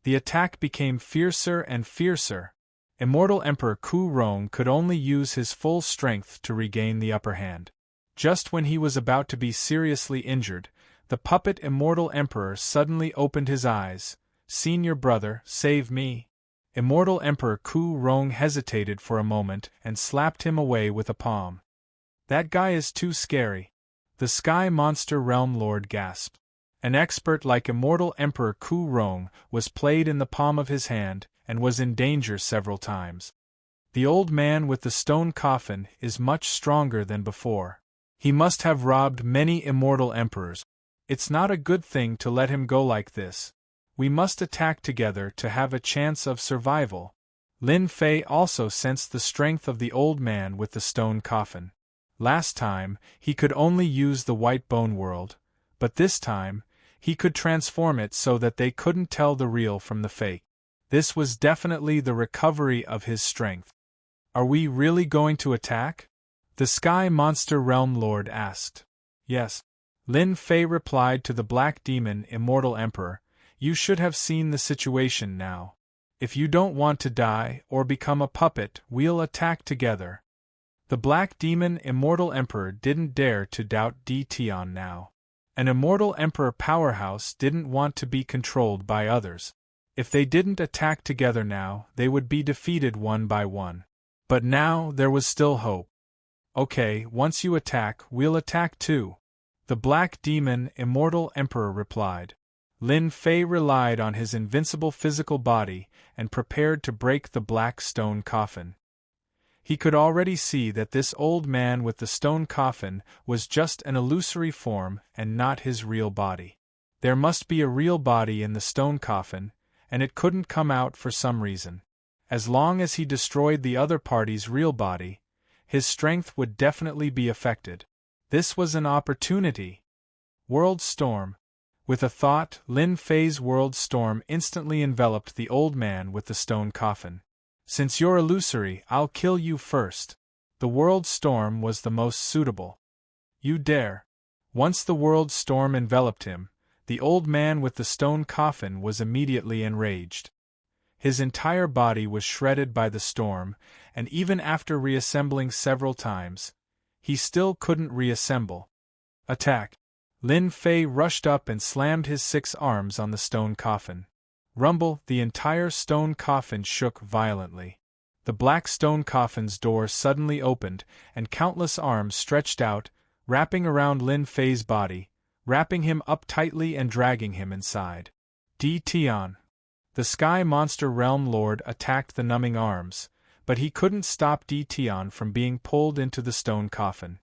S1: The attack became fiercer and fiercer. Immortal Emperor Ku Rong could only use his full strength to regain the upper hand. Just when he was about to be seriously injured, the puppet Immortal Emperor suddenly opened his eyes. "Senior brother, save me." Immortal Emperor Ku Rong hesitated for a moment and slapped him away with a palm. "That guy is too scary." The Sky Monster Realm Lord gasped. An expert like Immortal Emperor Ku Rong was played in the palm of his hand and was in danger several times. The old man with the stone coffin is much stronger than before. He must have robbed many immortal emperors. It's not a good thing to let him go like this. We must attack together to have a chance of survival. Lin Fei also sensed the strength of the old man with the stone coffin. Last time, he could only use the white bone world, but this time, he could transform it so that they couldn't tell the real from the fake. This was definitely the recovery of his strength. "Are we really going to attack?" the Sky Monster Realm Lord asked. "Yes." Lin Fei replied to the Black Demon Immortal Emperor. "You should have seen the situation now. If you don't want to die or become a puppet, we'll attack together." The Black Demon Immortal Emperor didn't dare to doubt Tion now. An Immortal Emperor powerhouse didn't want to be controlled by others. If they didn't attack together now, they would be defeated one by one. But now there was still hope. "Okay, once you attack, we'll attack too," the Black Demon Immortal Emperor replied. Lin Fei relied on his invincible physical body and prepared to break the black stone coffin. He could already see that this old man with the stone coffin was just an illusory form and not his real body. There must be a real body in the stone coffin, and it couldn't come out for some reason. As long as he destroyed the other party's real body, his strength would definitely be affected. This was an opportunity. World Storm. With a thought, Lin Fei's World Storm instantly enveloped the old man with the stone coffin. "Since you're illusory, I'll kill you first." The World Storm was the most suitable. "You dare." Once the World Storm enveloped him, the old man with the stone coffin was immediately enraged. His entire body was shredded by the storm, and even after reassembling several times, he still couldn't reassemble. "Attack!" Lin Fei rushed up and slammed his 6 arms on the stone coffin. Rumble, the entire stone coffin shook violently. The black stone coffin's door suddenly opened, and countless arms stretched out, wrapping around Lin Fei's body, wrapping him up tightly and dragging him inside. Tion. The Sky Monster Realm Lord attacked the numbing arms, but he couldn't stop Tion from being pulled into the stone coffin.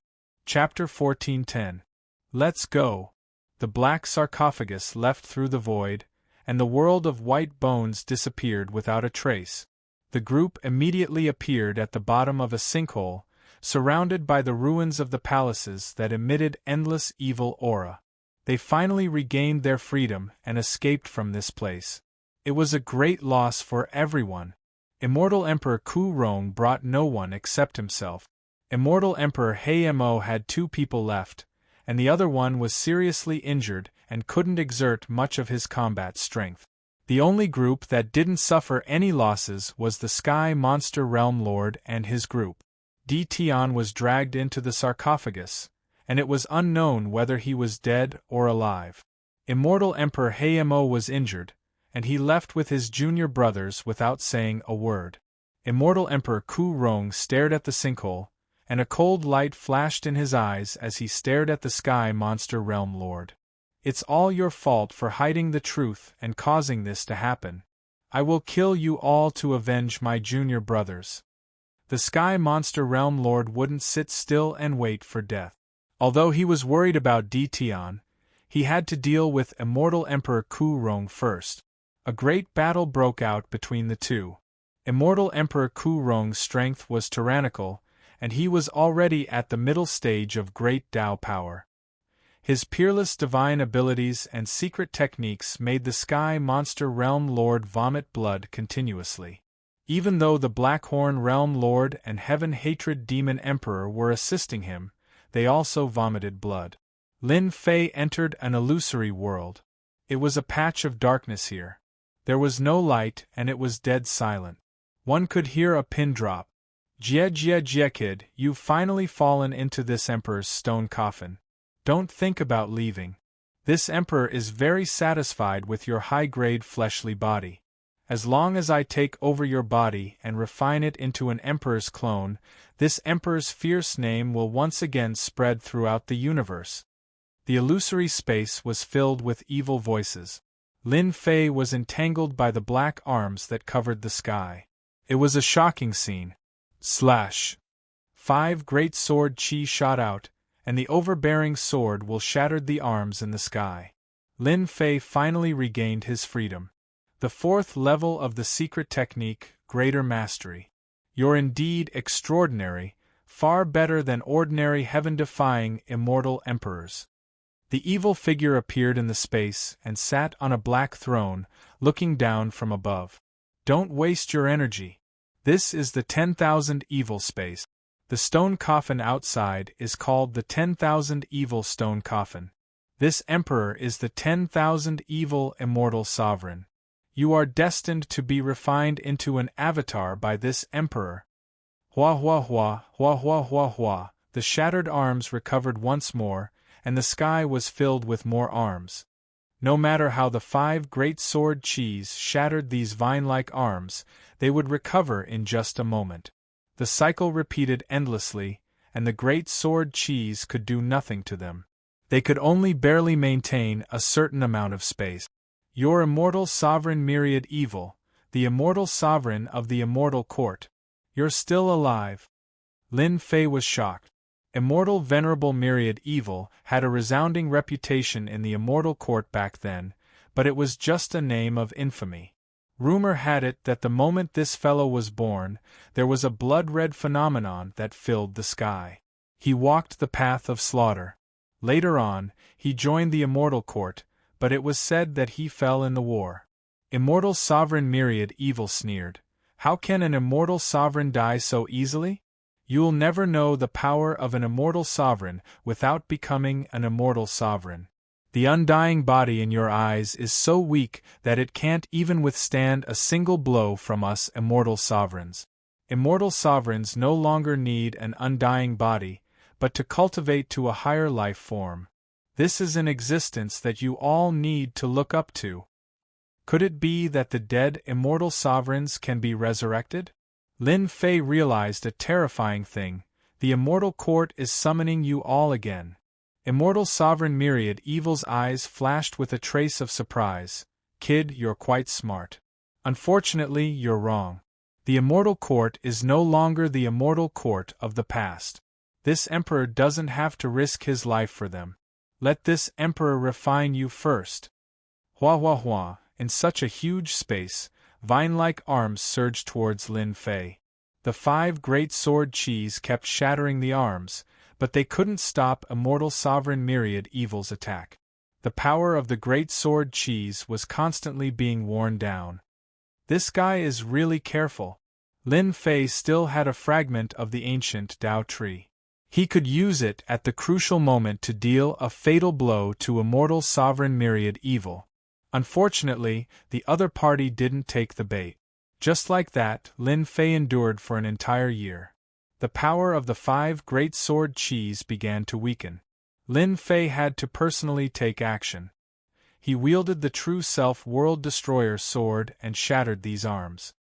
S1: Chapter 14:10. Let's go. The black sarcophagus left through the void, and the world of white bones disappeared without a trace. The group immediately appeared at the bottom of a sinkhole, surrounded by the ruins of the palaces that emitted endless evil aura. They finally regained their freedom and escaped from this place. It was a great loss for everyone. Immortal Emperor Ku Rong brought no one except himself. Immortal Emperor Mo had 2 people left, and the other one was seriously injured and couldn't exert much of his combat strength. The only group that didn't suffer any losses was the Sky Monster Realm Lord and his group. Tion was dragged into the sarcophagus, and it was unknown whether he was dead or alive. Immortal Emperor Mo was injured, and he left with his junior brothers without saying a word. Immortal Emperor Ku Rong stared at the sinkhole, and a cold light flashed in his eyes as he stared at the Sky Monster Realm Lord. "It's all your fault for hiding the truth and causing this to happen. I will kill you all to avenge my junior brothers." The Sky Monster Realm Lord wouldn't sit still and wait for death. Although he was worried about Tion, he had to deal with Immortal Emperor Ku Rong first. A great battle broke out between the two. Immortal Emperor Ku Rong's strength was tyrannical, and he was already at the middle stage of great Tao power. His peerless divine abilities and secret techniques made the Sky Monster Realm Lord vomit blood continuously. Even though the Blackhorn Realm Lord and Heaven Hatred Demon Emperor were assisting him, they also vomited blood. Lin Fei entered an illusory world. It was a patch of darkness here. There was no light and it was dead silent. One could hear a pin drop. Jie kid, you've finally fallen into this emperor's stone coffin. Don't think about leaving. This emperor is very satisfied with your high-grade fleshly body. As long as I take over your body and refine it into an emperor's clone, this emperor's fierce name will once again spread throughout the universe. The illusory space was filled with evil voices. Lin Fei was entangled by the black arms that covered the sky. It was a shocking scene. Slash! 5 great sword chi shot out, and the overbearing sword will shattered the arms in the sky. Lin Fei finally regained his freedom. The 4th level of the secret technique, Greater Mastery. You're indeed extraordinary, far better than ordinary heaven-defying immortal emperors. The evil figure appeared in the space and sat on a black throne, looking down from above. Don't waste your energy. This is the 10,000 evil space. The stone coffin outside is called the 10,000 evil stone coffin. This emperor is the 10,000 evil immortal sovereign. You are destined to be refined into an avatar by this emperor. Hua hua hua, hua hua hua hua. The shattered arms recovered once more, and the sky was filled with more arms. No matter how the 5 great sword chis shattered these vine-like arms, they would recover in just a moment. The cycle repeated endlessly, and the great sword chis could do nothing to them. They could only barely maintain a certain amount of space. Your immortal sovereign myriad evil, the immortal sovereign of the immortal court. You're still alive. Lin Fei was shocked. Immortal venerable myriad evil had a resounding reputation in the immortal court back then, but it was just a name of infamy. Rumor had it that the moment this fellow was born, there was a blood-red phenomenon that filled the sky. He walked the path of slaughter. Later on, he joined the immortal court, but it was said that he fell in the war. Immortal sovereign myriad evil sneered. How can an immortal sovereign die so easily? You'll never know the power of an immortal sovereign without becoming an immortal sovereign. The undying body in your eyes is so weak that it can't even withstand a single blow from us immortal sovereigns. Immortal sovereigns no longer need an undying body, but to cultivate to a higher life form. This is an existence that you all need to look up to. Could it be that the dead immortal sovereigns can be resurrected? Lin Fei realized a terrifying thing. The immortal court is summoning you all again. Immortal sovereign myriad evil's eyes flashed with a trace of surprise. Kid, you're quite smart. Unfortunately, you're wrong. The immortal court is no longer the immortal court of the past. This emperor doesn't have to risk his life for them. Let this emperor refine you first. Hua hua hua, in such a huge space, vine-like arms surged towards Lin Fei. The 5 great sword chis kept shattering the arms, but they couldn't stop immortal sovereign myriad evil's attack. The power of the great sword chis was constantly being worn down. This guy is really careful. Lin Fei still had a fragment of the ancient Dao tree. He could use it at the crucial moment to deal a fatal blow to immortal sovereign myriad evil. Unfortunately, the other party didn't take the bait. Just like that, Lin Fei endured for an entire year. The power of the 5 great sword chis began to weaken. Lin Fei had to personally take action. He wielded the true self world destroyer sword and shattered these arms.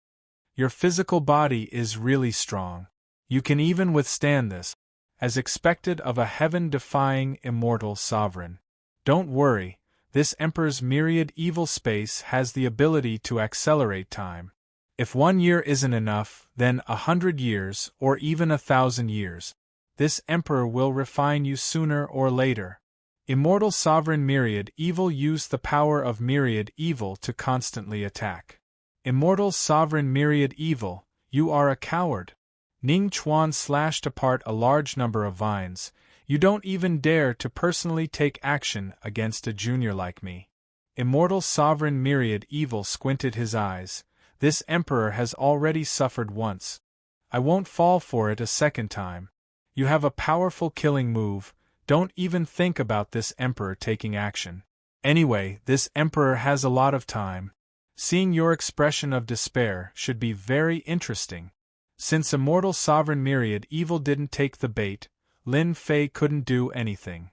S1: Your physical body is really strong. You can even withstand this, as expected of a heaven-defying immortal sovereign. Don't worry. This emperor's myriad evil space has the ability to accelerate time. If 1 year isn't enough, then 100 years or even 1,000 years. This emperor will refine you sooner or later. Immortal sovereign myriad evil used the power of myriad evil to constantly attack. Immortal sovereign myriad evil, you are a coward. Ning Chuan slashed apart a large number of vines. You don't even dare to personally take action against a junior like me. Immortal sovereign myriad evil squinted his eyes. This emperor has already suffered once. I won't fall for it a second time. You have a powerful killing move. Don't even think about this emperor taking action. Anyway, this emperor has a lot of time. Seeing your expression of despair should be very interesting. Since Immortal Sovereign Myriad Evil didn't take the bait, Lin Fei couldn't do anything.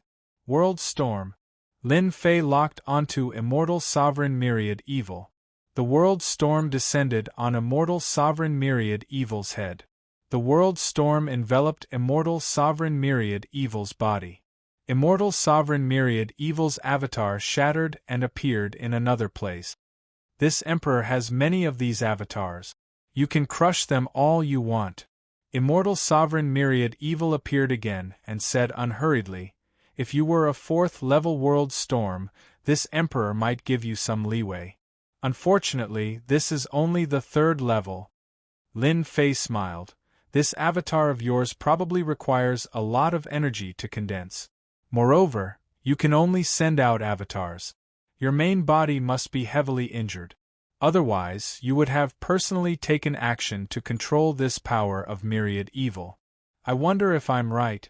S1: World Storm. Lin Fei locked onto Immortal Sovereign Myriad Evil. The World Storm descended on Immortal Sovereign Myriad Evil's head. The World Storm enveloped Immortal Sovereign Myriad Evil's body. Immortal Sovereign Myriad Evil's avatar shattered and appeared in another place. This Emperor has many of these avatars. You can crush them all you want. Immortal Sovereign Myriad Evil appeared again and said unhurriedly, "If you were a 4th-level World Storm, this Emperor might give you some leeway. Unfortunately, this is only the 3rd level." Lin Fei smiled. "This avatar of yours probably requires a lot of energy to condense. Moreover, you can only send out avatars. Your main body must be heavily injured. Otherwise, you would have personally taken action to control this power of Myriad Evil. I wonder if I'm right."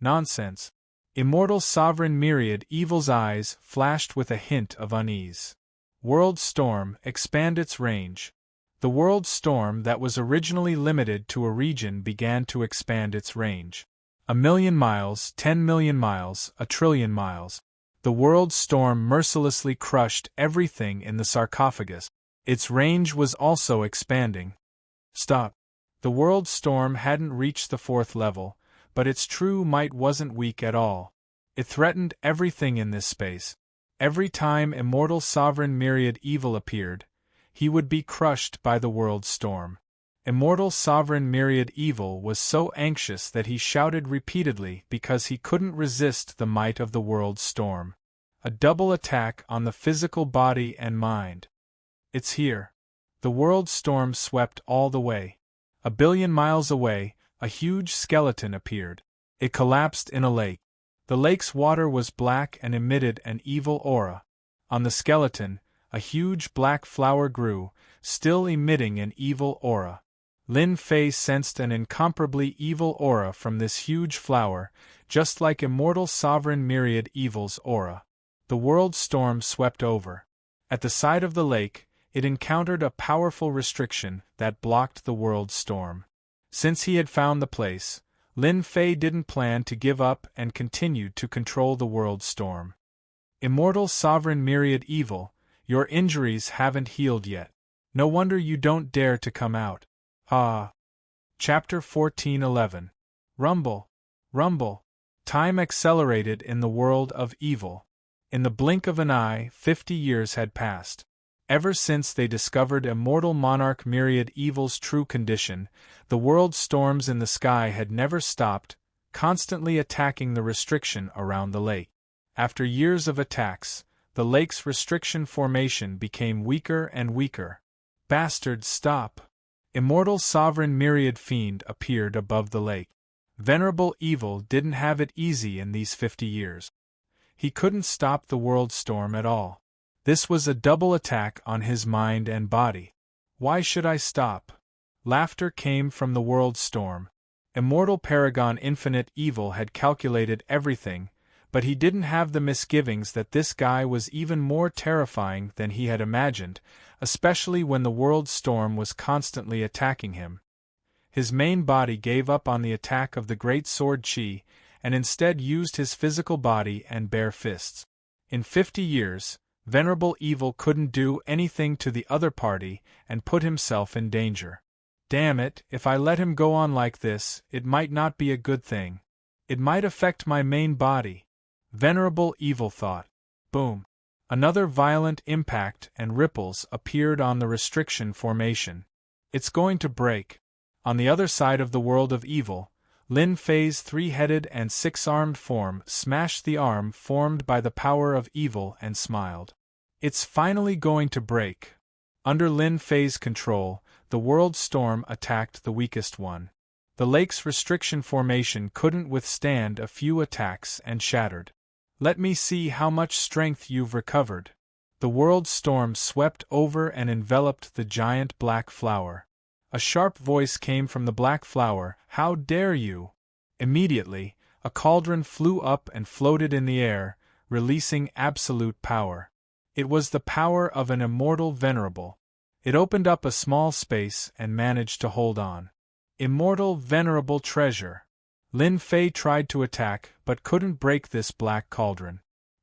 S1: "Nonsense." Immortal Sovereign Myriad Evil's eyes flashed with a hint of unease. World Storm, expand its range. The World Storm that was originally limited to a region began to expand its range. 1,000,000 miles, 10,000,000 miles, 1,000,000,000,000 miles. The World Storm mercilessly crushed everything in the sarcophagus. Its range was also expanding. Stop. The World Storm hadn't reached the 4th level, but its true might wasn't weak at all. It threatened everything in this space. Every time Immortal Sovereign Myriad Evil appeared, he would be crushed by the World Storm. Immortal Sovereign Myriad Evil was so anxious that he shouted repeatedly because he couldn't resist the might of the World Storm. A double attack on the physical body and mind. It's here. The World Storm swept all the way. 1,000,000,000 miles away, a huge skeleton appeared. It collapsed in a lake. The lake's water was black and emitted an evil aura. On the skeleton, a huge black flower grew, still emitting an evil aura. Lin Fei sensed an incomparably evil aura from this huge flower, just like Immortal Sovereign Myriad Evil's aura. The World Storm swept over. At the side of the lake, it encountered a powerful restriction that blocked the World Storm. Since he had found the place, Lin Fei didn't plan to give up and continued to control the World Storm. Immortal Sovereign Myriad Evil, your injuries haven't healed yet. No wonder you don't dare to come out. Ah. Chapter 14:11. Rumble. Rumble. Time accelerated in the world of evil. In the blink of an eye, 50 years had passed. Ever since they discovered Immortal Monarch Myriad Evil's true condition, the world storms in the sky had never stopped, constantly attacking the restriction around the lake. After years of attacks, the lake's restriction formation became weaker and weaker. Bastard, stop! Immortal Sovereign Myriad Fiend appeared above the lake. Venerable Evil didn't have it easy in these 50 years. He couldn't stop the world storm at all. This was a double attack on his mind and body. Why should I stop? Laughter came from the world storm. Immortal Paragon Infinite Evil had calculated everything, but he didn't have the misgivings that this guy was even more terrifying than he had imagined, especially when the world storm was constantly attacking him. His main body gave up on the attack of the Great Sword Chi, and instead used his physical body and bare fists. In 50 years, Venerable Evil couldn't do anything to the other party and put himself in danger. Damn it, if I let him go on like this, it might not be a good thing. It might affect my main body. Venerable Evil thought. Boom. Another violent impact and ripples appeared on the restriction formation. It's going to break. On the other side of the world of evil, Lin Fei's three-headed and six-armed form smashed the arm formed by the power of evil and smiled. It's finally going to break. Under Lin Fei's control, the world storm attacked the weakest one. The lake's restriction formation couldn't withstand a few attacks and shattered. Let me see how much strength you've recovered. The world storm swept over and enveloped the giant black flower. A sharp voice came from the black flower, "How dare you!" Immediately, a cauldron flew up and floated in the air, releasing absolute power. It was the power of an immortal venerable. It opened up a small space and managed to hold on. Immortal venerable treasure. Lin Fei tried to attack but couldn't break this black cauldron.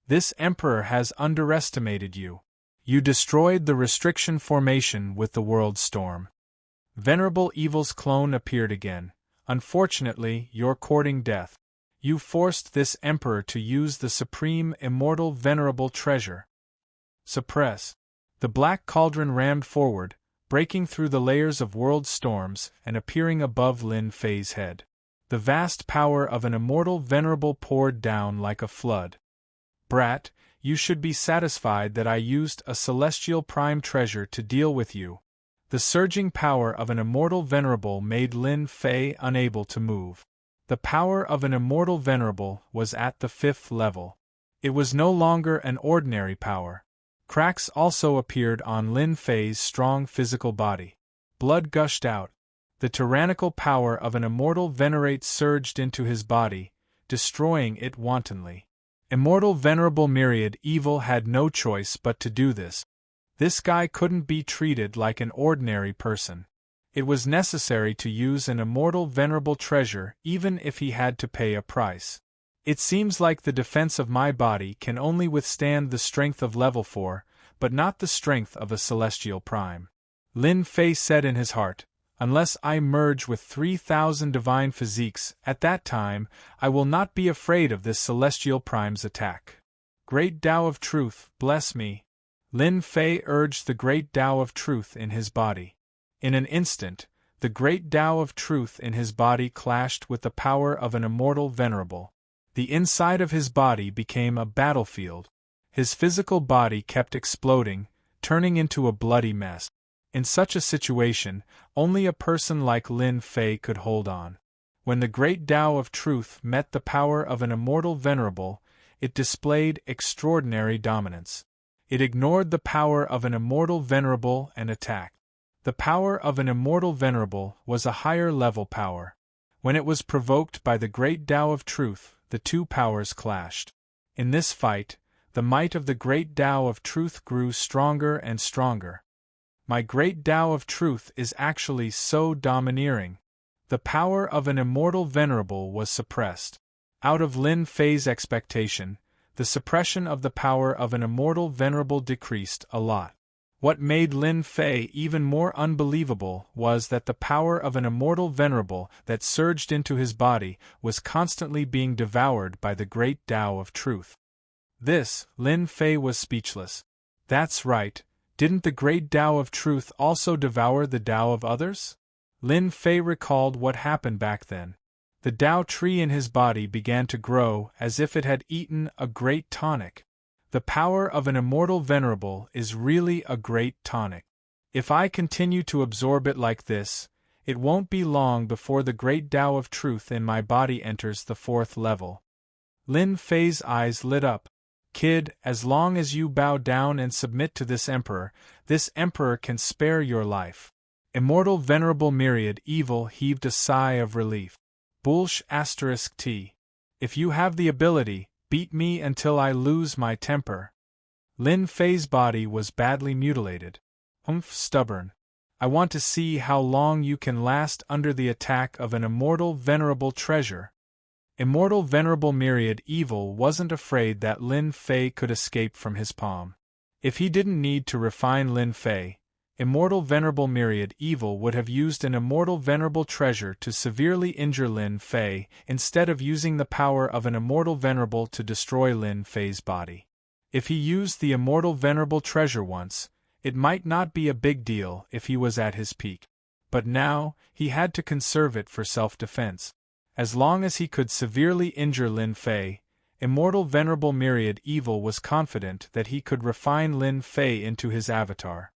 S1: This emperor has underestimated you. You destroyed the restriction formation with the world storm. Venerable Evil's clone appeared again. Unfortunately, you're courting death. You forced this emperor to use the supreme immortal venerable treasure. Suppress. The black cauldron rammed forward, breaking through the layers of world storms and appearing above Lin Fei's head. The vast power of an immortal venerable poured down like a flood. Brat, you should be satisfied that I used a celestial prime treasure to deal with you. The surging power of an immortal venerable made Lin Fei unable to move. The power of an immortal venerable was at the 5th level. It was no longer an ordinary power. Cracks also appeared on Lin Fei's strong physical body. Blood gushed out. The tyrannical power of an immortal venerate surged into his body, destroying it wantonly. Immortal venerable myriad evil had no choice but to do this. This guy couldn't be treated like an ordinary person. It was necessary to use an immortal venerable treasure even if he had to pay a price. It seems like the defense of my body can only withstand the strength of level 4, but not the strength of a celestial prime. Lin Fei said in his heart, unless I merge with 3,000 divine physiques, at that time, I will not be afraid of this celestial prime's attack. Great Tao of Truth, bless me. Lin Fei urged the great Tao of Truth in his body. In an instant, the great Tao of Truth in his body clashed with the power of an immortal venerable. The inside of his body became a battlefield. His physical body kept exploding, turning into a bloody mess. In such a situation, only a person like Lin Fei could hold on. When the great Tao of Truth met the power of an immortal venerable, it displayed extraordinary dominance. It ignored the power of an immortal venerable and attacked. The power of an immortal venerable was a higher level power. When it was provoked by the great Tao of Truth, the two powers clashed. In this fight, the might of the great Tao of Truth grew stronger and stronger. My great Tao of Truth is actually so domineering. The power of an immortal venerable was suppressed. Out of Lin Fei's expectation, the suppression of the power of an immortal venerable decreased a lot. What made Lin Fei even more unbelievable was that the power of an immortal venerable that surged into his body was constantly being devoured by the great Tao of Truth. Lin Fei was speechless. That's right, didn't the great Tao of Truth also devour the Tao of others? Lin Fei recalled what happened back then. The Tao tree in his body began to grow as if it had eaten a great tonic. The power of an immortal venerable is really a great tonic. If I continue to absorb it like this, it won't be long before the great Tao of Truth in my body enters the 4th level. Lin Fei's eyes lit up. Kid, as long as you bow down and submit to this emperor can spare your life. Immortal venerable myriad evil heaved a sigh of relief. T. If you have the ability, beat me until I lose my temper. Lin Fei's body was badly mutilated. Stubborn. I want to see how long you can last under the attack of an immortal venerable treasure. Immortal venerable myriad evil wasn't afraid that Lin Fei could escape from his palm. If he didn't need to refine Lin Fei, immortal venerable myriad evil would have used an immortal venerable treasure to severely injure Lin Fei instead of using the power of an immortal venerable to destroy Lin Fei's body. If he used the immortal venerable treasure once, it might not be a big deal if he was at his peak. But now, he had to conserve it for self-defense. As long as he could severely injure Lin Fei, immortal venerable myriad evil was confident that he could refine Lin Fei into his avatar.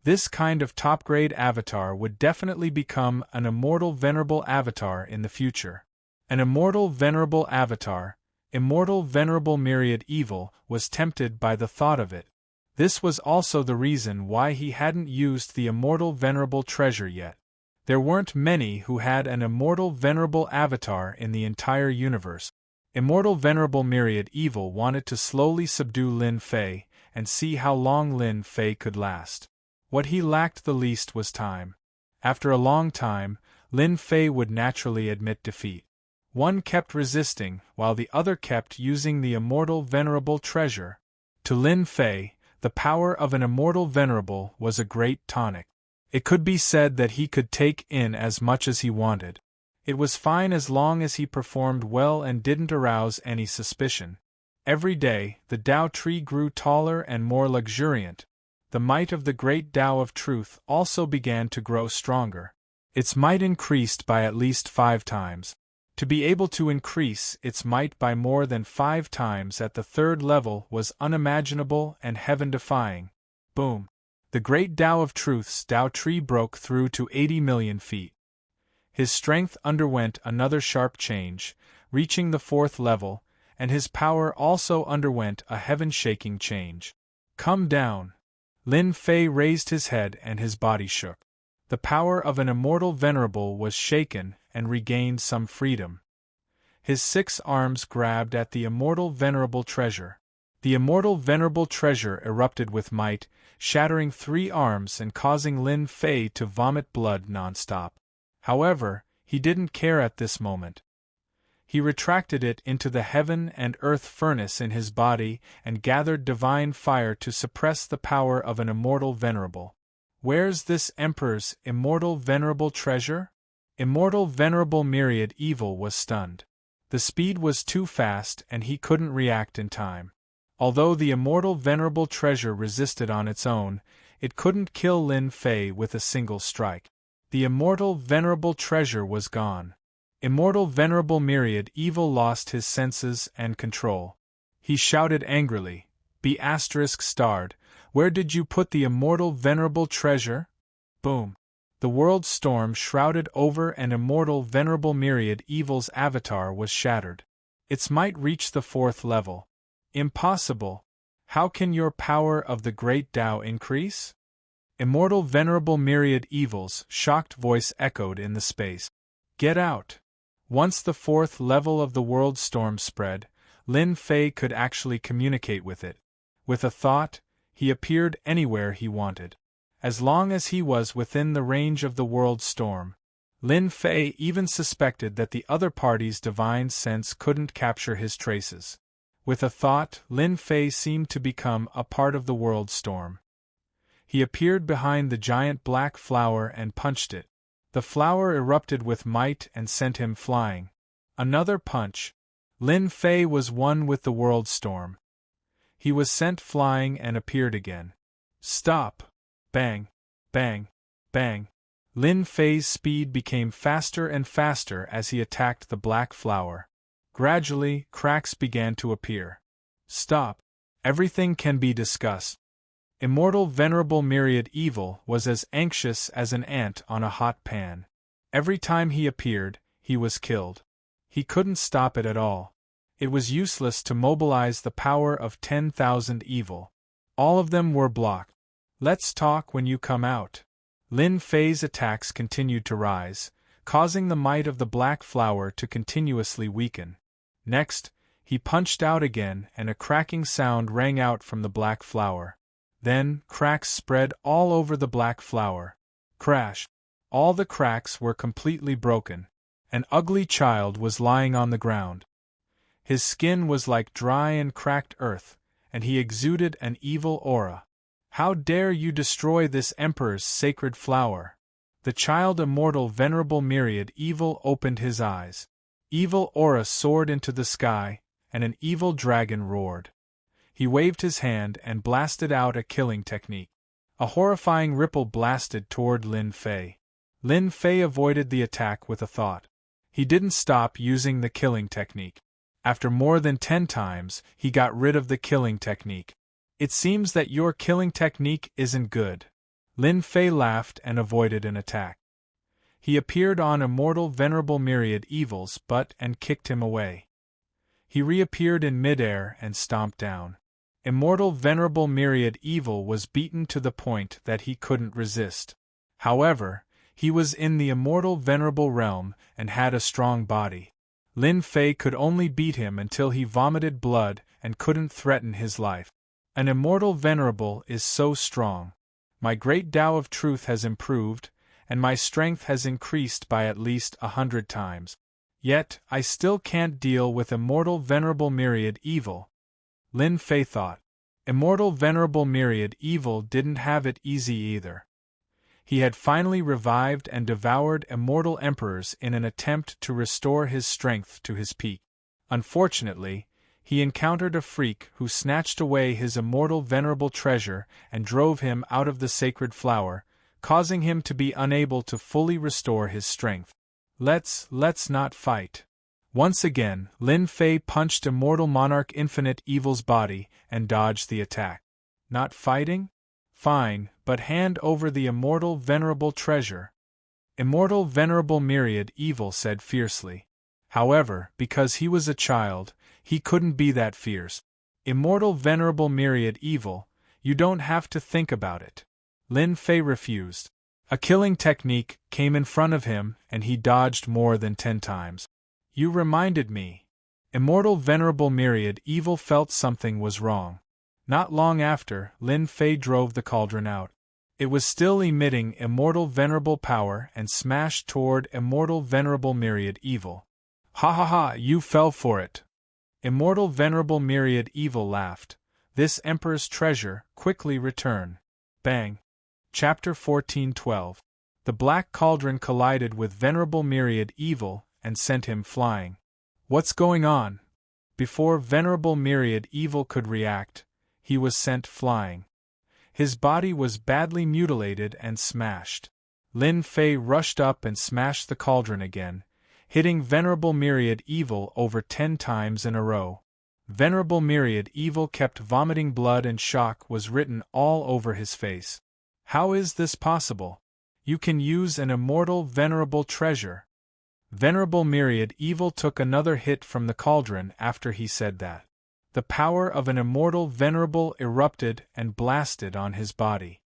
S1: This kind of top-grade avatar would definitely become an immortal venerable avatar in the future. An immortal venerable avatar, immortal venerable myriad evil, was tempted by the thought of it. This was also the reason why he hadn't used the immortal venerable treasure yet. There weren't many who had an immortal venerable avatar in the entire universe. Immortal venerable myriad evil wanted to slowly subdue Lin Fei, and see how long Lin Fei could last. What he lacked the least was time. After a long time, Lin Fei would naturally admit defeat. One kept resisting, while the other kept using the immortal venerable treasure. To Lin Fei, the power of an immortal venerable was a great tonic. It could be said that he could take in as much as he wanted. It was fine as long as he performed well and didn't arouse any suspicion. Every day, the Tao tree grew taller and more luxuriant. The might of the great Tao of truth also began to grow stronger. Its might increased by at least 5 times. To be able to increase its might by more than 5 times at the 3rd level was unimaginable and heaven-defying. Boom! The great Tao of Truth's Tao tree broke through to 80 million feet. His strength underwent another sharp change, reaching the 4th level, and his power also underwent a heaven-shaking change. Come down! Lin Fei raised his head and his body shook. The power of an immortal venerable was shaken and regained some freedom. His 6 arms grabbed at the immortal venerable treasure. The immortal venerable treasure erupted with might, shattering 3 arms and causing Lin Fei to vomit blood non-stop. However, he didn't care at this moment. He retracted it into the heaven and earth furnace in his body and gathered divine fire to suppress the power of an immortal venerable. Where's this Emperor's immortal venerable treasure? Immortal venerable myriad evil was stunned. The speed was too fast and he couldn't react in time. Although the immortal venerable treasure resisted on its own, it couldn't kill Lin Fei with a single strike. The immortal venerable treasure was gone. Immortal venerable myriad evil lost his senses and control. He shouted angrily, "Be ****, where did you put the immortal venerable treasure?" Boom! The world storm shrouded over an immortal venerable myriad evil's avatar was shattered. Its might reached the 4th level. Impossible! How can your power of the great Tao increase? Immortal venerable myriad evil's shocked voice echoed in the space. Get out! Once the 4th level of the world storm spread, Lin Fei could actually communicate with it. With a thought, he appeared anywhere he wanted. As long as he was within the range of the world storm, Lin Fei even suspected that the other party's divine sense couldn't capture his traces. With a thought, Lin Fei seemed to become a part of the world storm. He appeared behind the giant black flower and punched it. The flower erupted with might and sent him flying. Another punch. Lin Fei was one with the world storm. He was sent flying and appeared again. Stop! Bang! Bang! Bang! Lin Fei's speed became faster and faster as he attacked the black flower. Gradually, cracks began to appear. Stop! Everything can be discussed. Immortal venerable myriad evil was as anxious as an ant on a hot pan. Every time he appeared, he was killed. He couldn't stop it at all. It was useless to mobilize the power of 10,000 evil. All of them were blocked. Let's talk when you come out. Lin Fei's attacks continued to rise, causing the might of the black flower to continuously weaken. Next, he punched out again and a cracking sound rang out from the black flower. Then, cracks spread all over the black flower. Crash! All the cracks were completely broken. An ugly child was lying on the ground. His skin was like dry and cracked earth, and he exuded an evil aura. How dare you destroy this Emperor's sacred flower? The child immortal venerable myriad evil opened his eyes. Evil aura soared into the sky, and an evil dragon roared. He waved his hand and blasted out a killing technique. A horrifying ripple blasted toward Lin Fei. Lin Fei avoided the attack with a thought. He didn't stop using the killing technique. After more than 10 times, he got rid of the killing technique. It seems that your killing technique isn't good. Lin Fei laughed and avoided an attack. He appeared on immortal venerable myriad evil's butt and kicked him away. He reappeared in midair and stomped down. Immortal venerable myriad evil was beaten to the point that he couldn't resist. However, he was in the immortal venerable realm and had a strong body. Lin Fei could only beat him until he vomited blood and couldn't threaten his life. An immortal venerable is so strong. My great Tao of truth has improved, and my strength has increased by at least 100 times. Yet, I still can't deal with immortal venerable myriad evil. Lin Fei thought. Immortal venerable myriad evil didn't have it easy either. He had finally revived and devoured immortal emperors in an attempt to restore his strength to his peak. Unfortunately, he encountered a freak who snatched away his immortal venerable treasure and drove him out of the sacred flower, causing him to be unable to fully restore his strength. Let's not fight. Once again, Lin Fei punched Immortal Monarch Infinite Evil's body and dodged the attack. Not fighting? Fine, but hand over the immortal venerable treasure. Immortal venerable myriad evil said fiercely. However, because he was a child, he couldn't be that fierce. Immortal venerable myriad evil, you don't have to think about it. Lin Fei refused. A killing technique came in front of him and he dodged more than 10 times. You reminded me. Immortal venerable myriad evil felt something was wrong. Not long after, Lin Fei drove the cauldron out. It was still emitting immortal venerable power and smashed toward immortal venerable myriad evil. Ha ha ha, you fell for it. Immortal venerable myriad evil laughed. This emperor's treasure, quickly return. Bang. Chapter 14:12. The black cauldron collided with venerable myriad evil and sent him flying. What's going on? Before venerable myriad evil could react, he was sent flying. His body was badly mutilated and smashed. Lin Fei rushed up and smashed the cauldron again, hitting venerable myriad evil over 10 times in a row. Venerable myriad evil kept vomiting blood and shock was written all over his face. How is this possible? You can use an immortal venerable treasure. Venerable myriad evil took another hit from the cauldron after he said that. The power of an immortal venerable erupted and blasted on his body.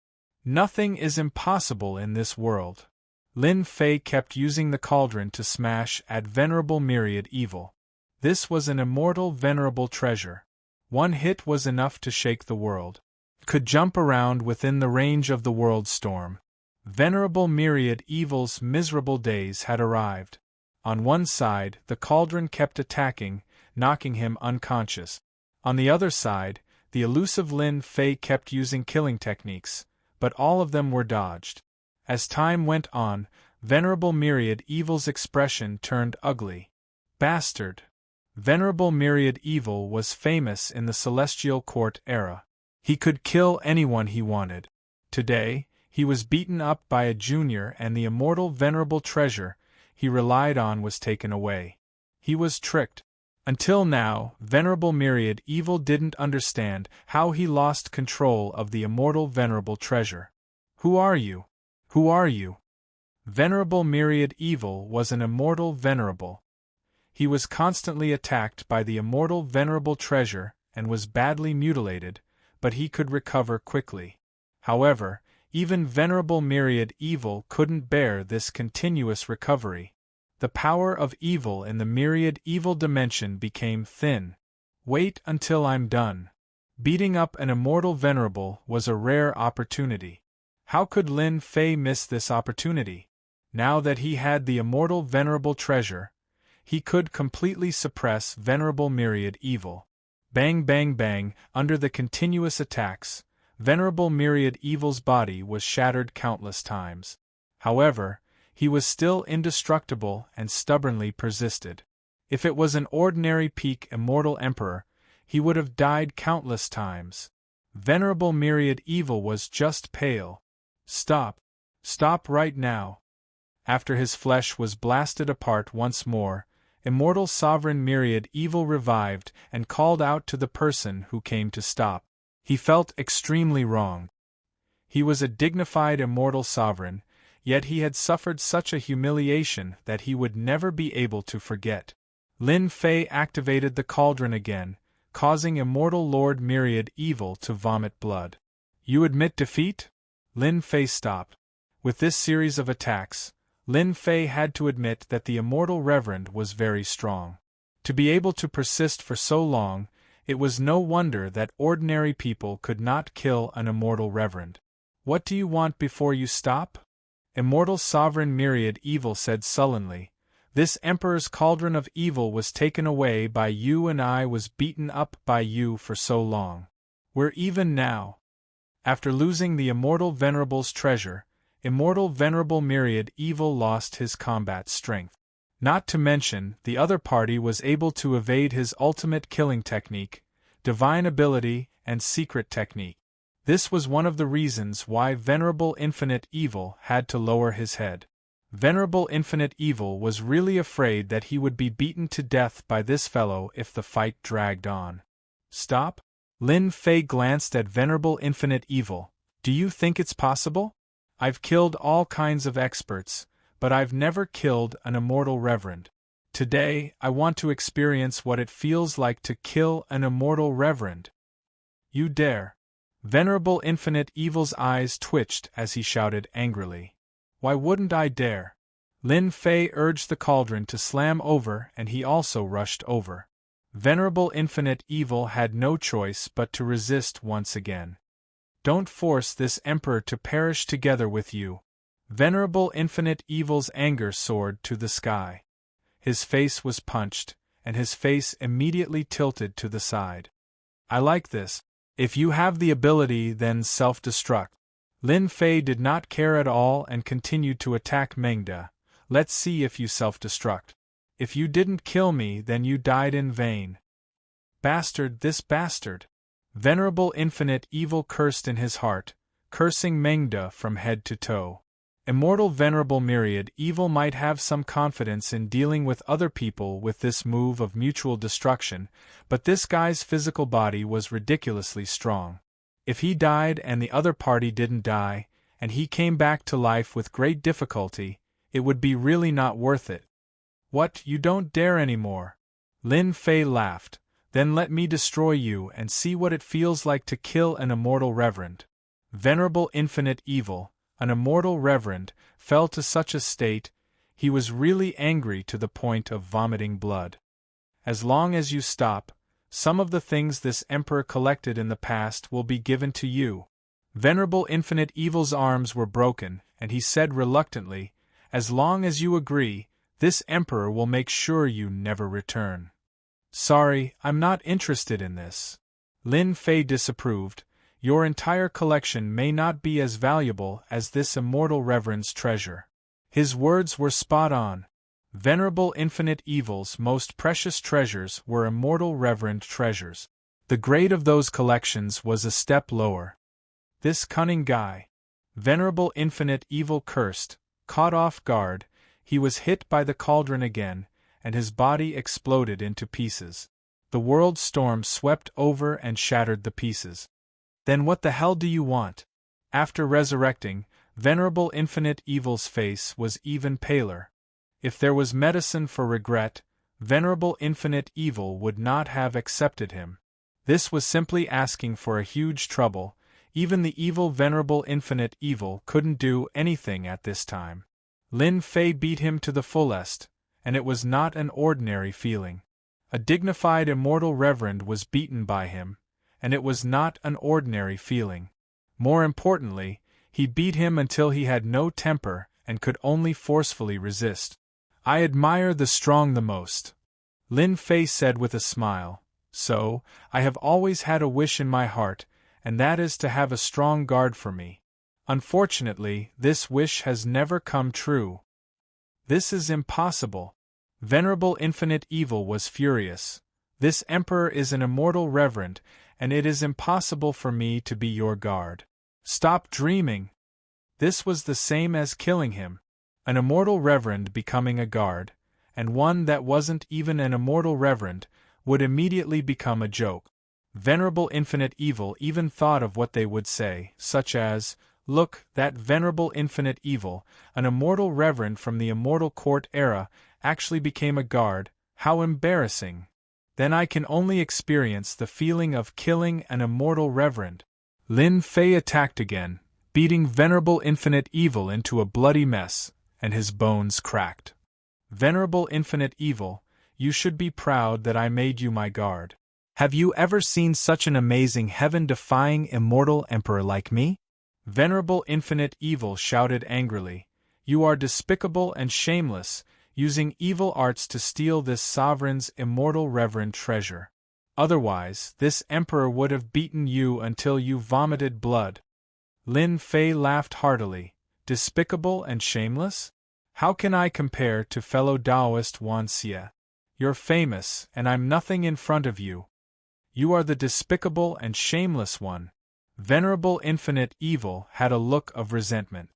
S1: Nothing is impossible in this world. Lin Fei kept using the cauldron to smash at venerable myriad evil. This was an immortal venerable treasure. One hit was enough to shake the world. Could jump around within the range of the world storm. Venerable myriad evil's miserable days had arrived. On one side, the cauldron kept attacking, knocking him unconscious. On the other side, the elusive Lin Fei kept using killing techniques, but all of them were dodged. As time went on, venerable myriad evil's expression turned ugly. Bastard! Venerable myriad evil was famous in the celestial court era. He could kill anyone he wanted. Today, he was beaten up by a junior and the immortal venerable treasure he relied on was taken away. He was tricked. Until now, venerable myriad evil didn't understand how he lost control of the immortal venerable treasure. Who are you? Who are you? Venerable myriad evil was an immortal venerable. He was constantly attacked by the immortal venerable treasure and was badly mutilated, but he could recover quickly. However, even venerable myriad evil couldn't bear this continuous recovery. The power of evil in the myriad evil dimension became thin. Wait until I'm done. Beating up an immortal venerable was a rare opportunity. How could Lin Fei miss this opportunity? Now that he had the immortal venerable treasure, he could completely suppress venerable myriad evil. Bang bang bang, under the continuous attacks, venerable myriad evil's body was shattered countless times. However, he was still indestructible and stubbornly persisted. If it was an ordinary peak immortal emperor, he would have died countless times. Venerable myriad evil was just pale. Stop. Stop right now. After his flesh was blasted apart once more, immortal sovereign myriad evil revived and called out to the person who came to stop. He felt extremely wrong. He was a dignified immortal sovereign, yet he had suffered such a humiliation that he would never be able to forget. Lin Fei activated the cauldron again, causing immortal Lord Myriad Evil to vomit blood. You admit defeat? Lin Fei stopped. With this series of attacks, Lin Fei had to admit that the immortal Reverend was very strong. To be able to persist for so long, It was no wonder that ordinary people could not kill an immortal reverend. What do you want before you stop? Immortal sovereign myriad evil said sullenly. This emperor's cauldron of evil was taken away by you and I was beaten up by you for so long. We're even now. After losing the immortal venerable's treasure, immortal venerable myriad evil lost his combat strength. Not to mention, the other party was able to evade his ultimate killing technique, divine ability, and secret technique. This was one of the reasons why Venerable Infinite Evil had to lower his head. Venerable Infinite Evil was really afraid that he would be beaten to death by this fellow if the fight dragged on. Stop? Lin Fei glanced at Venerable Infinite Evil. Do you think it's possible? I've killed all kinds of experts, but I've never killed an immortal reverend. Today, I want to experience what it feels like to kill an immortal reverend. You dare. Venerable Infinite Evil's eyes twitched as he shouted angrily. Why wouldn't I dare? Lin Fei urged the cauldron to slam over and he also rushed over. Venerable Infinite Evil had no choice but to resist once again. Don't force this emperor to perish together with you. Venerable Infinite Evil's anger soared to the sky. His face was punched, and his face immediately tilted to the side. I like this. If you have the ability, then self-destruct. Lin Fei did not care at all and continued to attack Mengda. Let's see if you self-destruct. If you didn't kill me, then you died in vain. Bastard, this bastard! Venerable Infinite Evil cursed in his heart, cursing Mengda from head to toe. Immortal Venerable Myriad Evil might have some confidence in dealing with other people with this move of mutual destruction, but this guy's physical body was ridiculously strong. If he died and the other party didn't die, and he came back to life with great difficulty, it would be really not worth it. What, you don't dare anymore? Lin Fei laughed. Then let me destroy you and see what it feels like to kill an immortal reverend. Venerable Infinite Evil, an immortal reverend, fell to such a state, he was really angry to the point of vomiting blood. As long as you stop, some of the things this emperor collected in the past will be given to you. Venerable Infinite Evil's arms were broken, and he said reluctantly, as long as you agree, this emperor will make sure you never return. Sorry, I'm not interested in this. Lin Fei disapproved. Your entire collection may not be as valuable as this immortal reverend's treasure. His words were spot on. Venerable Infinite Evil's most precious treasures were immortal reverend treasures. The grade of those collections was a step lower. This cunning guy. Venerable Infinite Evil cursed, caught off guard, he was hit by the cauldron again, and his body exploded into pieces. The world storm swept over and shattered the pieces. Then what the hell do you want? After resurrecting, Venerable Infinite Evil's face was even paler. If there was medicine for regret, Venerable Infinite Evil would not have accepted him. This was simply asking for a huge trouble. Even the evil Venerable Infinite Evil couldn't do anything at this time. Lin Fei beat him to the fullest, and it was not an ordinary feeling. A dignified immortal reverend was beaten by him, and it was not an ordinary feeling. More importantly, he beat him until he had no temper and could only forcefully resist. I admire the strong the most. Lin Fei said with a smile. So, I have always had a wish in my heart, and that is to have a strong guard for me. Unfortunately, this wish has never come true. This is impossible. Venerable Infinite Evil was furious. This emperor is an immortal reverend, and it is impossible for me to be your guard. Stop dreaming. This was the same as killing him. An immortal reverend becoming a guard, and one that wasn't even an immortal reverend, would immediately become a joke. Venerable Infinite Evil even thought of what they would say, such as, "Look, that Venerable Infinite Evil, an immortal reverend from the immortal court era, actually became a guard, how embarrassing. Then I can only experience the feeling of killing an immortal reverend." Lin Fei attacked again, beating Venerable Infinite Evil into a bloody mess, and his bones cracked. Venerable Infinite Evil, you should be proud that I made you my guard. Have you ever seen such an amazing heaven-defying immortal emperor like me? Venerable Infinite Evil shouted angrily. You are despicable and shameless, using evil arts to steal this sovereign's immortal reverend treasure. Otherwise, this emperor would have beaten you until you vomited blood. Lin Fei laughed heartily. Despicable and shameless? How can I compare to fellow Taoist Wan Xie? You're famous, and I'm nothing in front of you. You are the despicable and shameless one. Venerable Infinite Evil had a look of resentment.